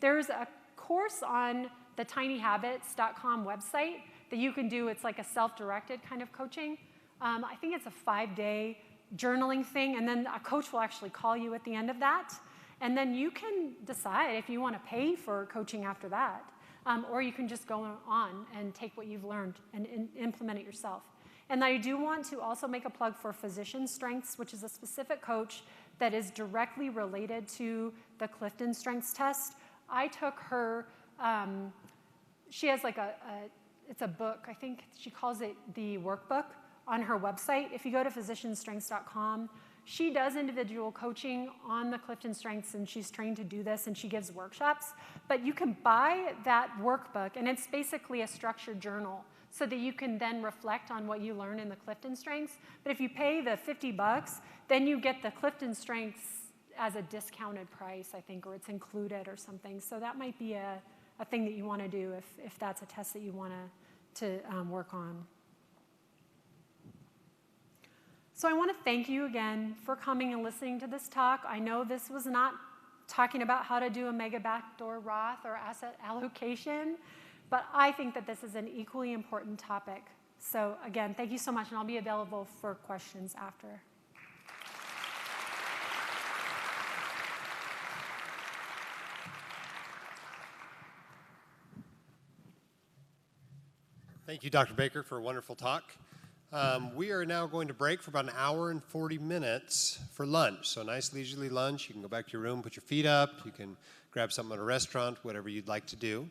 There's a course on the tinyhabits.com website that you can do. It's like a self-directed kind of coaching. I think it's a 5-day journaling thing, and then a coach will actually call you at the end of that. And then you can decide if you want to pay for coaching after that, or you can just go on and take what you've learned and implement it yourself. And I do want to also make a plug for Physician Strengths, which is a specific coach that is directly related to the Clifton Strengths test. I took her, she has like it's a book, I think she calls it the workbook on her website. If you go to physicianstrengths.com, she does individual coaching on the Clifton Strengths, and she's trained to do this, and she gives workshops. But you can buy that workbook, and it's basically a structured journal so that you can then reflect on what you learn in the Clifton Strengths. But if you pay the $50, then you get the Clifton Strengths as a discounted price, I think, or it's included or something. So that might be a thing that you want to do if that's a test that you want to work on. So I want to thank you again for coming and listening to this talk. I know this was not talking about how to do a mega backdoor Roth or asset allocation, but I think that this is an equally important topic. So again, thank you so much, and I'll be available for questions after. Thank you, Dr. Baker, for a wonderful talk. We are now going to break for about an hour and 40 minutes for lunch. So a nice leisurely lunch. You can go back to your room, put your feet up. You can grab something at a restaurant, whatever you'd like to do.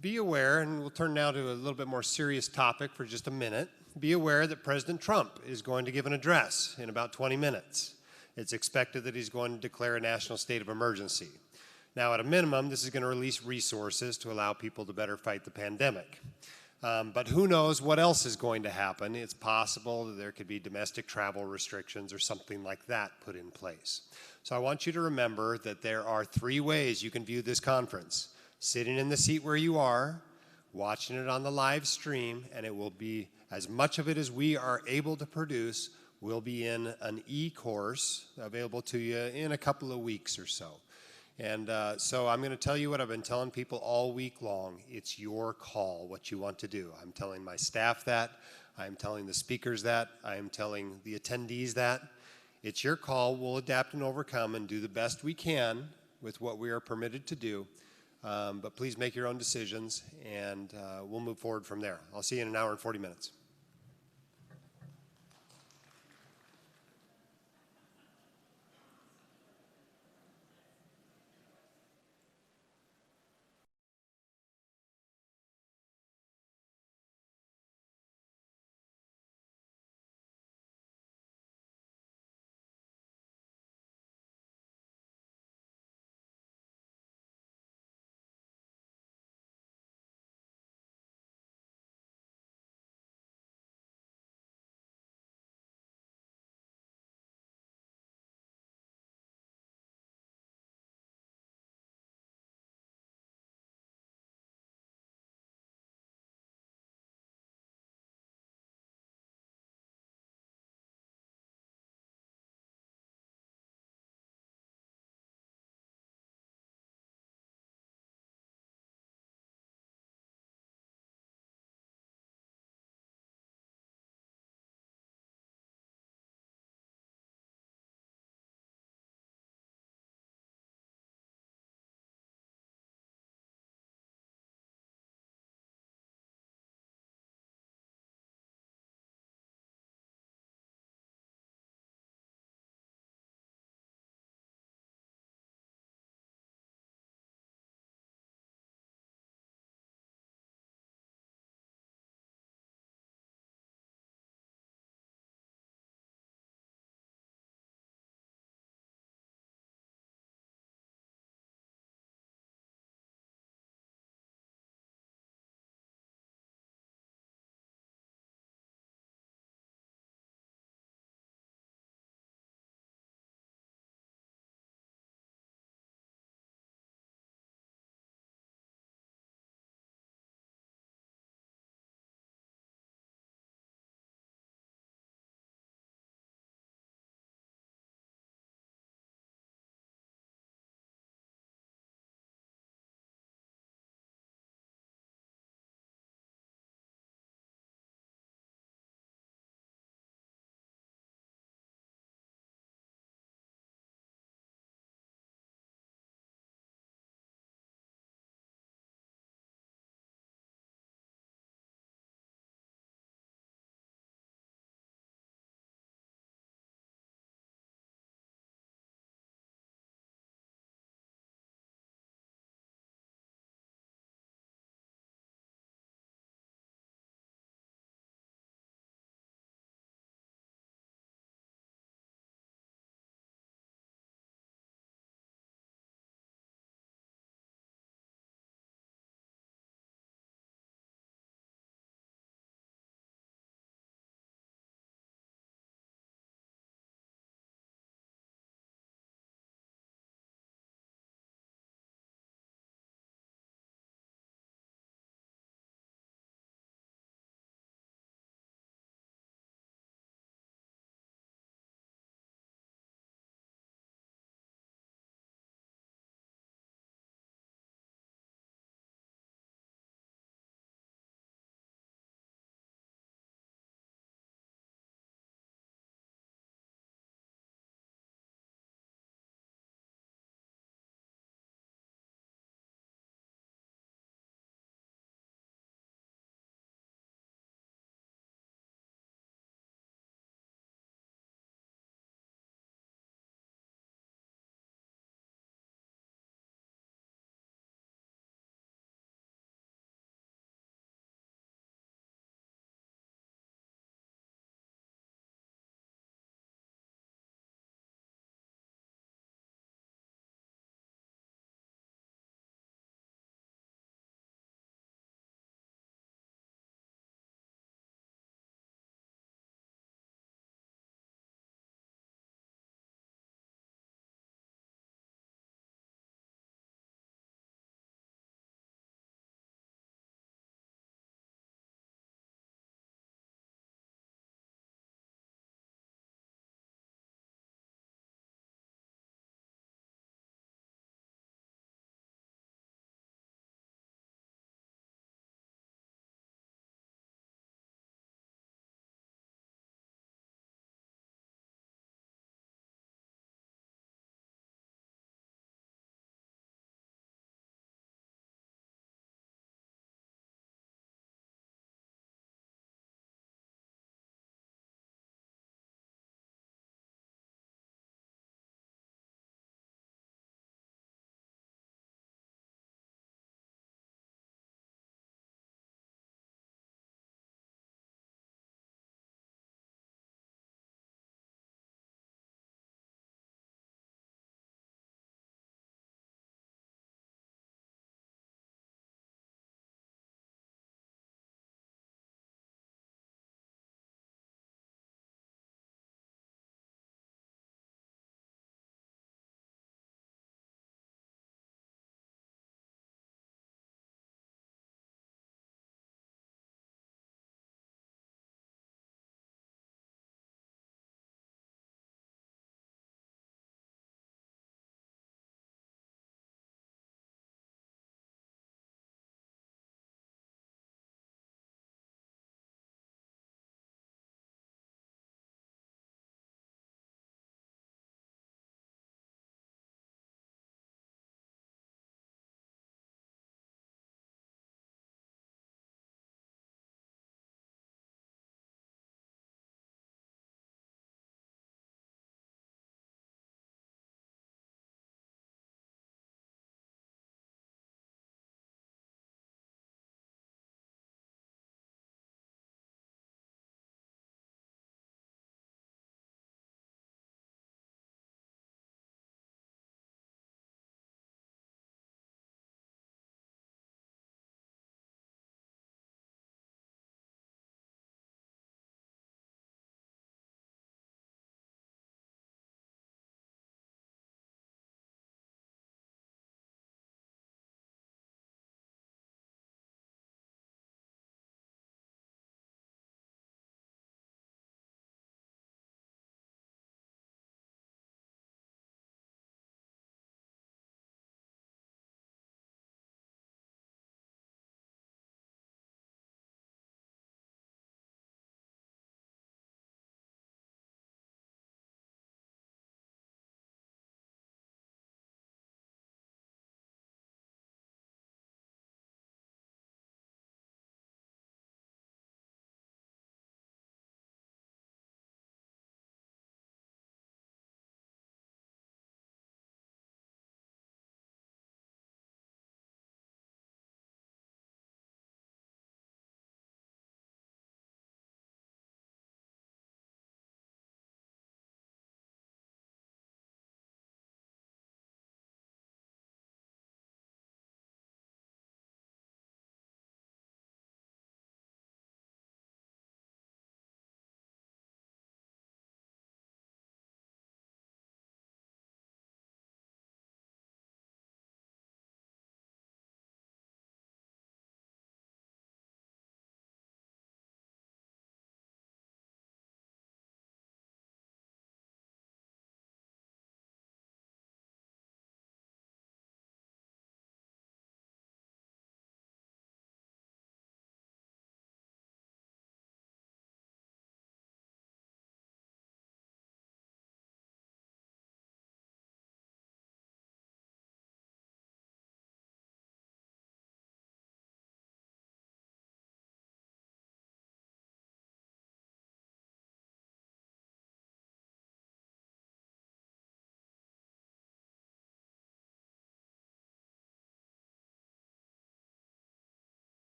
Be aware, and we'll turn now to a little bit more serious topic for just a minute. Be aware that President Trump is going to give an address in about 20 minutes. It's expected that he's going to declare a national state of emergency. Now, at a minimum, this is going to release resources to allow people to better fight the pandemic. But who knows what else is going to happen. It's possible that there could be domestic travel restrictions or something like that put in place. So I want you to remember that there are 3 ways you can view this conference. Sitting in the seat where you are, watching it on the live stream, and it will be, as much of it as we are able to produce, will be in an e-course available to you in a couple of weeks or so. And so I'm going to tell you what I've been telling people all week long. It's your call, what you want to do. I'm telling my staff that. I'm telling the speakers that. I'm telling the attendees that. It's your call. We'll adapt and overcome and do the best we can with what we are permitted to do. But please make your own decisions, and we'll move forward from there. I'll see you in an hour and 40 minutes.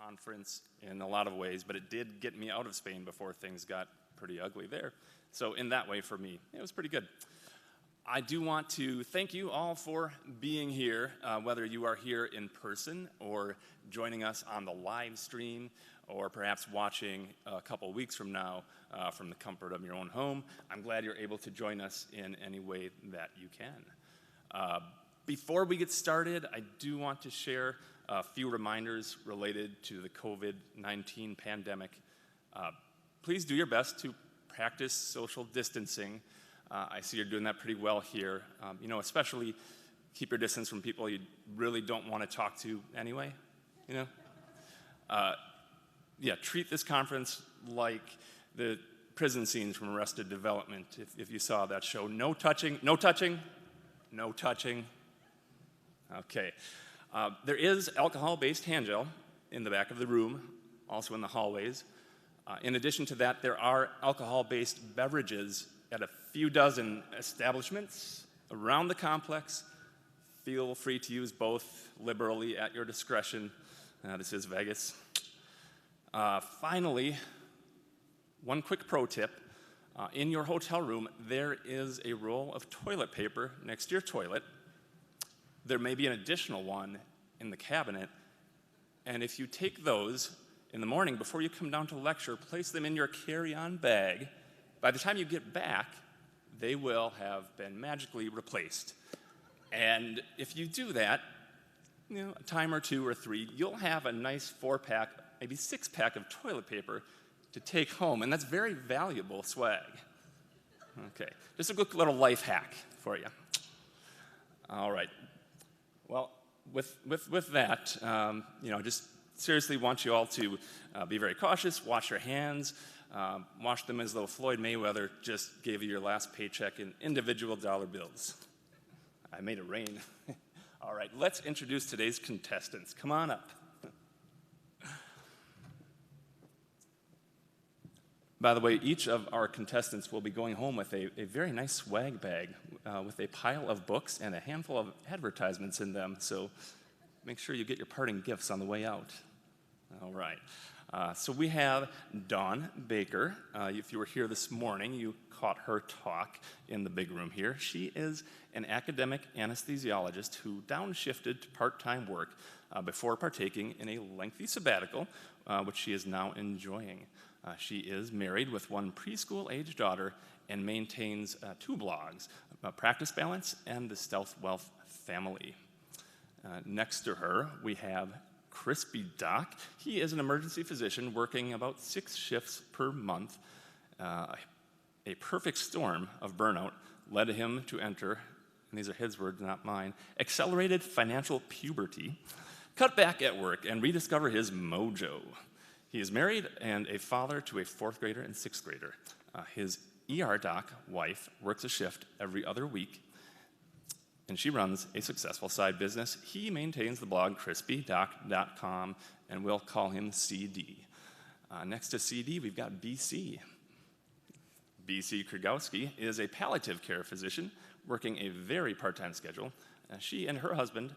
conference in a lot of ways, but it did get me out of Spain before things got pretty ugly there. So in that way, for me, it was pretty good. I do want to thank you all for being here, whether you are here in person or joining us on the live stream, or perhaps watching a couple weeks from now from the comfort of your own home. I'm glad you're able to join us in any way that you can. Before we get started, I do want to share a few reminders related to the COVID-19 pandemic. Please do your best to practice social distancing. I see you're doing that pretty well here. Especially keep your distance from people you really don't want to talk to anyway, treat this conference like the prison scenes from Arrested Development, if you saw that show. No touching, no touching, no touching. Okay. There is alcohol-based hand gel in the back of the room, also in the hallways. In addition to that, there are alcohol-based beverages at a few dozen establishments around the complex. Feel free to use both liberally at your discretion. This is Vegas. Finally, one quick pro tip. In your hotel room, there is a roll of toilet paper next to your toilet. There may be an additional one in the cabinet. And if you take those in the morning before you come down to lecture, place them in your carry-on bag. By the time you get back, they will have been magically replaced. And if you do that, a time or two or three, you'll have a nice 4-pack, maybe 6-pack of toilet paper to take home, and that's very valuable swag. Okay, just a quick little life hack for you. All right. Well, with that, just seriously want you all to be very cautious, wash your hands, wash them as though Floyd Mayweather just gave you your last paycheck in individual dollar bills. I made it rain. All right, let's introduce today's contestants. Come on up. By the way, each of our contestants will be going home with a very nice swag bag with a pile of books and a handful of advertisements in them. So make sure you get your parting gifts on the way out. All right. So we have Dawn Baker. If you were here this morning, you caught her talk in the big room here. She is an academic anesthesiologist who downshifted to part-time work before partaking in a lengthy sabbatical, which she is now enjoying. She is married with one preschool-age daughter and maintains 2 blogs, Practice Balance and the Stealth Wealth Family. Next to her, we have Crispy Doc. He is an emergency physician working about 6 shifts per month. A perfect storm of burnout led him to enter, and these are his words, not mine, accelerated financial puberty, cut back at work, and rediscover his mojo. He is married and a father to a 4th grader and 6th grader. His ER doc wife works a shift every other week, and she runs a successful side business. He maintains the blog crispydoc.com, and we'll call him CD. Next to CD, we've got BC. BC Krygowski is a palliative care physician working a very part-time schedule. She and her husband,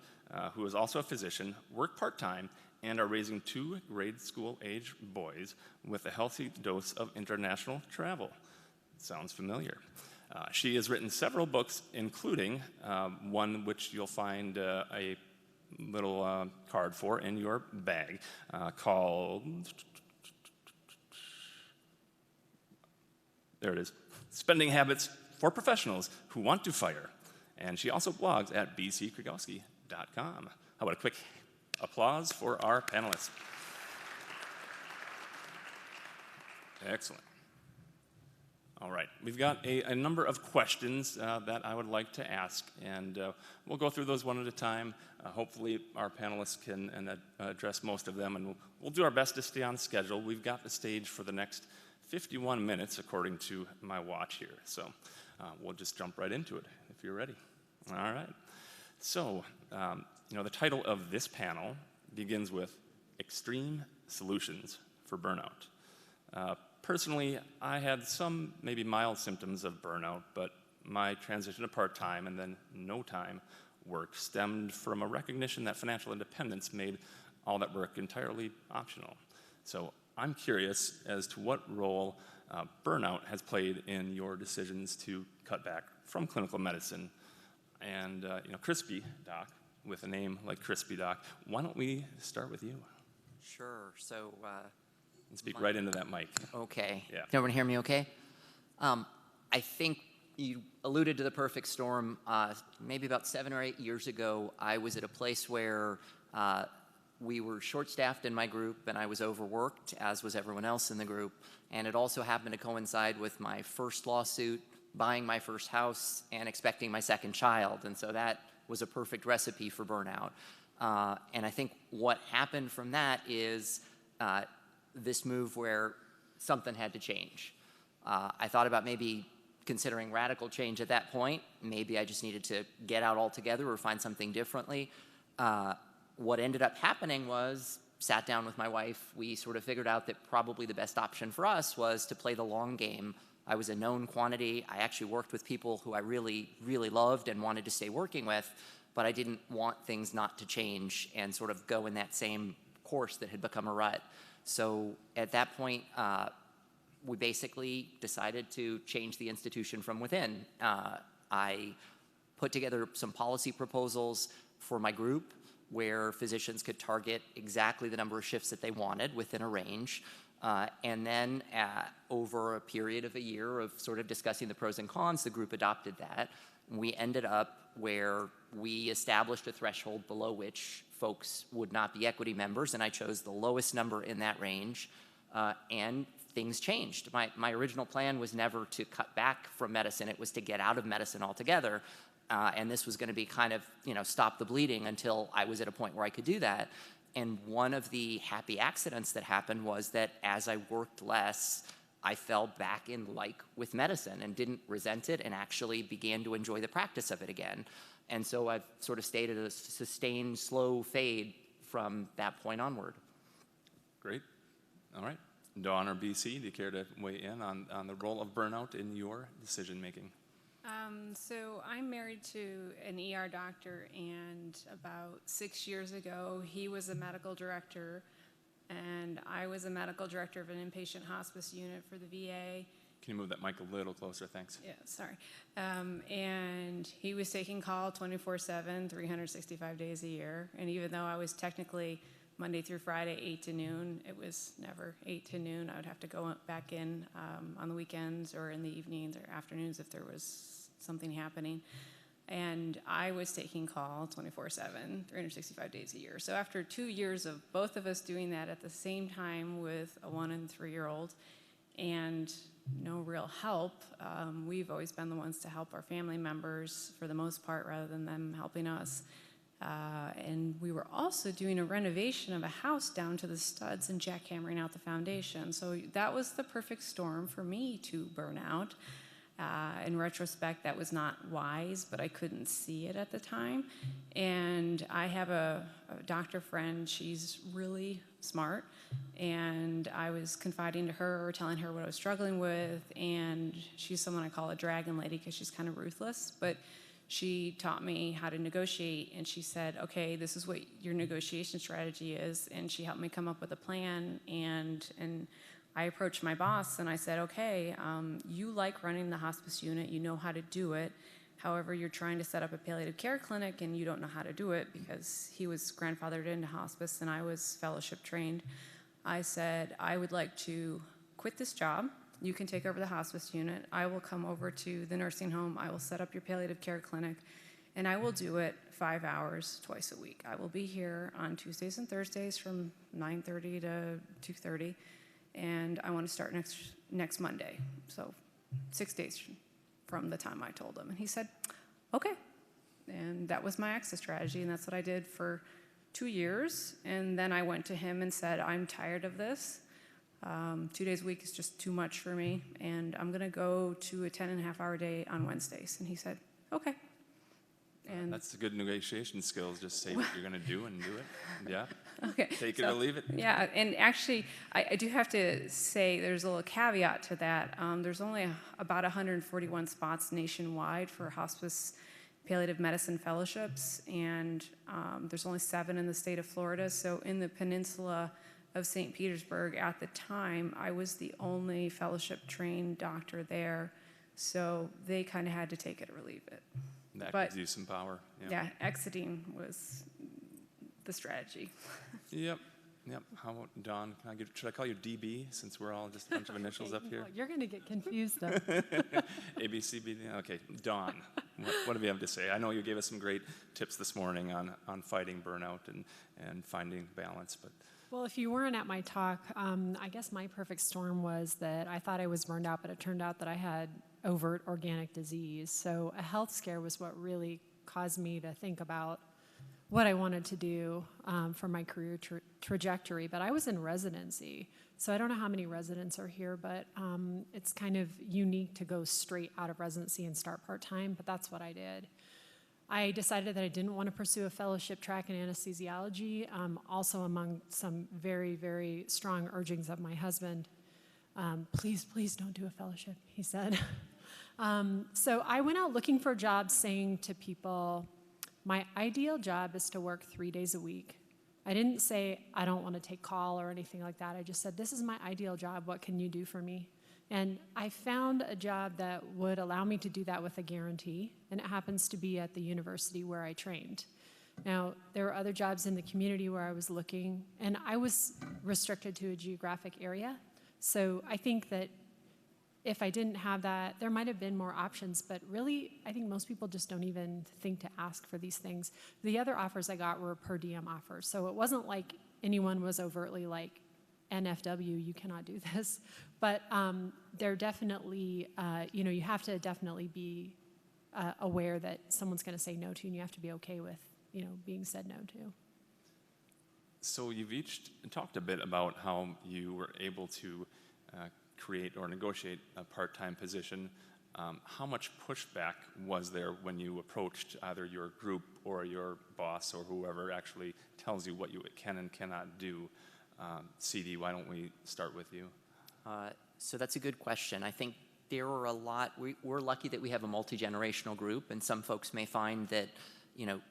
who is also a physician, work part-time and are raising 2 grade school-age boys with a healthy dose of international travel. Sounds familiar. She has written several books, including one which you'll find a little card for in your bag called, there it is, Spending Habits for Professionals Who Want to Fire. And she also blogs at bckrygowski.com. How about a quick applause for our panelists? Excellent. All right, we've got a number of questions that I would like to ask, and we'll go through those one at a time. Hopefully our panelists can address most of them, and we'll do our best to stay on schedule. We've got the stage for the next 51 minutes, according to my watch here, so we'll just jump right into it, if you're ready. All right. So, the title of this panel begins with Extreme Solutions for Burnout. Personally, I had some maybe mild symptoms of burnout, but my transition to part-time and then no-time work stemmed from a recognition that financial independence made all that work entirely optional. So I'm curious as to what role burnout has played in your decisions to cut back from clinical medicine. And Crispy Doc, with a name like Crispy Doc, why don't we start with you? Sure. So, And speak right into that mic. okay. Yeah. Can everyone hear me okay? I think you alluded to the perfect storm. Maybe about 7 or 8 years ago, I was at a place where we were short-staffed in my group, and I was overworked, as was everyone else in the group. And it also happened to coincide with my first lawsuit, buying my first house, and expecting my second child. And so that was a perfect recipe for burnout. And I think what happened from that is this move where something had to change. I thought about maybe considering radical change at that point. Maybe I just needed to get out altogether or find something differently. What ended up happening was, sat down with my wife, we sort of figured out that probably the best option for us was to play the long game. I was a known quantity. I actually worked with people who I really, really loved and wanted to stay working with, but I didn't want things not to change and sort of go in that same course that had become a rut. So at that point, we basically decided to change the institution from within. I put together some policy proposals for my group where physicians could target exactly the number of shifts that they wanted within a range. And then over a period of a year of sort of discussing the pros and cons, the group adopted that. We ended up where we established a threshold below which folks would not be equity members, and I chose the lowest number in that range, and things changed. My original plan was never to cut back from medicine. It was to get out of medicine altogether, and this was going to be kind of, stop the bleeding until I was at a point where I could do that. And one of the happy accidents that happened was that as I worked less, I fell back in like with medicine and didn't resent it and actually began to enjoy the practice of it again. And so I've sort of stayed at a sustained, slow fade from that point onward. Great. All right. Dawn or BC, do you care to weigh in on the role of burnout in your decision making? So I'm married to an ER doctor, and about 6 years ago, he was a medical director, and I was a medical director of an inpatient hospice unit for the VA. Can you move that mic a little closer? Thanks. Yeah, sorry. And he was taking call 24/7, 365 days a year. And even though I was technically Monday through Friday, 8 to noon, it was never 8 to noon. I would have to go back in on the weekends or in the evenings or afternoons if there was something happening. And I was taking call 24/7, 365 days a year. So after 2 years of both of us doing that at the same time with a 1- and 3-year-old and no real help, we've always been the ones to help our family members for the most part rather than them helping us. And we were also doing a renovation of a house down to the studs and jackhammering out the foundation. So that was the perfect storm for me to burn out. In retrospect, that was not wise, but I couldn't see it at the time. And I have a doctor friend, she's really smart, and I was confiding to her or telling her what I was struggling with, and she's someone I call a dragon lady because she's kind of ruthless, but she taught me how to negotiate, and she said, okay, this is what your negotiation strategy is, and she helped me come up with a plan, and I approached my boss and I said, okay, you like running the hospice unit, you know how to do it. However, you're trying to set up a palliative care clinic and you don't know how to do it because he was grandfathered into hospice and I was fellowship trained. I said, I would like to quit this job. You can take over the hospice unit. I will come over to the nursing home. I will set up your palliative care clinic and I will do it 5 hours twice a week. I will be here on Tuesdays and Thursdays from 9:30 to 2:30. And I want to start next Monday, so 6 days from the time I told him. And he said, okay. And that was my exit strategy, and that's what I did for 2 years. And then I went to him and said, I'm tired of this. 2 days a week is just too much for me, and I'm going to go to a 10.5-hour day on Wednesdays. And he said, okay. And that's the good negotiation skills. Just say what you're going to do and do it. Yeah. Okay. Take it or leave it. Yeah, and actually, I do have to say there's a little caveat to that. There's only about 141 spots nationwide for hospice palliative medicine fellowships, and there's only 7 in the state of Florida. So in the peninsula of St. Petersburg at the time, I was the only fellowship-trained doctor there. So they kind of had to take it or leave it. That But- gives you some power. Yeah, exiting was the strategy. Yep. Yep. How about Dawn? Should I call you DB since we're all just a bunch of initials up here? You're going to get confused, though. A, B, C, B, D. Okay. Dawn, what do we have to say? I know you gave us some great tips this morning on fighting burnout and finding balance, but Well, if you weren't at my talk, I guess my perfect storm was that I thought I was burned out, but it turned out that I had overt organic disease. So a health scare was what really caused me to think about what I wanted to do for my career trajectory. But I was in residency, so I don't know how many residents are here, but it's kind of unique to go straight out of residency and start part-time, but that's what I did. I decided that I didn't want to pursue a fellowship track in anesthesiology, also among some very, very strong urgings of my husband. Please don't do a fellowship, he said. So I went out looking for jobs, saying to people, my ideal job is to work 3 days a week. I didn't say I don't want to take call or anything like that. I just said, this is my ideal job. What can you do for me? And I found a job that would allow me to do that with a guarantee, and it happens to be at the university where I trained. Now, there were other jobs in the community where I was looking, and I was restricted to a geographic area. So I think that if I didn't have that, there might have been more options, but really, I think most people just don't even think to ask for these things. The other offers I got were per diem offers, so it wasn't like anyone was overtly like, NFW, you cannot do this. But they're definitely, you have to definitely be aware that someone's going to say no to you, and you have to be okay with, being said no to. so you've each talked a bit about how you were able to create or negotiate a part-time position. How much pushback was there when you approached either your group or your boss or whoever actually tells you what you can and cannot do? CD, why don't we start with you? So that's a good question. I think there were a lot, we're lucky that we have a multi-generational group, and some folks may find that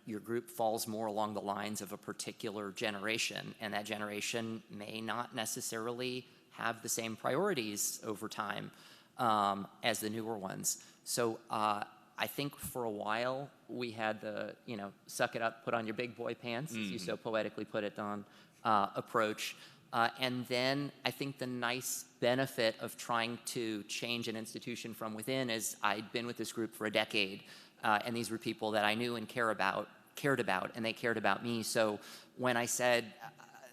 your group falls more along the lines of a particular generation, and that generation may not necessarily have the same priorities over time as the newer ones. So I think for a while we had the, suck it up, put on your big boy pants, as you so poetically put it, Don, approach. And then I think the nice benefit of trying to change an institution from within is I'd been with this group for a decade, and these were people that I knew and cared about, and they cared about me. So when I said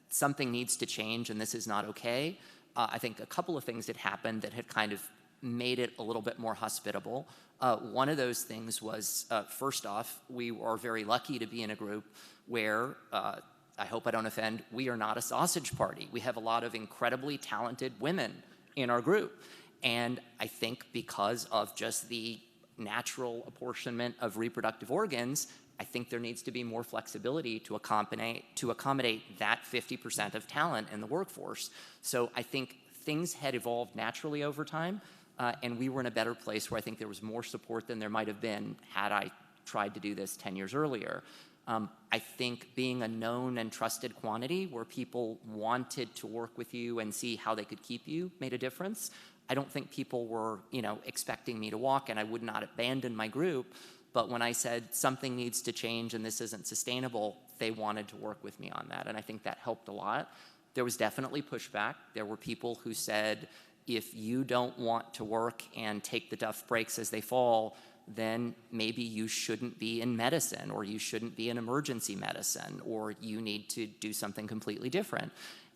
something needs to change and this is not okay, I think a couple of things had happened that had kind of made it a little bit more hospitable. One of those things was, first off, we are very lucky to be in a group where, I hope I don't offend, we are not a sausage party. We have a lot of incredibly talented women in our group. And I think because of just the natural apportionment of reproductive organs, I think there needs to be more flexibility to accommodate that 50% of talent in the workforce. So I think things had evolved naturally over time, and we were in a better place where I think there was more support than there might have been had I tried to do this 10 years earlier. I think being a known and trusted quantity where people wanted to work with you and see how they could keep you made a difference. I don't think people were, expecting me to walk, and I would not abandon my group. But when I said something needs to change and this isn't sustainable, they wanted to work with me on that. And I think that helped a lot. There was definitely pushback. There were people who said, if you don't want to work and take the tough breaks as they fall, then maybe you shouldn't be in medicine, or you shouldn't be in emergency medicine, or you need to do something completely different.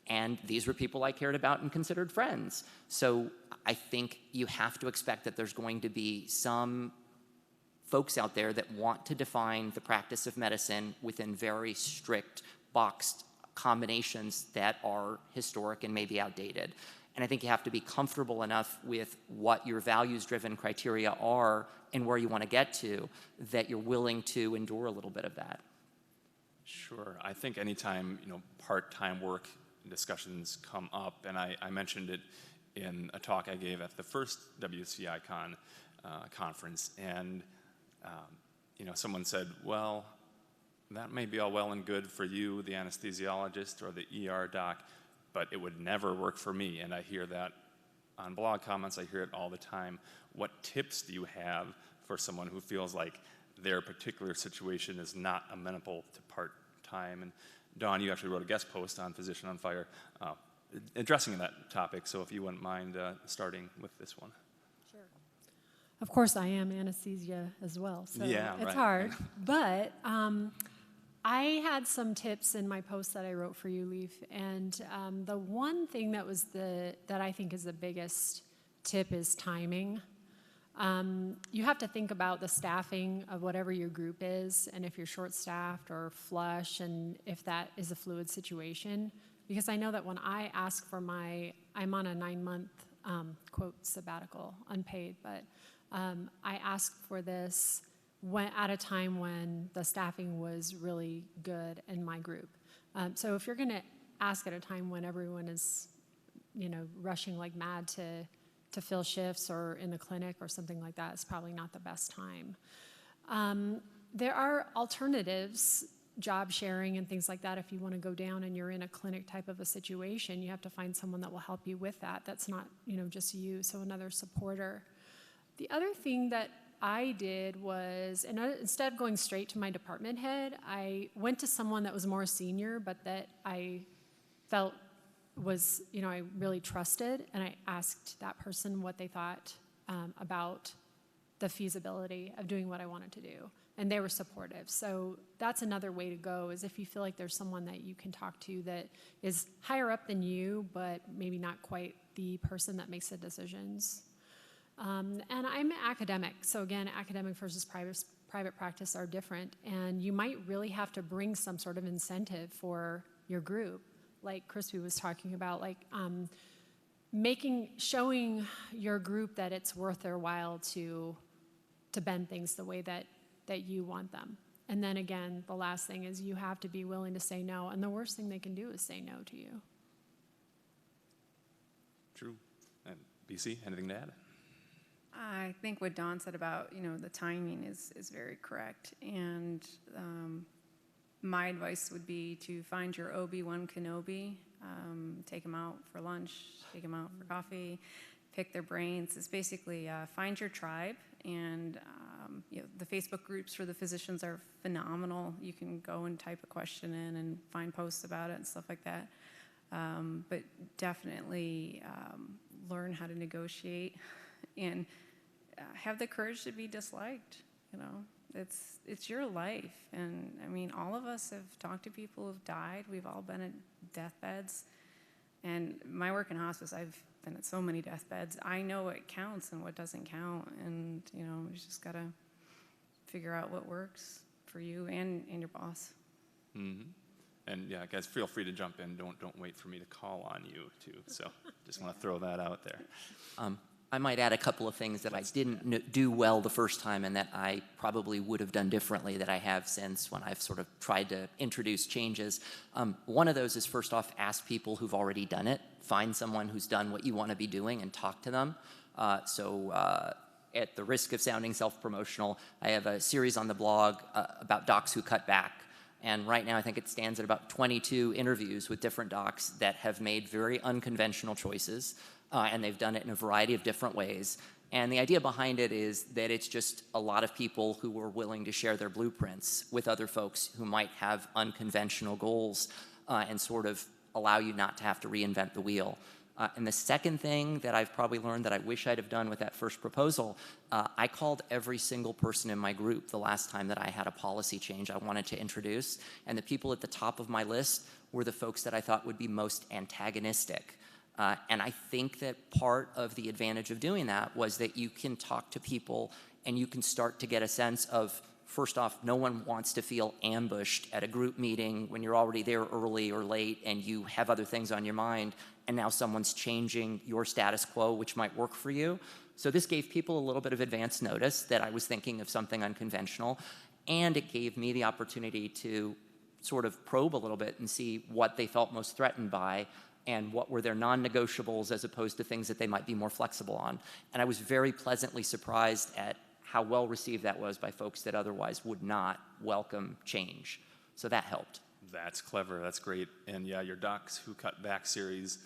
And these were people I cared about and considered friends. So I think you have to expect that there's going to be some folks out there that want to define the practice of medicine within very strict, boxed combinations that are historic and maybe outdated. And I think you have to be comfortable enough with what your values-driven criteria are and where you want to get to that you're willing to endure a little bit of that. Sure. I think anytime, part-time work discussions come up, and I mentioned it in a talk I gave at the first WCI Con conference, and someone said, well, that may be all well and good for you, the anesthesiologist or the ER doc, but it would never work for me. And I hear that on blog comments, I hear it all the time. What tips do you have for someone who feels like their particular situation is not amenable to part-time? And Dawn, you actually wrote a guest post on Physician on Fire addressing that topic, so if you wouldn't mind starting with this one. Sure. Of course, I am anesthesia as well, so Yeah, it's right. hard. But I had some tips in my post that I wrote for you, Leaf, and the one thing that was that I think is the biggest tip is timing. You have to think about the staffing of whatever your group is, and if you're short-staffed or flush, and if that is a fluid situation. Because I know that when I ask for I'm on a 9-month, quote, sabbatical, unpaid, but I asked for this at a time when the staffing was really good in my group. So if you're going to ask at a time when everyone is, rushing like mad to fill shifts or in the clinic or something like that, it's probably not the best time. There are alternatives, job sharing and things like that. If you want to go down and you're in a clinic type of a situation, you have to find someone that will help you with that. That's not, just you, so another supporter. The other thing that I did was, instead of going straight to my department head, I went to someone that was more senior, but that I felt was, I really trusted, and I asked that person what they thought about the feasibility of doing what I wanted to do, and they were supportive. So that's another way to go, is if you feel like there's someone that you can talk to that is higher up than you, but maybe not quite the person that makes the decisions. And I'm an academic, so again, academic versus private practice are different, and you might really have to bring some sort of incentive for your group, like Crispy was talking about, like showing your group that it's worth their while to bend things the way that you want them. And then again, the last thing is you have to be willing to say no, and the worst thing they can do is say no to you. True. And BC, anything to add? I think what Dawn said about, the timing is very correct. And my advice would be to find your Obi-Wan Kenobi, take them out for lunch, take them out for coffee, pick their brains. It's basically find your tribe. And the Facebook groups for the physicians are phenomenal. You can go and type a question in and find posts about it and stuff like that. But definitely learn how to negotiate and have the courage to be disliked. It's your life, and I mean, all of us have talked to people who've died. We've all been at deathbeds, and my work in hospice, I've been at so many deathbeds. I know what counts and what doesn't count, and you just gotta figure out what works for you and your boss. Mm-hmm. And yeah, guys, feel free to jump in. Don't wait for me to call on you too. So just want to throw that out there. I might add a couple of things that I didn't do well the first time and that I probably would have done differently that I have since when I've sort of tried to introduce changes. One of those is, first off, ask people who've already done it. Find someone who's done what you want to be doing and talk to them. At the risk of sounding self-promotional, I have a series on the blog about docs who cut back. And right now, I think it stands at about 22 interviews with different docs that have made very unconventional choices. And they've done it in a variety of different ways. And the idea behind it is that it's just a lot of people who are willing to share their blueprints with other folks who might have unconventional goals and sort of allow you not to have to reinvent the wheel. And the second thing that I've probably learned that I wish I'd have done with that first proposal, I called every single person in my group the last time that I had a policy change I wanted to introduce. And the people at the top of my list were the folks that I thought would be most antagonistic. And I think that part of the advantage of doing that was that you can talk to people and you can start to get a sense of, first off, no one wants to feel ambushed at a group meeting when you're already there early or late and you have other things on your mind, and now someone's changing your status quo, which might work for you. So this gave people a little bit of advance notice that I was thinking of something unconventional, and it gave me the opportunity to sort of probe a little bit and see what they felt most threatened by and what were their non-negotiables as opposed to things that they might be more flexible on. And I was very pleasantly surprised at how well received that was by folks that otherwise would not welcome change. So that helped. That's clever. That's great. And yeah, your Docs Who Cut Back series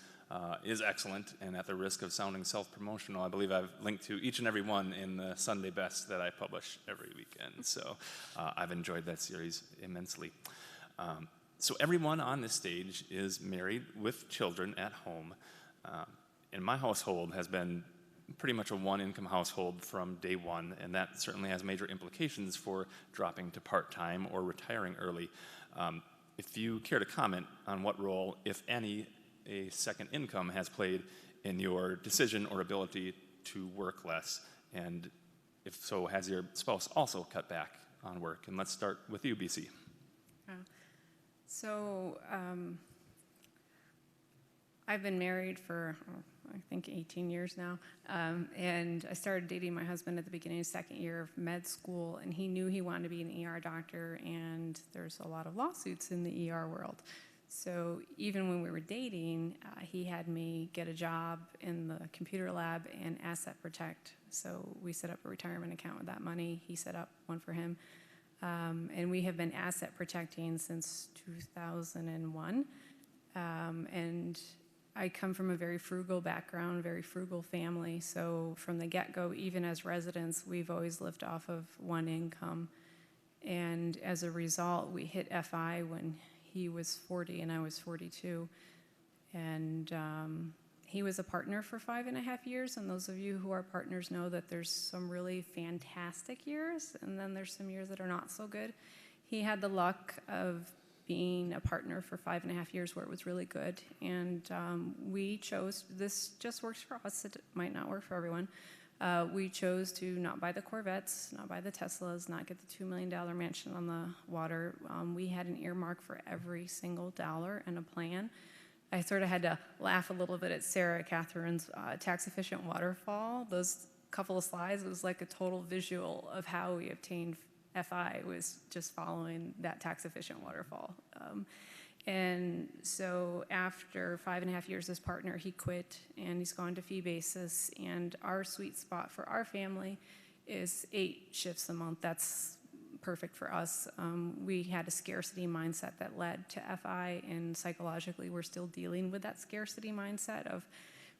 is excellent. And at the risk of sounding self-promotional, I believe I've linked to each and every one in the Sunday Best that I publish every weekend. So I've enjoyed that series immensely. So everyone on this stage is married with children at home. And my household has been pretty much a one-income household from day one, and that certainly has major implications for dropping to part-time or retiring early. If you care to comment on what role, if any, a second income has played in your decision or ability to work less, and if so, has your spouse also cut back on work? And let's start with you, BC. So I've been married for, I think, 18 years now, and I started dating my husband at the beginning of second year of med school, and he knew he wanted to be an ER doctor, and there's a lot of lawsuits in the ER world. So even when we were dating, he had me get a job in the computer lab and asset protect. So we set up a retirement account with that money. He set up one for him. And we have been asset protecting since 2001. And I come from a very frugal background, very frugal family. So from the get-go, even as residents, we've always lived off of one income. And as a result, we hit FI when he was 40 and I was 42. And he was a partner for 5.5 years, and those of you who are partners know that there's some really fantastic years, and then there's some years that are not so good. He had the luck of being a partner for 5.5 years where it was really good, and we chose, this just works for us, it might not work for everyone. We chose to not buy the Corvettes, not buy the Teslas, not get the $2 million mansion on the water. We had an earmark for every single dollar and a plan. I sort of had to laugh a little bit at Sarah Catherine's tax-efficient waterfall. Those couple of slides, it was like a total visual of how we obtained FI, was just following that tax-efficient waterfall. And so after 5.5 years as partner, he quit, and he's gone to fee basis. And our sweet spot for our family is 8 shifts a month. That's perfect for us. We had a scarcity mindset that led to FI, and psychologically we're still dealing with that scarcity mindset of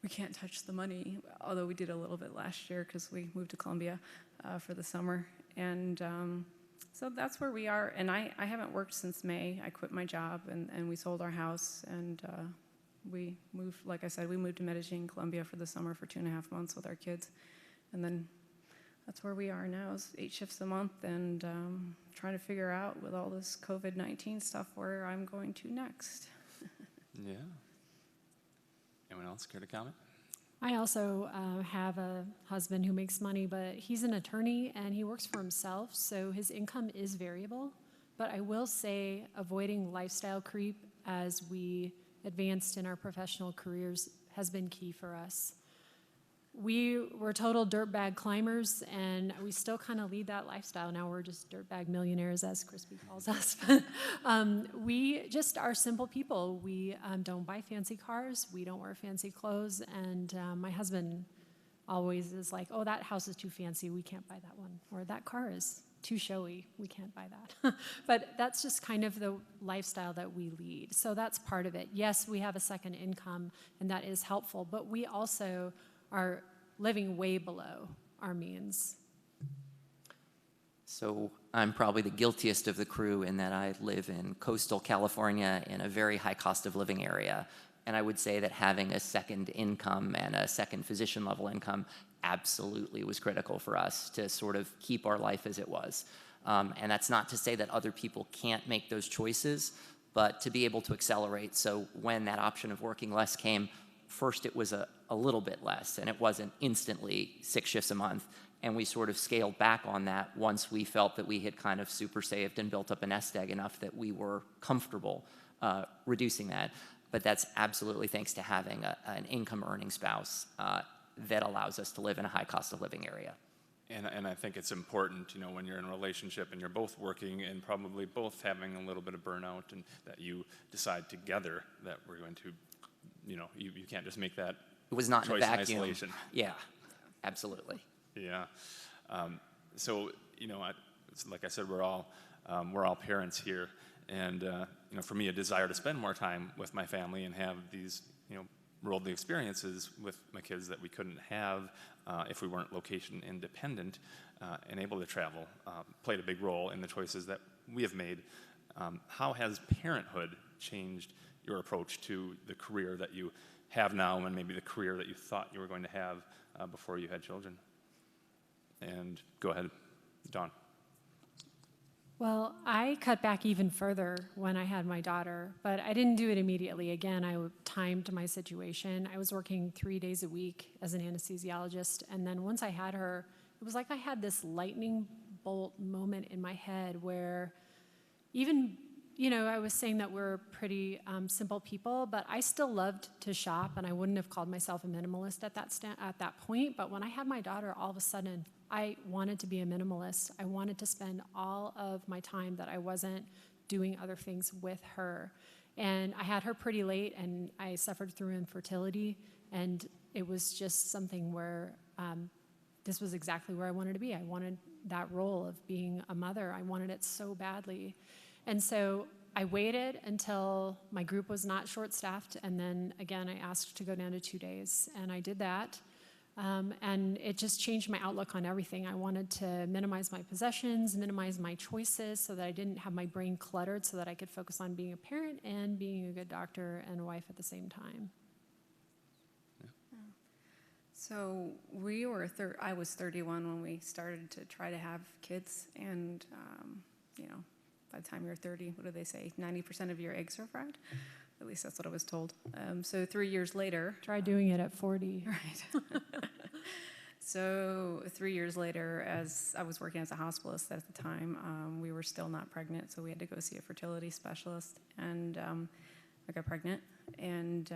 we can't touch the money, although we did a little bit last year because we moved to Columbia for the summer. And so that's where we are. And I haven't worked since May. I quit my job, and we sold our house, and we moved, like I said, we moved to Medellin, Colombia for the summer for 2.5 months with our kids. And then that's where we are now, is 8 shifts a month, and trying to figure out with all this COVID-19 stuff where I'm going to next. Yeah. Anyone else care to comment? I also have a husband who makes money, but he's an attorney and he works for himself, so his income is variable. But I will say avoiding lifestyle creep as we advanced in our professional careers has been key for us. We were total dirtbag climbers, and we still kind of lead that lifestyle. Now we're just dirtbag millionaires, as Crispy calls us. We just are simple people. We don't buy fancy cars. We don't wear fancy clothes. And my husband always is like, oh, that house is too fancy. We can't buy that one. Or that car is too showy. We can't buy that. But that's just kind of the lifestyle that we lead. So that's part of it. Yes, we have a second income, and that is helpful. But we also are living way below our means. So I'm probably the guiltiest of the crew in that I live in coastal California in a very high cost of living area. And I would say that having a second income and a second physician level income absolutely was critical for us to sort of keep our life as it was. And that's not to say that other people can't make those choices, but to be able to accelerate. So when that option of working less came, first it was a little bit less, and it wasn't instantly 6 shifts a month. And we sort of scaled back on that once we felt that we had kind of super saved and built up a nest egg enough that we were comfortable reducing that. But that's absolutely thanks to having an income earning spouse that allows us to live in a high cost of living area. And I think it's important, you know, when you're in a relationship and you're both working and probably both having a little bit of burnout, and that you decide together that we're going to, you know, you can't just make that It was not in a choice in vacuum. isolation. Yeah, absolutely. Yeah. so, it's like I said, we're all parents here. And, for me, a desire to spend more time with my family and have these, worldly experiences with my kids that we couldn't have if we weren't location independent and able to travel played a big role in the choices that we have made. How has parenthood changed your approach to the career that you have now and maybe the career that you thought you were going to have before you had children? And go ahead, Dawn. Well, I cut back even further when I had my daughter, but I didn't do it immediately. Again, I timed my situation. I was working 3 days a week as an anesthesiologist, and then once I had her, it was like I had this lightning bolt moment in my head where even, I was saying that we're pretty simple people, but I still loved to shop, and I wouldn't have called myself a minimalist at that point. But when I had my daughter, all of a sudden, I wanted to be a minimalist. I wanted to spend all of my time that I wasn't doing other things with her. And I had her pretty late, and I suffered through infertility, and it was just something where this was exactly where I wanted to be. I wanted that role of being a mother. I wanted it so badly. And so I waited until my group was not short-staffed, and then again, I asked to go down to 2 days, and I did that. And it just changed my outlook on everything. I wanted to minimize my possessions, minimize my choices so that I didn't have my brain cluttered so that I could focus on being a parent and being a good doctor and a wife at the same time. So I was 31 when we started to try to have kids, and by the time you're 30, what do they say? 90% of your eggs are fried. At least that's what I was told. So 3 years later. Try doing it at 40. Right. So 3 years later, as I was working as a hospitalist at the time, we were still not pregnant, so we had to go see a fertility specialist, and I got pregnant. And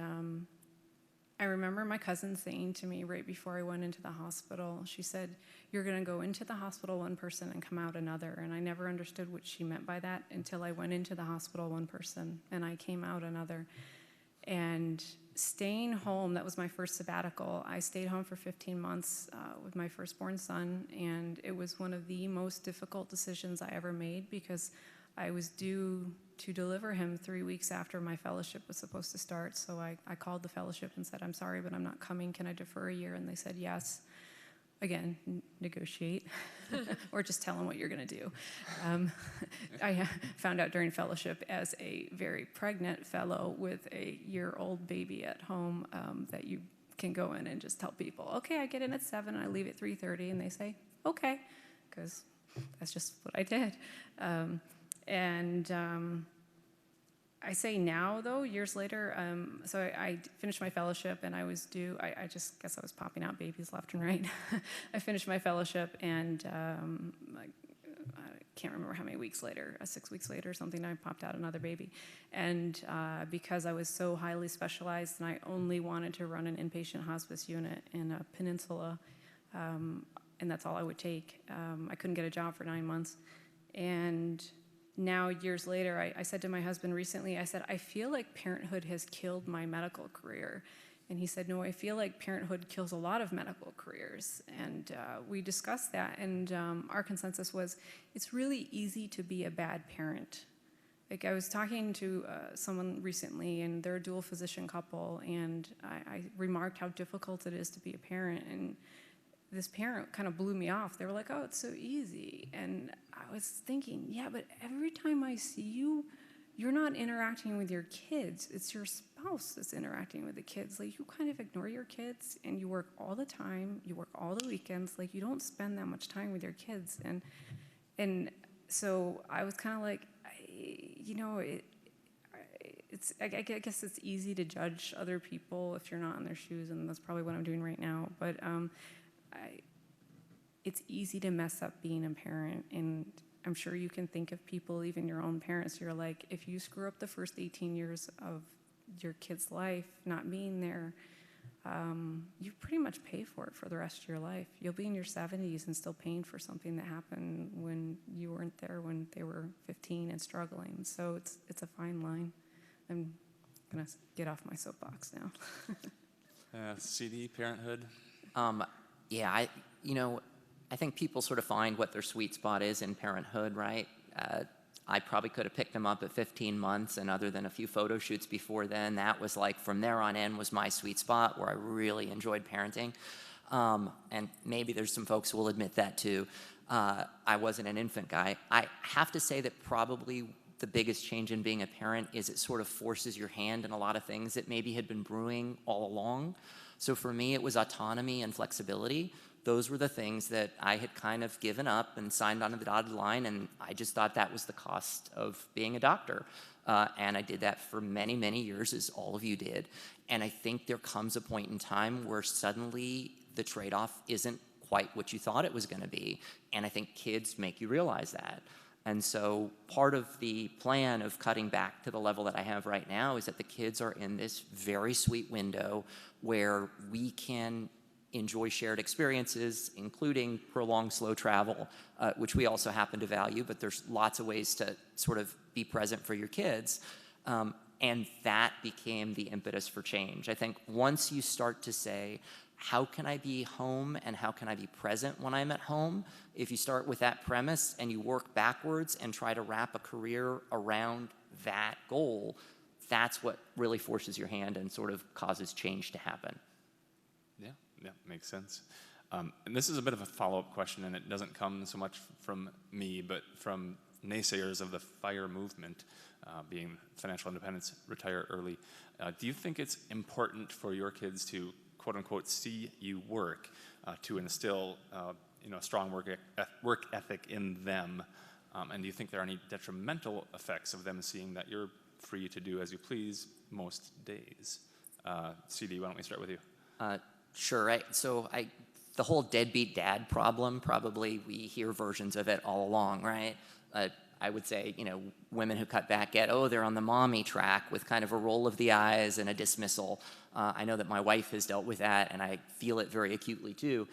I remember my cousin saying to me right before I went into the hospital, she said, "You're going to go into the hospital one person and come out another." And I never understood what she meant by that until I went into the hospital one person and I came out another. And staying home, that was my first sabbatical. I stayed home for 15 months with my firstborn son, and it was one of the most difficult decisions I ever made because I was due to deliver him 3 weeks after my fellowship was supposed to start. So I called the fellowship and said, "I'm sorry, but I'm not coming. Can I defer a year?" And they said, "Yes." Again, negotiate, or just tell them what you're going to do. I found out during fellowship as a very pregnant fellow with a year-old baby at home that you can go in and just tell people, "Okay, I get in at 7 and I leave at 3:30," and they say, "Okay," because that's just what I did. I say now, though, years later, so I finished my fellowship and I was due, I just guess I was popping out babies left and right. I finished my fellowship and I can't remember how many weeks later, 6 weeks later or something, I popped out another baby. And because I was so highly specialized and I only wanted to run an inpatient hospice unit in a peninsula, and that's all I would take, I couldn't get a job for 9 months. And now, years later, I said to my husband recently, I said, "I feel like parenthood has killed my medical career." And he said, "No, I feel like parenthood kills a lot of medical careers." And we discussed that, and our consensus was, it's really easy to be a bad parent. Like, I was talking to someone recently, and they're a dual physician couple, and I remarked how difficult it is to be a parent, and this parent kind of blew me off. They were like, "Oh, it's so easy." And I was thinking, yeah, but every time I see you, you're not interacting with your kids. It's your spouse that's interacting with the kids. Like, you kind of ignore your kids, and you work all the time. You work all the weekends. Like, you don't spend that much time with your kids. And so I was kind of like, I guess it's easy to judge other people if you're not in their shoes, and that's probably what I'm doing right now. But it's easy to mess up being a parent, and I'm sure you can think of people, even your own parents, you're like, if you screw up the first 18 years of your kid's life not being there, you pretty much pay for it for the rest of your life. You'll be in your 70s and still paying for something that happened when you weren't there when they were 15 and struggling. So it's a fine line. I'm gonna get off my soapbox now. CD, parenthood. Yeah, I think people sort of find what their sweet spot is in parenthood, right? I probably could have picked them up at 15 months, and other than a few photo shoots before then, that was like, from there on in was my sweet spot where I really enjoyed parenting. And maybe there's some folks who will admit that too. I wasn't an infant guy. I have to say that probably the biggest change in being a parent is it sort of forces your hand in a lot of things that maybe had been brewing all along. So for me, it was autonomy and flexibility. Those were the things that I had kind of given up and signed on the dotted line, and I just thought that was the cost of being a doctor. And I did that for many, many years, as all of you did. And I think there comes a point in time where suddenly the trade-off isn't quite what you thought it was going to be. And I think kids make you realize that. And so part of the plan of cutting back to the level that I have right now is that the kids are in this very sweet window where we can enjoy shared experiences, including prolonged slow travel, which we also happen to value, but there's lots of ways to sort of be present for your kids. And that became the impetus for change. I think once you start to say, how can I be home and how can I be present when I'm at home? If you start with that premise and you work backwards and try to wrap a career around that goal, that's what really forces your hand and sort of causes change to happen. Yeah, makes sense. And this is a bit of a follow-up question, and it doesn't come so much from me, but from naysayers of the FIRE movement, being financial independence, retire early. Do you think it's important for your kids to, quote unquote, see you work, to instill a strong work ethic in them? And do you think there are any detrimental effects of them seeing that you're free to do as you please most days? CD, why don't we start with you? Sure. So the whole deadbeat dad problem, probably we hear versions of it all along, right? I would say, women who cut back get, they're on the mommy track, with kind of a roll of the eyes and a dismissal. I know that my wife has dealt with that, and I feel it very acutely too.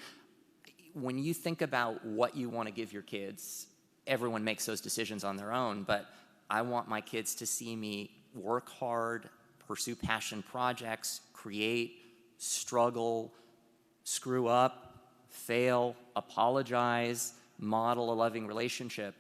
When you think about what you want to give your kids, everyone makes those decisions on their own, but I want my kids to see me work hard, pursue passion projects, create, struggle, screw up, fail, apologize, model a loving relationship.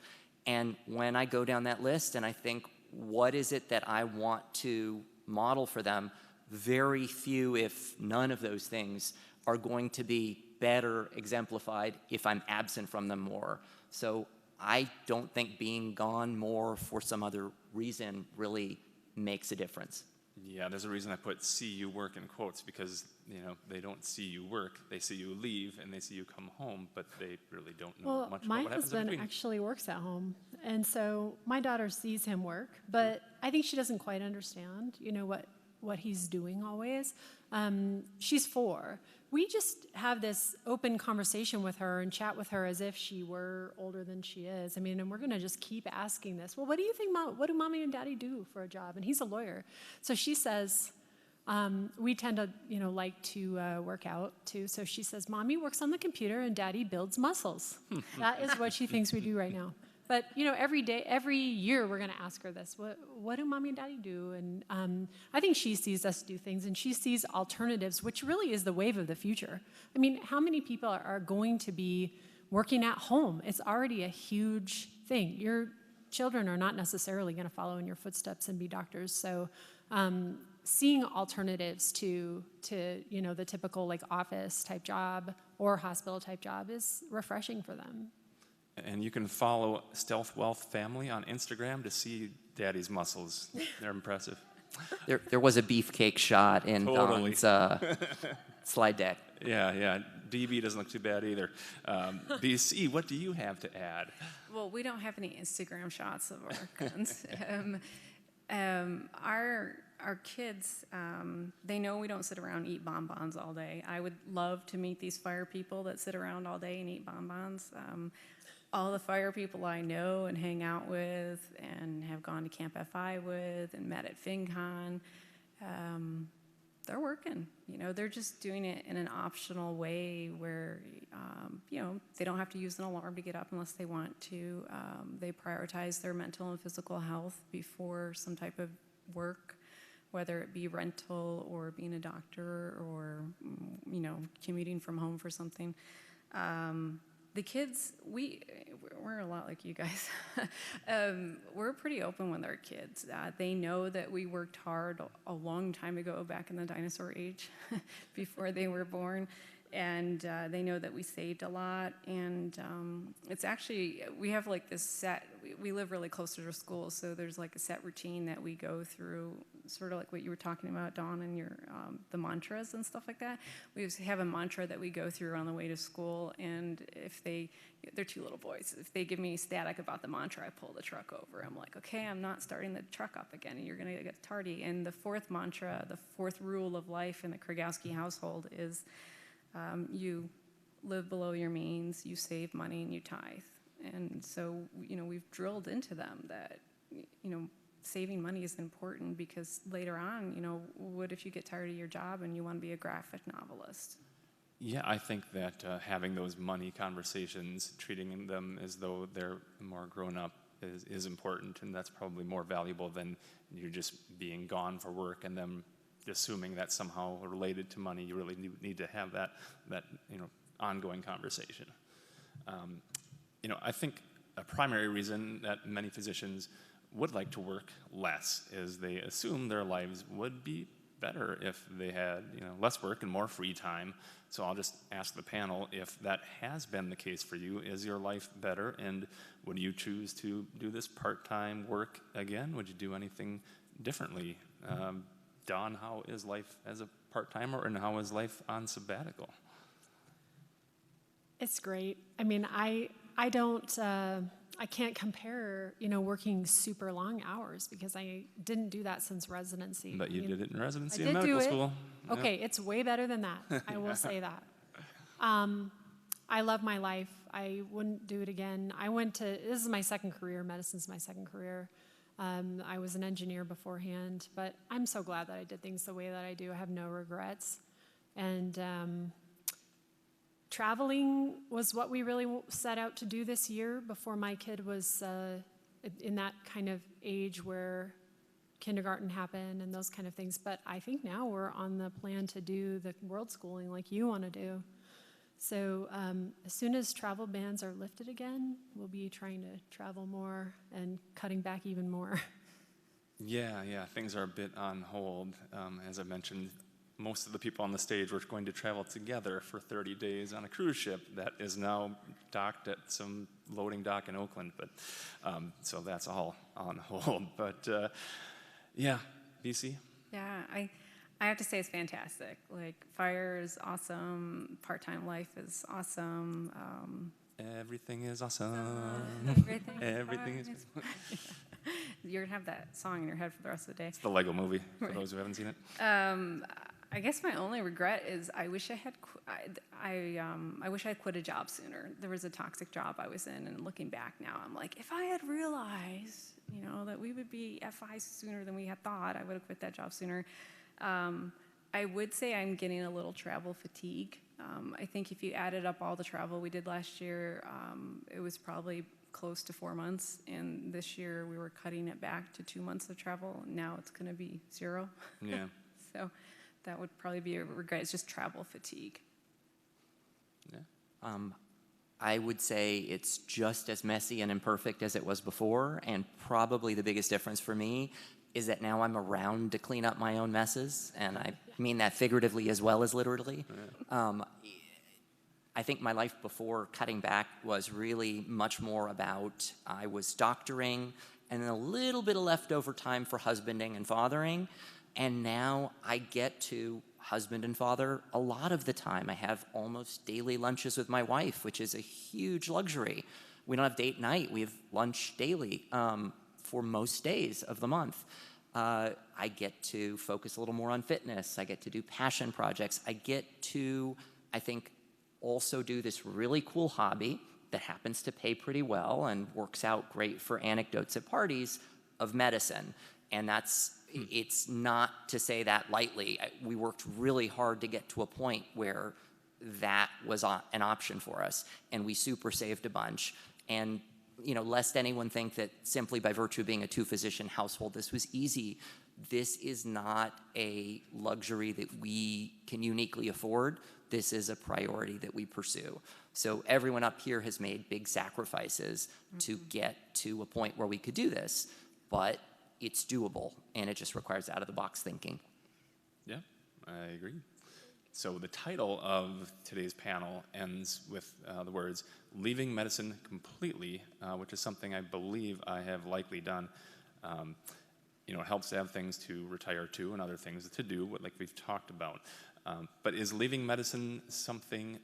And when I go down that list and I think, what is it that I want to model for them, very few, if none of those things, are going to be better exemplified if I'm absent from them more. So I don't think being gone more for some other reason really makes a difference. Yeah, there's a reason I put "see you work" in quotes, because they don't see you work, they see you leave and they see you come home, but they really don't know much about what happens in between. My husband actually works at home, and so my daughter sees him work, but I think she doesn't quite understand, what he's doing always. She's 4. We just have this open conversation with her and chat with her as if she were older than she is. And we're going to just keep asking this. Well, what do you think, what do mommy and daddy do for a job? And he's a lawyer. So she says, we tend to, like to work out too. So she says, mommy works on the computer and daddy builds muscles. That is what she thinks we do right now. But, every year we're going to ask her this. What do mommy and daddy do? And I think she sees us do things, and she sees alternatives, which really is the wave of the future. How many people are going to be working at home? It's already a huge thing. Your children are not necessarily going to follow in your footsteps and be doctors. So seeing alternatives to the typical office type job or hospital type job is refreshing for them. And you can follow Stealth Wealth Family on Instagram to see Daddy's muscles. They're impressive. There was a beefcake shot in Totally. Don's slide deck. Yeah. DB doesn't look too bad either. BC, what do you have to add? Well, we don't have any Instagram shots of our guns. Our kids, they know we don't sit around and eat bonbons all day. I would love to meet these FIRE people that sit around all day and eat bonbons. All the FIRE people I know and hang out with and have gone to Camp FI with and met at FinCon, they're working. They're just doing it in an optional way where, they don't have to use an alarm to get up unless they want to. They prioritize their mental and physical health before some type of work, whether it be rental or being a doctor or, commuting from home for something. the kids, we're a lot like you guys. We're pretty open with our kids. They know that we worked hard a long time ago, back in the dinosaur age, before they were born. And they know that we saved a lot. And it's actually, we have like this set, we live really close to the school, so there's like a set routine that we go through, sort of like what you were talking about, Dawn, and your the mantras and stuff like that. We have a mantra that we go through on the way to school, and if they're two little boys, if they give me static about the mantra, I pull the truck over. I'm like, okay, I'm not starting the truck up again, and you're gonna get tardy. And the fourth mantra, the fourth rule of life in the Krogowski household is, you live below your means, you save money, and you tithe. And so, we've drilled into them that, saving money is important, because later on, what if you get tired of your job and you want to be a graphic novelist? Yeah, I think that having those money conversations, treating them as though they're more grown up is important, and that's probably more valuable than you just being gone for work and them assuming that's somehow related to money. You really need to have that ongoing conversation. I think a primary reason that many physicians would like to work less is they assume their lives would be better if they had less work and more free time. So I'll just ask the panel if that has been the case for you. Is your life better, and would you choose to do this part-time work again? Would you do anything differently? Dawn, how is life as a part-timer, and how is life on sabbatical? It's great. I mean, I can't compare, working super long hours, because I didn't do that since residency. But you did it in residency I in did medical do it. school. Okay, it's way better than that. I will say that. I love my life. I wouldn't do it again. This is my second career. Medicine's my second career. I was an engineer beforehand, but I'm so glad that I did things the way that I do. I have no regrets. And traveling was what we really set out to do this year, before my kid was in that kind of age where kindergarten happened and those kind of things. But I think now we're on the plan to do the world schooling like you want to do. So as soon as travel bans are lifted again, we'll be trying to travel more and cutting back even more. Yeah, things are a bit on hold. As I mentioned, most of the people on the stage were going to travel together for 30 days on a cruise ship that is now docked at some loading dock in Oakland. But so that's all on hold. But BC? Yeah, I have to say it's fantastic. Like, fire is awesome. Part-time life is awesome. Everything is awesome. Everything is You're going to have that song in your head for the rest of the day. It's the Lego movie, for Right. those who haven't seen it. I guess my only regret is I wish I had quit a job sooner. There was a toxic job I was in, and looking back now, I'm like, if I had realized, that we would be FI sooner than we had thought, I would have quit that job sooner. I would say I'm getting a little travel fatigue. I think if you added up all the travel we did last year, it was probably close to 4 months, and this year we were cutting it back to 2 months of travel. Now it's going to be 0. Yeah. So that would probably be a regret. It's just travel fatigue. Yeah. I would say it's just as messy and imperfect as it was before, and probably the biggest difference for me is that now I'm around to clean up my own messes, and I mean that figuratively as well as literally. Yeah. I think my life before cutting back was really much more about I was doctoring and then a little bit of leftover time for husbanding and fathering, and now I get to husband and father a lot of the time. I have almost daily lunches with my wife, which is a huge luxury. We don't have date night. We have lunch daily for most days of the month. I get to focus a little more on fitness. I get to do passion projects. I get to, I think, also do this really cool hobby that happens to pay pretty well and works out great for anecdotes at parties of medicine. And it's not to say that lightly. We worked really hard to get to a point where that was an option for us, and we super saved a bunch. And lest anyone think that simply by virtue of being a 2-physician household, this was easy. This is not a luxury that we can uniquely afford, this is a priority that we pursue. So everyone up here has made big sacrifices to get to a point where we could do this, but it's doable, and it just requires out-of-the-box thinking. Yeah, I agree. So the title of today's panel ends with the words, "Leaving medicine completely," which is something I believe I have likely done. You know, it helps to have things to retire to and other things to do, like we've talked about. But is leaving medicine something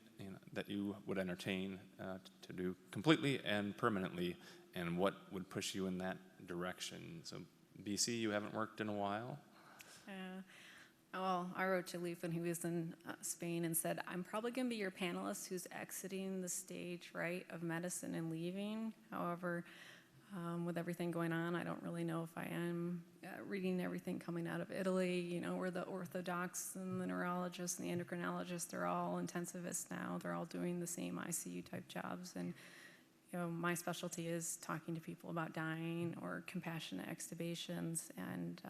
that you would entertain to do completely and permanently, and what would push you in that direction? So, BC, you haven't worked in a while? Well, I wrote to Leif when he was in Spain and said, I'm probably going to be your panelist who's exiting the stage, right, of medicine and leaving. However, with everything going on, I don't really know if I am. Reading everything coming out of Italy, you know, where the orthodox and the neurologists and the endocrinologists, they're all intensivists now. They're all doing the same ICU type jobs. And, you know, my specialty is talking to people about dying or compassionate extubations. And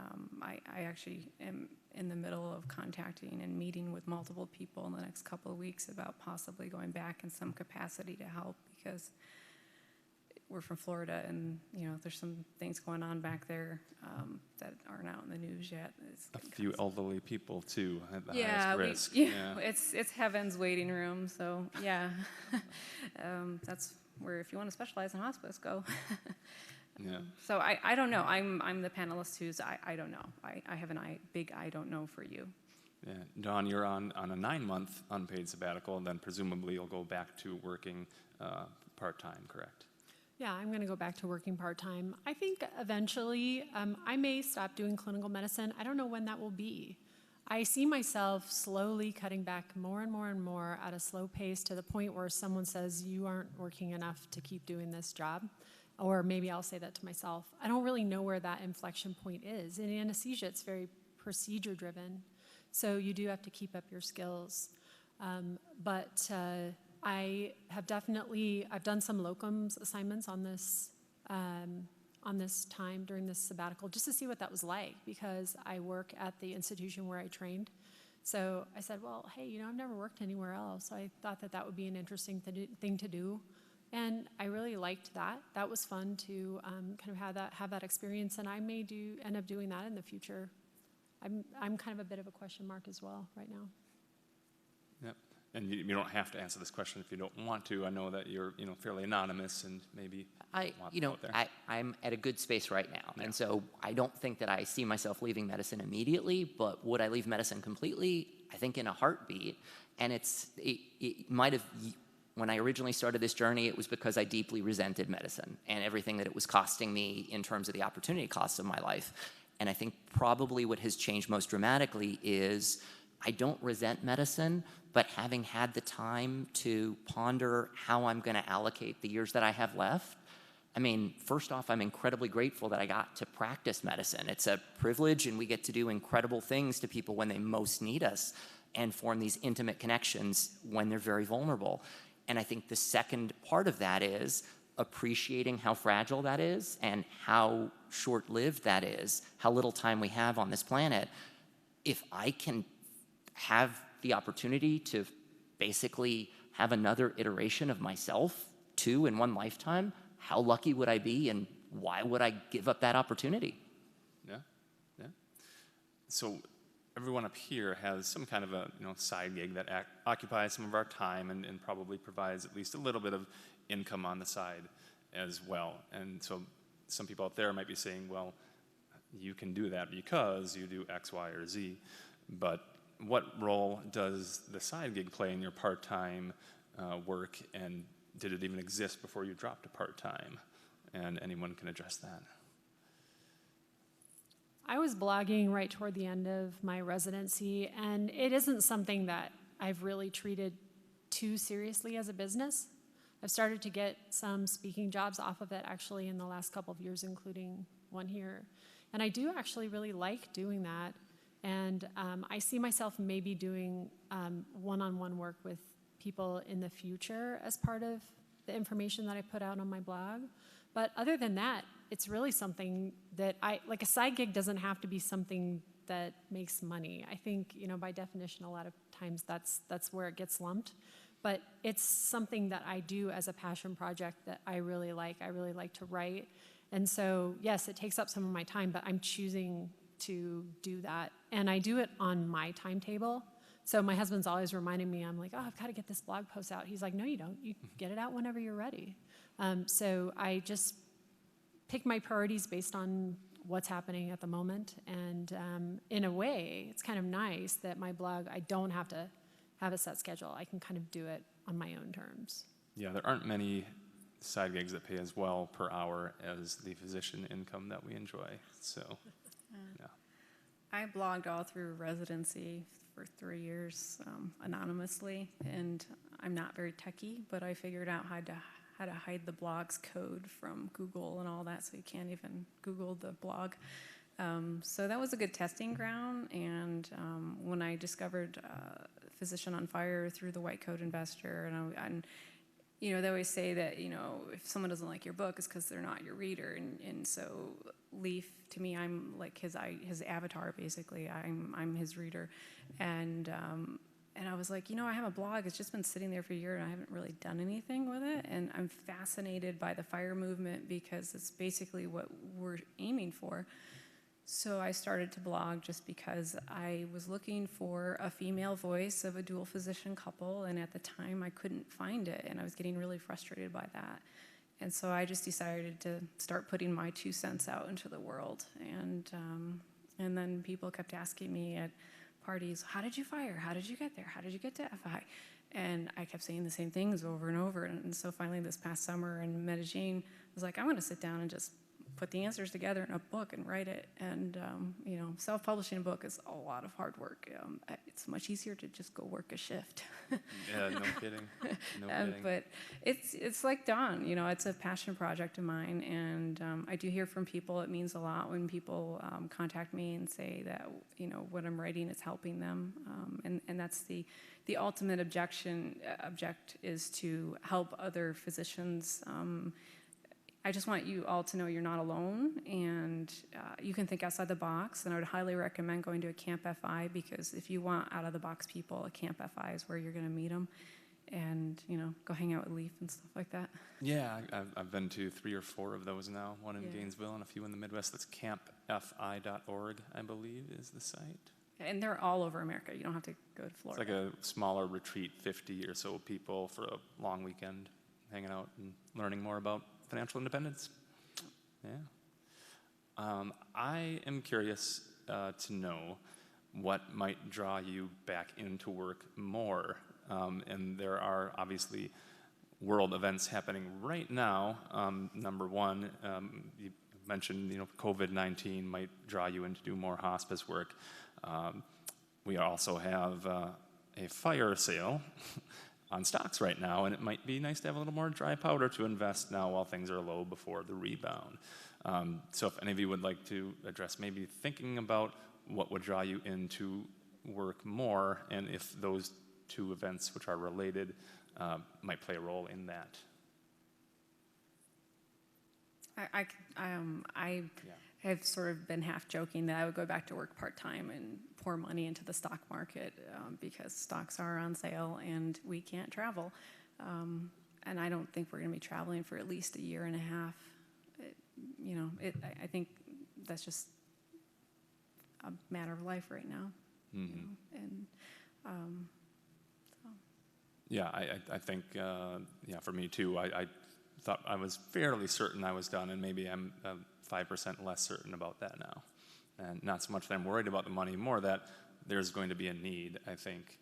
I actually am in the middle of contacting and meeting with multiple people in the next couple of weeks about possibly going back in some capacity to help, because we're from Florida, and you know there's some things going on back there that aren't out in the news yet. A few elderly people too at the yeah, highest risk. Yeah, it's heaven's waiting room. So yeah, that's where if you want to specialize in hospice, go. Yeah. So I don't know. I'm the panelist who's I don't know. I have big I don't know for you. Yeah, Dawn, you're on a 9-month unpaid sabbatical, and then presumably you'll go back to working part-time, correct? Yeah, I'm going to go back to working part-time. I think eventually I may stop doing clinical medicine. I don't know when that will be. I see myself slowly cutting back more and more and more at a slow pace to the point where someone says, you aren't working enough to keep doing this job. Or maybe I'll say that to myself. I don't really know where that inflection point is. In anesthesia, it's very procedure-driven. So you do have to keep up your skills. I've done some locums assignments on this time during this sabbatical just to see what that was like, because I work at the institution where I trained. So I said, well, hey, you know, I've never worked anywhere else. So I thought that would be an interesting thing to do. And I really liked that. That was fun to kind of have that experience, and I may end up doing that in the future. I'm kind of a bit of a question mark as well right now. Yep. And you don't have to answer this question if you don't want to. I know that you're fairly anonymous and maybe I'm at a good space right now, and so I don't think that I see myself leaving medicine immediately. But would I leave medicine completely? I think in a heartbeat. And it might have. When I originally started this journey, it was because I deeply resented medicine and everything that it was costing me in terms of the opportunity costs of my life. And I think probably what has changed most dramatically is I don't resent medicine, but having had the time to ponder how I'm going to allocate the years that I have left, I mean, first off, I'm incredibly grateful that I got to practice medicine. It's a privilege, and we get to do incredible things to people when they most need us and form these intimate connections when they're very vulnerable. And I think the second part of that is appreciating how fragile that is and how short-lived that is, how little time we have on this planet. If I can have the opportunity to basically have another iteration of myself, 2 in one lifetime, how lucky would I be, and why would I give up that opportunity? Yeah. So everyone up here has some kind of a side gig that occupies some of our time and probably provides at least a little bit of income on the side as well. And so some people out there might be saying, well, you can do that because you do X, Y, or Z. But what role does the side gig play in your part-time work, and did it even exist before you dropped to part-time? And anyone can address that. I was blogging right toward the end of my residency, and it isn't something that I've really treated too seriously as a business. I've started to get some speaking jobs off of it actually in the last couple of years, including one here. And I do actually really like doing that. And I see myself maybe doing one-on-one work with people in the future as part of the information that I put out on my blog. But other than that, it's really something that like a side gig doesn't have to be something that makes money. I think, by definition, a lot of times that's where it gets lumped. But it's something that I do as a passion project that I really like. I really like to write. And so, yes, it takes up some of my time, but I'm choosing to do that. And I do it on my timetable. So my husband's always reminding me, I'm like, oh, I've got to get this blog post out. He's like, no, you don't. You get it out whenever you're ready. So I just pick my priorities based on what's happening at the moment. And in a way, it's kind of nice that my blog, I don't have to have a set schedule. I can kind of do it on my own terms. Yeah, there aren't many side gigs that pay as well per hour as the physician income that we enjoy. So, yeah. I blogged all through residency for 3 years anonymously, and I'm not very techie, but I figured out how to hide the blog's code from Google and all that, so you can't even Google the blog. So that was a good testing ground, and when I discovered Physician on Fire through the White Coat Investor, and they always say that, if someone doesn't like your book, it's because they're not your reader, and so Leaf, to me, I'm like his avatar, basically. I'm his reader, and I was like, I have a blog. It's just been sitting there for a year, and I haven't really done anything with it. And I'm fascinated by the FIRE movement because it's basically what we're aiming for. So I started to blog just because I was looking for a female voice of a dual physician couple, and at the time I couldn't find it, and I was getting really frustrated by that. And so I just decided to start putting my 2 cents out into the world. And then people kept asking me at parties, how did you FIRE? How did you get there? How did you get to FI? And I kept saying the same things over and over. And so finally this past summer in Medellin, I was like, I'm going to sit down and just put the answers together in a book and write it. And, self-publishing a book is a lot of hard work. It's much easier to just go work a shift. Yeah, no kidding. No kidding. But it's like Dawn, it's a passion project of mine. And I do hear from people, it means a lot when people contact me and say that, what I'm writing is helping them. And that's the ultimate object is to help other physicians. I just want you all to know you're not alone, and you can think outside the box, and I would highly recommend going to a Camp FI, because if you want out-of-the-box people, a Camp FI is where you're going to meet them, and, go hang out with Leaf and stuff like that. Yeah, I've been to 3 or 4 of those now, one in Gainesville and a few in the Midwest. That's campfi.org, I believe, is the site. And they're all over America. You don't have to go to Florida. It's like a smaller retreat, 50 or so people for a long weekend, hanging out and learning more about financial independence. Yeah. I am curious to know what might draw you back into work more. And there are obviously world events happening right now. Number one, you mentioned, COVID-19 might draw you in to do more hospice work. We also have a fire sale on stocks right now, and it might be nice to have a little more dry powder to invest now while things are low before the rebound. So if any of you would like to address maybe thinking about what would draw you into work more, and if those 2 events which are related might play a role in that. I have sort of been half joking that I would go back to work part-time and pour money into the stock market because stocks are on sale and we can't travel. And I don't think we're going to be traveling for at least a year and a half. I think that's just a matter of life right now. And so. Yeah, I think, for me too, I thought I was fairly certain I was done, and maybe I'm 5% less certain about that now. And not so much that I'm worried about the money, more that there's going to be a need, I think,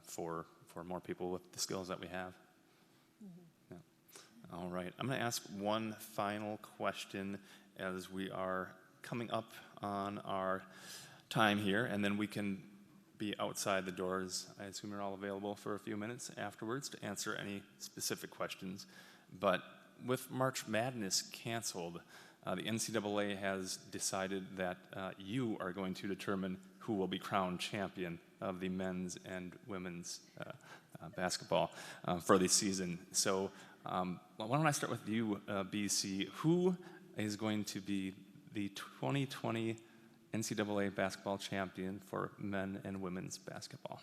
for more people with the skills that we have. Yeah. All right, I'm going to ask one final question as we are coming up on our time here, and then we can be outside the doors. I assume you're all available for a few minutes afterwards to answer any specific questions. But with March Madness canceled, the NCAA has decided that you are going to determine who will be crowned champion of the men's and women's basketball for the season. So why don't I start with you, BC? Who is going to be the 2020 NCAA basketball champion for men and women's basketball.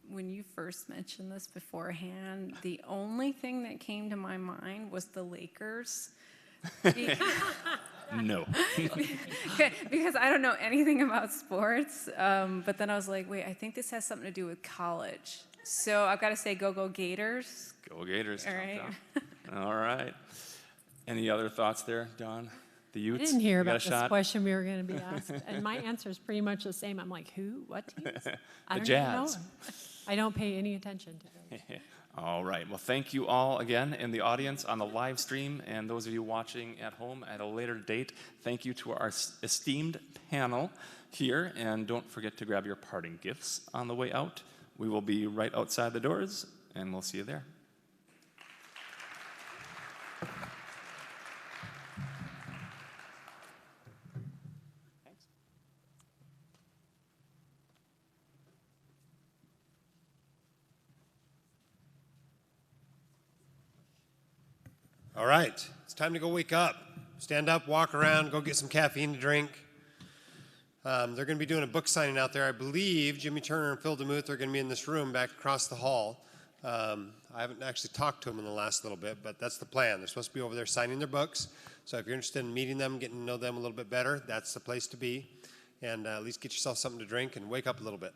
When you first mentioned this beforehand, the only thing that came to my mind was the Lakers. No. Because I don't know anything about sports, but then I was like, wait, I think this has something to do with college. So I've got to say, go Gators. Go Gators. All right. All right. Any other thoughts there, Dawn? The I Utes? didn't hear You got about a this shot? question we were going to be asked, and my answer is pretty much the same. I'm like, who? What teams? I The don't even know Jazz. them. I don't pay any attention to them. All right. Well, thank you all again in the audience on the live stream, and those of you watching at home at a later date. Thank you to our esteemed panel here, and don't forget to grab your parting gifts on the way out. We will be right outside the doors, and we'll see you there. All right, it's time to go wake up. Stand up, walk around, go get some caffeine to drink. They're going to be doing a book signing out there. I believe Jimmy Turner and Phil DeMuth are going to be in this room back across the hall. I haven't actually talked to them in the last little bit, but that's the plan. They're supposed to be over there signing their books. So if you're interested in meeting them, getting to know them a little bit better, that's the place to be. And at least get yourself something to drink and wake up a little bit.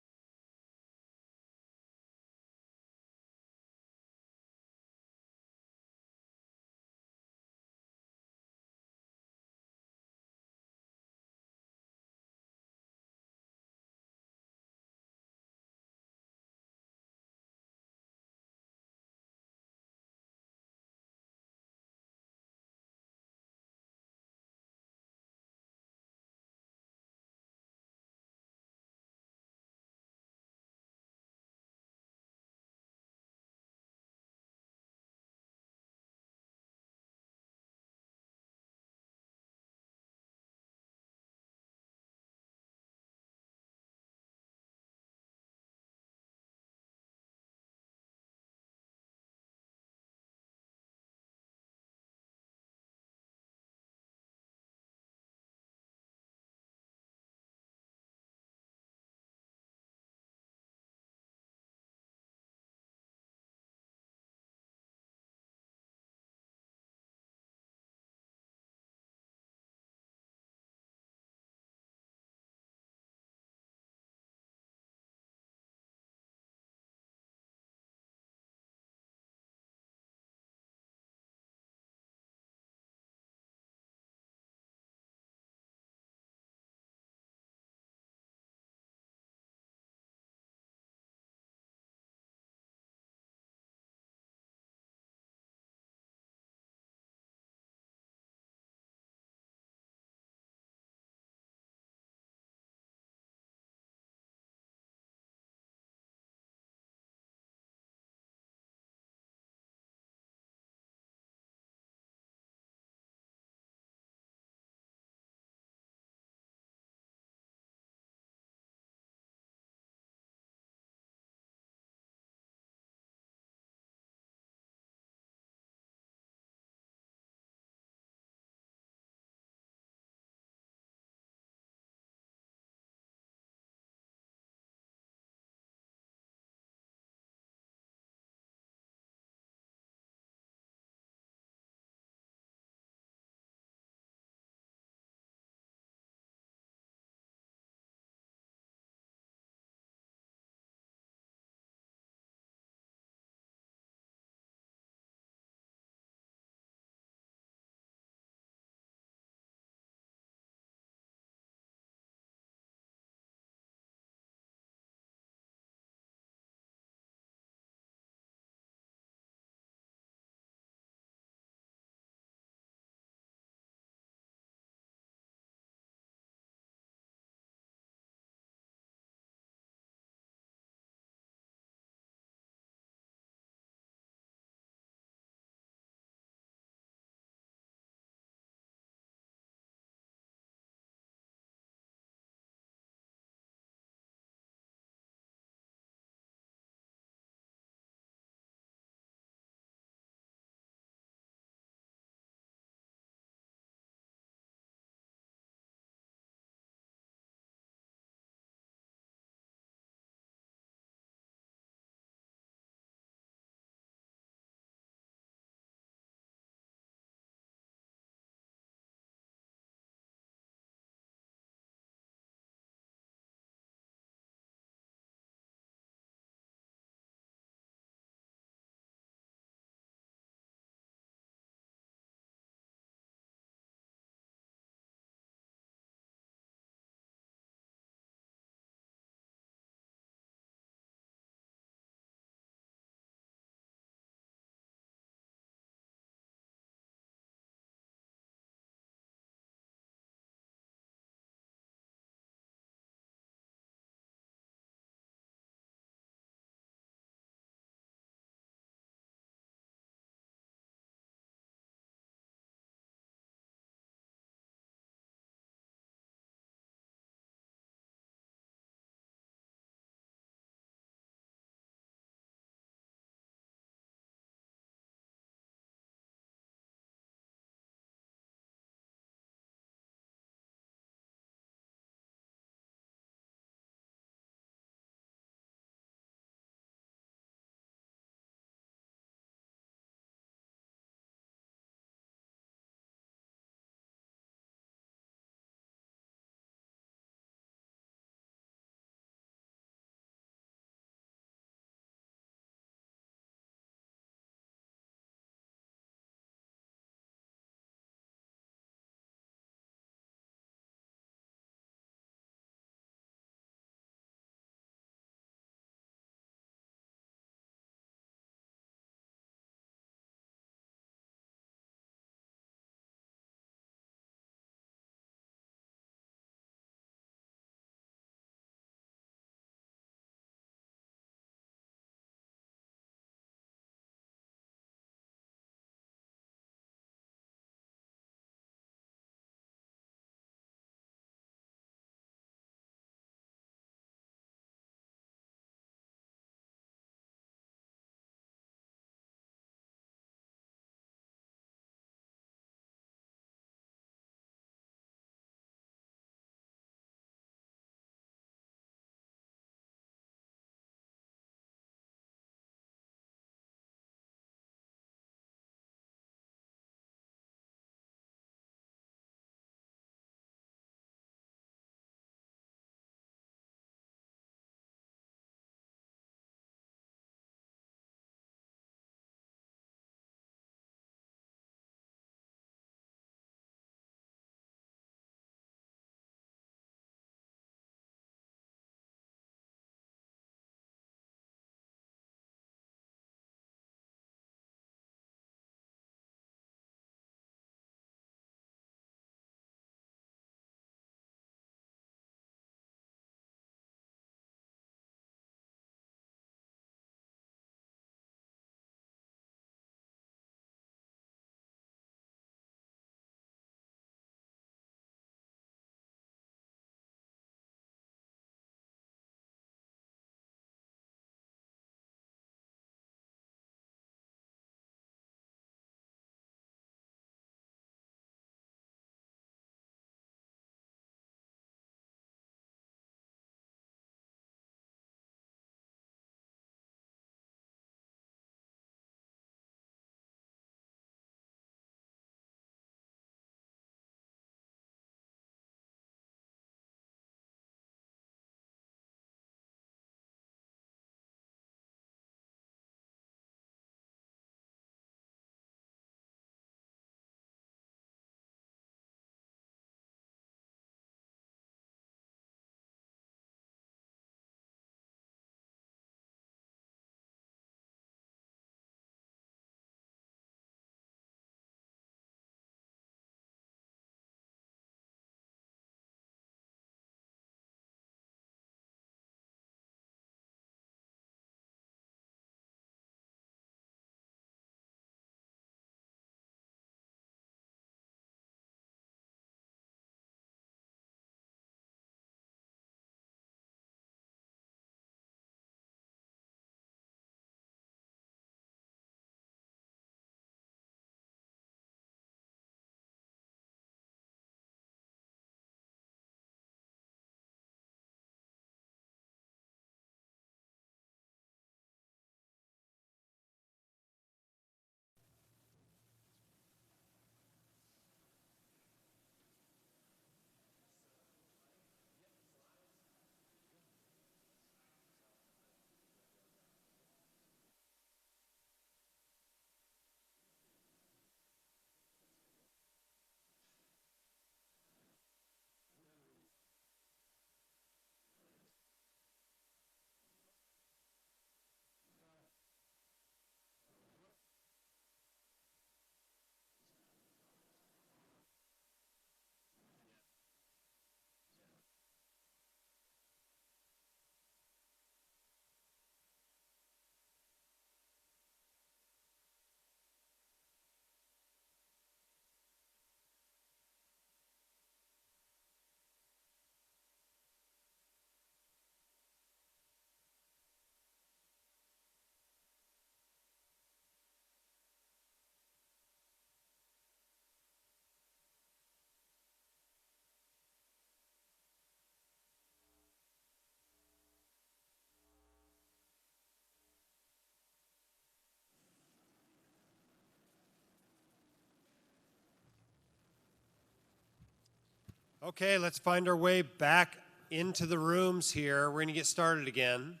Okay, let's find our way back into the rooms here. We're going to get started again.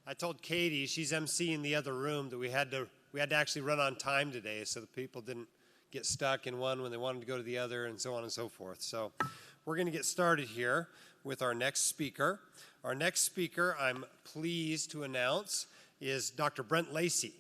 I told Katie, she's emceeing the other room, that we had to actually run on time today so the people didn't get stuck in one when they wanted to go to the other and so on and so forth. So we're going to get started here with our next speaker. Our next speaker, I'm pleased to announce, is Dr. Brent Lacey.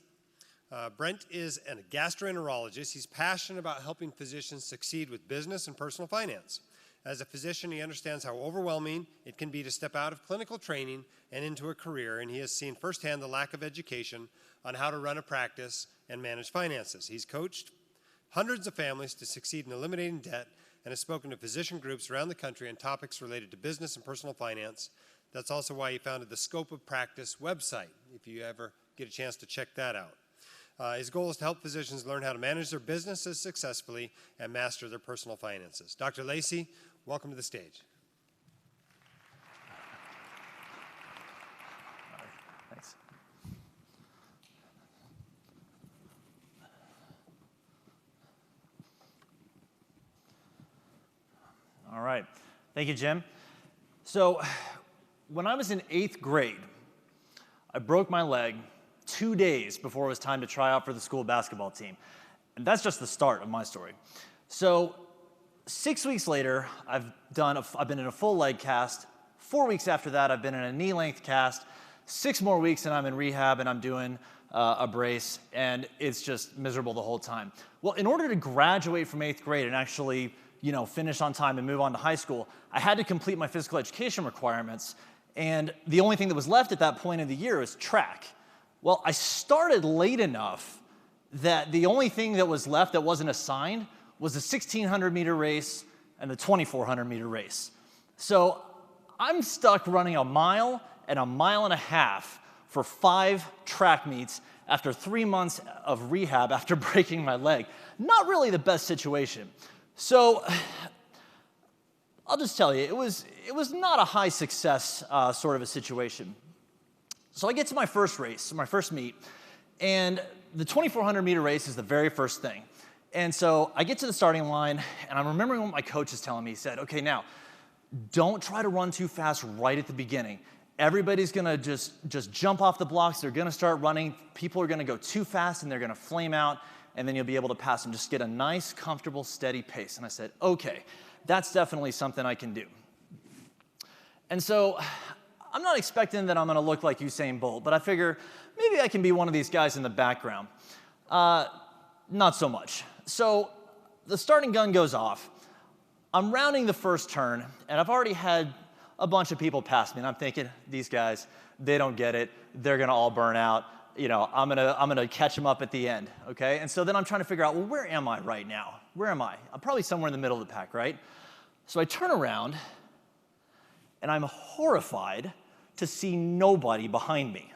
Brent is a gastroenterologist. He's passionate about helping physicians succeed with business and personal finance. As a physician, he understands how overwhelming it can be to step out of clinical training and into a career, and he has seen firsthand the lack of education on how to run a practice and manage finances. He's coached hundreds of families to succeed in eliminating debt and has spoken to physician groups around the country on topics related to business and personal finance. That's also why he founded the Scope of Practice website, if you ever get a chance to check that out. His goal is to help physicians learn how to manage their businesses successfully and master their personal finances. Dr. Lacey, welcome to the stage. Thanks. All right. Thank you, Jim. So, when I was in 8th grade, I broke my leg 2 days before it was time to try out for the school basketball team. And that's just the start of my story. So, 6 weeks later, I've been in a full leg cast. 4 weeks after that, I've been in a knee length cast. 6 more weeks and I'm in rehab and I'm doing a brace, and it's just miserable the whole time. Well, in order to graduate from 8th grade and actually, finish on time and move on to high school, I had to complete my physical education requirements, and the only thing that was left at that point of the year was track. Well, I started late enough that the only thing that was left that wasn't assigned was the 1,600-meter race and the 2,400-meter race. So I'm stuck running a mile and a mile and a half for 5 track meets after 3 months of rehab after breaking my leg. Not really the best situation. So I'll just tell you, it was not a high success sort of a situation. So I get to my first race, my first meet, and the 2,400-meter race is the very first thing. And so I get to the starting line, and I'm remembering what my coach is telling me. He said, okay, now, don't try to run too fast right at the beginning. Everybody's gonna just jump off the blocks. They're gonna start running. People are gonna go too fast, and they're gonna flame out, and then you'll be able to pass them. Just get a nice, comfortable, steady pace. And I said, okay, that's definitely something I can do. And so I'm not expecting that I'm gonna look like Usain Bolt, but I figure maybe I can be one of these guys in the background. Not so much. So the starting gun goes off. I'm rounding the first turn, and I've already had a bunch of people pass me, and I'm thinking, these guys, they don't get it. They're gonna all burn out. I'm gonna catch them up at the end, okay? And so then I'm trying to figure out, well, where am I right now? Where am I? I'm probably somewhere in the middle of the pack, right? So I turn around, and I'm horrified to see nobody behind me.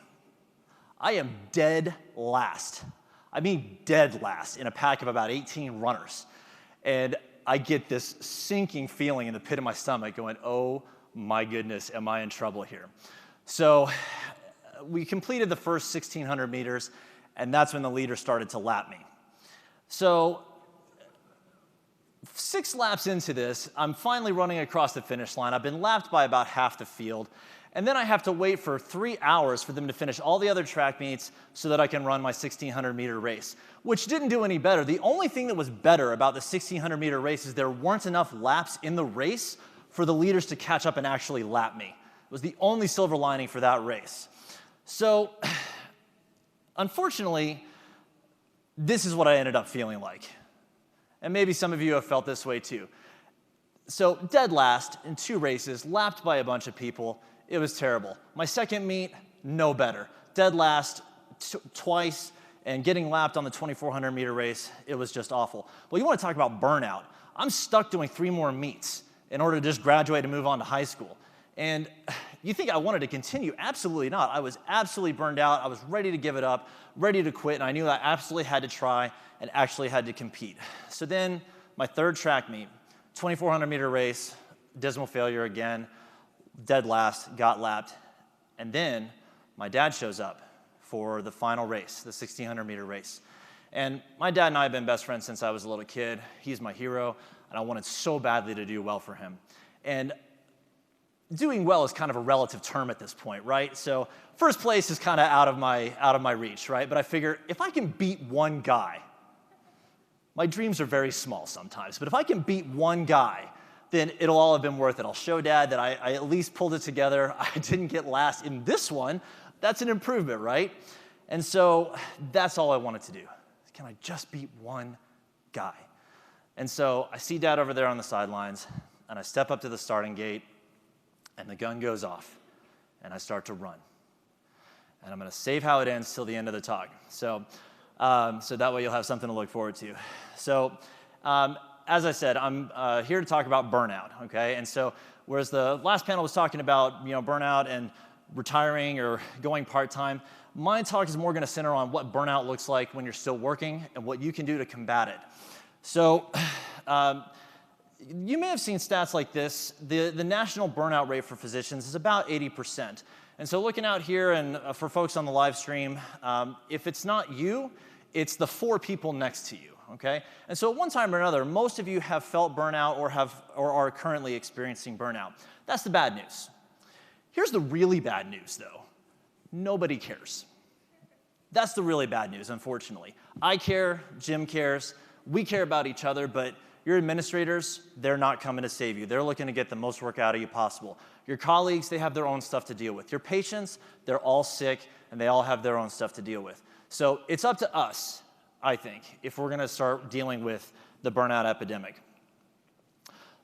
I am dead last. I mean dead last in a pack of about 18 runners. And I get this sinking feeling in the pit of my stomach going, oh my goodness, am I in trouble here? So we completed the first 1,600 meters, and that's when the leader started to lap me. So 6 laps into this, I'm finally running across the finish line. I've been lapped by about half the field. And then I have to wait for 3 hours for them to finish all the other track meets so that I can run my 1,600-meter race, which didn't do any better. The only thing that was better about the 1,600-meter race is there weren't enough laps in the race for the leaders to catch up and actually lap me. It was the only silver lining for that race. So, unfortunately, this is what I ended up feeling like. And maybe some of you have felt this way too. So, dead last in 2 races, lapped by a bunch of people. It was terrible. My second meet, no better. Dead last twice, and getting lapped on the 2,400-meter race, it was just awful. Well, you want to talk about burnout. I'm stuck doing 3 more meets in order to just graduate and move on to high school. And you think I wanted to continue? Absolutely not. I was absolutely burned out. I was ready to give it up, ready to quit, and I knew I absolutely had to try and actually had to compete. So then my third track meet, 2,400-meter race, dismal failure again, dead last, got lapped. And then my dad shows up for the final race, the 1,600-meter race. And my dad and I have been best friends since I was a little kid. He's my hero. and I wanted so badly to do well for him. And doing well is kind of a relative term at this point, right? So first place is kind of out of my reach, right? But I figure if I can beat one guy, my dreams are very small sometimes, but if I can beat one guy, then it'll all have been worth it. I'll show Dad that I at least pulled it together. I didn't get last in this one. That's an improvement, right? And so that's all I wanted to do. Can I just beat one guy? And so I see Dad over there on the sidelines, and I step up to the starting gate, and the gun goes off, and I start to run. And I'm going to save how it ends till the end of the talk. So that way you'll have something to look forward to. So as I said, I'm here to talk about burnout, okay? And so whereas the last panel was talking about burnout and retiring or going part-time, my talk is more going to center on what burnout looks like when you're still working and what you can do to combat it. So you may have seen stats like this. The national burnout rate for physicians is about 80%. And so looking out here and for folks on the live stream, if it's not you, it's the 4 people next to you, okay? And so at one time or another, most of you have felt burnout or are currently experiencing burnout. That's the bad news. Here's the really bad news, though. Nobody cares. That's the really bad news, unfortunately. I care, Jim cares, we care about each other, but your administrators, they're not coming to save you. They're looking to get the most work out of you possible. Your colleagues, they have their own stuff to deal with. Your patients, they're all sick, and they all have their own stuff to deal with. So it's up to us, I think, if we're going to start dealing with the burnout epidemic.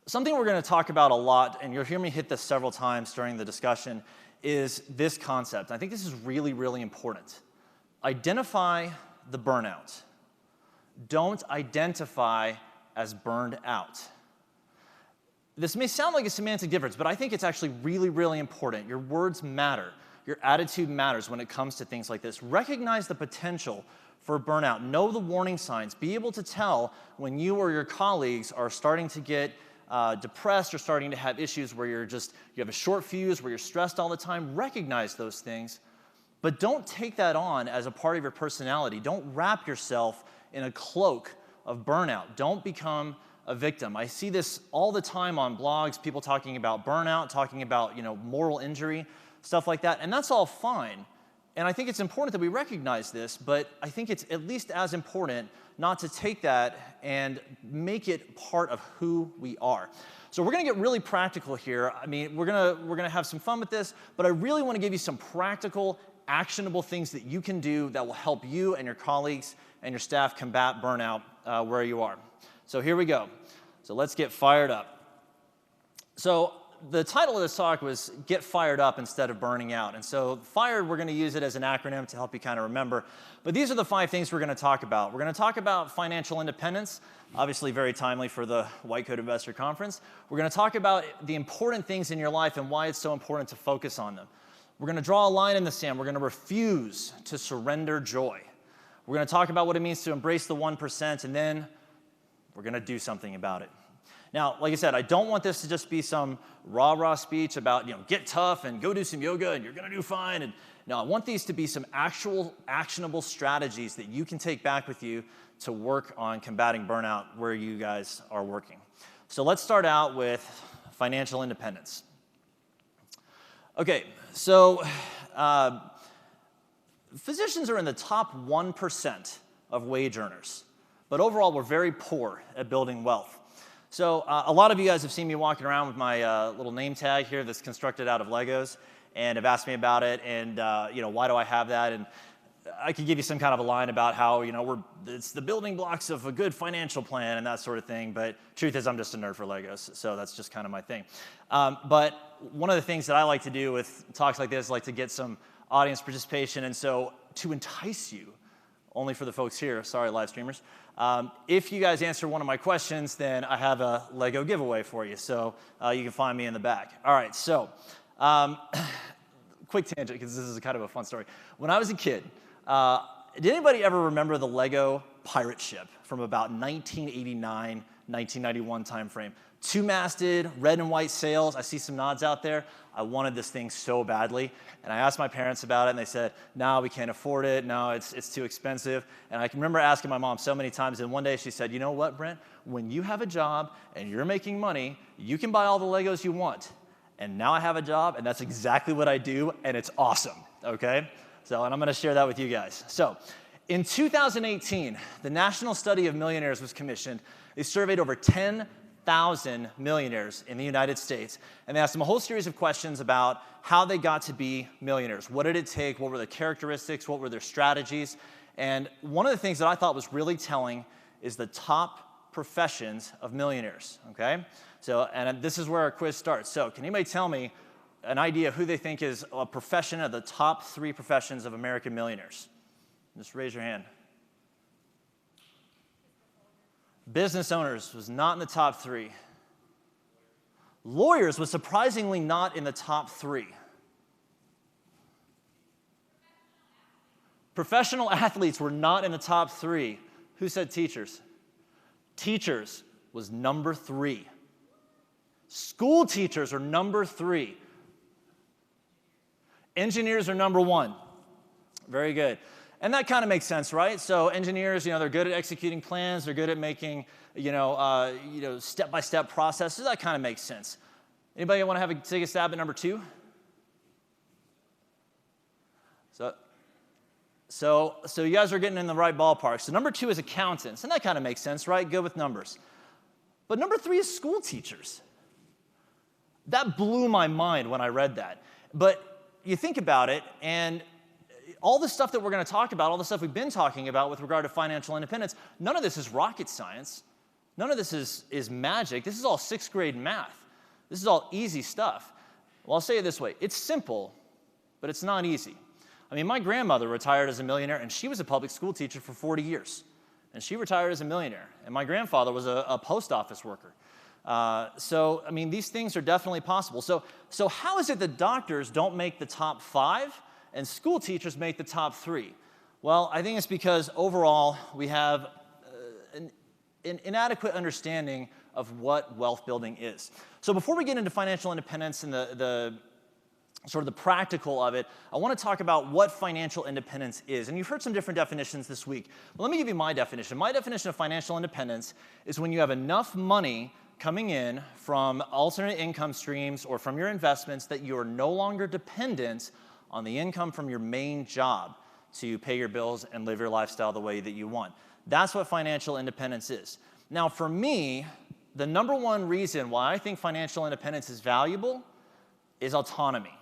Something we're going to talk about a lot, and you'll hear me hit this several times during the discussion, is this concept. I think this is really, really important. Identify the burnout. Don't identify as burned out. This may sound like a semantic difference, but I think it's actually really, really important. Your words matter. Your attitude matters when it comes to things like this. Recognize the potential for burnout. Know the warning signs. Be able to tell when you or your colleagues are starting to get depressed or starting to have issues where you have a short fuse, where you're stressed all the time. Recognize those things, but don't take that on as a part of your personality. Don't wrap yourself in a cloak of burnout. Don't become a victim. I see this all the time on blogs, people talking about burnout, talking about moral injury, stuff like that, and that's all fine. And I think it's important that we recognize this, but I think it's at least as important not to take that and make it part of who we are. So we're going to get really practical here. I mean, we're going to have some fun with this, but I really want to give you some practical, actionable things that you can do that will help you and your colleagues and your staff combat burnout where you are. So here we go. So let's get fired up. So the title of this talk was Get Fired Up Instead of Burning Out. And so FIRED, we're going to use it as an acronym to help you kind of remember. But these are the 5 things we're going to talk about. We're going to talk about financial independence, obviously very timely for the White Coat Investor Conference. We're going to talk about the important things in your life and why it's so important to focus on them. We're going to draw a line in the sand. We're going to refuse to surrender joy. We're going to talk about what it means to embrace the 1%, and then we're going to do something about it. Now, like I said, I don't want this to just be some rah-rah speech about, get tough and go do some yoga and you're going to do fine. And no, I want these to be some actual actionable strategies that you can take back with you to work on combating burnout where you guys are working. So let's start out with financial independence. Okay, so physicians are in the top 1% of wage earners, but overall we're very poor at building wealth. So a lot of you guys have seen me walking around with my little name tag here that's constructed out of Legos and have asked me about it and, why do I have that? And I could give you some kind of a line about how, it's the building blocks of a good financial plan and that sort of thing, but truth is I'm just a nerd for Legos, so that's just kind of my thing. But one of the things that I like to do with talks like this, I like to get some audience participation, and so to entice you, only for the folks here, sorry live streamers, if you guys answer one of my questions, then I have a Lego giveaway for you, so you can find me in the back. All right, so quick tangent, because this is kind of a fun story. When I was a kid, did anybody ever remember the Lego pirate ship from about 1989, 1991 timeframe. Two-masted, red and white sails. I see some nods out there. I wanted this thing so badly. And I asked my parents about it, and they said, no, we can't afford it. No, it's too expensive. And I can remember asking my mom so many times, and one day she said, you know what, Brent? When you have a job and you're making money, you can buy all the Legos you want. And now I have a job, and that's exactly what I do, and it's awesome, okay? So, and I'm gonna share that with you guys. So, in 2018, the National Study of Millionaires was commissioned. They surveyed over 10,000 millionaires in the United States, and they asked them a whole series of questions about how they got to be millionaires. What did it take? What were their characteristics? What were their strategies? And one of the things that I thought was really telling is the top professions of millionaires, okay? So, and this is where our quiz starts. So, can anybody tell me an idea of who they think is a profession of the top 3 professions of American millionaires? Just raise your hand. Business owners was not in the top 3. Lawyers was surprisingly not in the top 3. Professional athletes were not in the top 3. Who said teachers? Teachers was number 3. School teachers are number 3. Engineers are number 1. Very good. And that kind of makes sense, right? So engineers, they're good at executing plans. They're good at making, step-by-step processes. That kind of makes sense. Anybody want to take a stab at number 2? So you guys are getting in the right ballpark. So number 2 is accountants, and that kind of makes sense, right? Good with numbers. But number 3 is school teachers. That blew my mind when I read that. But you think about it, and all the stuff that we're going to talk about, all the stuff we've been talking about with regard to financial independence, none of this is rocket science. None of this is magic. This is all 6th grade math. This is all easy stuff. Well, I'll say it this way. It's simple, but it's not easy. I mean, my grandmother retired as a millionaire, and she was a public school teacher for 40 years. And she retired as a millionaire. And my grandfather was a post office worker. So, I mean, these things are definitely possible. So how is it that doctors don't make the top 5 and school teachers make the top 3? Well, I think it's because overall we have an inadequate understanding of what wealth building is. So before we get into financial independence and the sort of the practical of it, I want to talk about what financial independence is. And you've heard some different definitions this week. But let me give you my definition. My definition of financial independence is when you have enough money coming in from alternate income streams or from your investments that you are no longer dependent on the income from your main job to pay your bills and live your lifestyle the way that you want. That's what financial independence is. Now, for me, the number one reason why I think financial independence is valuable is autonomy.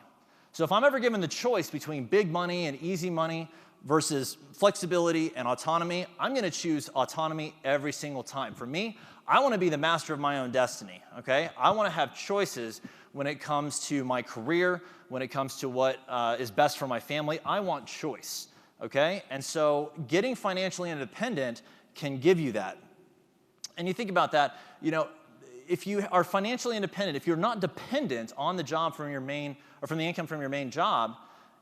So if I'm ever given the choice between big money and easy money versus flexibility and autonomy, I'm going to choose autonomy every single time. For me, I want to be the master of my own destiny, okay? I want to have choices when it comes to my career, when it comes to what is best for my family. I want choice, okay? And so getting financially independent can give you that. And you think about that, if you are financially independent, if you're not dependent on the job from your main, or from the income from your main job,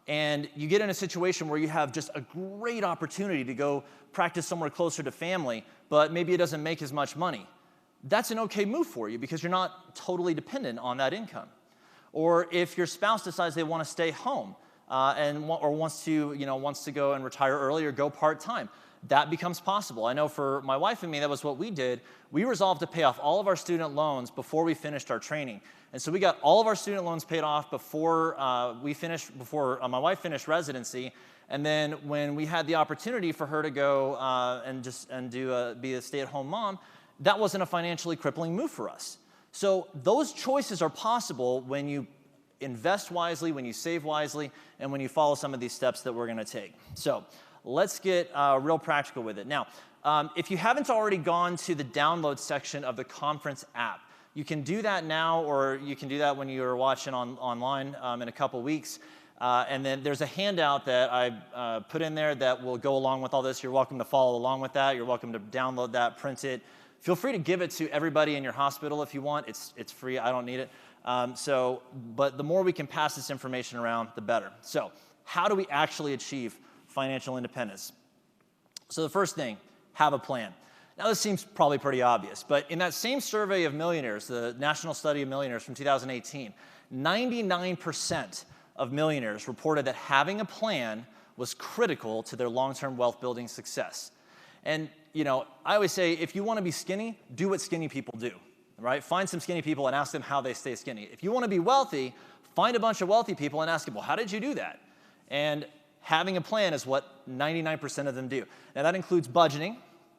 and you get in a situation where you have just a great opportunity to go practice somewhere closer to family, but maybe it doesn't make as much money, that's an okay move for you because you're not totally dependent on that income. Or if your spouse decides they want to stay home or wants to go and retire early or go part-time, that becomes possible. I know for my wife and me, that was what we did. We resolved to pay off all of our student loans before we finished our training. And so we got all of our student loans paid off before my wife finished residency. And then when we had the opportunity for her to go be a stay-at-home mom, that wasn't a financially crippling move for us. So those choices are possible when you invest wisely, when you save wisely, and when you follow some of these steps that we're going to take. So let's get real practical with it. Now, if you haven't already gone to the download section of the conference app, you can do that now, or you can do that when you're watching online in a couple weeks. And then there's a handout that I put in there that will go along with all this. You're welcome to follow along with that. You're welcome to download that, print it. Feel free to give it to everybody in your hospital if you want. It's free. I don't need it. But the more we can pass this information around, the better. So how do we actually achieve financial independence? So the first thing, have a plan. Now, this seems probably pretty obvious, but in that same survey of millionaires, the National Study of Millionaires from 2018, 99% of millionaires reported that having a plan was critical to their long-term wealth building success. And, I always say, if you want to be skinny, do what skinny people do, right? Find some skinny people and ask them how they stay skinny. If you want to be wealthy, find a bunch of wealthy people and ask them, well, how did you do that? And having a plan is what 99% of them do. Now, that includes budgeting,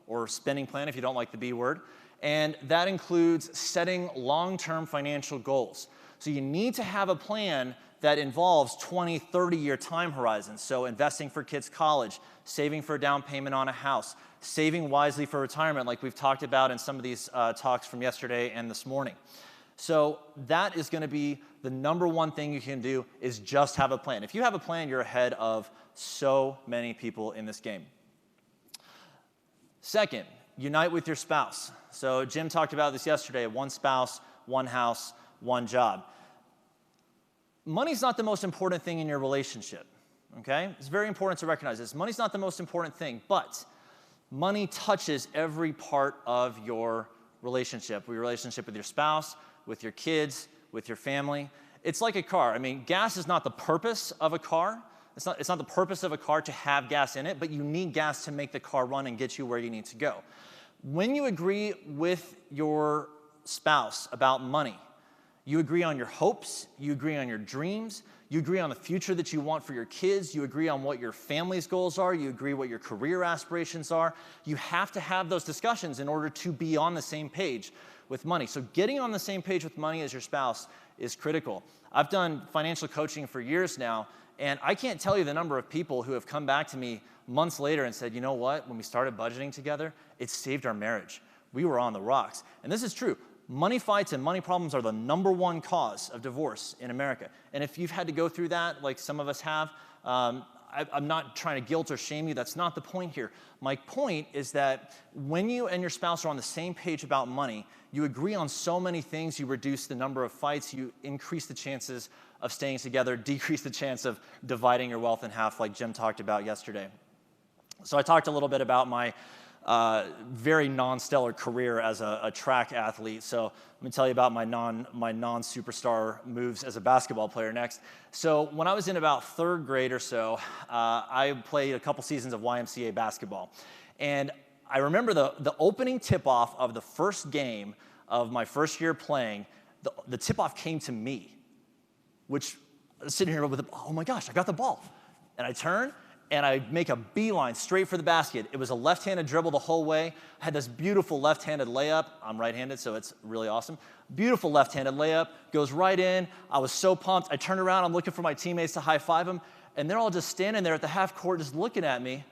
or spending plan if you don't like the B word, and that includes setting long-term financial goals. So you need to have a plan that involves 20, 30-year time horizons. So investing for kids' college, saving for a down payment on a house, saving wisely for retirement like we've talked about in some of these talks from yesterday and this morning. So that is going to be the number one thing you can do, is just have a plan. If you have a plan, you're ahead of so many people in this game. Second, unite with your spouse. So Jim talked about this yesterday, one spouse, one house, one job. Money's not the most important thing in your relationship, okay? It's very important to recognize this. Money's not the most important thing, but money touches every part of your relationship with your spouse, with your kids, with your family. It's like a car. I mean, gas is not the purpose of a car. It's not the purpose of a car to have gas in it, but you need gas to make the car run and get you where you need to go. When you agree with your spouse about money, you agree on your hopes, you agree on your dreams, you agree on the future that you want for your kids, you agree on what your family's goals are, you agree what your career aspirations are. You have to have those discussions in order to be on the same page with money. So getting on the same page with money as your spouse is critical. I've done financial coaching for years now, and I can't tell you the number of people who have come back to me months later and said, you know what, when we started budgeting together, it saved our marriage. We were on the rocks. And this is true. Money fights and money problems are the number one cause of divorce in America. And if you've had to go through that, like some of us have, I'm not trying to guilt or shame you. That's not the point here. My point is that when you and your spouse are on the same page about money, you agree on so many things, you reduce the number of fights, you increase the chances of staying together, decrease the chance of dividing your wealth in half like Jim talked about yesterday. So I talked a little bit about my very non-stellar career as a track athlete. So let me tell you about my non-superstar moves as a basketball player next. So when I was in about third grade or so, I played a couple seasons of YMCA basketball. And I remember the opening tip-off of the first game of my first year playing, the tip-off came to me, which I was sitting here with, oh my gosh, I got the ball. And I turn, and I make a beeline straight for the basket. It was a left-handed dribble the whole way. I had this beautiful left-handed layup. I'm right-handed, so it's really awesome. Beautiful left-handed layup, goes right in. I was so pumped. I turned around, I'm looking for my teammates to high-five them, and they're all just standing there at the half court just looking at me.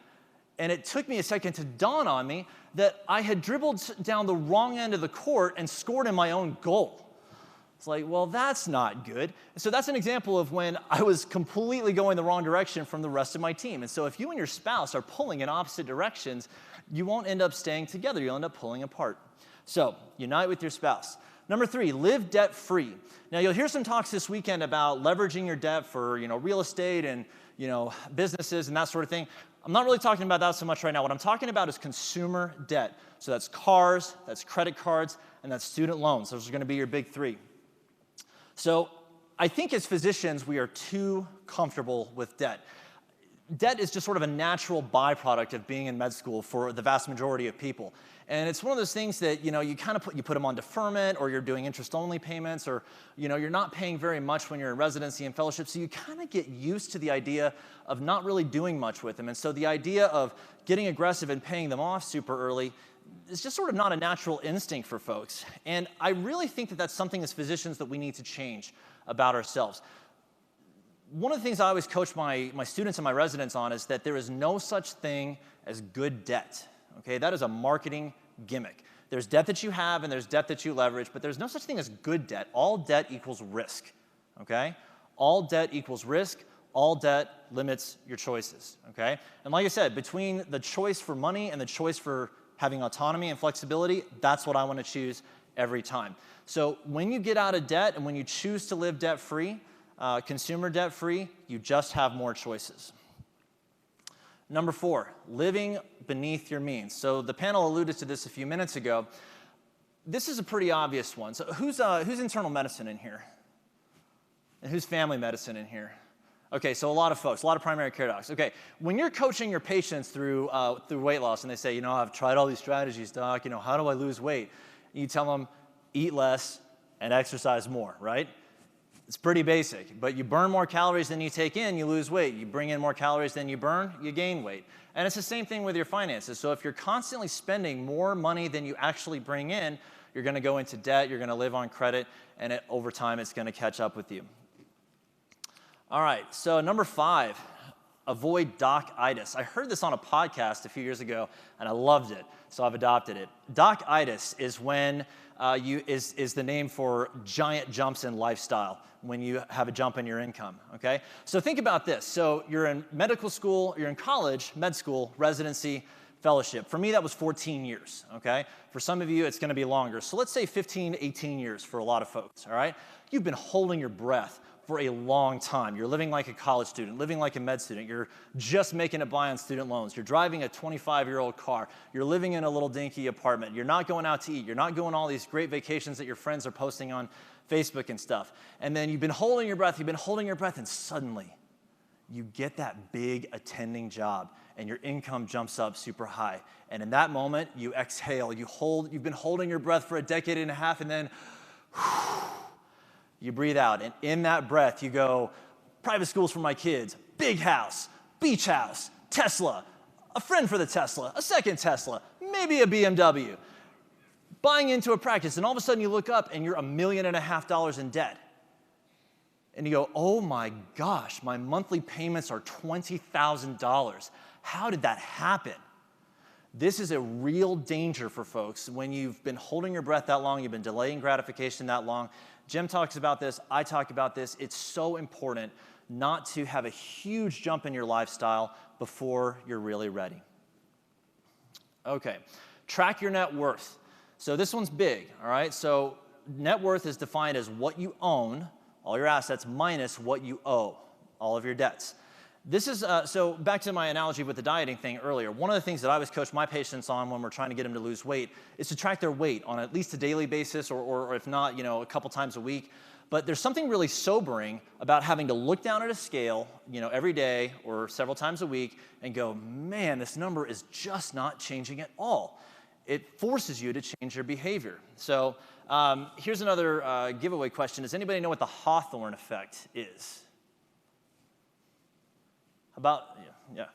And it took me a second to dawn on me that I had dribbled down the wrong end of the court and scored in my own goal. It's like, well, that's not good. And so that's an example of when I was completely going the wrong direction from the rest of my team. And so if you and your spouse are pulling in opposite directions, you won't end up staying together. You'll end up pulling apart. So unite with your spouse. Number 3, live debt-free. Now, you'll hear some talks this weekend about leveraging your debt for, real estate and, businesses and that sort of thing. I'm not really talking about that so much right now. What I'm talking about is consumer debt. So that's cars, that's credit cards, and that's student loans. Those are going to be your big 3. So I think as physicians, we are too comfortable with debt. Debt is just sort of a natural byproduct of being in med school for the vast majority of people. And it's one of those things that, you kind of put them on deferment, or you're doing interest-only payments, or, you're not paying very much when you're in residency and fellowship. So you kind of get used to the idea of not really doing much with them. And so the idea of getting aggressive and paying them off super early is just sort of not a natural instinct for folks. And I really think that that's something as physicians that we need to change about ourselves. One of the things I always coach my students and my residents on is that there is no such thing as good debt. Okay, that is a marketing gimmick. There's debt that you have and there's debt that you leverage, but there's no such thing as good debt. All debt equals risk. Okay? All debt equals risk. All debt limits your choices. Okay? And like I said, between the choice for money and the choice for having autonomy and flexibility, that's what I want to choose every time. So when you get out of debt and when you choose to live debt-free, consumer debt-free, you just have more choices. Number 4, living beneath your means. So the panel alluded to this a few minutes ago. This is a pretty obvious one. So who's internal medicine in here? And who's family medicine in here? Okay, so a lot of folks, a lot of primary care docs. Okay, when you're coaching your patients through weight loss and they say, I've tried all these strategies, doc, how do I lose weight? You tell them, eat less and exercise more, right? It's pretty basic, but you burn more calories than you take in, you lose weight. You bring in more calories than you burn, you gain weight. And it's the same thing with your finances. So if you're constantly spending more money than you actually bring in, you're going to go into debt, you're going to live on credit, and over time it's going to catch up with you. All right, so number 5, avoid doc-itis. I heard this on a podcast a few years ago, and I loved it, so I've adopted it. Doc-itis is when is the name for giant jumps in lifestyle, when you have a jump in your income, okay? So think about this. So you're in medical school, you're in college, med school, residency, fellowship. For me, that was 14 years, okay? For some of you, it's gonna be longer. So let's say 15, 18 years for a lot of folks, all right? You've been holding your breath for a long time. You're living like a college student, living like a med student. You're just making it by on student loans. You're driving a 25-year-old car. You're living in a little dinky apartment. You're not going out to eat. You're not going on all these great vacations that your friends are posting on Facebook and stuff. And then you've been holding your breath, and suddenly you get that big attending job and your income jumps up super high. And in that moment, you exhale. You've been holding your breath for a decade and a half, and then you breathe out, and in that breath, you go, private schools for my kids, big house, beach house, Tesla, a friend for the Tesla, a second Tesla, maybe a BMW, buying into a practice, and all of a sudden you look up and you're $1.5 million in debt. And you go, oh my gosh, my monthly payments are $20,000. How did that happen? This is a real danger for folks when you've been holding your breath that long, you've been delaying gratification that long. Jim talks about this, I talk about this. It's so important not to have a huge jump in your lifestyle before you're really ready. Okay, track your net worth. So this one's big, all right? So net worth is defined as what you own, all your assets, minus what you owe, all of your debts. This is, so back to my analogy with the dieting thing earlier, one of the things that I always coach my patients on when we're trying to get them to lose weight is to track their weight on at least a daily basis or if not, a couple times a week. But there's something really sobering about having to look down at a scale, every day or several times a week and go, man, this number is just not changing at all. It forces you to change your behavior. So here's another giveaway question. Does anybody know what the Hawthorne effect is? Yeah.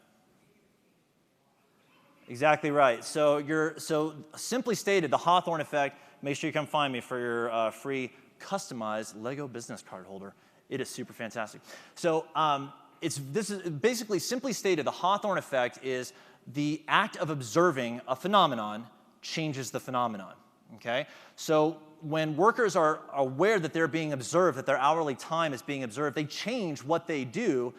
Exactly right. So simply stated, the Hawthorne effect, make sure you come find me for your free customized Lego business card holder. It is super fantastic. So this is basically simply stated, the Hawthorne effect is the act of observing a phenomenon changes the phenomenon, okay? So when workers are aware that they're being observed, that their hourly time is being observed, they change what they do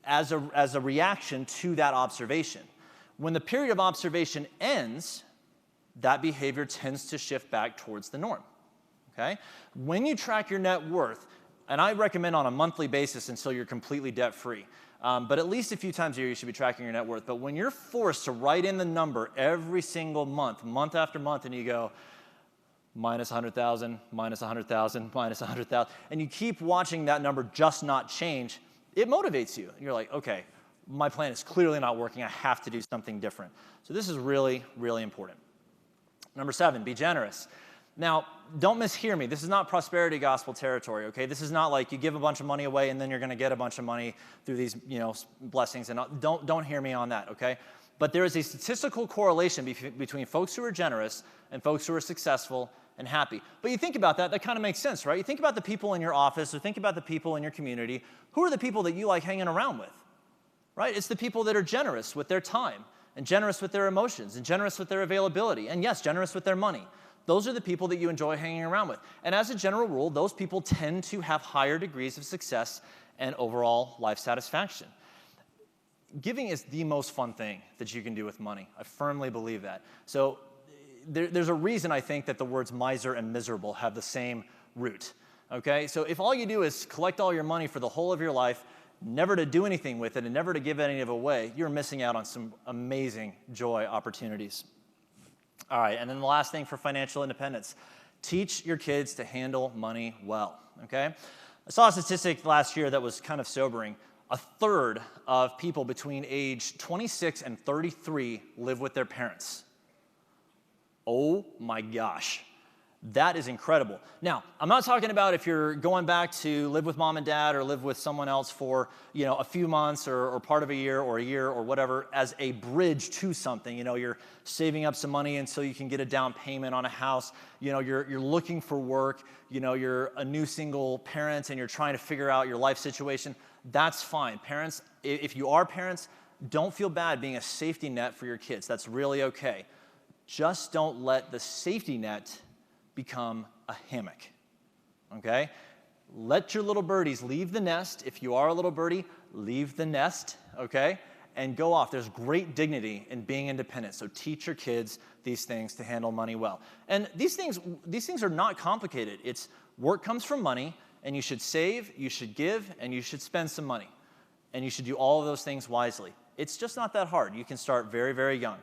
as a reaction to that observation. When the period of observation ends, that behavior tends to shift back towards the norm, okay? When you track your net worth, and I recommend on a monthly basis until you're completely debt-free, but at least a few times a year you should be tracking your net worth. But when you're forced to write in the number every single month, month after month, and you go, minus 100,000, minus 100,000, minus 100,000, and you keep watching that number just not change, it motivates you. You're like, okay, my plan is clearly not working. I have to do something different. So this is really, really important. Number 7, be generous. Now, don't mishear me. This is not prosperity gospel territory, okay? This is not like you give a bunch of money away and then you're going to get a bunch of money through these, blessings. And don't hear me on that, okay? But there is a statistical correlation between folks who are generous and folks who are successful and happy. But you think about that, that kind of makes sense, right? You think about the people in your office or think about the people in your community. Who are the people that you like hanging around with, right? It's the people that are generous with their time and generous with their emotions and generous with their availability and, yes, generous with their money. Those are the people that you enjoy hanging around with. And as a general rule, those people tend to have higher degrees of success and overall life satisfaction. Giving is the most fun thing that you can do with money. I firmly believe that. So there's a reason I think that the words miser and miserable have the same root, okay? So if all you do is collect all your money for the whole of your life, never to do anything with it and never to give any of it away, you're missing out on some amazing joy opportunities. All right, and then the last thing for financial independence, teach your kids to handle money well, okay? I saw a statistic last year that was kind of sobering. A third of people between age 26 and 33 live with their parents. Oh my gosh. That is incredible. Now, I'm not talking about if you're going back to live with mom and dad or live with someone else for, a few months or part of a year or whatever as a bridge to something. You're saving up some money until you can get a down payment on a house. You're looking for work. You're a new single parent and you're trying to figure out your life situation. That's fine. Parents, if you are parents, don't feel bad being a safety net for your kids. That's really okay. Just don't let the safety net become a hammock, okay? Let your little birdies leave the nest. If you are a little birdie, leave the nest, okay? And go off. There's great dignity in being independent, so teach your kids these things to handle money well. And these things are not complicated. It's work comes from money, and you should save, you should give, and you should spend some money. And you should do all of those things wisely. It's just not that hard. You can start very, very young.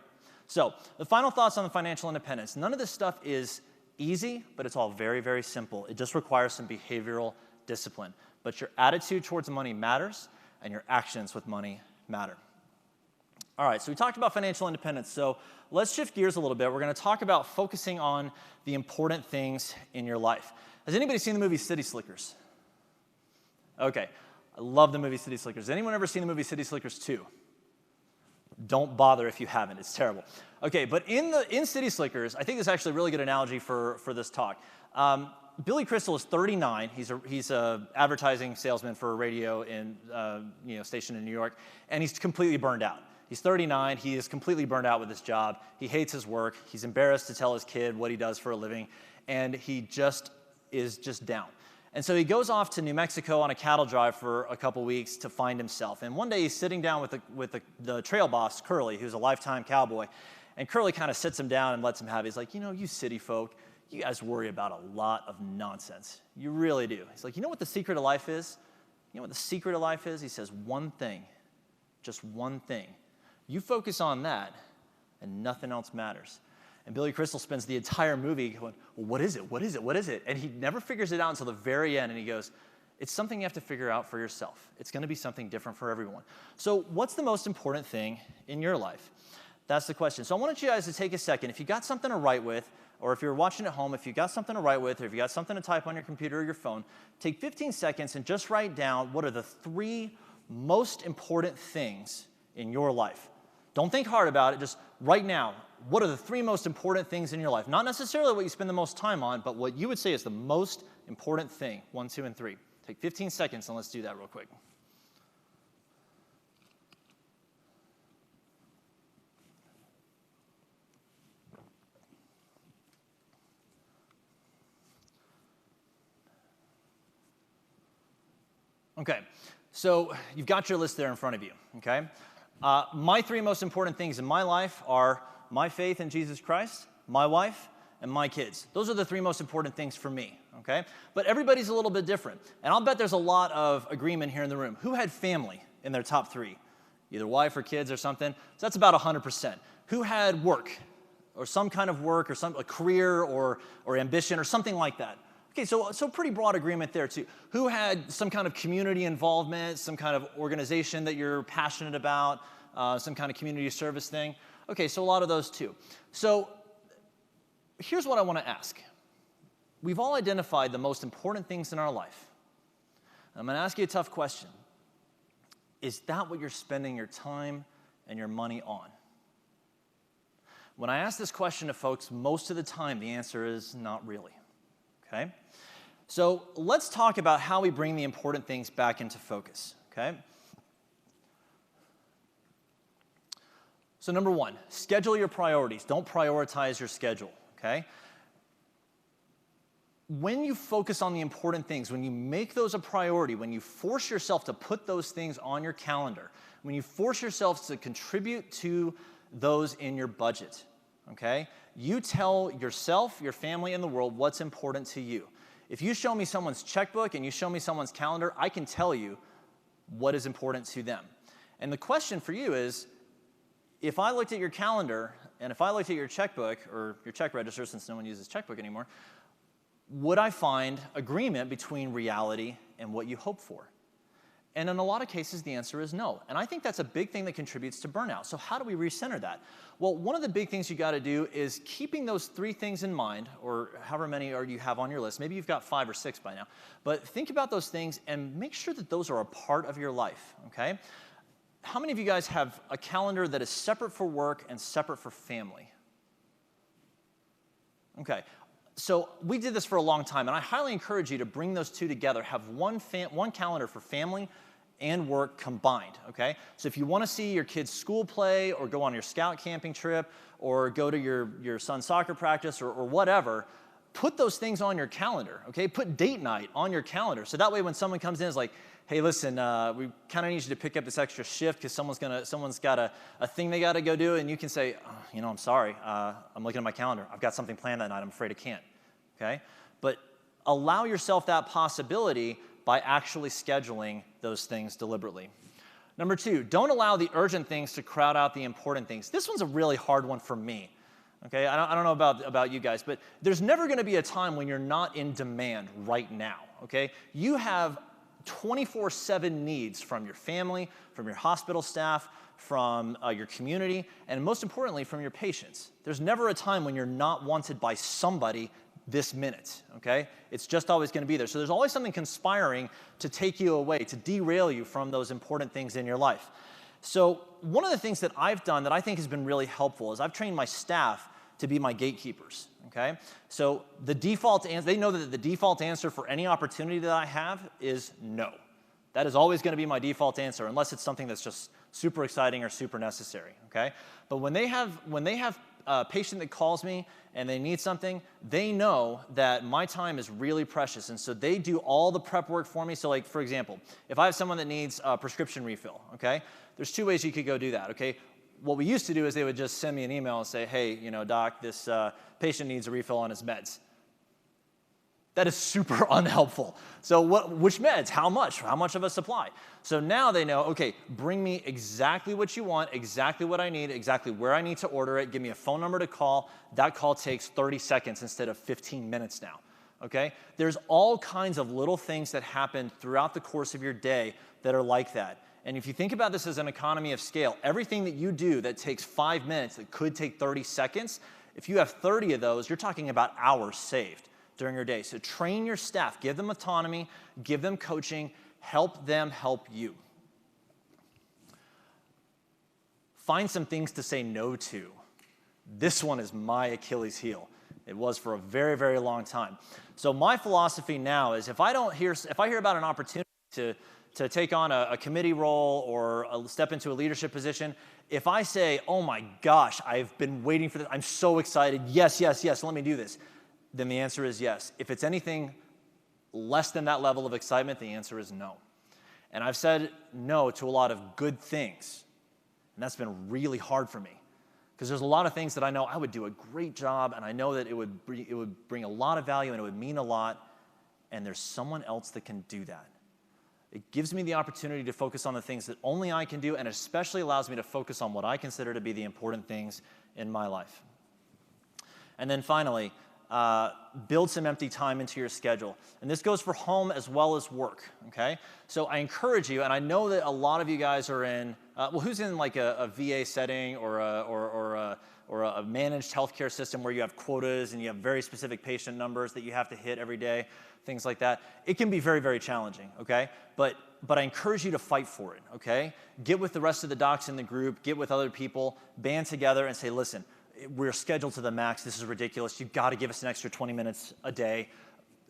So the final thoughts on the financial independence. None of this stuff is easy, but it's all very, very simple. It just requires some behavioral discipline. But your attitude towards money matters, and your actions with money matter. All right, so we talked about financial independence. So let's shift gears a little bit. We're going to talk about focusing on the important things in your life. Has anybody seen the movie City Slickers? Okay, I love the movie City Slickers. Has anyone ever seen the movie City Slickers 2? Don't bother if you haven't. It's terrible. Okay, but in City Slickers, I think this is actually a really good analogy for this talk. Billy Crystal is 39. He's a advertising salesman for a radio station in New York, and he's completely burned out. He's 39. He is completely burned out with his job. He hates his work. He's embarrassed to tell his kid what he does for a living, and he is just down. And so he goes off to New Mexico on a cattle drive for a couple weeks to find himself. And one day he's sitting down with the trail boss, Curly, who's a lifetime cowboy. And Curly kind of sits him down and lets him have it. He's like, you city folk, you guys worry about a lot of nonsense. You really do. He's like, you know what the secret of life is? You know what the secret of life is? He says, one thing, just one thing. You focus on that, and nothing else matters. And Billy Crystal spends the entire movie going, well, what is it? What is it? What is it? And he never figures it out until the very end. And he goes, it's something you have to figure out for yourself. It's going to be something different for everyone. So what's the most important thing in your life? That's the question. So I want you guys to take a second. If you got something to write with, or if you're watching at home, if you got something to write with, or if you got something to type on your computer or your phone, take 15 seconds and just write down what are the 3 most important things in your life. Don't think hard about it. Just right now, what are the 3 most important things in your life? Not necessarily what you spend the most time on, but what you would say is the most important thing. 1, 2, and 3. Take 15 seconds and let's do that real quick. Okay, so you've got your list there in front of you, okay? My 3 most important things in my life are my faith in Jesus Christ, my wife, and my kids. Those are the 3 most important things for me, okay? But everybody's a little bit different. And I'll bet there's a lot of agreement here in the room. Who had family in their top 3? Either wife or kids or something. So that's about 100%. Who had work or some kind of work or a career or ambition or something like that? Okay, so pretty broad agreement there too. Who had some kind of community involvement, some kind of organization that you're passionate about, some kind of community service thing? Okay, so a lot of those too. So here's what I want to ask. We've all identified the most important things in our life. I'm going to ask you a tough question. Is that what you're spending your time and your money on? When I ask this question to folks, most of the time the answer is not really. Okay? So let's talk about how we bring the important things back into focus, okay? So number 1, schedule your priorities. Don't prioritize your schedule, okay? When you focus on the important things, when you make those a priority, when you force yourself to put those things on your calendar, when you force yourself to contribute to those in your budget, okay? You tell yourself, your family, and the world what's important to you. If you show me someone's checkbook and you show me someone's calendar, I can tell you what is important to them. And the question for you is, if I looked at your calendar and if I looked at your checkbook or your check register, since no one uses checkbook anymore, would I find agreement between reality and what you hope for? And in a lot of cases, the answer is no. And I think that's a big thing that contributes to burnout. So how do we recenter that? Well, one of the big things you got to do is keeping those 3 things in mind, or however many you have on your list. Maybe you've got 5 or 6 by now. But think about those things and make sure that those are a part of your life, okay? How many of you guys have a calendar that is separate for work and separate for family? Okay. So we did this for a long time, and I highly encourage you to bring those 2 together. Have one calendar for family and work combined, okay? So if you want to see your kids' school play or go on your scout camping trip or go to your son's soccer practice or whatever, put those things on your calendar, okay? Put date night on your calendar. So that way when someone comes in, it's like, hey, listen, we kind of need you to pick up this extra shift because someone's got a thing they got to go do, and you can say, oh, I'm sorry, I'm looking at my calendar. I've got something planned that night. I'm afraid I can't, okay? But allow yourself that possibility by actually scheduling those things deliberately. Number 2, don't allow the urgent things to crowd out the important things. This one's a really hard one for me. Okay, I don't know about you guys, but there's never going to be a time when you're not in demand right now. Okay, you have 24/7 needs from your family, from your hospital staff, from your community, and most importantly, from your patients. There's never a time when you're not wanted by somebody this minute, okay? It's just always going to be there. So there's always something conspiring to take you away, to derail you from those important things in your life. So one of the things that I've done that I think has been really helpful is I've trained my staff to be my gatekeepers, okay? So the default answer, they know that the default answer for any opportunity that I have is no. That is always going to be my default answer unless it's something that's just super exciting or super necessary, okay? But when they have a patient that calls me and they need something, they know that my time is really precious, and so they do all the prep work for me. So like, for example, if I have someone that needs a prescription refill, okay, there's 2 ways you could go do that, okay? What we used to do is they would just send me an email and say, hey, doc, this patient needs a refill on his meds. That is super unhelpful. So which meds? How much? How much of a supply? So now they know, okay, bring me exactly what you want, exactly what I need, exactly where I need to order it. Give me a phone number to call. That call takes 30 seconds instead of 15 minutes now, okay? There's all kinds of little things that happen throughout the course of your day that are like that. And if you think about this as an economy of scale, everything that you do that takes 5 minutes that could take 30 seconds, if you have 30 of those, you're talking about hours saved during your day. So train your staff, give them autonomy, give them coaching, help them help you. Find some things to say no to. This one is my Achilles heel. It was for a very, very long time. So my philosophy now is if I hear about an opportunity to take on a committee role or step into a leadership position, if I say, oh my gosh, I've been waiting for this, I'm so excited, yes, let me do this, then the answer is yes. If it's anything less than that level of excitement, the answer is no. And I've said no to a lot of good things, and that's been really hard for me because there's a lot of things that I know I would do a great job, and I know that it would bring a lot of value and it would mean a lot, and there's someone else that can do that. It gives me the opportunity to focus on the things that only I can do, and especially allows me to focus on what I consider to be the important things in my life. And then finally, build some empty time into your schedule. And this goes for home as well as work, okay? So I encourage you, and I know that a lot of you guys are in, who's in like a VA setting or a managed healthcare system where you have quotas and you have very specific patient numbers that you have to hit every day, things like that. It can be very, very challenging, okay? But I encourage you to fight for it, okay? Get with the rest of the docs in the group, get with other people, band together and say, listen, we're scheduled to the max. This is ridiculous. You've got to give us an extra 20 minutes a day,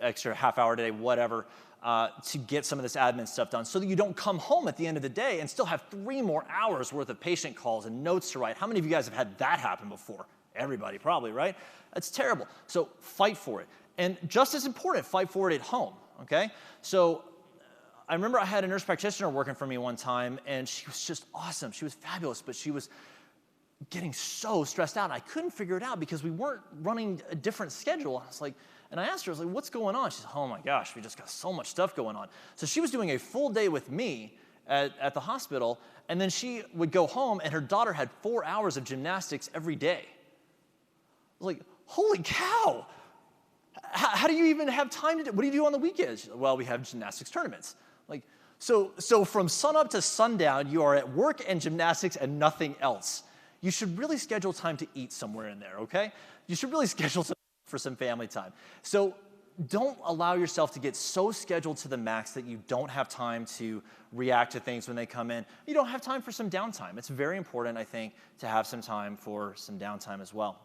extra half hour a day, whatever, to get some of this admin stuff done so that you don't come home at the end of the day and still have 3 more hours worth of patient calls and notes to write. How many of you guys have had that happen before? Everybody probably, right? That's terrible. So fight for it. And just as important, fight for it at home, okay? So I remember I had a nurse practitioner working for me one time, and she was just awesome. She was fabulous, but she was getting so stressed out. And I couldn't figure it out because we weren't running a different schedule. I was like, and I asked her, I was like, what's going on? She said, oh my gosh, we just got so much stuff going on. So she was doing a full day with me, at the hospital, and then she would go home, and her daughter had 4 hours of gymnastics every day. I was like, holy cow! How do you even have time to do, what do you do on the weekends? Well, we have gymnastics tournaments. Like, so from sunup to sundown, you are at work and gymnastics and nothing else. You should really schedule time to eat somewhere in there, okay? You should really schedule for some family time. So don't allow yourself to get so scheduled to the max that you don't have time to react to things when they come in. You don't have time for some downtime. It's very important, I think, to have some time for some downtime as well.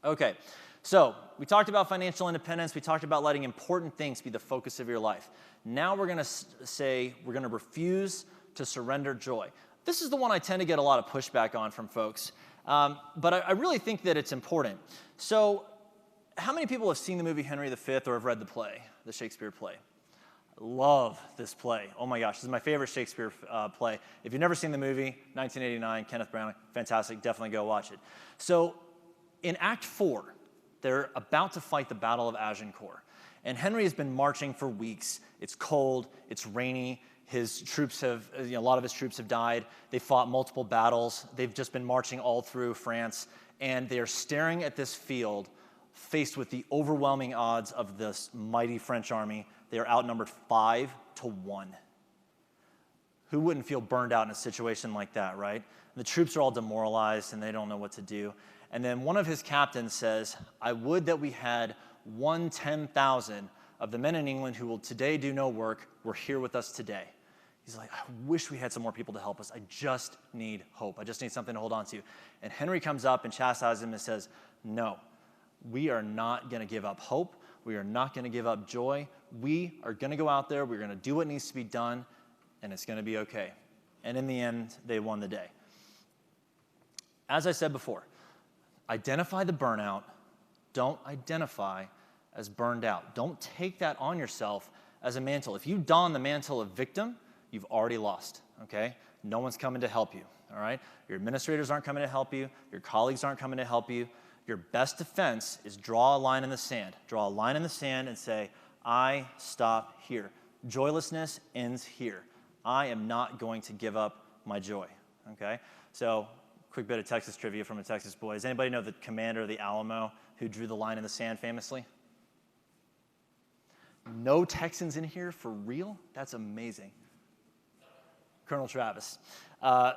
Okay, so we talked about financial independence. We talked about letting important things be the focus of your life. Now we're going to say we're going to refuse to surrender joy. This is the one I tend to get a lot of pushback on from folks, but I really think that it's important. So how many people have seen the movie Henry V or have read the play, the Shakespeare play? I love this play. Oh my gosh, this is my favorite Shakespeare play. If you've never seen the movie, 1989, Kenneth Branagh, fantastic, definitely go watch it. So in Act 4, they're about to fight the Battle of Agincourt. And Henry has been marching for weeks. It's cold, it's rainy. His troops have, a lot of his troops have died. They fought multiple battles. They've just been marching all through France. And they are staring at this field faced with the overwhelming odds of this mighty French army. They are outnumbered 5-1. Who wouldn't feel burned out in a situation like that, right? The troops are all demoralized and they don't know what to do. And then one of his captains says, I would that we had 1/10,000 of the men in England who will today do no work were here with us today. He's like, I wish we had some more people to help us. I just need hope. I just need something to hold on to. And Henry comes up and chastises him and says, no, we are not going to give up hope. We are not going to give up joy. We are going to go out there. We're going to do what needs to be done, and it's going to be okay. And in the end, they won the day. As I said before, identify the burnout. Don't identify as burned out. Don't take that on yourself as a mantle. If you don the mantle of victim, you've already lost, okay? No one's coming to help you, all right? Your administrators aren't coming to help you. Your colleagues aren't coming to help you. Your best defense is draw a line in the sand. Draw a line in the sand and say, I stop here. Joylessness ends here. I am not going to give up my joy, okay? So, quick bit of Texas trivia from a Texas boy. Does anybody know the commander of the Alamo who drew the line in the sand famously? No Texans in here for real? That's amazing. Colonel Travis.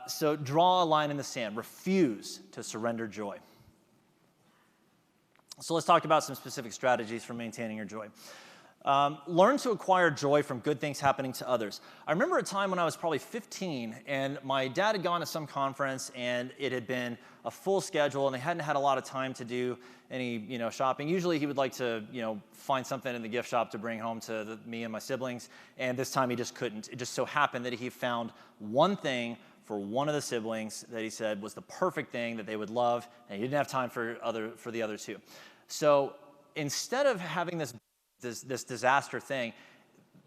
So draw a line in the sand. Refuse to surrender joy. So let's talk about some specific strategies for maintaining your joy. Learn to acquire joy from good things happening to others. I remember a time when I was probably 15, and my dad had gone to some conference, and it had been a full schedule, and they hadn't had a lot of time to do any, shopping. Usually he would like to, find something in the gift shop to bring home to me and my siblings, and this time he just couldn't. It just so happened that he found one thing for one of the siblings that he said was the perfect thing that they would love, and he didn't have time for the other two. So instead of having this disaster thing,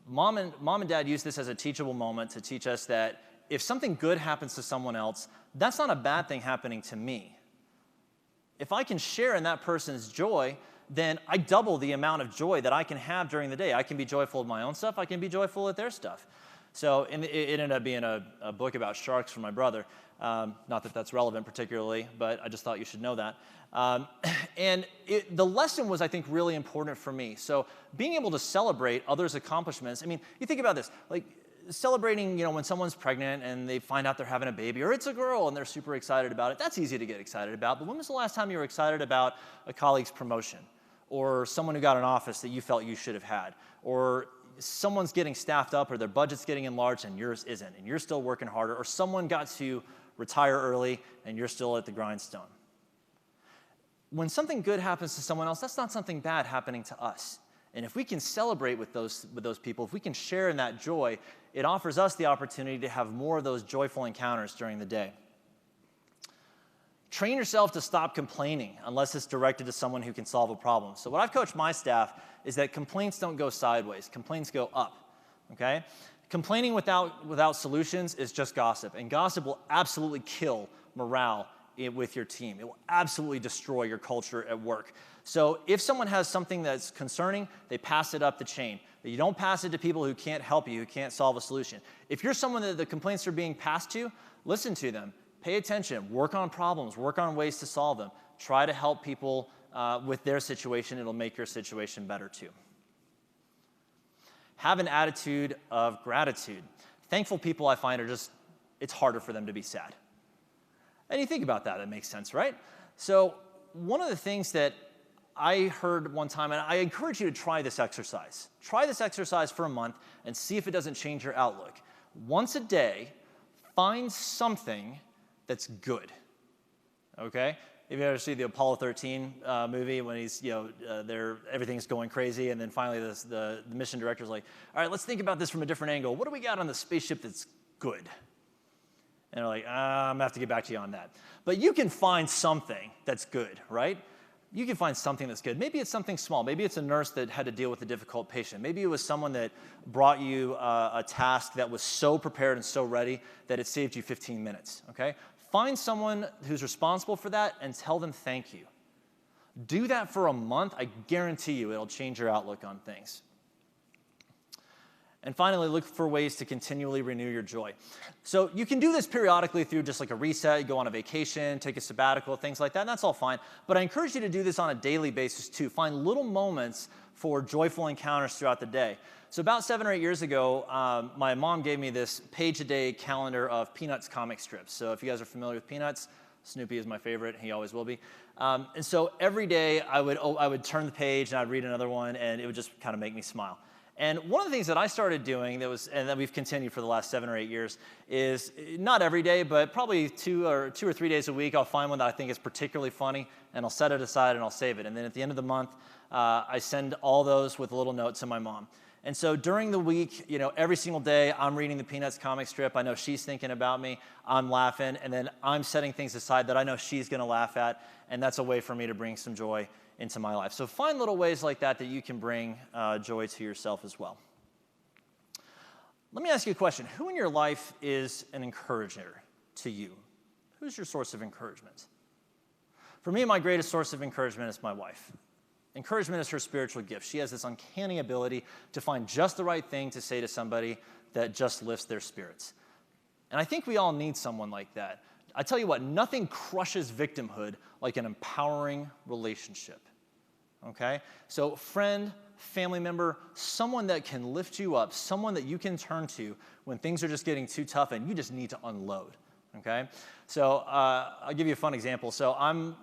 mom and dad used this as a teachable moment to teach us that if something good happens to someone else, that's not a bad thing happening to me. If I can share in that person's joy, then I double the amount of joy that I can have during the day. I can be joyful at my own stuff. I can be joyful at their stuff. So it ended up being a book about sharks for my brother. Not that that's relevant particularly, but I just thought you should know that. And the lesson was, I think, really important for me. So being able to celebrate others' accomplishments. I mean, you think about this, like celebrating, when someone's pregnant and they find out they're having a baby, or it's a girl and they're super excited about it. That's easy to get excited about. But when was the last time you were excited about a colleague's promotion, or someone who got an office that you felt you should have had, or someone's getting staffed up, or their budget's getting enlarged and yours isn't, and you're still working harder, or someone got to retire early and you're still at the grindstone? When something good happens to someone else, that's not something bad happening to us. And if we can celebrate with those people, if we can share in that joy, it offers us the opportunity to have more of those joyful encounters during the day. Train yourself to stop complaining unless it's directed to someone who can solve a problem. So what I've coached my staff is that complaints don't go sideways. Complaints go up, okay? Complaining without solutions is just gossip, and gossip will absolutely kill morale with your team. It will absolutely destroy your culture at work. So if someone has something that's concerning, they pass it up the chain. You don't pass it to people who can't help you, who can't solve a solution. If you're someone that the complaints are being passed to, listen to them, pay attention, work on problems, work on ways to solve them. Try to help people with their situation. It'll make your situation better too. Have an attitude of gratitude. Thankful people, I find, it's harder for them to be sad. And you think about that, it makes sense, right? So one of the things that I heard one time, and I encourage you to try this exercise. Try this exercise for a month and see if it doesn't change your outlook. Once a day, find something that's good, okay? If you ever see the Apollo 13 movie when he's, everything's going crazy, and then finally the mission director's like, all right, let's think about this from a different angle. What do we got on the spaceship that's good? And they're like, I'm gonna have to get back to you on that. But you can find something that's good, right? You can find something that's good. Maybe it's something small. Maybe it's a nurse that had to deal with a difficult patient. Maybe it was someone that brought you a task that was so prepared and so ready that it saved you 15 minutes, okay? Find someone who's responsible for that and tell them thank you. Do that for a month. I guarantee you it'll change your outlook on things. And finally, look for ways to continually renew your joy. So you can do this periodically through just like a reset. You go on a vacation, take a sabbatical, things like that, and that's all fine. But I encourage you to do this on a daily basis too. Find little moments for joyful encounters throughout the day. So about 7 or 8 years ago, my mom gave me this page-a-day calendar of Peanuts comic strips. So if you guys are familiar with Peanuts, Snoopy is my favorite. He always will be. And so every day I would turn the page and I'd read another one, and it would just kind of make me smile. And one of the things that I started doing and that we've continued for the last 7 or 8 years is not every day, but probably 2 or 3 days a week, I'll find one that I think is particularly funny, and I'll set it aside and I'll save it. And then at the end of the month, I send all those with a little note to my mom. And so during the week, every single day, I'm reading the Peanuts comic strip. I know she's thinking about me. I'm laughing, and then I'm setting things aside that I know she's going to laugh at, and that's a way for me to bring some joy into my life. So find little ways like that you can bring joy to yourself as well. Let me ask you a question. Who in your life is an encourager to you? Who's your source of encouragement? For me, my greatest source of encouragement is my wife. Encouragement is her spiritual gift. She has this uncanny ability to find just the right thing to say to somebody that just lifts their spirits. And I think we all need someone like that. I tell you what, nothing crushes victimhood like an empowering relationship. Okay? So friend, family member, someone that can lift you up, someone that you can turn to when things are just getting too tough and you just need to unload. Okay? So I'll give you a fun example. So I'm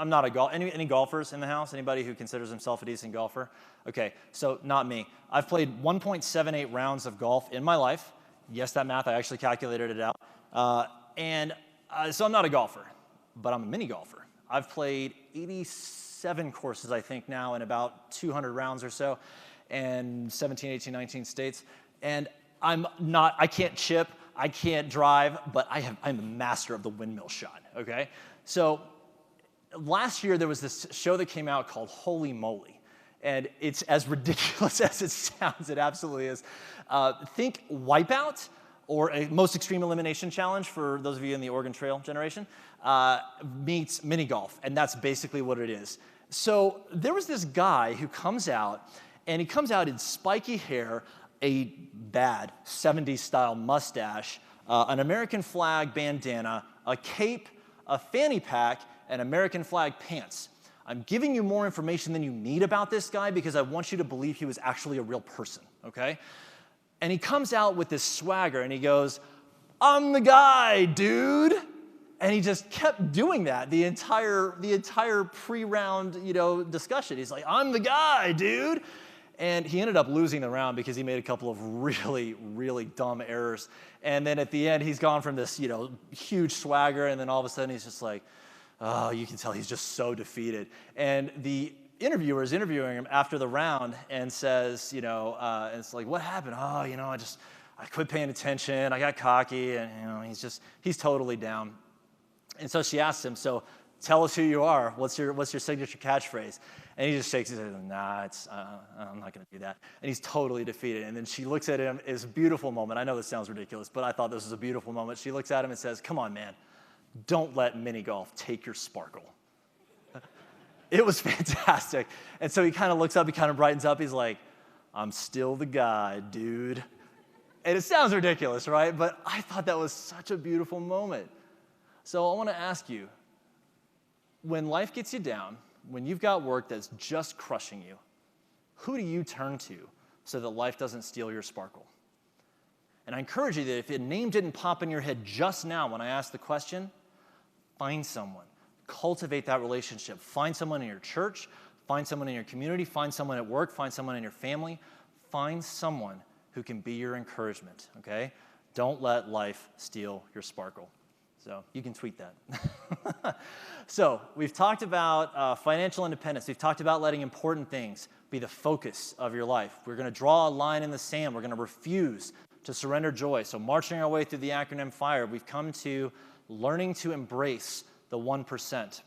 not a golfer. Any golfers in the house? Anybody who considers himself a decent golfer? Okay, so not me. I've played 1.78 rounds of golf in my life. Yes, that math, I actually calculated it out. So I'm not a golfer, but I'm a mini golfer. I've played 87 courses, I think, now in about 200 rounds or so, and 17, 18, 19 states. And I can't chip, I can't drive, but I'm a master of the windmill shot, okay? So last year, there was this show that came out called Holy Moly, and it's as ridiculous as it sounds. It absolutely is. Think Wipeout, or a Most Extreme Elimination Challenge for those of you in the Oregon Trail generation, meets mini golf, and that's basically what it is. So there was this guy who comes out, and he comes out in spiky hair, a bad 70s style mustache, an American flag bandana, a cape, a fanny pack, and American flag pants. I'm giving you more information than you need about this guy because I want you to believe he was actually a real person, okay? And he comes out with this swagger and he goes, "I'm the guy, dude." And he just kept doing that the entire pre-round, discussion. He's like, "I'm the guy, dude." And he ended up losing the round because he made a couple of really, really dumb errors. And then at the end, he's gone from this, huge swagger, and then all of a sudden he's just like, oh, you can tell he's just so defeated. And the interviewer is interviewing him after the round and says, and it's like, what happened? Oh, I quit paying attention. I got cocky, and he's totally down. And so she asks him, so tell us who you are. What's your signature catchphrase? And he just shakes his head, nah, I'm not going to do that. And he's totally defeated. And then she looks at him. It's a beautiful moment. I know this sounds ridiculous, but I thought this was a beautiful moment. She looks at him and says, come on, man. Don't let mini golf take your sparkle. It was fantastic. And so he kind of looks up, he kind of brightens up. He's like, I'm still the guy, dude. And it sounds ridiculous, right? But I thought that was such a beautiful moment. So I want to ask you, when life gets you down, when you've got work that's just crushing you, who do you turn to so that life doesn't steal your sparkle? And I encourage you that if a name didn't pop in your head just now when I asked the question, find someone. Cultivate that relationship. Find someone in your church, find someone in your community, find someone at work, find someone in your family. Find someone who can be your encouragement, okay? Don't let life steal your sparkle. So you can tweet that. So we've talked about financial independence. We've talked about letting important things be the focus of your life. We're going to draw a line in the sand. We're going to refuse to surrender joy. So marching our way through the acronym FIRE, we've come to learning to embrace the 1%. I don't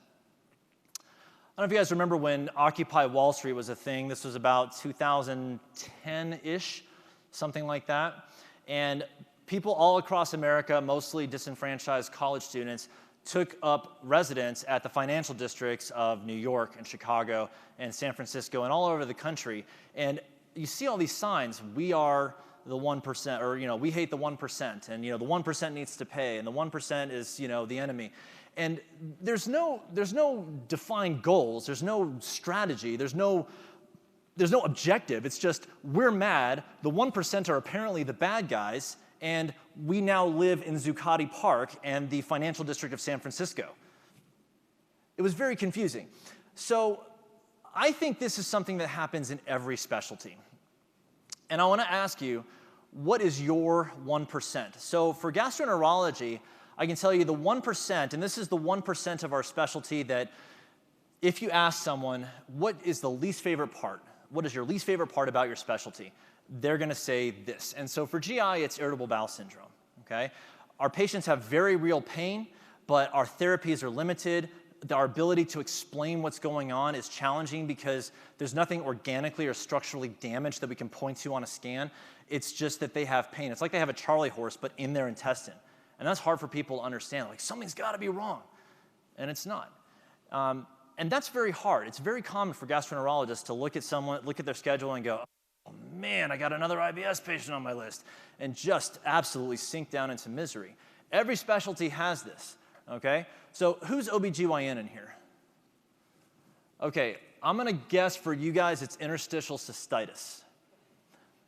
know if you guys remember when Occupy Wall Street was a thing. This was about 2010-ish, something like that. And people all across America, mostly disenfranchised college students, took up residence at the financial districts of New York and Chicago and San Francisco and all over the country. And you see all these signs, we are the 1%, or, we hate the 1%, and, the 1% needs to pay, and the 1% is, the enemy. And there's no defined goals, there's no strategy, there's no objective. It's just, we're mad, the 1% are apparently the bad guys, and we now live in Zuccotti Park and the financial district of San Francisco. It was very confusing. So I think this is something that happens in every specialty. And I want to ask you, what is your 1%? So for gastroenterology, I can tell you the 1%, and this is the 1% of our specialty that if you ask someone, what is the least favorite part? What is your least favorite part about your specialty? They're going to say this. And so for GI, it's irritable bowel syndrome, okay? Our patients have very real pain, but our therapies are limited. Our ability to explain what's going on is challenging because there's nothing organically or structurally damaged that we can point to on a scan. It's just that they have pain. It's like they have a Charlie horse, but in their intestine. And that's hard for people to understand. Like, something's got to be wrong. And it's not. And that's very hard. It's very common for gastroenterologists to look at their schedule and go, oh man, I got another IBS patient on my list, and just absolutely sink down into misery. Every specialty has this, okay? So who's OBGYN in here? Okay, I'm going to guess for you guys it's interstitial cystitis.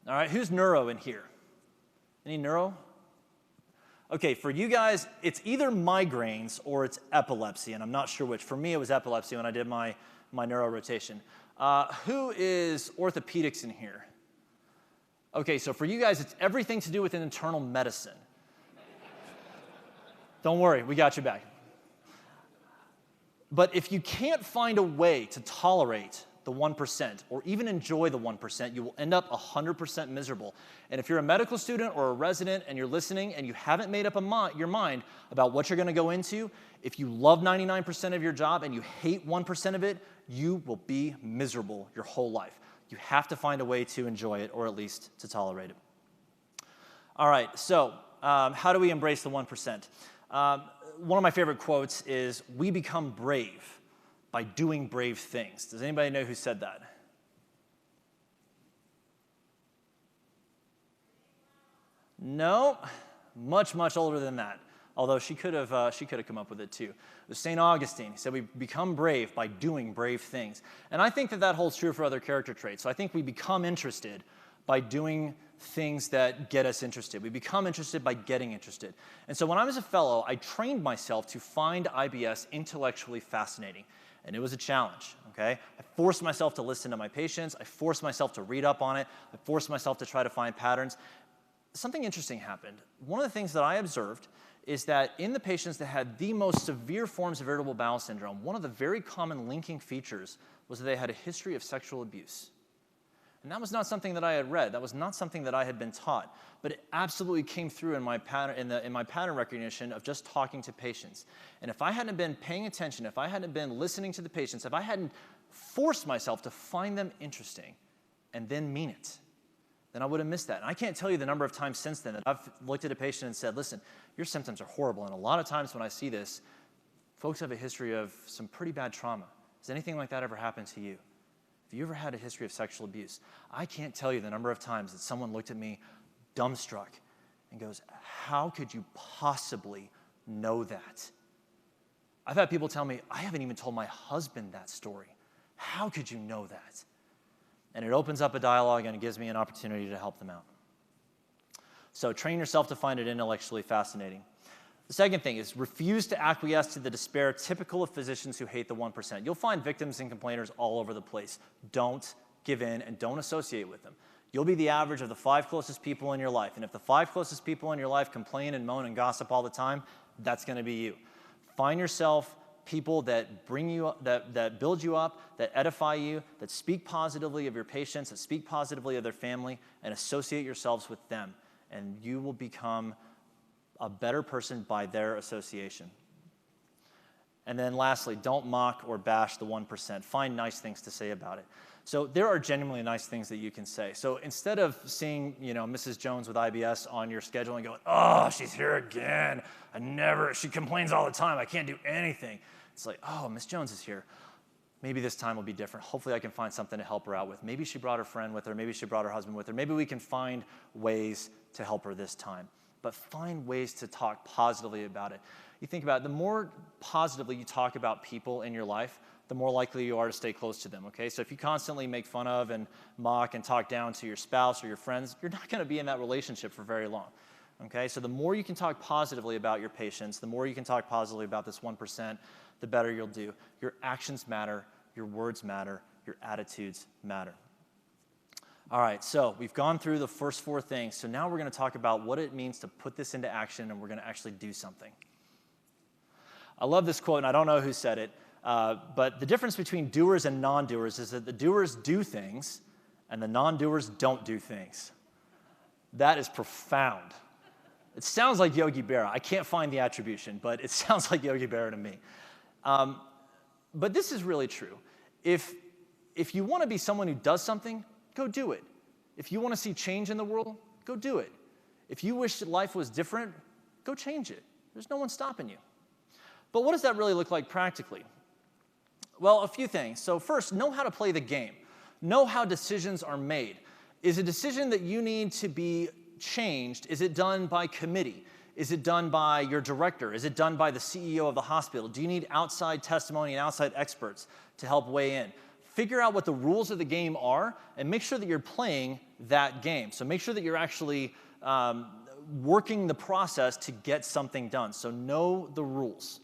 All right, who's neuro in here? Any neuro? Okay, for you guys, it's either migraines or it's epilepsy, and I'm not sure which. For me, it was epilepsy when I did my neuro rotation. Who is orthopedics in here? Okay, so for you guys, it's everything to do with internal medicine. Don't worry, we got you back. But if you can't find a way to tolerate the 1% or even enjoy the 1%, you will end up 100% miserable. And if you're a medical student or a resident and you're listening and you haven't made up your mind about what you're going to go into, if you love 99% of your job and you hate 1% of it, you will be miserable your whole life. You have to find a way to enjoy it or at least to tolerate it. All right, so how do we embrace the 1%? One of my favorite quotes is, "We become brave by doing brave things." Does anybody know who said that? No, much older than that. Although she could have come up with it too. It was St. Augustine. He said we become brave by doing brave things. And I think that holds true for other character traits. So I think we become interested by doing things that get us interested. We become interested by getting interested. And so when I was a fellow, I trained myself to find IBS intellectually fascinating. And it was a challenge, okay? I forced myself to listen to my patients. I forced myself to read up on it. I forced myself to try to find patterns. Something interesting happened. One of the things that I observed is that in the patients that had the most severe forms of irritable bowel syndrome, one of the very common linking features was that they had a history of sexual abuse. And that was not something that I had read. That was not something that I had been taught. But it absolutely came through in my pattern recognition of just talking to patients. And if I hadn't been paying attention, if I hadn't been listening to the patients, if I hadn't forced myself to find them interesting and then mean it, then I would have missed that. And I can't tell you the number of times since then that I've looked at a patient and said, listen, your symptoms are horrible. And a lot of times when I see this, folks have a history of some pretty bad trauma, Has anything like that ever happened to you? Have you ever had a history of sexual abuse? I can't tell you the number of times that someone looked at me dumbstruck and goes, how could you possibly know that? I've had people tell me, I haven't even told my husband that story. How could you know that? And it opens up a dialogue and it gives me an opportunity to help them out. So train yourself to find it intellectually fascinating. The second thing is refuse to acquiesce to the despair typical of physicians who hate the 1%. You'll find victims and complainers all over the place. Don't give in and don't associate with them. You'll be the average of the 5 closest people in your life. And if the 5 closest people in your life complain and moan and gossip all the time, that's going to be you. Find yourself people that bring you up, that build you up, that edify you, that speak positively of your patients, that speak positively of their family, and associate yourselves with them. And you will become a better person by their association. And then lastly, don't mock or bash the 1%. Find nice things to say about it. So there are genuinely nice things that you can say. So instead of seeing, Mrs. Jones with IBS on your schedule and going, oh, she's here again. She complains all the time. I can't do anything. It's like, oh, Miss Jones is here. Maybe this time will be different. Hopefully I can find something to help her out with. Maybe she brought her friend with her. Maybe she brought her husband with her. Maybe we can find ways to help her this time. But find ways to talk positively about it. You think about it, the more positively you talk about people in your life, the more likely you are to stay close to them, okay? So if you constantly make fun of and mock and talk down to your spouse or your friends, you're not gonna be in that relationship for very long, okay? So the more you can talk positively about your patients, the more you can talk positively about this 1%, the better you'll do. Your actions matter, your words matter, your attitudes matter. All right, so we've gone through the first 4 things. So now we're gonna talk about what it means to put this into action, and we're gonna actually do something. I love this quote, and I don't know who said it, but the difference between doers and non-doers is that the doers do things, and the non-doers don't do things. That is profound. It sounds like Yogi Berra. I can't find the attribution, but it sounds like Yogi Berra to me. But this is really true. If you want to be someone who does something, go do it. If you want to see change in the world, go do it. If you wish that life was different, go change it. There's no one stopping you. But what does that really look like practically? Well, a few things. So first, know how to play the game. Know how decisions are made. Is a decision that you need to be changed, is it done by committee? Is it done by your director? Is it done by the CEO of the hospital? Do you need outside testimony and outside experts to help weigh in? Figure out what the rules of the game are and make sure that you're playing that game. So make sure that you're actually working the process to get something done. So know the rules.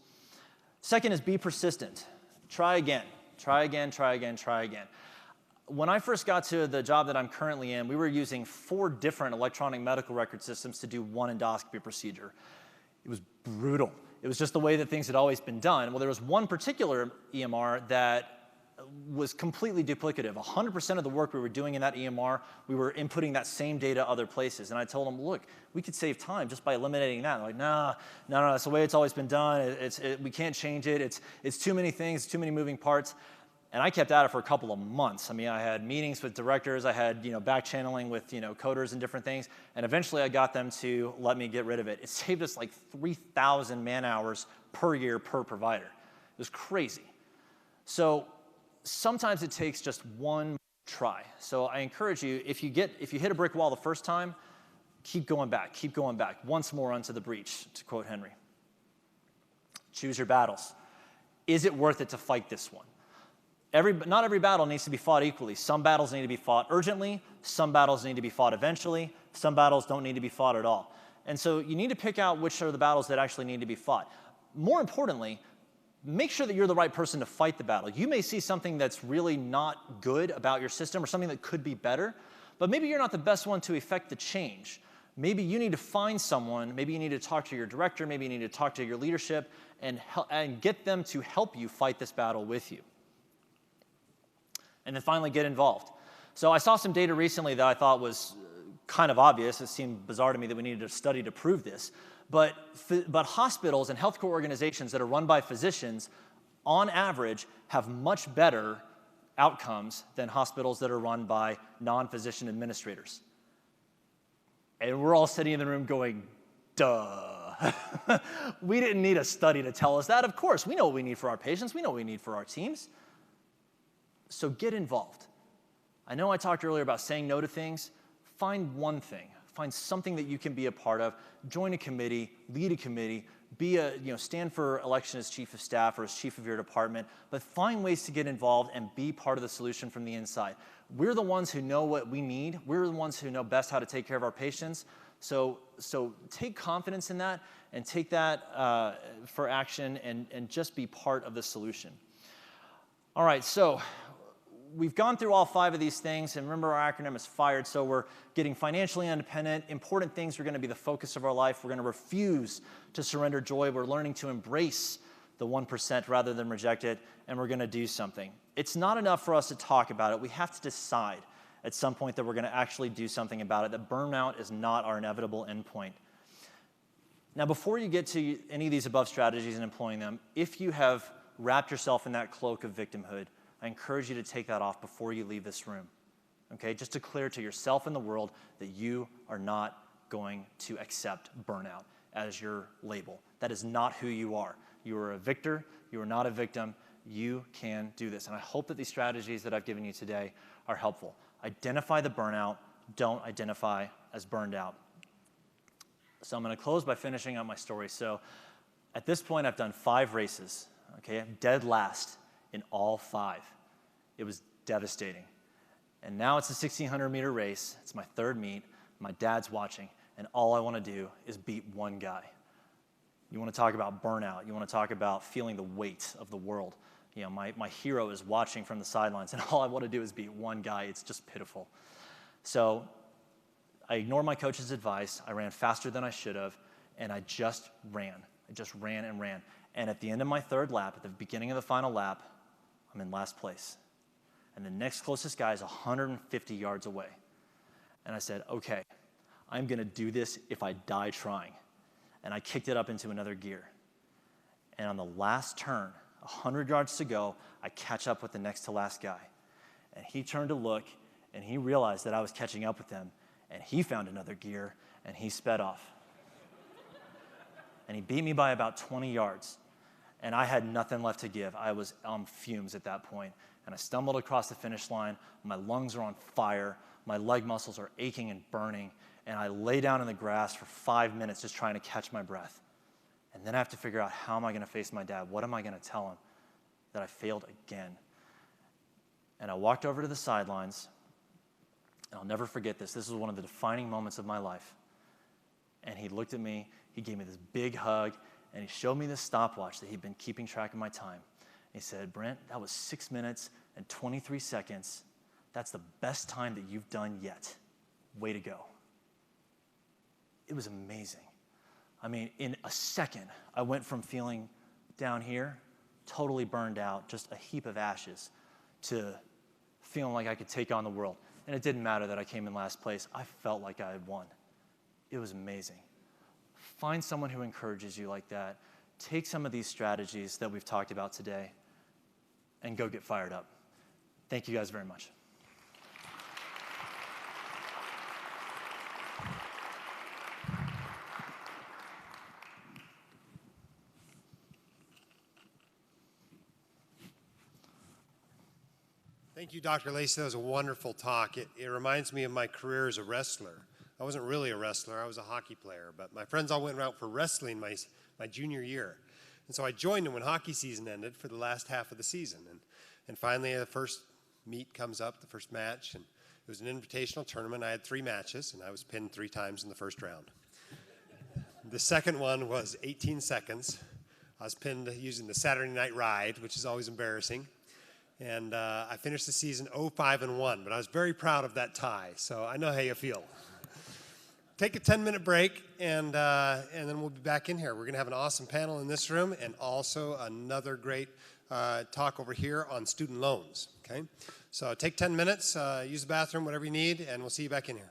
Second is be persistent. Try again, try again, try again, try again. When I first got to the job that I'm currently in, we were using 4 different electronic medical record systems to do one endoscopy procedure. It was brutal. It was just the way that things had always been done. Well, there was one particular EMR that was completely duplicative. 100% of the work we were doing in that EMR, we were inputting that same data other places. And I told them, look, we could save time just by eliminating that. They're like, no, that's the way it's always been done. We can't change it. It's too many things, too many moving parts. And I kept at it for a couple of months. I mean, I had meetings with directors. I had, back channeling with, coders and different things. And eventually I got them to let me get rid of it. It saved us like 3,000 man hours per year per provider. It was crazy. So sometimes it takes just one try. So I encourage you, if you hit a brick wall the first time, keep going back, once more unto the breach, to quote Henry. Choose your battles. Is it worth it to fight this one? Not every battle needs to be fought equally. Some battles need to be fought urgently, some battles need to be fought eventually, some battles don't need to be fought at all. And so you need to pick out which are the battles that actually need to be fought. More importantly, make sure that you're the right person to fight the battle. You may see something that's really not good about your system or something that could be better, but maybe you're not the best one to effect the change. Maybe you need to find someone, maybe you need to talk to your director, maybe you need to talk to your leadership and get them to help you fight this battle with you. And then finally, get involved. So I saw some data recently that I thought was kind of obvious. It seemed bizarre to me that we needed a study to prove this. But hospitals and healthcare organizations that are run by physicians, on average, have much better outcomes than hospitals that are run by non-physician administrators. And we're all sitting in the room going, duh. We didn't need a study to tell us that. Of course, we know what we need for our patients. We know what we need for our teams. So get involved. I know I talked earlier about saying no to things. Find one thing. Find something that you can be a part of. Join a committee, lead a committee, stand for election as chief of staff or as chief of your department, but find ways to get involved and be part of the solution from the inside. We're the ones who know what we need. We're the ones who know best how to take care of our patients. So take confidence in that and take that for action and just be part of the solution. All right, so we've gone through all 5 of these things, and remember our acronym is FIRED, so we're getting financially independent. Important things are going to be the focus of our life. We're going to refuse to surrender joy. We're learning to embrace the 1% rather than reject it, and we're going to do something. It's not enough for us to talk about it. We have to decide at some point that we're going to actually do something about it, that burnout is not our inevitable endpoint. Now, before you get to any of these above strategies and employing them, if you have wrapped yourself in that cloak of victimhood, I encourage you to take that off before you leave this room, okay? Just declare to yourself and the world that you are not going to accept burnout as your label. That is not who you are. You are a victor. You are not a victim. You can do this. And I hope that these strategies that I've given you today are helpful. Identify the burnout. Don't identify as burned out. So I'm going to close by finishing up my story. So at this point, I've done 5 races, okay? I'm dead last in all 5. It was devastating. And now it's a 1,600-meter race. It's my 3rd meet. My dad's watching, and all I want to do is beat one guy. You want to talk about burnout. You want to talk about feeling the weight of the world. You know, my hero is watching from the sidelines, and all I want to do is beat one guy. It's just pitiful. So I ignored my coach's advice. I ran faster than I should have, and I just ran. I just ran and ran. And at the end of my 3rd lap, at the beginning of the final lap, I'm in last place. And the next closest guy is 150 yards away. And I said, okay, I'm going to do this if I die trying. And I kicked it up into another gear. And on the last turn, 100 yards to go, I catch up with the next to last guy. And he turned to look, and he realized that I was catching up with him. And he found another gear, and he sped off. And he beat me by about 20 yards. And I had nothing left to give. I was on fumes at that point. And I stumbled across the finish line. My lungs are on fire. My leg muscles are aching and burning. And I lay down in the grass for 5 minutes just trying to catch my breath. And then I have to figure out, how am I going to face my dad? What am I going to tell him? That I failed again. And I walked over to the sidelines. And I'll never forget this. This was one of the defining moments of my life. And he looked at me. He gave me this big hug. And he showed me this stopwatch that he'd been keeping track of my time. He said, Brent, that was 6 minutes and 23 seconds. That's the best time that you've done yet. Way to go. It was amazing. I mean, in a second, I went from feeling down here, totally burned out, just a heap of ashes, to feeling like I could take on the world. And it didn't matter that I came in last place. I felt like I had won. It was amazing. Find someone who encourages you like that. Take some of these strategies that we've talked about today and go get fired up. Thank you guys very much. Thank you, Dr. Lacey. That was a wonderful talk. It reminds me of my career as a wrestler. I wasn't really a wrestler. I was a hockey player. But my friends all went out for wrestling my junior year. And so I joined them when hockey season ended for the last half of the season. And finally, the first meet comes up, the first match. And it was an invitational tournament. I had 3 matches, and I was pinned 3 times in the first round. The second one was 18 seconds. I was pinned using the Saturday Night Ride, which is always embarrassing. And I finished the season 0-5-1, but I was very proud of that tie, so I know how you feel. Take a 10-minute break, and then we'll be back in here. We're going to have an awesome panel in this room and also another great talk over here on student loans, okay? So take 10 minutes, use the bathroom, whatever you need, and we'll see you back in here.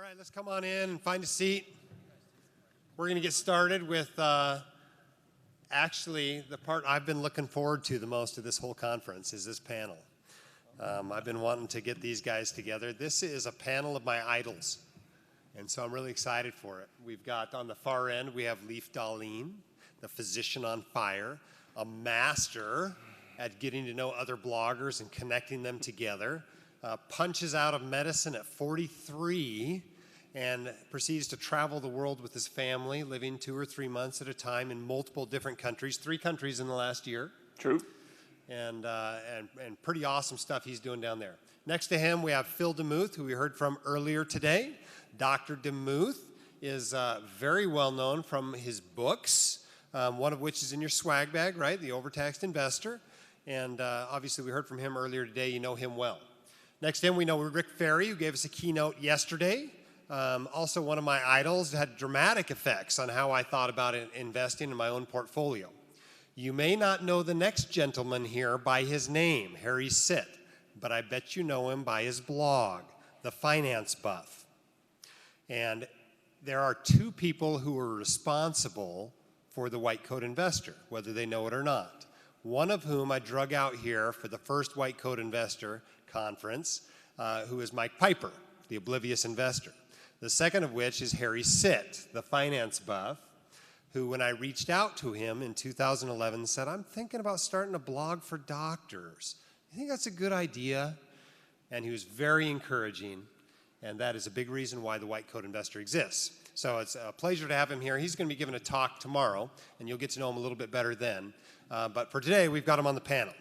All right, let's come on in and find a seat. We're going to get started with actually the part I've been looking forward to the most of this whole conference is this panel. I've been wanting to get these guys together. This is a panel of my idols, and so I'm really excited for it. We've got on the far end, we have Leif Dahleen, the physician on fire, a master at getting to know other bloggers and connecting them together, punches out of medicine at 43 and proceeds to travel the world with his family, living 2 or 3 months at a time in multiple different countries, 3 countries in the last year. True. And pretty awesome stuff he's doing down there. Next to him, we have Phil DeMuth, who we heard from earlier today. Dr. DeMuth is very well known from his books, one of which is in your swag bag, right? The Overtaxed Investor. And obviously, we heard from him earlier today. You know him well. Next to him, we know Rick Ferri, who gave us a keynote yesterday. Also, one of my idols, had dramatic effects on how I thought about investing in my own portfolio. You may not know the next gentleman here by his name, Harry Sitt, but I bet you know him by his blog, The Finance Buff. And there are 2 people who are responsible for the White Coat Investor, whether they know it or not. One of whom I drug out here for the first White Coat Investor conference, who is Mike Piper, the oblivious investor. The second of which is Harry Sitt, the finance buff, who, when I reached out to him in 2011, said, I'm thinking about starting a blog for doctors. You think that's a good idea? And he was very encouraging, and that is a big reason why the White Coat Investor exists. So it's a pleasure to have him here. He's going to be giving a talk tomorrow, and you'll get to know him a little bit better then. But for today, we've got him on the panel.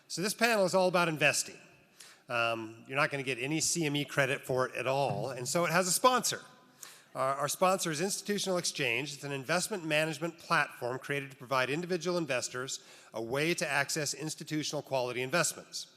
So this panel is all about investing. You're not going to get any CME credit for it at all, and so it has a sponsor. Our sponsor is Institutional Exchange. It's an investment management platform created to provide individual investors a way to access institutional quality investments.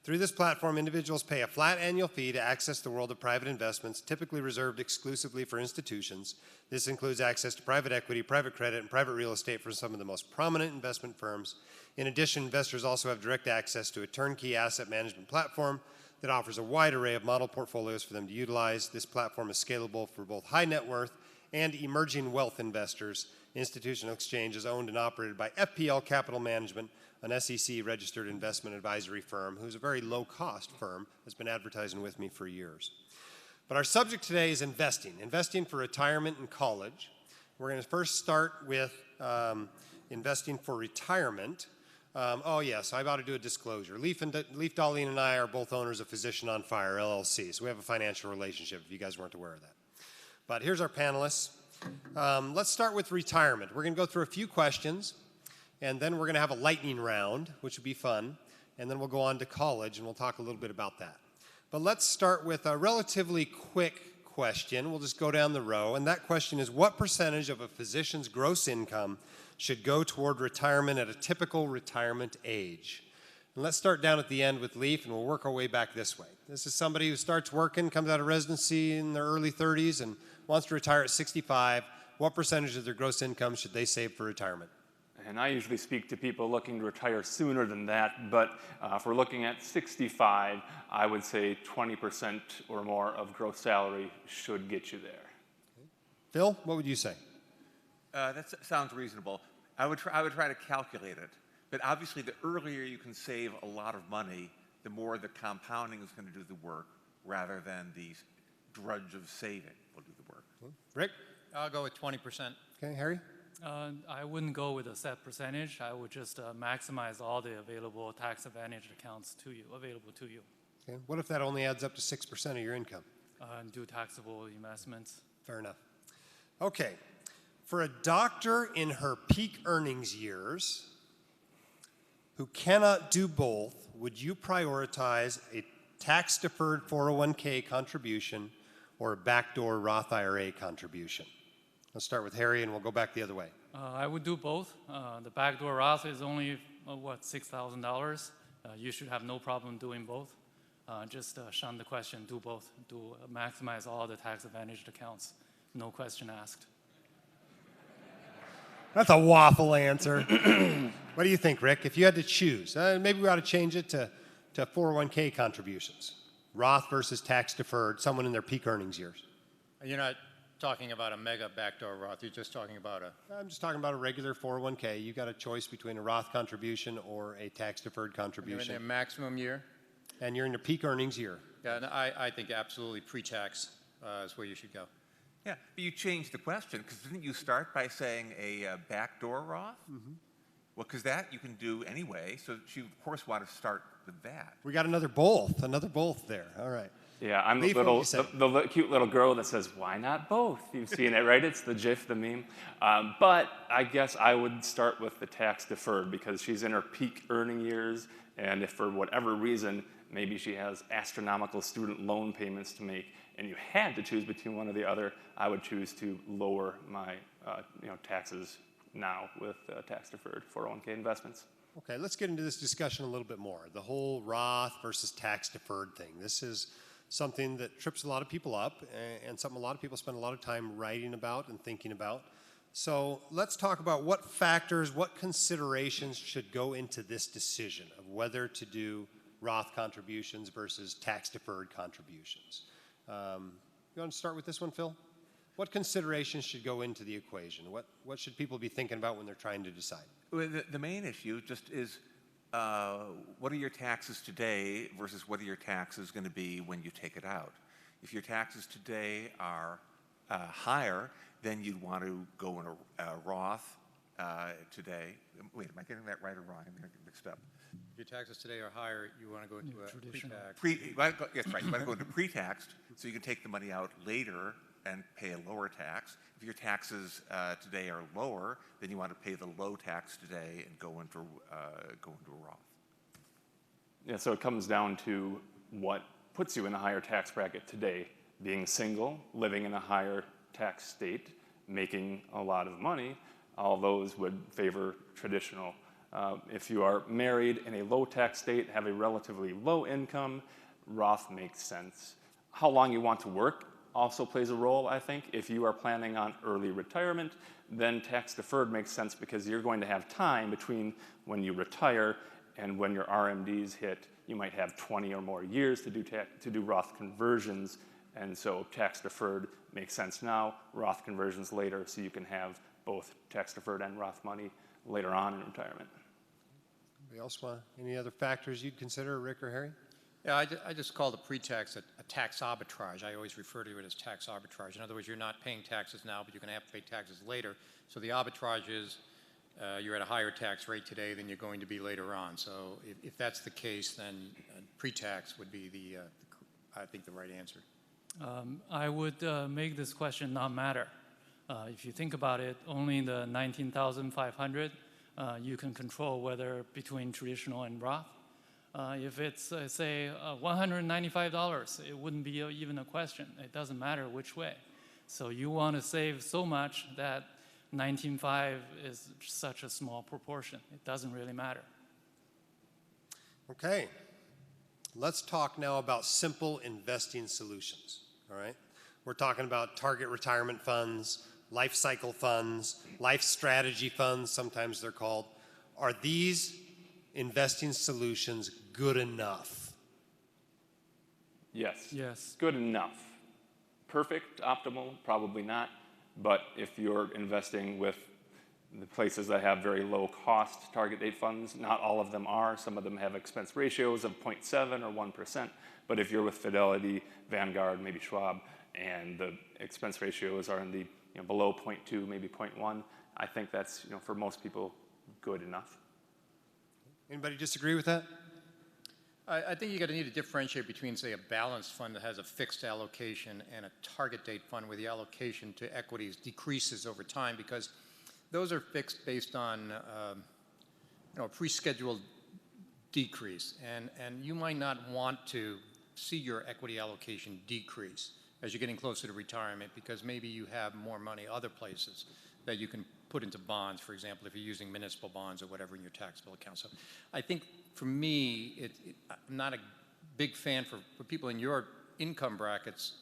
Through this platform, individuals pay a flat annual fee to access the world of private investments, typically reserved exclusively for institutions. This includes access to private equity, private credit, and private real estate from some of the most prominent investment firms. In addition, investors also have direct access to a turnkey asset management platform that offers a wide array of model portfolios for them to utilize. This platform is scalable for both high net worth and emerging wealth investors. Institutional Exchange is owned and operated by FPL Capital Management, an SEC-registered investment advisory firm who's a very low-cost firm, has been advertising with me for years. But our subject today is investing for retirement and college. We're going to first start with investing for retirement. Oh, yes, I ought to do a disclosure. Leif Dahleen and I are both owners of Physician on Fire, LLC, so we have a financial relationship, if you guys weren't aware of that. But here's our panelists. Let's start with retirement. We're going to go through a few questions, and then we're going to have a lightning round, which will be fun, and then we'll go on to college, and we'll talk a little bit about that. But let's start with a relatively quick question. We'll just go down the row, and that question is, what percentage of a physician's gross income should go toward retirement at a typical retirement age? And let's start down at the end with Leif, and we'll work our way back this way. This is somebody who starts working, comes out of residency in their early 30s, and wants to retire at 65. What percentage of their gross income should they save for retirement? And I usually speak to people looking to retire sooner than that, but if we're looking at 65, I would say 20% or more of gross salary should get you there. Phil, what would you say? That sounds reasonable. I would try to calculate it. But obviously, the earlier you can save a lot of money, the more the compounding is going to do the work rather than the drudge of saving will do the work. Rick? I'll go with 20%. Okay, Harry? I wouldn't go with a set percentage. I would just maximize all the available tax advantage accounts available to you. Okay. What if that only adds up to 6% of your income? And do taxable investments. Fair enough. Okay. For a doctor in her peak earnings years who cannot do both, would you prioritize a tax-deferred 401k contribution or a backdoor Roth IRA contribution? Let's start with Harry, and we'll go back the other way. I would do both. The backdoor Roth is only, $6,000. You should have no problem doing both. Just shun the question, do both. Maximize all the tax-advantaged accounts. No question asked. That's a waffle answer. What do you think, Rick? If you had to choose, maybe we ought to change it to 401k contributions. Roth versus tax-deferred, someone in their peak earnings years. You're not talking about a mega backdoor Roth. You're just talking about a. I'm just talking about a regular 401k. You've got a choice between a Roth contribution or a tax-deferred You're in contribution. their maximum year. And you're in your peak earnings year. Yeah, and I think absolutely pre-tax is where you should go. Yeah, but you changed the question, because didn't you start by saying a backdoor Roth? Mm-hmm. Well, because that you can do anyway, so you, of course, want to start with that. We got another both there. All right. Yeah, I'm Leaf, the what do little, you say? the cute little girl that says, "Why not both?" You've seen it, right? It's the GIF, the meme. But I guess I would start with the tax deferred because she's in her peak earning years, and if for whatever reason maybe she has astronomical student loan payments to make, and you had to choose between one or the other, I would choose to lower my taxes now with tax deferred 401k investments. Okay, let's get into this discussion a little bit more. The whole Roth versus tax deferred thing. This is something that trips a lot of people up and something a lot of people spend a lot of time writing about and thinking about. So let's talk about what factors, what considerations should go into this decision of whether to do Roth contributions versus tax deferred contributions. You want to start with this one, Phil? What considerations should go into the equation? What should people be thinking about when they're trying to decide? Well, the main issue just is what are your taxes today versus what are your taxes going to be when you take it out? If your taxes today are higher, then you'd want to go in a Roth today. Wait, am I getting that right or wrong? I'm getting mixed up. If your taxes today are higher, you want to go into a pre-tax. Yes, right. You want to go into pre-taxed, so you can take the money out later and pay a lower tax. If your taxes today are lower, then you want to pay the low tax today and go into a Roth. Yeah, so it comes down to what puts you in a higher tax bracket today. Being single, living in a higher tax state, making a lot of money, all those would favor traditional. If you are married in a low tax state, have a relatively low income, Roth makes sense. How long you want to work also plays a role, I think. If you are planning on early retirement, then tax deferred makes sense because you're going to have time between when you retire and when your RMDs hit. You might have 20 or more years to do Roth conversions, and so tax deferred makes sense now, Roth conversions later, so you can have both tax deferred and Roth money later on in retirement. Anybody else want any other factors you'd consider, Rick or Harry? Yeah, I just call the pre-tax a tax arbitrage. I always refer to it as tax arbitrage. In other words, you're not paying taxes now, but you're going to have to pay taxes later. So the arbitrage is you're at a higher tax rate today than you're going to be later on. So if that's the case, then pre-tax would be I think the right answer. I would make this question not matter. If you think about it, only the $19,500 you can control whether between traditional and Roth. If it's, say, $195, it wouldn't be even a question. It doesn't matter which way. So you want to save so much that $19,500 is such a small proportion. It doesn't really matter. Okay. Let's talk now about simple investing solutions, all right? We're talking about target retirement funds, life cycle funds, life strategy funds, sometimes they're called. Are these investing solutions good enough? Yes. Yes. Good enough. Perfect, optimal, probably not. But if you're investing with the places that have very low cost target date funds, not all of them are. Some of them have expense ratios of 0.7 or 1%. But if you're with Fidelity, Vanguard, maybe Schwab, and the expense ratios are in the below 0.2, maybe 0.1, I think that's for most people good enough. Anybody disagree with that? I think you're going to need to differentiate between, say, a balanced fund that has a fixed allocation and a target date fund where the allocation to equities decreases over time, because those are fixed based on a pre-scheduled decrease. And you might not want to see your equity allocation decrease as you're getting closer to retirement, because maybe you have more money other places that you can put into bonds, for example, if you're using municipal bonds or whatever in your taxable account. So I think for me, I'm not a big fan for people in your income brackets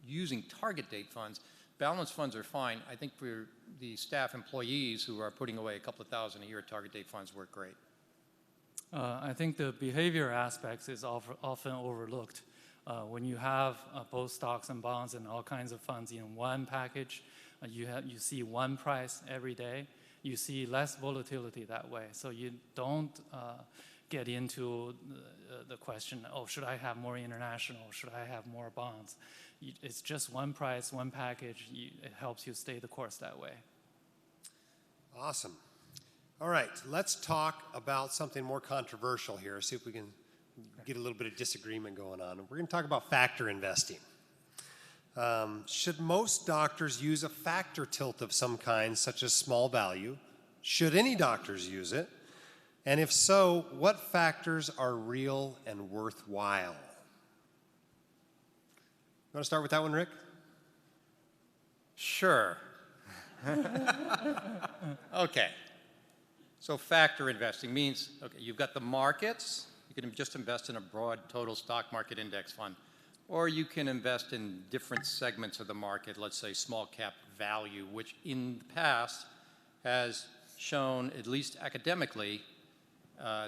using target date funds. Balanced funds are fine. I think for the staff employees who are putting away a couple of thousand a year, target date funds work great. I think the behavior aspects is often overlooked. When you have both stocks and bonds and all kinds of funds in one package, you see one price every day. You see less volatility that way. So you don't get into the question, oh, should I have more international? Should I have more bonds? It's just one price, one package. It helps you stay the course that way. Awesome. All right, let's talk about something more controversial here. See if we can get a little bit of disagreement going on. We're going to talk about factor investing. Should most doctors use a factor tilt of some kind, such as small value? Should any doctors use it? And if so, what factors are real and worthwhile? You want to start with that one, Rick? Sure. Okay. So factor investing means, okay, you've got the markets. You can just invest in a broad total stock market index fund. Or you can invest in different segments of the market, let's say small cap value, which in the past has shown, at least academically,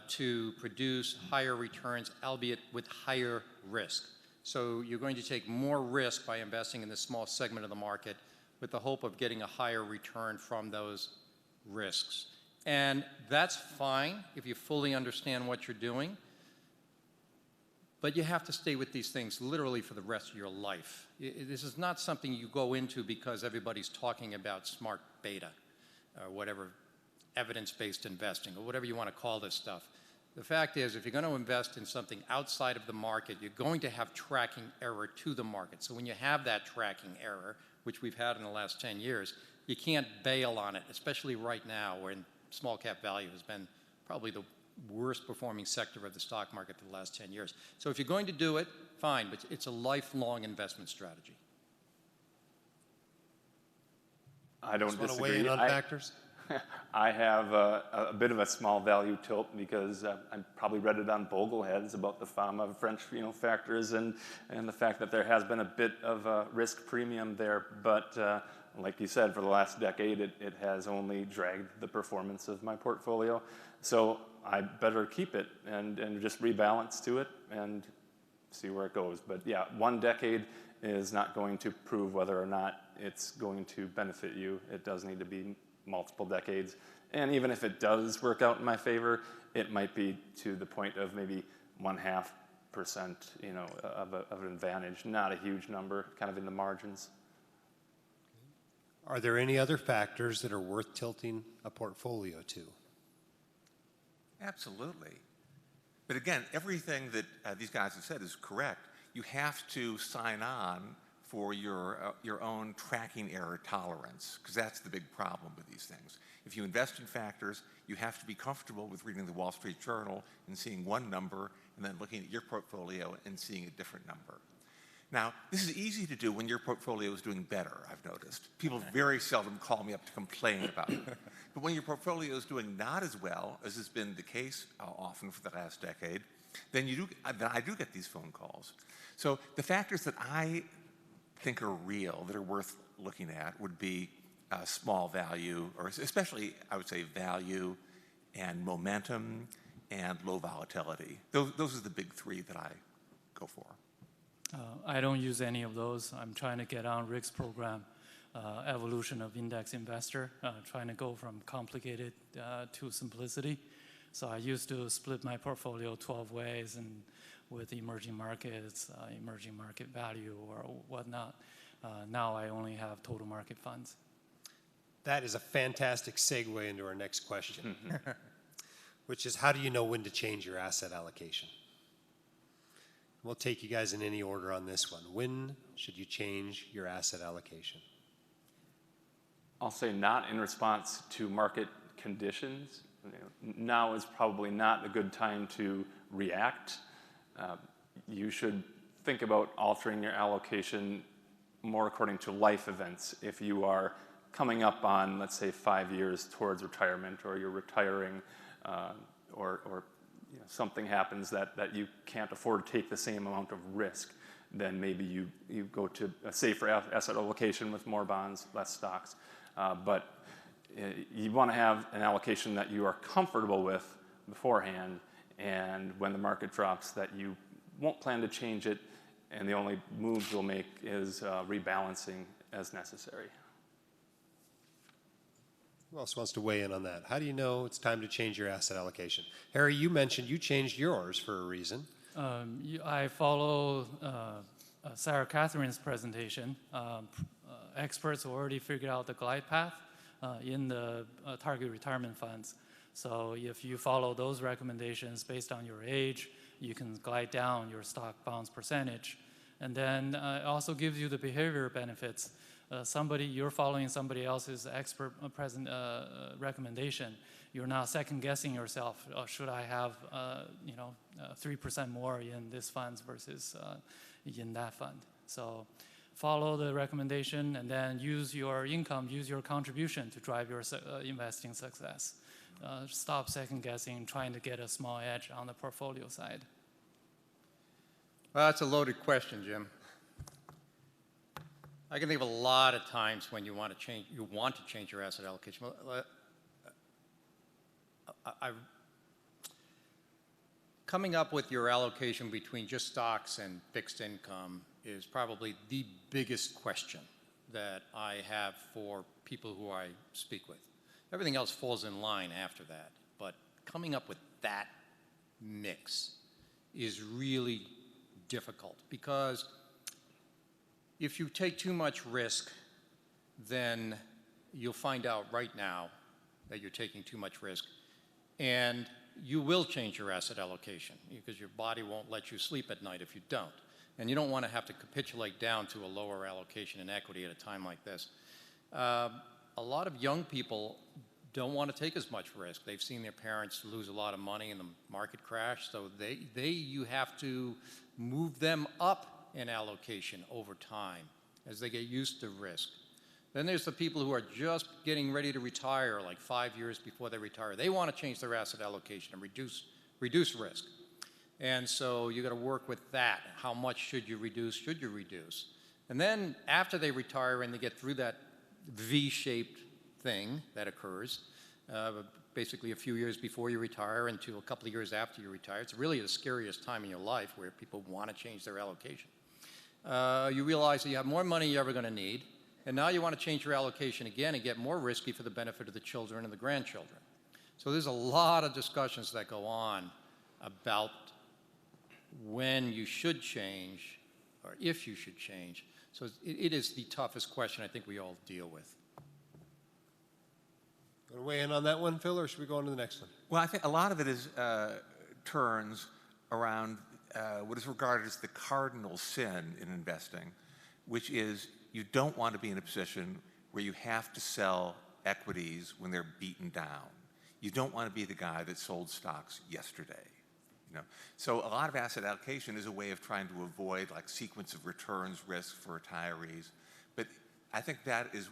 to produce higher returns, albeit with higher risk. So you're going to take more risk by investing in this small segment of the market with the hope of getting a higher return from those risks. And that's fine if you fully understand what you're doing. But you have to stay with these things literally for the rest of your life. This is not something you go into because everybody's talking about smart beta or whatever, evidence-based investing or whatever you want to call this stuff. The fact is, if you're going to invest in something outside of the market, you're going to have tracking error to the market. So when you have that tracking error, which we've had in the last 10 years, you can't bail on it, especially right now when small cap value has been probably the worst performing sector of the stock market for the last 10 years. So if you're going to do it, fine, but it's a lifelong investment strategy. I don't Just disagree. want to weigh in on factors? I have a bit of a small value tilt because I probably read it on Bogleheads about the FAMA French factors and the fact that there has been a bit of a risk premium there. But like you said, for the last decade, it has only dragged the performance of my portfolio. So I better keep it and just rebalance to it and see where it goes. But yeah, 1 decade is not going to prove whether or not it's going to benefit you. It does need to be multiple decades. And even if it does work out in my favor, it might be to the point of maybe 0.5%, of an advantage. Not a huge number, kind of in the margins. Are there any other factors that are worth tilting a portfolio to? Absolutely. But again, everything that these guys have said is correct. You have to sign on for your own tracking error tolerance, because that's the big problem with these things. If you invest in factors, you have to be comfortable with reading the Wall Street Journal and seeing one number and then looking at your portfolio and seeing a different number. Now, this is easy to do when your portfolio is doing better, I've noticed. People very seldom call me up to complain about it. But when your portfolio is doing not as well, as has been the case often for the last decade, then I do get these phone calls. So the factors that I think are real, that are worth looking at, would be small value, or especially, I would say, value and momentum and low volatility. Those are the big 3 that I go for. I don't use any of those. I'm trying to get on Rick's program, Evolution of Index Investor, trying to go from complicated to simplicity. So I used to split my portfolio 12 ways, and with emerging markets, emerging market value, or whatnot. Now I only have total market funds. That is a fantastic segue into our next question, which is, how do you know when to change your asset allocation? We'll take you guys in any order on this one. When should you change your asset allocation? I'll say not in response to market conditions. Now is probably not a good time to react. You should think about altering your allocation more according to life events. If you are coming up on, let's say, 5 years towards retirement, or you're retiring, or something happens that you can't afford to take the same amount of risk, then maybe you go to a safer asset allocation with more bonds, less stocks. But you want to have an allocation that you are comfortable with beforehand, and when the market drops, that you won't plan to change it and the only moves we'll make is rebalancing as necessary. Who else wants to weigh in on that? How do you know it's time to change your asset allocation? Harry, you mentioned you changed yours for a reason. I follow Sarah Catherine's presentation. Experts already figured out the glide path in the target retirement funds. So if you follow those recommendations based on your age, you can glide down your stock bonds percentage. And then it also gives you the behavior benefits. You're following somebody else's expert recommendation. You're not second guessing yourself. Should I have 3% more in this fund versus in that fund? So follow the recommendation and then use your income, use your contribution to drive your investing success. Stop second guessing, trying to get a small edge on the portfolio side. Well, that's a loaded question, Jim. I can think of a lot of times when you want to change your asset allocation. Coming up with your allocation between just stocks and fixed income is probably the biggest question that I have for people who I speak with. Everything else falls in line after that, but coming up with that mix is really difficult, because if you take too much risk, then you'll find out right now that you're taking too much risk, and you will change your asset allocation because your body won't let you sleep at night if you don't. And you don't want to have to capitulate down to a lower allocation in equity at a time like this. A lot of young people don't want to take as much risk. They've seen their parents lose a lot of money in the market crash, so you have to move them up in allocation over time as they get used to risk. Then there's the people who are just getting ready to retire, like 5 years before they retire. They want to change their asset allocation and reduce risk. And so you got to work with that. How much should you reduce? And then after they retire and they get through that V-shaped thing that occurs, basically a few years before you retire into a couple of years after you retire, it's really the scariest time in your life where people want to change their allocation. You realize that you have more money you're ever going to need, and now you want to change your allocation again and get more risky for the benefit of the children and the grandchildren. So there's a lot of discussions that go on about when you should change or if you should change. So it is the toughest question I think we all deal with. Want to weigh in on that one, Phil, or should we go on to the next one? Well, I think a lot of it is turns around what is regarded as the cardinal sin in investing, which is you don't want to be in a position where you have to sell equities when they're beaten down. You don't want to be the guy that sold stocks yesterday. So a lot of asset allocation is a way of trying to avoid like sequence of returns risk for retirees. But I think that is,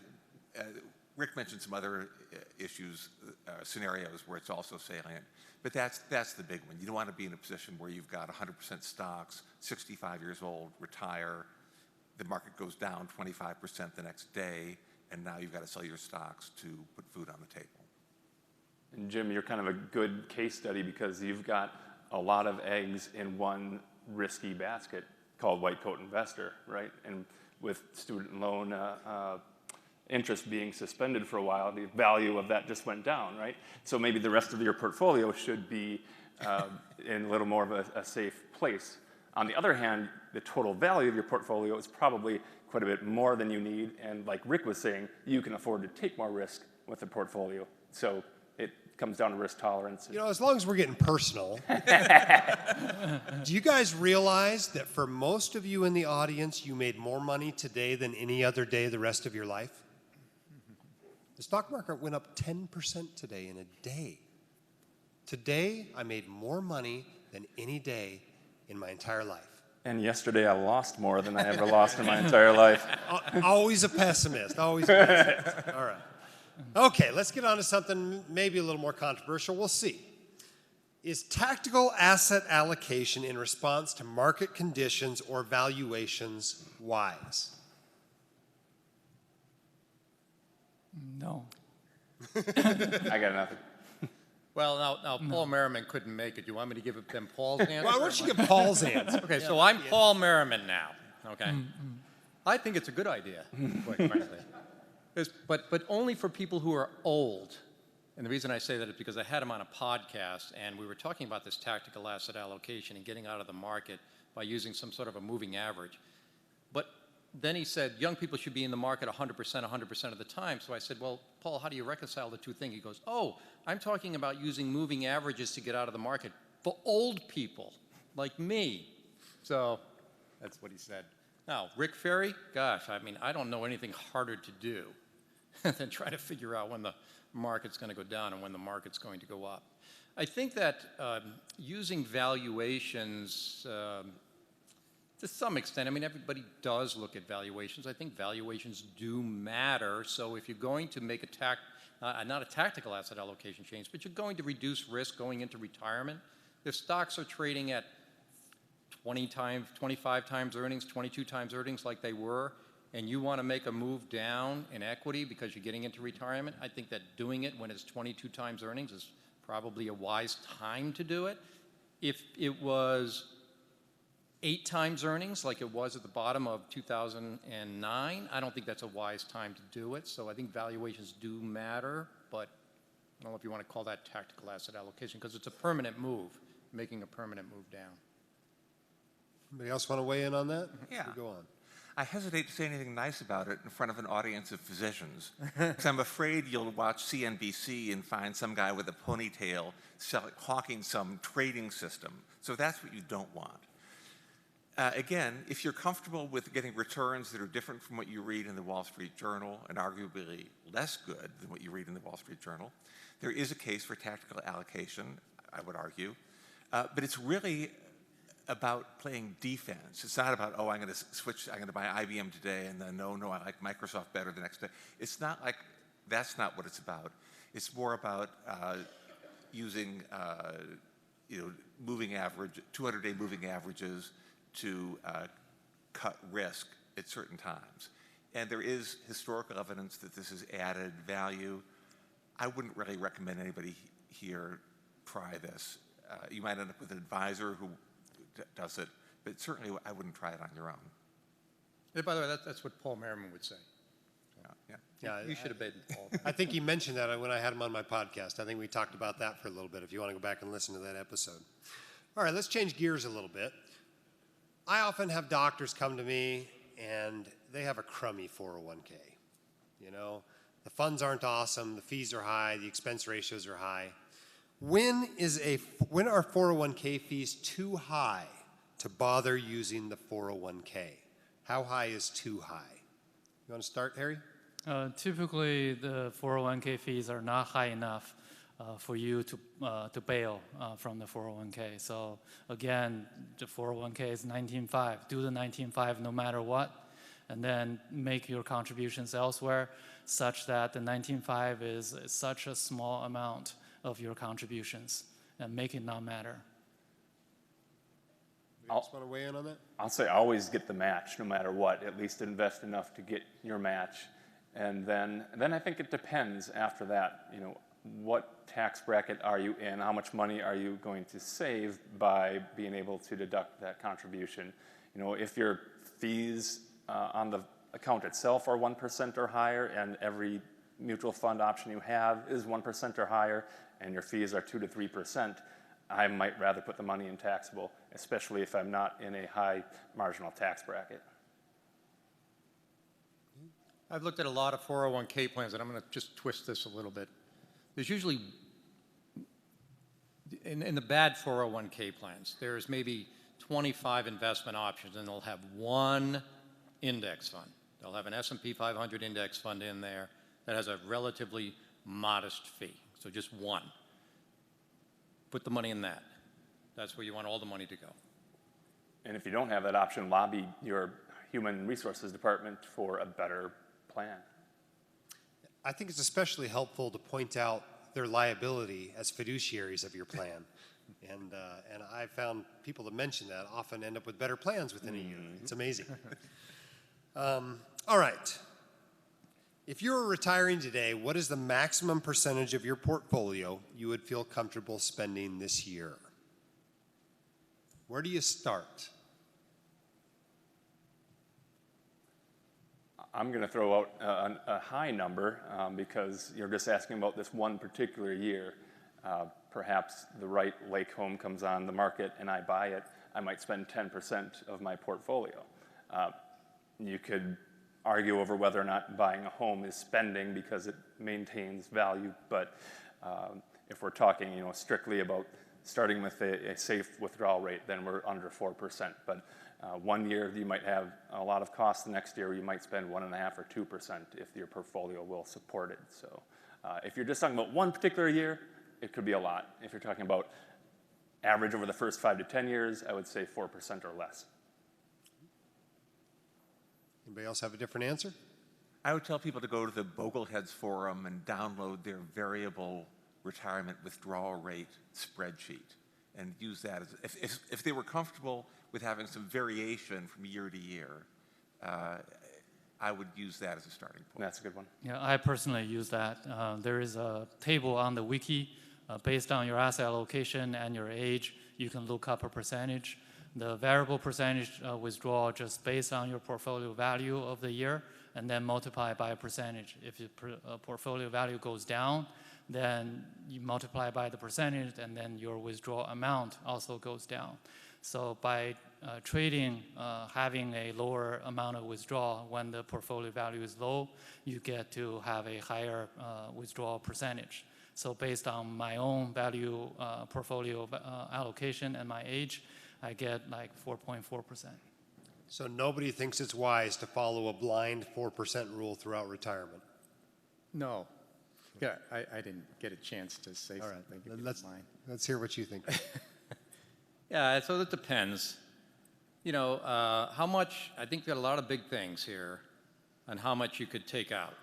Rick mentioned some other issues, scenarios where it's also salient. But that's the big one. You don't want to be in a position where you've got 100% stocks, 65 years old, retire, the market goes down 25% the next day, and now you've got to sell your stocks to put food on the table. And Jim, you're kind of a good case study because you've got a lot of eggs in one risky basket called White Coat Investor, right? And with student loan interest being suspended for a while, the value of that just went down, right? So maybe the rest of your portfolio should be in a little more of a safe place. On the other hand, the total value of your portfolio is probably quite a bit more than you need, and like Rick was saying, you can afford to take more risk with the portfolio. So it comes down to risk tolerance. As long as we're getting personal, do you guys realize that for most of you in the audience, you made more money today than any other day the rest of your life? The stock market went up 10% today in a day. Today, I made more money than any day in my entire life. And yesterday, I lost more than I ever lost in my entire life. Always a pessimist, always a pessimist. All right. Okay, let's get on to something maybe a little more controversial. We'll see. Is tactical asset allocation in response to market conditions or valuations wise? No. I got nothing. Well, now Paul Merriman couldn't make it. You want me to give them Paul's answer? Why don't you give Paul's answer? Okay, so I'm Paul Merriman now, okay? I think it's a good idea, quite frankly. But only for people who are old. And the reason I say that is because I had him on a podcast, and we were talking about this tactical asset allocation and getting out of the market by using some sort of a moving average. But then he said, young people should be in the market 100% of the time. So I said, well, Paul, how do you reconcile the two things? He goes, oh, I'm talking about using moving averages to get out of the market for old people like me. So that's what he said. Now, Rick Ferry, gosh, I mean, I don't know anything harder to do than try to figure out when the market's going to go down and when the market's going to go up. I think that using valuations to some extent, I mean, everybody does look at valuations. I think valuations do matter. So if you're going to make not a tactical asset allocation change, but you're going to reduce risk going into retirement, if stocks are trading at 20 times, 25 times earnings, 22 times earnings like they were, and you want to make a move down in equity because you're getting into retirement, I think that doing it when it's 22 times earnings is probably a wise time to do it. If it was 8 times earnings like it was at the bottom of 2009, I don't think that's a wise time to do it. So I think valuations do matter, but I don't know if you want to call that tactical asset allocation because it's a permanent move, making a permanent move down. Anybody else want to weigh in on that? Yeah. Go on. I hesitate to say anything nice about it in front of an audience of physicians, because I'm afraid you'll watch CNBC and find some guy with a ponytail hawking some trading system. So that's what you don't want. Again, if you're comfortable with getting returns that are different from what you read in the Wall Street Journal and arguably less good than what you read in the Wall Street Journal, there is a case for tactical allocation, I would argue. But it's really about playing defense. It's not about, oh, I'm going to buy IBM today, and then, no, I like Microsoft better the next day. It's not like, that's not what it's about. It's more about using, moving average, 200-day moving averages to cut risk at certain times. And there is historical evidence that this has added value. I wouldn't really recommend anybody here try this. You might end up with an advisor who does it, but certainly I wouldn't try it on your own. Yeah, by the way, that's what Paul Merriman would say. Yeah, you should have been Paul. I think he mentioned that when I had him on my podcast. I think we talked about that for a little bit if you want to go back and listen to that episode. All right, let's change gears a little bit. I often have doctors come to me and they have a crummy 401k. You know, the funds aren't awesome, the fees are high, the expense ratios are high. When are 401k fees too high to bother using the 401k? How high is too high? You want to start, Harry? Typically, the 401k fees are not high enough for you to bail from the 401k. So again, the 401k is 19.5. Do the 19.5 no matter what, and then make your contributions elsewhere such that the 19.5 is such a small amount of your contributions, and make it not matter. You just want to weigh in on that? I'll say always get the match no matter what, at least invest enough to get your match. And then I think it depends after that, what tax bracket are you in, how much money are you going to save by being able to deduct that contribution. If your fees on the account itself are 1% or higher and every mutual fund option you have is 1% or higher and your fees are 2 to 3%, I might rather put the money in taxable, especially if I'm not in a high marginal tax bracket. I've looked at a lot of 401k plans, and I'm going to just twist this a little bit. There's usually, in the bad 401k plans, there's maybe 25 investment options, and they'll have one index fund. They'll have an S&P 500 index fund in there that has a relatively modest fee, so just one. Put the money in that. That's where you want all the money to go. And if you don't have that option, lobby your human resources department for a better plan. I think it's especially helpful to point out their liability as fiduciaries of your plan. And I found people that mention that often end up with better plans within a year. It's amazing. All right. If you were retiring today, what is the maximum percentage of your portfolio you would feel comfortable spending this year? Where do you start? I'm going to throw out a high number because you're just asking about this one particular year. Perhaps the right lake home comes on the market and I buy it, I might spend 10% of my portfolio. You could argue over whether or not buying a home is spending because it maintains value, but if we're talking, strictly about starting with a safe withdrawal rate, then we're under 4%. But 1 year you might have a lot of costs. The next year you might spend 1.5 or 2% if your portfolio will support it. So if you're just talking about one particular year, it could be a lot. If you're talking about average over the first 5 to 10 years, I would say 4% or less. Anybody else have a different answer? I would tell people to go to the Bogleheads forum and download their variable retirement withdrawal rate spreadsheet and use that as, if they were comfortable with having some variation from year to year, I would use that as a starting point. That's a good one. Yeah, I personally use that. There is a table on the wiki based on your asset allocation and your age. You can look up a percentage. The variable percentage withdrawal just based on your portfolio value of the year and then multiply by a percentage. If your portfolio value goes down, then you multiply by the percentage and then your withdrawal amount also goes down. So by trading, having a lower amount of withdrawal when the portfolio value is low, you get to have a higher withdrawal percentage. So based on my own value portfolio allocation and my age, I get like 4.4%. So nobody thinks it's wise to follow a blind 4% rule throughout retirement? No. Yeah, I didn't get a chance to say All right. something. Let's hear what you think. Yeah, so it depends. How much, I think there are a lot of big things here on how much you could take out.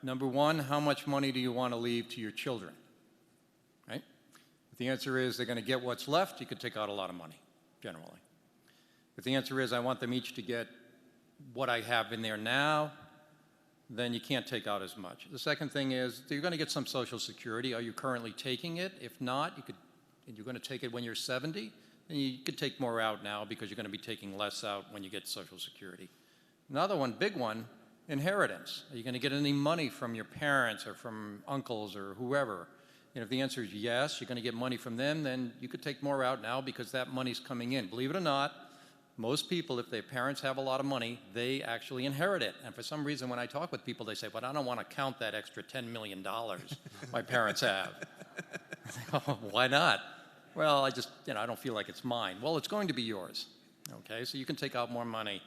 Number one, how much money do you want to leave to your children? Right? If the answer is they're going to get what's left, you could take out a lot of money, generally. If the answer is I want them each to get what I have in there now, then you can't take out as much. The second thing is you're going to get some Social Security. Are you currently taking it? If not, and you're going to take it when you're 70, then you could take more out now because you're going to be taking less out when you get Social Security. Another one, big one, inheritance. Are you going to get any money from your parents or from uncles or whoever? And if the answer is yes, you're going to get money from them, then you could take more out now because that money's coming in. Believe it or not, most people, if their parents have a lot of money, they actually inherit it. And for some reason, when I talk with people, they say, but I don't want to count that extra $10 million my parents have. Oh, why not? Well, I don't feel like it's mine. Well, it's going to be yours. Okay, so you can take out more money.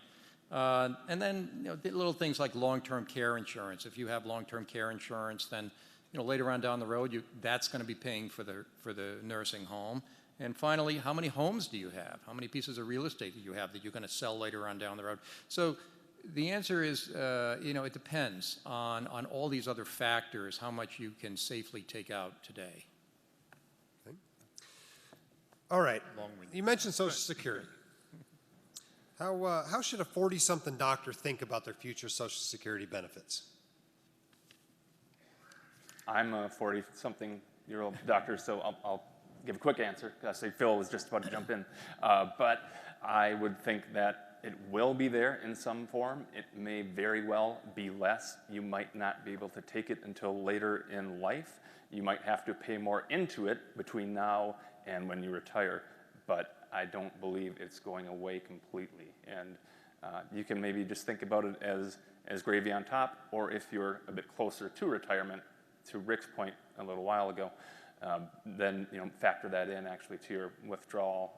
And then, little things like long-term care insurance. If you have long-term care insurance, then, later on down the road, that's going to be paying for the nursing home. And finally, how many homes do you have? How many pieces of real estate do you have that you're going to sell later on down the road? So the answer is, it depends on all these other factors, how much you can safely take out today. Okay. All right. You mentioned Social Security. How should a 40-something doctor think about their future Social Security benefits? I'm a 40-something-year-old doctor, so I'll give a quick answer. I say Phil was just about to jump in. But I would think that it will be there in some form. It may very well be less. You might not be able to take it until later in life. You might have to pay more into it between now and when you retire. But I don't believe it's going away completely. And you can maybe just think about it as gravy on top, or if you're a bit closer to retirement, to Rick's point a little while ago, then factor that in actually to your withdrawal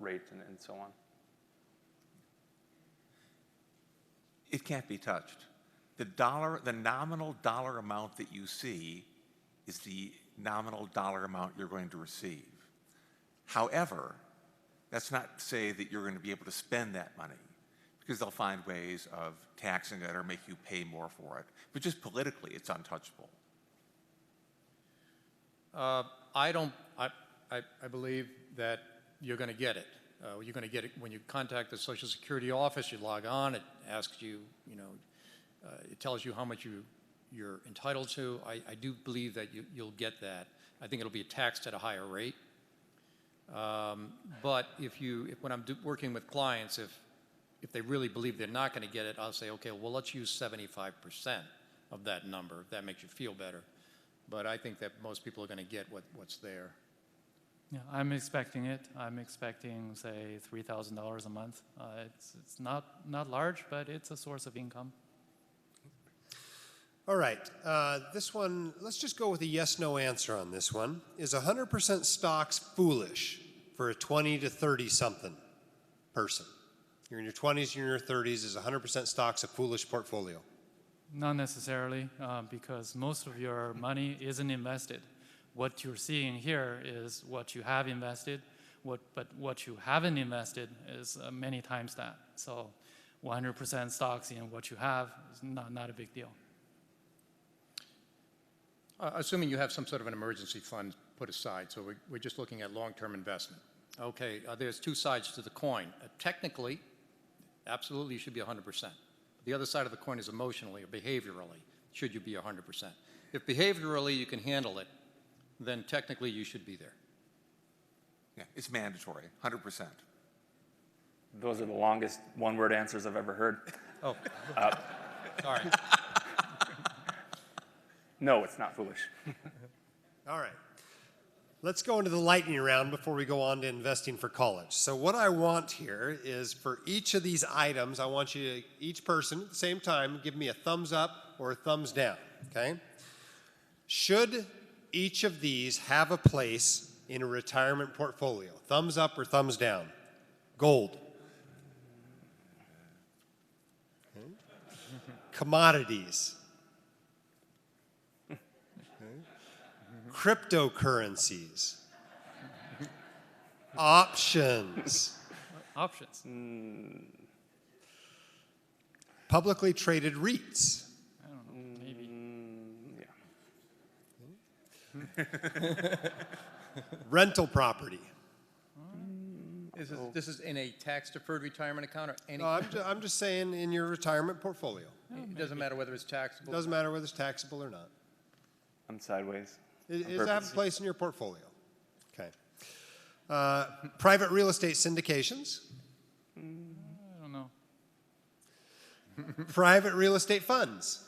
rate and so on. It can't be touched. The nominal dollar amount that you see is the nominal dollar amount you're going to receive. However, that's not to say that you're going to be able to spend that money, because they'll find ways of taxing it or make you pay more for it. But just politically, it's untouchable. I believe that you're going to get it. You're going to get it when you contact the Social Security office. You log on. It asks you, it tells you how much you're entitled to. I do believe that you'll get that. I think it'll be taxed at a higher rate. But when I'm working with clients, if they really believe they're not going to get it, I'll say, okay, well, let's use 75% of that number, if that makes you feel better. But I think that most people are going to get what's there. Yeah, I'm expecting it. I'm expecting, say, $3,000 a month. It's not large, but it's a source of income. All right, this one, let's just go with a yes/no answer on this one. Is 100% stocks foolish for a 20 to 30-something person? You're in your 20s, you're in your 30s, is 100% stocks a foolish portfolio? Not necessarily, because most of your money isn't invested. What you're seeing here is what you have invested, but what you haven't invested is many times that. So 100% stocks in what you have is not a big deal. Assuming you have some sort of an emergency fund put aside, so we're just looking at long-term investment. Okay, there's two sides to the coin. Technically, absolutely you should be 100%. The other side of the coin is emotionally or behaviorally, should you be 100%. If behaviorally you can handle it, then technically you should be there. Yeah, it's mandatory, 100%. Those are the longest one-word answers I've ever heard. Oh, sorry. No, it's not foolish. All right. Let's go into the lightning round before we go on to investing for college. So what I want here is for each of these items, I want you to, each person at the same time, give me a thumbs up or a thumbs down, okay? Should each of these have a place in a retirement portfolio? Thumbs up or thumbs down? Gold. Okay. Commodities. Cryptocurrencies. Options. Options. Publicly traded REITs. I don't know, Yeah. Rental property. This is in a tax-deferred retirement account or any? No, I'm just saying in your retirement portfolio. It doesn't matter whether it's taxable. Doesn't matter whether it's taxable or not. I'm sideways. Does it have a place in your portfolio? Okay. Private real estate syndications. I don't know. Private real estate funds.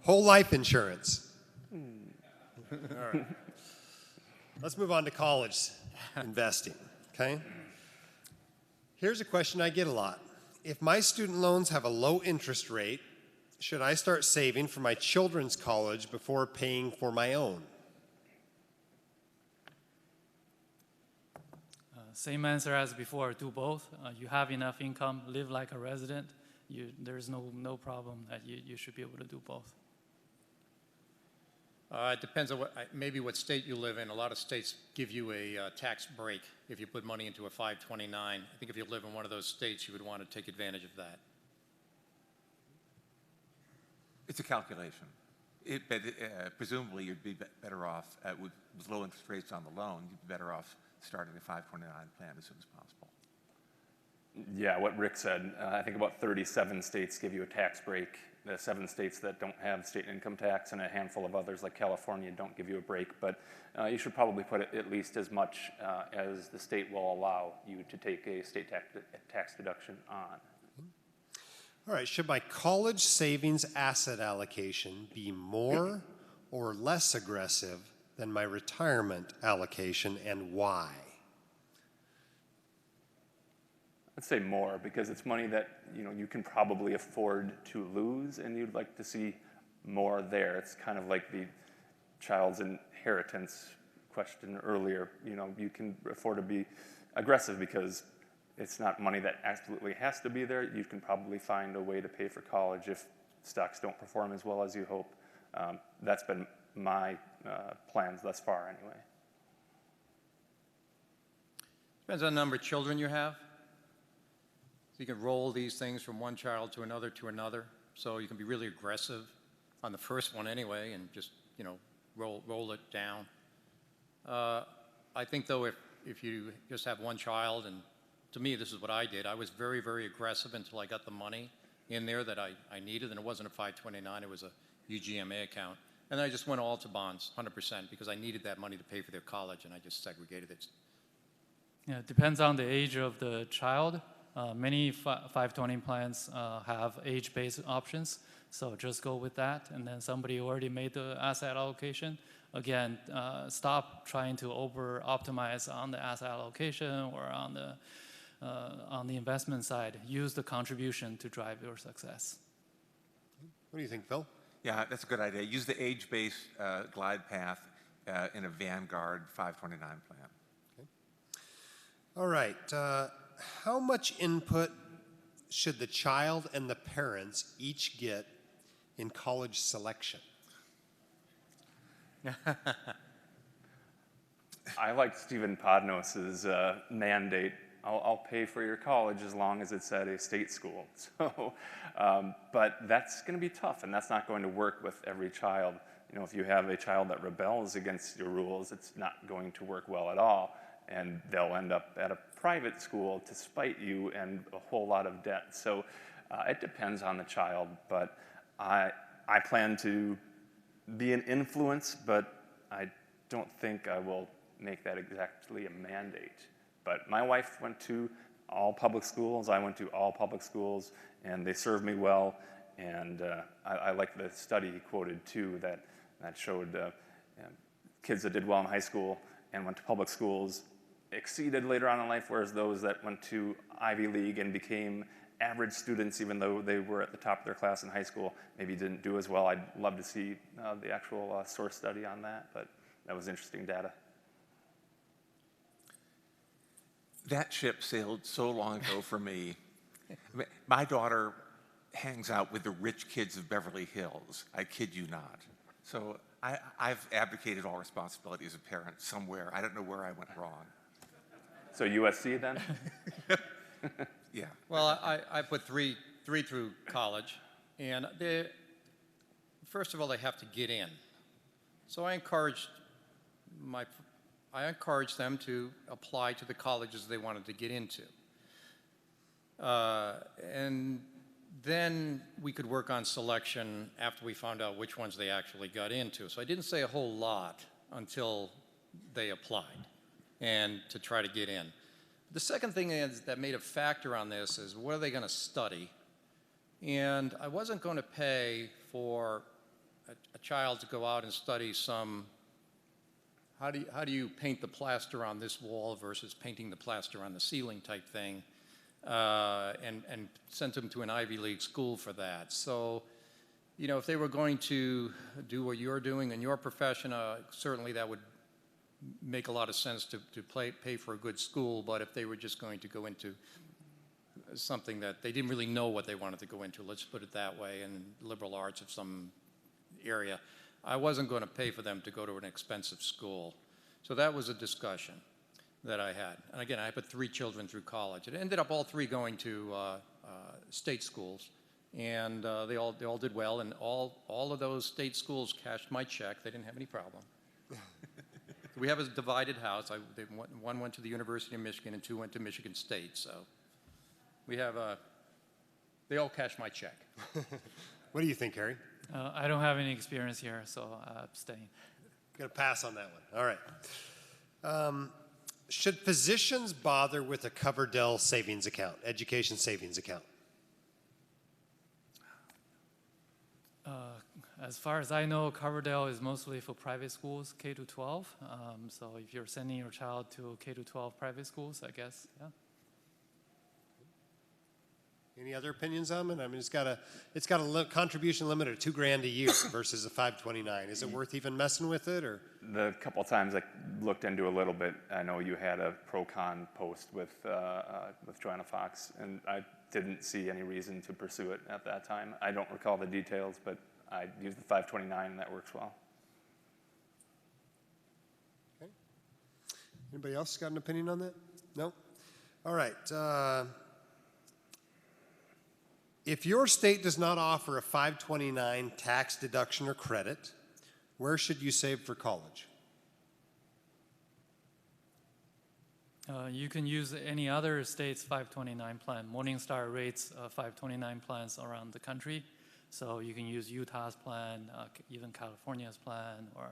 Whole life insurance. All right. Let's move on to college investing, okay? Here's a question I get a lot. If my student loans have a low interest rate, should I start saving for my children's college before paying for my own? Same answer as before, do both. You have enough income, live like a resident. There's no problem that you should be able to do both. It depends on maybe what state you live in. A lot of states give you a tax break if you put money into a 529. I think if you live in one of those states, you would want to take advantage of that. It's a calculation. But presumably you'd be better off, with low interest rates on the loan, you'd be better off starting the 529 plan as soon as possible. Yeah, what Rick said, I think about 37 states give you a tax break. The 7 states that don't have state income tax and a handful of others like California don't give you a break, but you should probably put at least as much as the state will allow you to take a state tax deduction on. All right, should my college savings asset allocation be more or less aggressive than my retirement allocation, and why? I'd say more, because it's money that you can probably afford to lose, and you'd like to see more there. It's kind of like the child's inheritance question earlier. You can afford to be aggressive because it's not money that absolutely has to be there. You can probably find a way to pay for college if stocks don't perform as well as you hope. That's been my plans thus far anyway. Depends on the number of children you have. So you can roll these things from one child to another to another. So you can be really aggressive on the first one anyway and just, roll it down. I think though if you just have one child and to me, this is what I did. I was very, very aggressive until I got the money in there that I needed, and it wasn't a 529, it was a UGMA account. And then I just went all to bonds, 100%, because I needed that money to pay for their college, and I just segregated it. Yeah, it depends on the age of the child. Many 520 plans have age-based options, so just go with that. And then somebody already made the asset allocation. Again, stop trying to over-optimize on the asset allocation or on the investment side. Use the contribution to drive your success. What do you think, Phil? Yeah, that's a good idea. Use the age-based glide path in a Vanguard 529 plan. Okay. All right. How much input should the child and the parents each get in college selection? I like Stephen Podnos's mandate. I'll pay for your college as long as it's at a state school. So, but that's going to be tough, and that's not going to work with every child. You know, if you have a child that rebels against your rules, it's not going to work well at all, and they'll end up at a private school to spite you and a whole lot of debt. So it depends on the child, but I plan to be an influence, but I don't think I will make that exactly a mandate. But my wife went to all public schools, I went to all public schools, and they served me well. And I like the study he quoted too, that showed kids that did well in high school and went to public schools exceeded later on in life, whereas those that went to Ivy League and became average students, even though they were at the top of their class in high school, maybe didn't do as well. I'd love to see the actual source study on that, but that was interesting data. That ship sailed so long ago for me. My daughter hangs out with the rich kids of Beverly Hills. I kid you not. So I've abdicated all responsibility as a parent somewhere. I don't know where I went wrong. So USC then? Yeah. Well, I put three through college, and first of all, they have to get in. So I encouraged them to apply to the colleges they wanted to get into. And then we could work on selection after we found out which ones they actually got into. So I didn't say a whole lot until they applied and to try to get in. The second thing that made a factor on this is what are they going to study? And I wasn't going to pay for a child to go out and study some how do you paint the plaster on this wall versus painting the plaster on the ceiling type thing, and sent them to an Ivy League school for that. So, you know, if they were going to do what you're doing in your profession, certainly that would make a lot of sense to pay for a good school. But if they were just going to go into something that they didn't really know what they wanted to go into, let's put it that way, in liberal arts of some area, I wasn't going to pay for them to go to an expensive school. So that was a discussion that I had. And again, I put 3 children through college. It ended up all 3 going to state schools, and they all did well. And all of those state schools cashed my check. They didn't have any problem. We have a divided house. One went to the University of Michigan, and 2 went to Michigan State. So we have they all cashed my check. What do you think, Harry? I don't have any experience here, so I'm abstaining. Going to pass on that one. All right. Should physicians bother with a Coverdell savings account, education savings account? As far as I know, Coverdell is mostly for private schools, K to 12. So if you're sending your child to K to 12 private schools, I guess, yeah. Any other opinions on it? I mean, it's got a contribution limit of $2,000 a year versus a 529. Is it worth even messing with it, or? The couple of times I looked into a little bit, I know you had a pro-con post with Joanna Fox, and I didn't see any reason to pursue it at that time. I don't recall the details, but I used the 529, and that works well. Okay. Anybody else got an opinion on that? No? All right. If your state does not offer a 529 tax deduction or credit, where should you save for college? You can use any other state's 529 plan. Morningstar rates 529 plans around the country. So you can use Utah's plan, even California's plan, or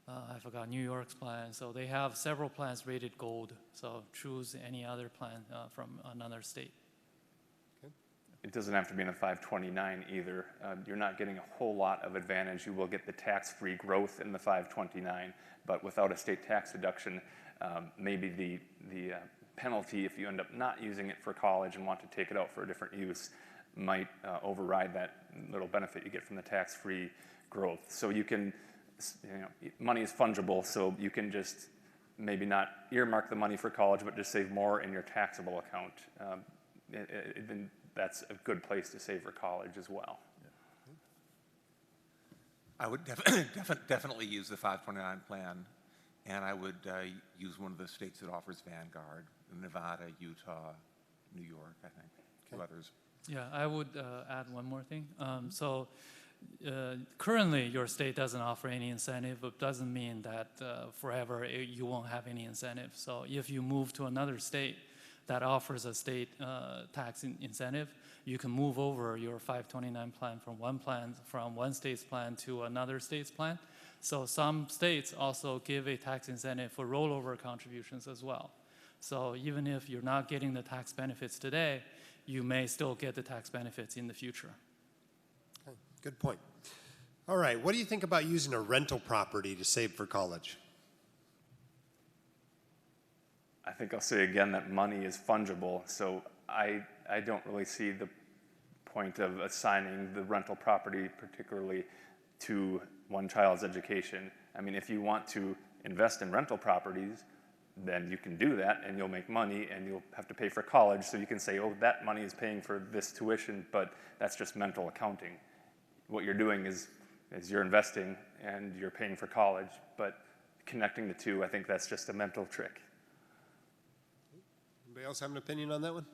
I forgot New York's plan. So they have several plans rated gold. So choose any other plan from another state. It doesn't have to be in a 529 either. You're not getting a whole lot of advantage. You will get the tax-free growth in the 529, but without a state tax deduction, maybe the penalty if you end up not using it for college and want to take it out for a different use might override that little benefit you get from the tax-free growth. So you can, money is fungible, so you can just maybe not earmark the money for college, but just save more in your taxable account. Then that's a good place to save for college as well. I would definitely use the 529 plan, and I would use one of the states that offers Vanguard: Nevada, Utah, New York, I think, two others. Yeah, I would add one more thing. Currently, your state doesn't offer any incentive, but doesn't mean that forever you won't have any incentive. So if you move to another state that offers a state tax incentive, you can move over your 529 plan from one state's plan to another state's plan. So some states also give a tax incentive for rollover contributions as well. So even if you're not getting the tax benefits today, you may still get the tax benefits in the future. Okay, good point. All right, what do you think about using a rental property to save for college? I think I'll say again that money is fungible, so I don't really see the point of assigning the rental property particularly to one child's education. I mean, if you want to invest in rental properties, then you can do that and you'll make money and you'll have to pay for college, so you can say, oh, that money is paying for this tuition, but that's just mental accounting. What you're doing is you're investing and you're paying for college, but connecting the two, I think that's just a mental trick. Anybody else have an opinion on that one?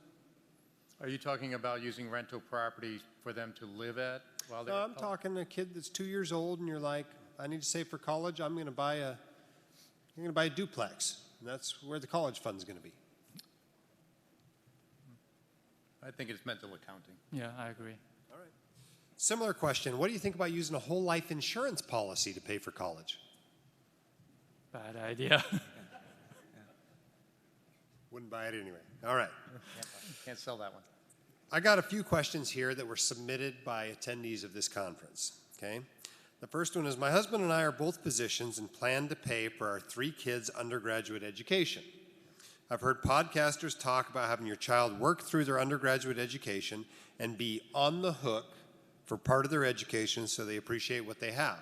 Are you talking about using rental property for them to live at while they're No, at I'm college? talking a kid that's 2 years old and you're like, I need to save for college, you're going to buy a duplex. And that's where the college fund's going to be. I think it's mental accounting. Yeah, I agree. All right. Similar question. What do you think about using a whole life insurance policy to pay for college? Bad idea. Wouldn't buy it anyway. All right. Can't sell that one. I got a few questions here that were submitted by attendees of this conference. Okay. The first one is, my husband and I are both physicians and plan to pay for our 3 kids' undergraduate education. I've heard podcasters talk about having your child work through their undergraduate education and be on the hook for part of their education so they appreciate what they have.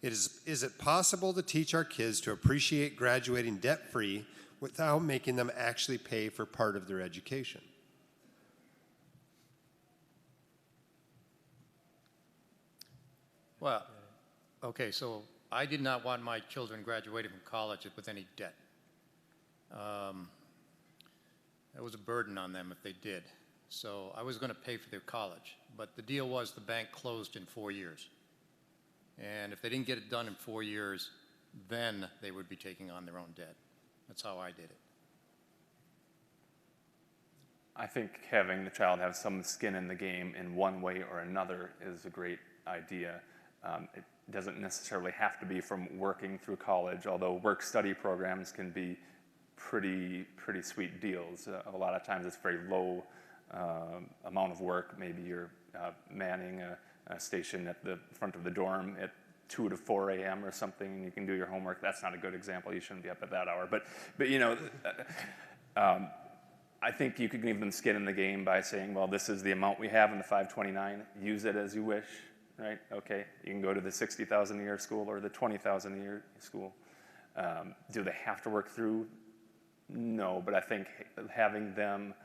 Is it possible to teach our kids to appreciate graduating debt-free without making them actually pay for part of their education? Well, okay, so I did not want my children graduating from college with any debt. That was a burden on them if they did. So I was going to pay for their college. But the deal was the bank closed in 4 years. And if they didn't get it done in 4 years, then they would be taking on their own debt. That's how I did it. I think having the child have some skin in the game in one way or another is a great idea. It doesn't necessarily have to be from working through college, although work-study programs can be pretty sweet deals. A lot of times it's very low amount of work. Maybe you're manning a station at the front of the dorm at 2 to 4 a.m. or something, and you can do your homework. That's not a good example. You shouldn't be up at that hour. But you know, I think you could give them skin in the game by saying, well, this is the amount we have in the 529. Use it as you wish, right? Okay, you can go to the 60,000 a year school or the 20,000 a year school. Do they have to work through? No, but I think having them,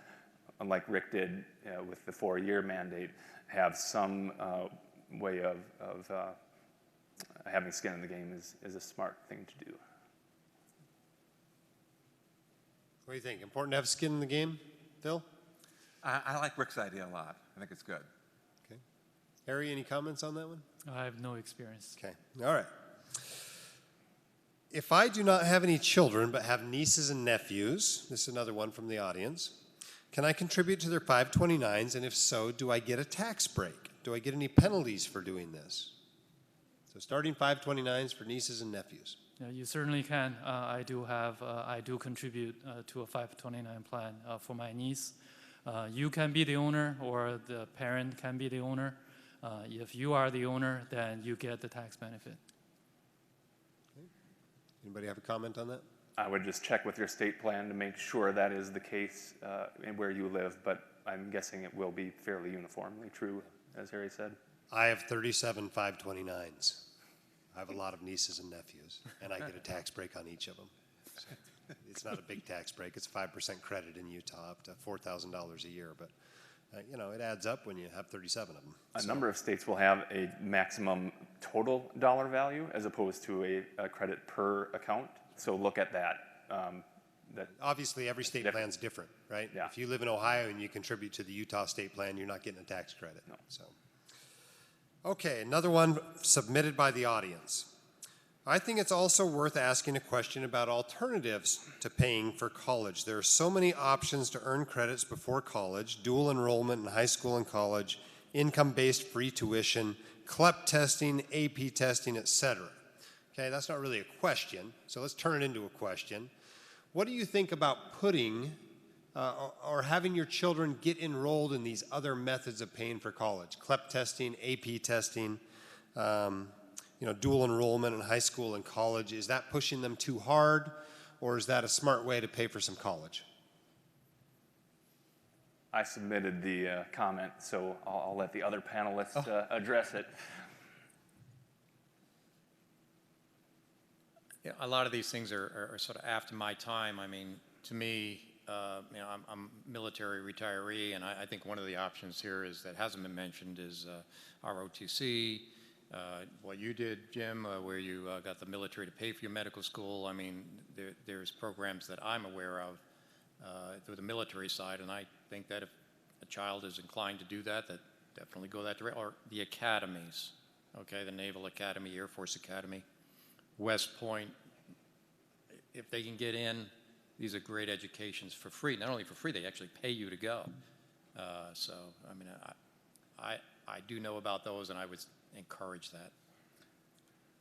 like Rick did with the 4-year mandate, have some way of having skin in the game is a smart thing to do. What do you think? Important to have skin in the game, Phil? I like Rick's idea a lot. I think it's good. Okay. Harry, any comments on that one? I have no experience. Okay. All right. If I do not have any children but have nieces and nephews, this is another one from the audience, can I contribute to their 529s? And if so, do I get a tax break? Do I get any penalties for doing this? So starting 529s for nieces and nephews. Yeah, you certainly can. I do contribute to a 529 plan for my niece. You can be the owner, or the parent can be the owner. If you are the owner, then you get the tax benefit. Okay. Anybody have a comment on that? I would just check with your state plan to make sure that is the case where you live, but I'm guessing it will be fairly uniformly true, as Harry said. I have 37 529s. I have a lot of nieces and nephews, and I get a tax break on each of them. So it's not a big tax break. It's 5% credit in Utah, up to $4,000 a year. But, you know, it adds up when you have 37 of them. A number of states will have a maximum total dollar value as opposed to a credit per account. So look at that. Obviously, every state plan's different, right? Yeah. If you live in Ohio and you contribute to the Utah state plan, you're not getting a tax credit. No. So. Okay, another one submitted by the audience. I think it's also worth asking a question about alternatives to paying for college. There are so many options to earn credits before college: dual enrollment in high school and college, income-based free tuition, CLEP testing, AP testing, etc. Okay, that's not really a question, so let's turn it into a question. What do you think about putting or having your children get enrolled in these other methods of paying for college? CLEP testing, AP testing, dual enrollment in high school and college. Is that pushing them too hard, or is that a smart way to pay for some college? I submitted the comment, so I'll let the other panelists address it. Yeah, a lot of these things are sort of after my time. I mean, to me, I'm a military retiree, and I think one of the options here is that hasn't been mentioned is ROTC, what you did, Jim, where you got the military to pay for your medical school. I mean, there's programs that I'm aware of through the military side, and I think that if a child is inclined to do that, that definitely go that direction. Or the academies, okay, the Naval Academy, Air Force Academy, West Point. If they can get in, these are great educations for free. Not only for free, they actually pay you to go. So, I mean, I do know about those, and I would encourage that.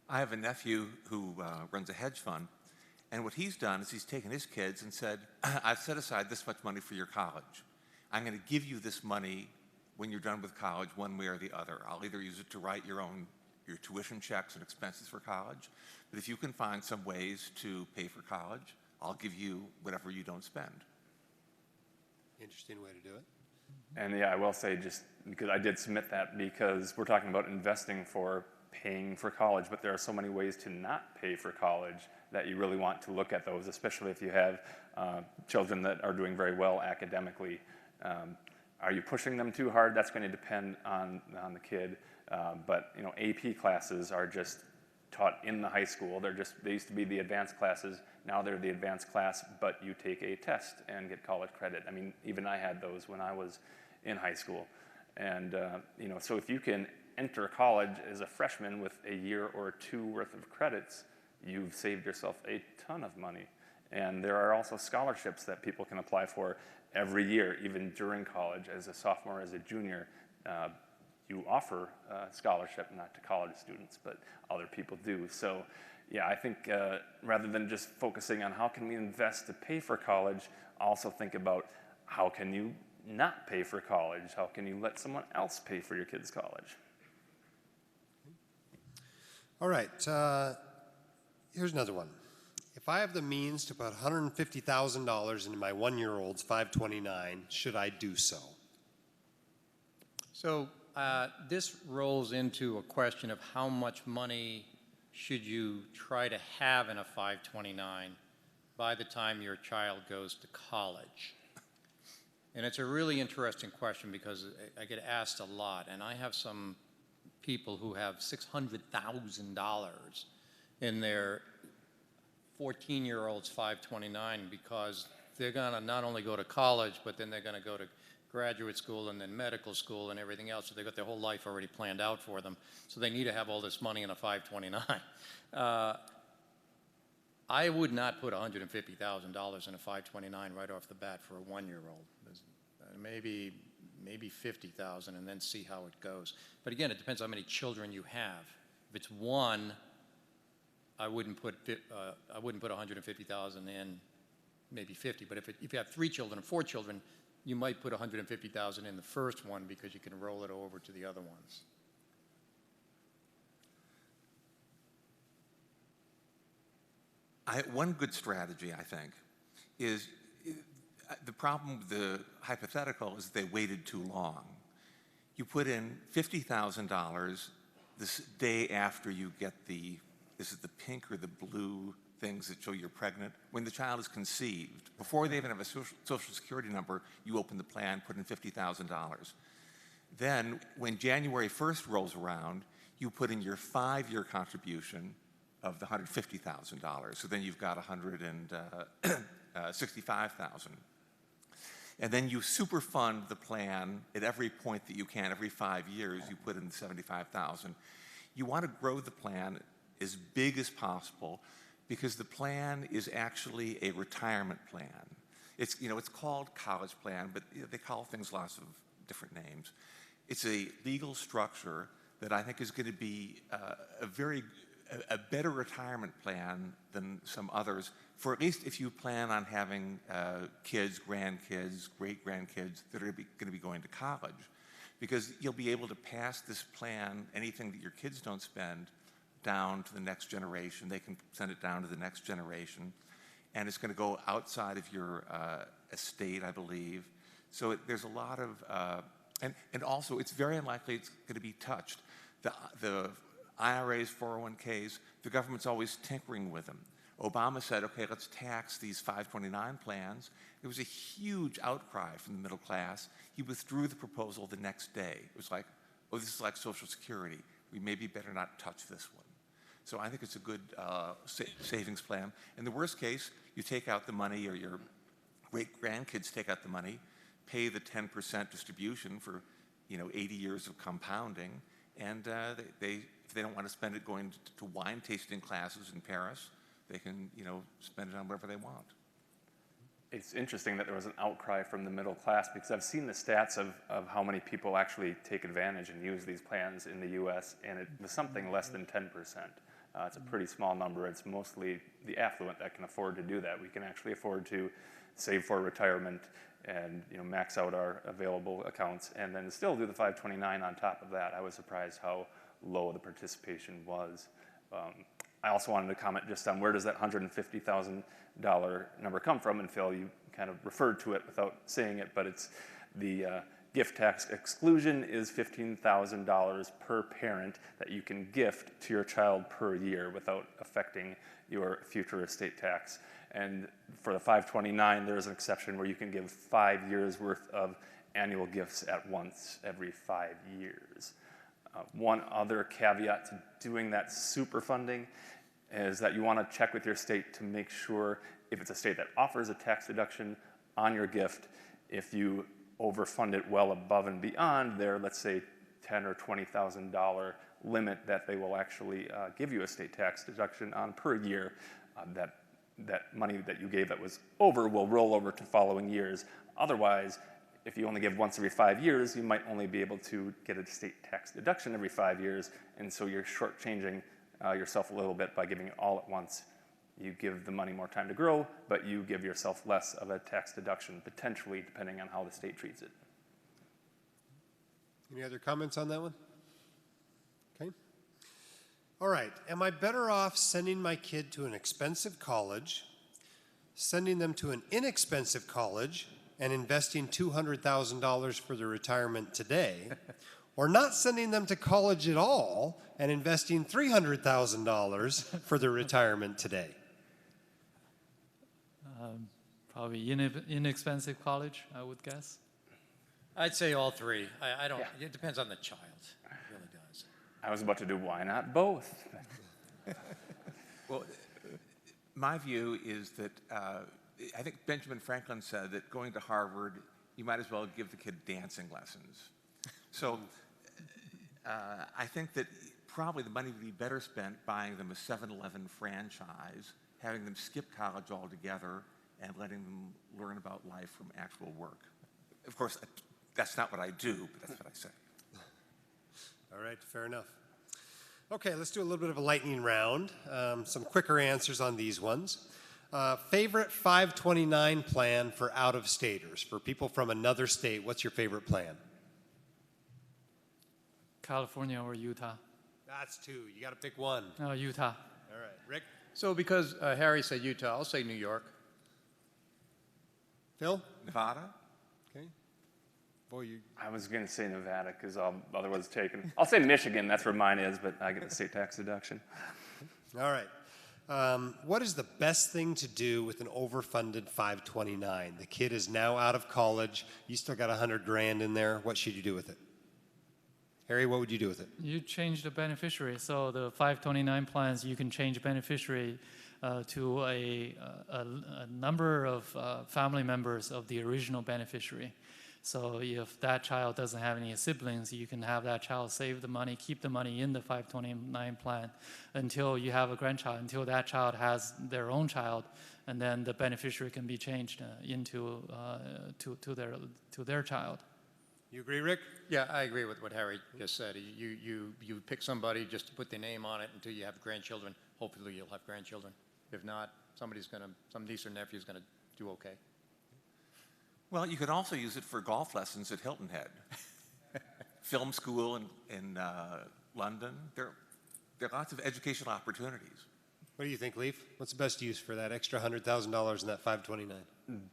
I have a nephew who runs a hedge fund, and what he's done is he's taken his kids and said, I've set aside this much money for your college. I'm going to give you this money when you're done with college, one way or the other. I'll either use it to write your tuition checks and expenses for college, but if you can find some ways to pay for college, I'll give you whatever you don't spend. Interesting way to do it. And yeah, I will say, just because I did submit that, because we're talking about investing for paying for college, but there are so many ways to not pay for college that you really want to look at those, especially if you have children that are doing very well academically. Are you pushing them too hard? That's going to depend on the kid. But AP classes are just taught in the high school. They used to be the advanced classes. Now they're the advanced class, but you take a test and get college credit. I mean, even I had those when I was in high school. And so if you can enter college as a freshman with a year or two worth of credits, you've saved yourself a ton of money. And there are also scholarships that people can apply for every year, even during college. As a sophomore, as a junior, you offer scholarship, not to college students, but other people do. So yeah, I think rather than just focusing on how can we invest to pay for college, also think about how can you not pay for college? How can you let someone else pay for your kid's college? All right, here's another one. If I have the means to put $150,000 into my one-year-old's 529, should I do so? So this rolls into a question of how much money should you try to have in a 529 by the time your child goes to college? And it's a really interesting question because I get asked a lot, and I have some people who have $600,000 in their 14-year-old's 529 because they're going to not only go to college, but then they're going to go to graduate school and then medical school and everything else. So they've got their whole life already planned out for them. So they need to have all this money in a 529. I would not put $150,000 in a 529 right off the bat for a 1-year-old. Maybe 50,000 and then see how it goes. But again, it depends how many children you have. If it's one, I wouldn't put 150,000 in, maybe 50. But if you have 3 children or 4 children, you might put 150,000 in the first one because you can roll it over to the other ones. One good strategy, I think, is the problem with the hypothetical is they waited too long. You put in $50,000 this day after you get this is the pink or the blue things that show you're pregnant. When the child is conceived, before they even have a social security number, you open the plan, put in $50,000. Then, when January 1st rolls around, you put in your 5-year contribution of the $150,000. So then you've got $165,000. And then you superfund the plan at every point that you can. Every 5 years, you put in $75,000. You want to grow the plan as big as possible because the plan is actually a retirement plan. It's called college plan, but they call things lots of different names. It's a legal structure that I think is going to be a better retirement plan than some others, for at least if you plan on having kids, grandkids, great-grandkids that are going to be going to college. Because you'll be able to pass this plan, anything that your kids don't spend, down to the next generation. They can send it down to the next generation. And it's going to go outside of your estate, I believe. So there's a lot of, and also it's very unlikely it's going to be touched. The IRAs, 401ks, the government's always tinkering with them. Obama said, okay, let's tax these 529 plans. There was a huge outcry from the middle class. He withdrew the proposal the next day. It was like, oh, this is like Social Security. We maybe better not touch this one. So I think it's a good savings plan. In the worst case, you take out the money, or your great-grandkids take out the money, pay the 10% distribution for 80 years of compounding, and if they don't want to spend it going to wine tasting classes in Paris, they can, spend it on whatever they want. It's interesting that there was an outcry from the middle class because I've seen the stats of how many people actually take advantage and use these plans in the U.S., and it was something less than 10%. It's a pretty small number. It's mostly the affluent that can afford to do that. We can actually afford to save for retirement and max out our available accounts and then still do the 529 on top of that. I was surprised how low the participation was. I also wanted to comment just on where does that $150,000 number come from, and Phil, you kind of referred to it without saying it, but it's the gift tax exclusion is $15,000 per parent that you can gift to your child per year without affecting your future estate tax. And for the 529, there's an exception where you can give 5 years worth of annual gifts at once every 5 years. One other caveat to doing that super funding is that you want to check with your state to make sure if it's a state that offers a tax deduction on your gift, if you overfund it well above and beyond their, let's say, $10,000 or $20,000 limit that they will actually give you a state tax deduction on per year, that money that you gave that was over will roll over to following years. Otherwise, if you only give once every 5 years, you might only be able to get a state tax deduction every 5 years, and so you're shortchanging yourself a little bit by giving it all at once. You give the money more time to grow, but you give yourself less of a tax deduction, potentially, depending on how the state treats it. Any other comments on that one? Okay. All right. Am I better off sending my kid to an expensive college, sending them to an inexpensive college, and investing $200,000 for their retirement today, or not sending them to college at all and investing $300,000 for their retirement today? Probably inexpensive college, I would guess. I'd say all three. I don't. Yeah. It depends on the child. It really does. I was about to do why not both? Well, my view is that I think Benjamin Franklin said that going to Harvard, you might as well give the kid dancing lessons. So I think that probably the money would be better spent buying them a 7-Eleven franchise having them skip college altogether and letting them learn about life from actual work. Of course, that's not what I do, but that's what I say. All right, fair enough. Okay, let's do a little bit of a lightning round. Some quicker answers on these ones. Favorite 529 plan for out-of-staters, for people from another state? What's your favorite plan? California or Utah? That's two. You got to pick one. Utah. All right, Rick? So because Harry said Utah, I'll say New York. Phil? Nevada? Okay. Boy, you. I was going to say Nevada because other one's taken. I'll say Michigan. That's where mine is, but I get the state tax deduction. All right. What is the best thing to do with an overfunded 529? The kid is now out of college. You still got $100,000 in there. What should you do with it? Harry, what would you do with it? You change the beneficiary. So the 529 plans, you can change beneficiary to a number of family members of the original beneficiary. So if that child doesn't have any siblings, you can have that child save the money, keep the money in the 529 plan until you have a grandchild, until that child has their own child, and then the beneficiary can be changed into to their child. You agree, Rick? Yeah, I agree with what Harry just said. You pick somebody just to put their name on it until you have grandchildren. Hopefully you'll have grandchildren. If not, some niece or nephew is going to do okay. Well, you could also use it for golf lessons at Hilton Head. Film school in London. There are lots of educational opportunities. What do you think, Leaf? What's the best use for that extra $100,000 in that 529?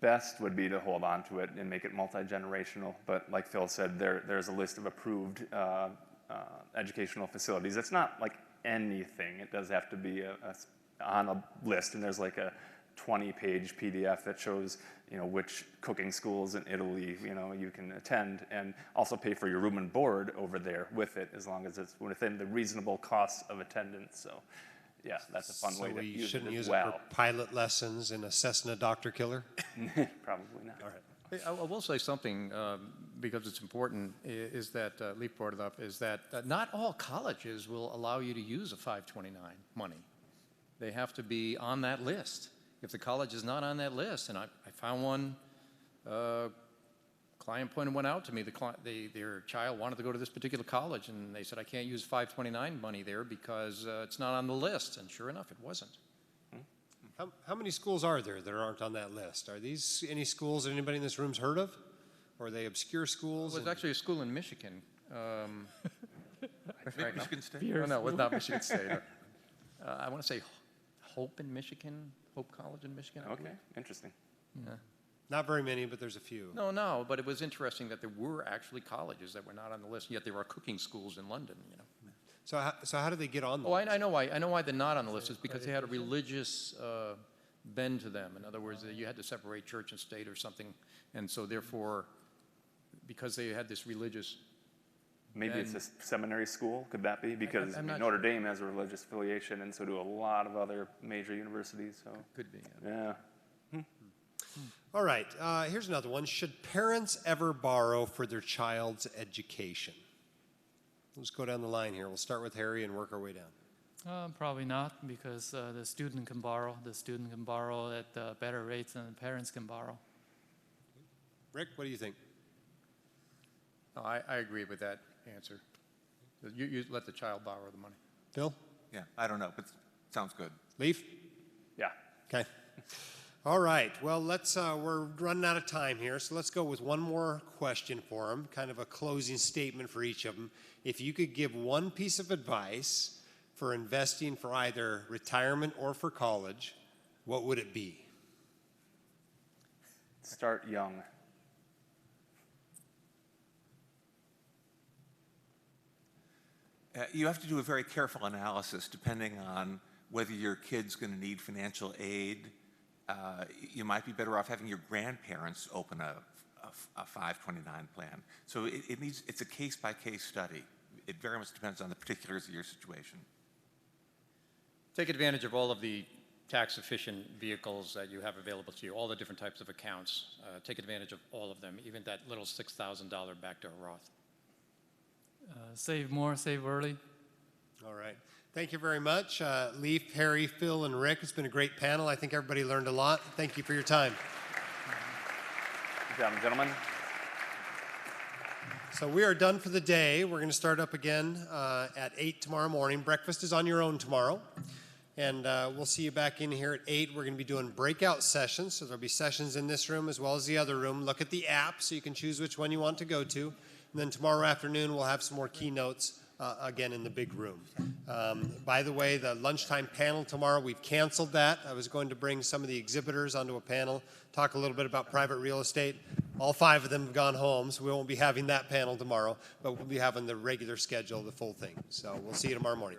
Best would be to hold on to it and make it multi-generational. But like Phil said, there's a list of approved educational facilities. It's not like anything. It does have to be on a list, and there's like a 20-page PDF that shows which cooking schools in Italy you can attend, and also pay for your room and board over there with it, as long as it's within the reasonable costs of attendance. So, yeah, that's a fun way to use it. So we shouldn't use it for pilot lessons in a Cessna Dr. Killer? Probably not. All right. I will say something because it's important. Is that Leaf brought it up? Is that not all colleges will allow you to use a 529 money. They have to be on that list. If the college is not on that list, and I found one, client pointed one out to me. Their child wanted to go to this particular college, and they said, I can't use 529 money there because it's not on the list. And sure enough, it wasn't. How many schools are there that aren't on that list? Are these any schools that anybody in this room's heard of? Or are they obscure schools? Well, there's actually a school in Michigan. Michigan State? No, it was not Michigan State. I want to say Hope in Michigan, Hope College in Michigan. Okay, interesting. Yeah. Not very many, but there's a few. No, but it was interesting that there were actually colleges that were not on the list, yet there are cooking schools in London, So how do they get on the list? I know why. I know why they're not on the list. It's because they had a religious bend to them. In other words, you had to separate church and state or something, and so therefore, because they had this religious. Maybe it's a seminary school. Could that be? Because Notre Dame has a religious affiliation, and so do a lot of other major universities. So could be. Yeah. All right. Here's another one. Should parents ever borrow for their child's education? Let's go down the line here. We'll start with Harry and work our way down. Probably not, because the student can borrow. The student can borrow at better rates than the parents can borrow. Rick, what do you think? No, I agree with that answer. You let the child borrow the money. Phil? Yeah, I don't know, but sounds good. Leaf? Yeah. Okay. All right. Well, we're running out of time here, so let's go with one more question for them, kind of a closing statement for each of them. If you could give one piece of advice for investing for either retirement or for college, what would it be? Start young. You have to do a very careful analysis depending on whether your kid's going to need financial aid. You might be better off having your grandparents open a 529 plan. So it's a case-by-case study. It very much depends on the particulars of your situation. Take advantage of all of the tax-efficient vehicles that you have available to you, all the different types of accounts. Take advantage of all of them, even that little $6,000 backdoor Roth. Save more, save early. All right. Thank you very much. Leif, Harry, Phil, and Rick. It's been a great panel. I think everybody learned a lot. Thank you for your time. Good job, gentlemen. So we are done for the day. We're going to start up again at 8 tomorrow morning. Breakfast is on your own tomorrow. And we'll see you back in here at 8. We're going to be doing breakout sessions. So there'll be sessions in this room as well as the other room. Look at the app so you can choose which one you want to go to. And then tomorrow afternoon, we'll have some more keynotes again in the big room. By the way, the lunchtime panel tomorrow, we've canceled that. I was going to bring some of the exhibitors onto a panel, talk a little bit about private real estate. All 5 of them have gone home, so we won't be having that panel tomorrow, but we'll be having the regular schedule, the full thing. So we'll see you tomorrow morning.